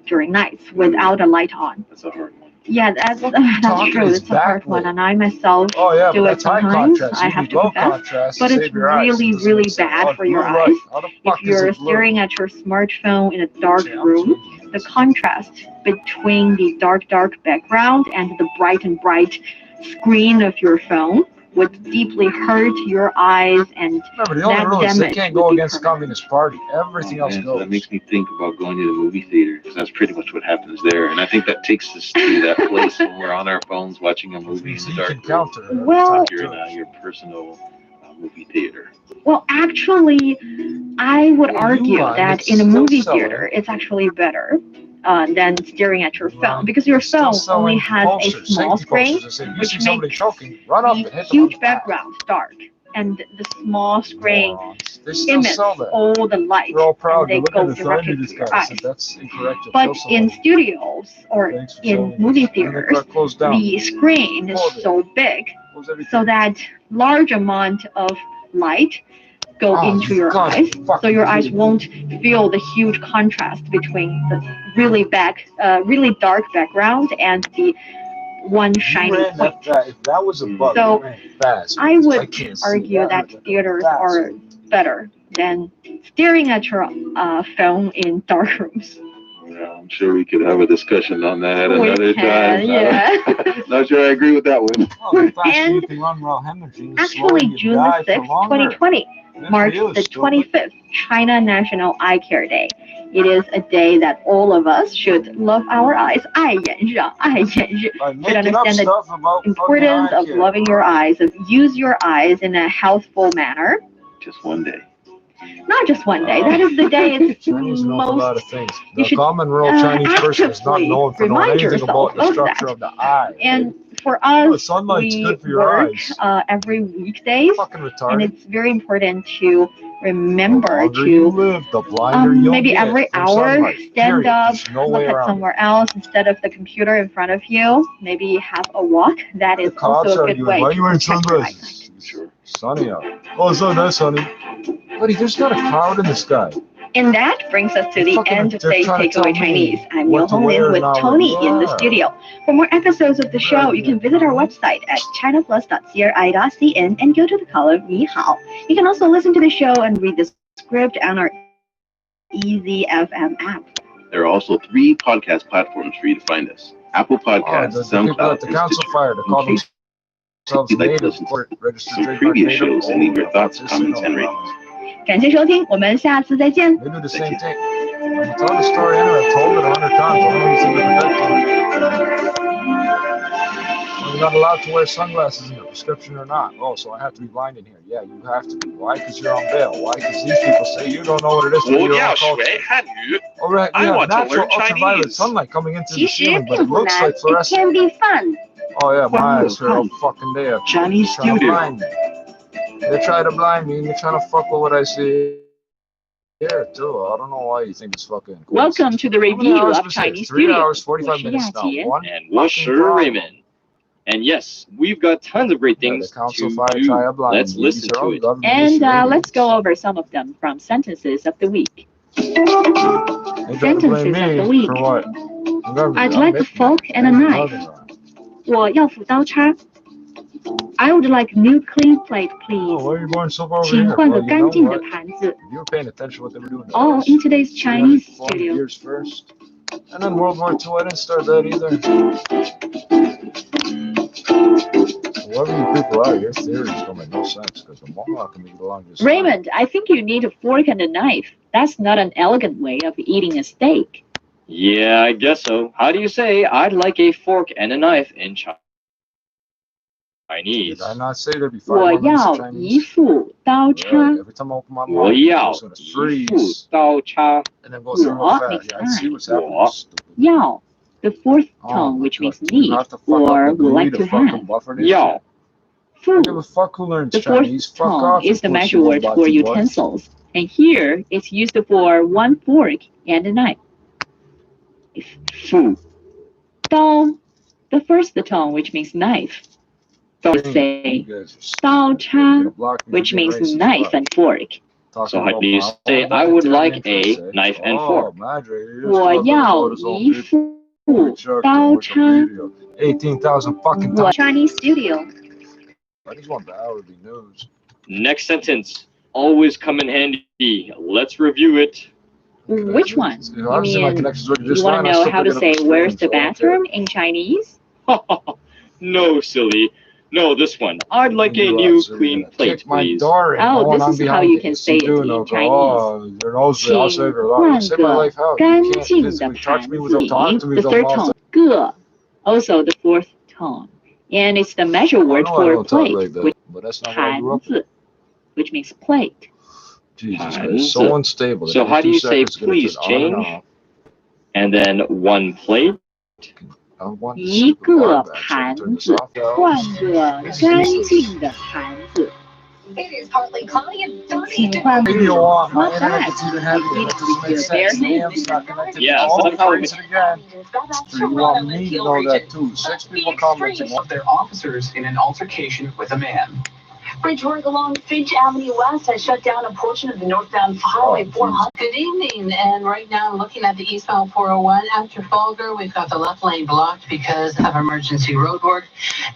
during nights without a light on. That's a hard one. Yeah, that's true. It's a hard one, and I myself do it sometimes. I have to confess, but it's really, really bad for your eyes. If you're staring at your smartphone in a dark room, the contrast between the dark background and the bright screen of your phone would deeply hurt your eyes, and remember, the only rule is they can't go against the Communist Party. Everything else goes. So that makes me think about going to the movie theater, because that's pretty much what happens there. And I think that takes us to that place when we're on our phones watching a movie in the dark room. Well, you're in your personal movie theater. Well, actually, I would argue that in a movie theater, it's actually better than staring at your phone, because your phone only has a small screen, which makes the huge background dark, and the small screen emits all the light, and they go directly to your eyes. But in studios or in movie theaters, the screen is so big, so that large amount of light go into your eyes, so your eyes won't feel the huge contrast between the really dark background and the one shiny point. If that was a bug, so I would argue that theaters are better than staring at your phone in dark rooms. Yeah, I'm sure we could have a discussion on that another time. Yeah. Not sure I agree with that one. And actually, June 6, 2020 marks the 25th China National Eye Care Day. It is a day that all of us should love our eyes. 爱眼热, 爱眼热. Should understand the importance of loving your eyes, of use your eyes in a healthful manner. Just one day. Not just one day. That is the day it's Chinese know a lot of things. The should, common rural Chinese person is not known for knowing anything about the structure of the eye. And for us, sunlight's we good for your work eyes. Every weekdays, and it's very important to remember to maybe every hour stand up, look at somewhere else instead of the computer in front of you. Maybe have a walk. That is also a good way to protect your eyesight. Sure. Sunny out. Oh, it's so nice, honey. Buddy, there's not a cloud in the sky. And that brings us to the end of today's Takeaway Chinese. I'm Yo Honglin with Tony in the studio. For more episodes of the show, you can visit our website at chinaplus.cri.cn and go to the column 你好. You can also listen to the show and read the script on our Easy FM app. There are also 3 podcast platforms for you to find us: Apple Podcasts, SoundCloud, the council fire to call themselves if you'd like to listen to some previous shows and leave your thoughts, comments, and ratings. 感谢收听，我们下次再见。 They do the same thing. I'm telling the story anyway. I've told it 100 times. I don't know if it's in the You're not allowed to wear sunglasses in a prescription or not. Oh, so I have to be blind in here. Yeah, you have to be. Why? Because you're on bail. Why? Because these people say you don't know what it is to be your own culture. All right, we have natural ultraviolet sunlight coming in through the ceiling, but it looks like fluorescent. It can be fun. Oh yeah, my eyes hurt all fucking day. Chinese studio. They try to blind me, and they're trying to fuck with what I see here too. I don't know why you think it's fucking cool. Welcome to the review of Chinese 3 Studio. hours, 45 minutes now. One and Washer Raymond. And yes, we've got tons of great things to do. Let's listen to it. And let's go over some of them from sentences of the week. Sentences of the week. I'd like a fork and a knife. 我要斧刀叉。I would like new clean plate, please. 请换个干净的盘子。All in today's Chinese studio. And then World War II, I didn't start that either. Whoever you people are, your theory is going to make no sense because the Mohawk can get along just Raymond, I think you need a fork and a knife. That's not an elegant way of eating a steak. Yeah, I guess so. How do you say I'd like a fork and a knife in Chinese? Did I not say there'd be 5 more 我 minutes 要 of Chinese? 一副刀叉。 Every time I open my mouth, it's going to freeze. 刀叉。 And then go through real fast. Yeah, I see what's happening. Stupid. 要 the fourth tone, which means need or would like to have. 要 I give a fuck who learns The Chinese. fourth Fuck tone off. is the and push measure you word about for to utensils, and here it's used for one fork and a knife. 斧 刀, the first tone, which means knife. So say 刀叉, which means knife and fork. So how do you say I would like a knife and fork? 我要一副刀叉。 18,000 fucking What times. Chinese studio? I just want the hourly news. Next sentence. Always come in handy. Let's review it. Which one? You mean, my connection's working just you want fine. to know how to say where's the bathroom in Chinese? No, silly. No, this one. I'd like a new clean plate, please. Oh, this is how you can say it in Chinese. 请换个干净的盘子。The third tone, 个, also the fourth tone. And it's the measure word for plate, which 盘子, which means plate. Jesus Christ, so unstable. So how do you say please change? And then one plate? 一个盘子，换个干净的盘子。 It is partly cloudy and sunny. 请换个 on. Not bad. Yeah, somehow it You want me to know that too. 6 people commenting. Of their officers in an altercation with a man. Bridge work along Finch Avenue West has shut down a portion of the northbound Highway 400. Good evening, and right now looking at the eastbound 401 at Trafalgar, we've got the left lane blocked because of emergency road work,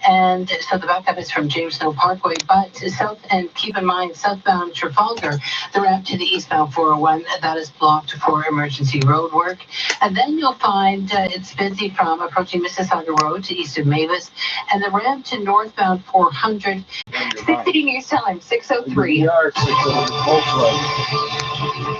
and so the backup is from Jamestown Parkway, but south, and keep in mind, southbound Trafalgar, the ramp to the eastbound 401, that is blocked for emergency road work, and then you'll find it's busy from approaching Mississauga Road to east of Mavis, and the ramp to northbound 400, 60 News Time, 6:03.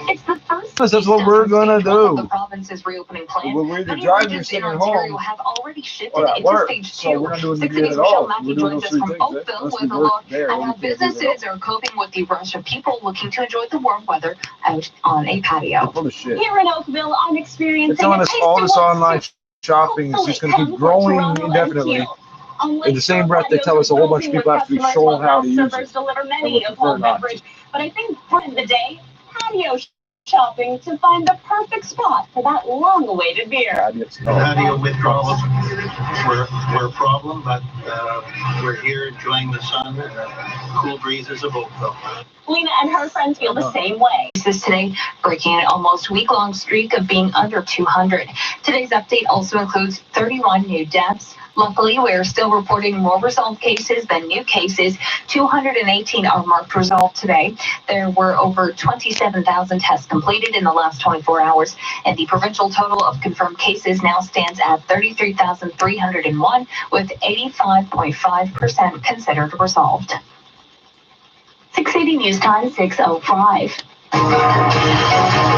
It's the first. That's what we're gonna do. The province's reopening plan. When we're either driving or sitting at home, have already shifted or at into work, stage 2. so we're not doing Six it Cities at all. Michelle Mackey We're doing joins those us 3 from things. Oakville Unless with we a work look there, at we how can't do it at businesses are coping with the rush of people looking to enjoy the warm weather out on a patio. Full of shit. Here in Oakville, I'm experiencing They're telling us all this online shopping is just going to keep growing indefinitely. In the same breath, they tell us a whole bunch of people have to be shown how to use it. But I think for the day, patio shopping to find the perfect spot for that long-awaited beer. Patio withdrawals were a problem, but we're here enjoying the sun and the cool breezes of Oakville. Lena and her friends feel the same way. This today, breaking an almost week-long streak of being under 200. Today's update also includes 31 new deaths. Luckily, we're still reporting more resolved cases than new cases. 218 are marked resolved today. There were over 27,000 tests completed in the last 24 hours, and the provincial total of confirmed cases now stands at 33,301, with 85.5% considered resolved. 680 News Time, 6:05.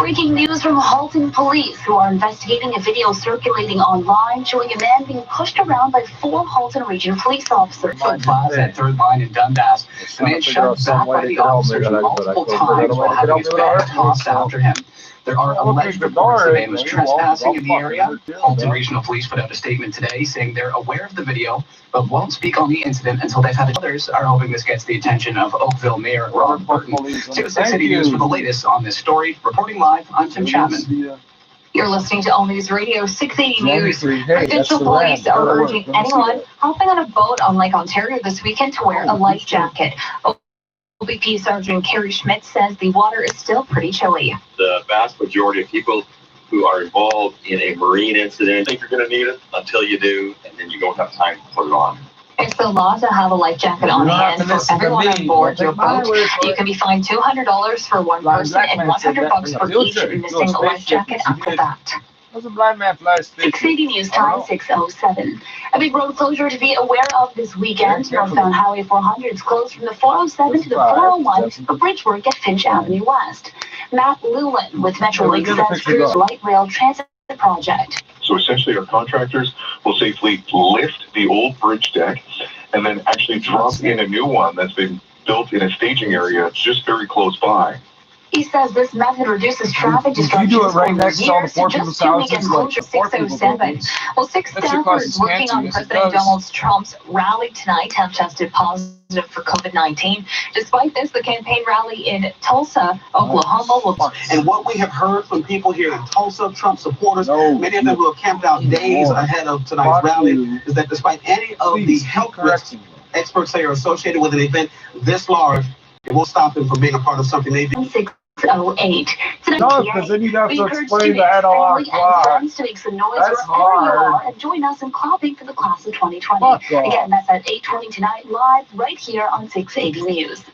Breaking news from Halton police, who are investigating a video circulating online showing a man being pushed around by 4 Halton Region police officers. Plaza at 3rd Line in Dundas. The man shoved back by the officers multiple times while having his bag tossed after him. There are alleged reports the man was trespassing in the area. Halton Regional Police put out a statement today saying they're aware of the video, but won't speak on the incident until they've had it. Others are hoping this gets the attention of Oakville Mayor Robert Burton. Stay with 6 City News for the latest on this story. Reporting live, I'm Tim Chapman. You're listening to All News Radio 680 News. Provincial police are urging anyone hopping on a boat on Lake Ontario this weekend to wear a life jacket. OBP Sergeant Carrie Schmidt says the water is still pretty chilly. The vast majority of people who are involved in a marine incident think you're going to need it until you do, and then you don't have time to put it on. It's the law to have a life jacket on hand for everyone on board your boat. You can be fined $200 for one person and $100 for each missing life jacket after that. There's a blind man flies. 680 News Time 6:07. A big road closure to be aware of this weekend. Northbound Highway 400 is closed from the 407 to the 401 for bridge work at Finch Avenue West. Matt Lewin with Metrolink says Cruise Light Rail Transit Project. So essentially, our contractors will safely lift the old bridge deck and then actually drop in a new one that's been built in a staging area just very close by. He says this method reduces traffic disruptions. You do it right next to all the poor people's houses. Like 607. Well, 6 staffers working on President Donald Trump's rally tonight have tested positive for COVID-19. Despite this, the campaign rally in Tulsa, Oklahoma will. And what we have heard from people here in Tulsa, Trump supporters, many of them who have camped out days ahead of tonight's rally, is that despite any of the health risks experts say are associated with an event this large, it won't stop them from being a part of something they do. 608. No, because then you'd have to explain that all friends to make some noise wherever you are and join us in clapping for the class of 2020. Again, that's at 8:20 tonight, live right here on 680 News.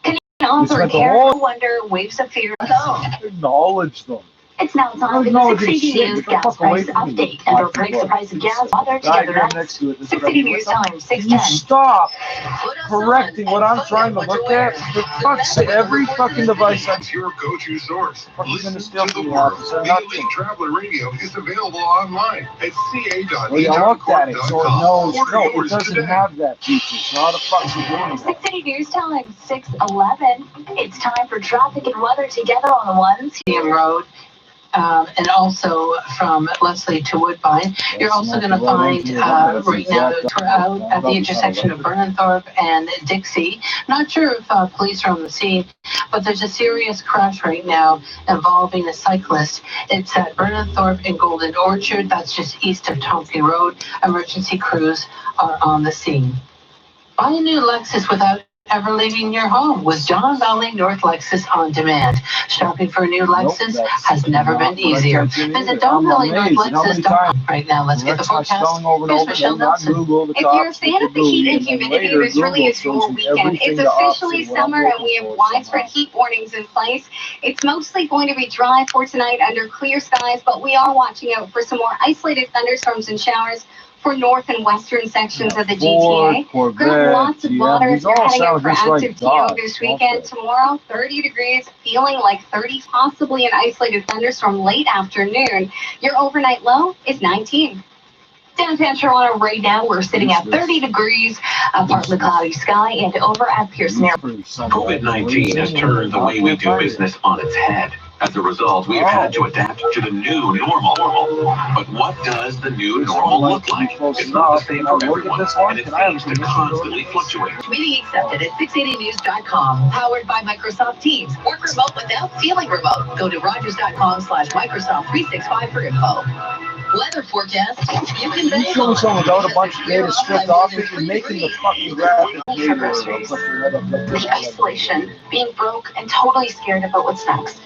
Canadian author Carol Wonder waves of fear. Acknowledge them. It's now time for the 680 News gas price update. And we'll predict the price of gas weather together next. 680 News Time, 610. Stop correcting what I'm trying to look at. For fuck's sake, every fucking device That's your go-to source. Listen to the world. Elite Traveler Radio is available online at ca.etravelcorp.com. Well, you looked at it, so it knows. No, it doesn't have that feature. It's not a fucking doing 680 News Time, 611. It's time for traffic and weather together on the ones. Road. And also from Leslie to Woodbine. You're also going to find right now that we're out at the intersection of Burnenthorpe and Dixie. Not sure if police are on the scene, but there's a serious crash right now involving a cyclist. It's at Burnenthorpe and Golden Orchard. That's just east of Tomkey Road. Emergency crews are on the scene. Buy a new Lexus without ever leaving your home with John Valley North Lexus On Demand. Shopping for a new Lexus has never been easier. Visit Don Valley North Lexus.com right now. Let's get the forecast. Here's Michelle Nelson. If you're a fan of the heat and humidity, this really is your weekend. It's officially summer and we have widespread heat warnings in place. It's mostly going to be dry for tonight under clear skies, but we are watching out for some more isolated thunderstorms and showers for north and western sections of the GTA. Got lots of water if you're heading out for active TO this weekend. Tomorrow, 30 degrees, feeling like 30, possibly an isolated thunderstorm late afternoon. Your overnight low is 19. Downtown Toronto right now, we're sitting at 30 degrees, a partly cloudy sky, and over at Pearson Airport. COVID-19 has turned the way we do business on its head. As a result, we've had to adapt to the new normal. But what does the new normal look like? It's not the same for everyone, and it seems to constantly fluctuate. Meeting accepted at 680news.com. Powered by Microsoft Teams. Work remote without feeling remote. Go to rogers.com/Microsoft365 for info. Weather forecast. You can bet. Showing someone without a bunch of data stripped off it and making the fucking graphic. The isolation, being broke and totally scared about what's next.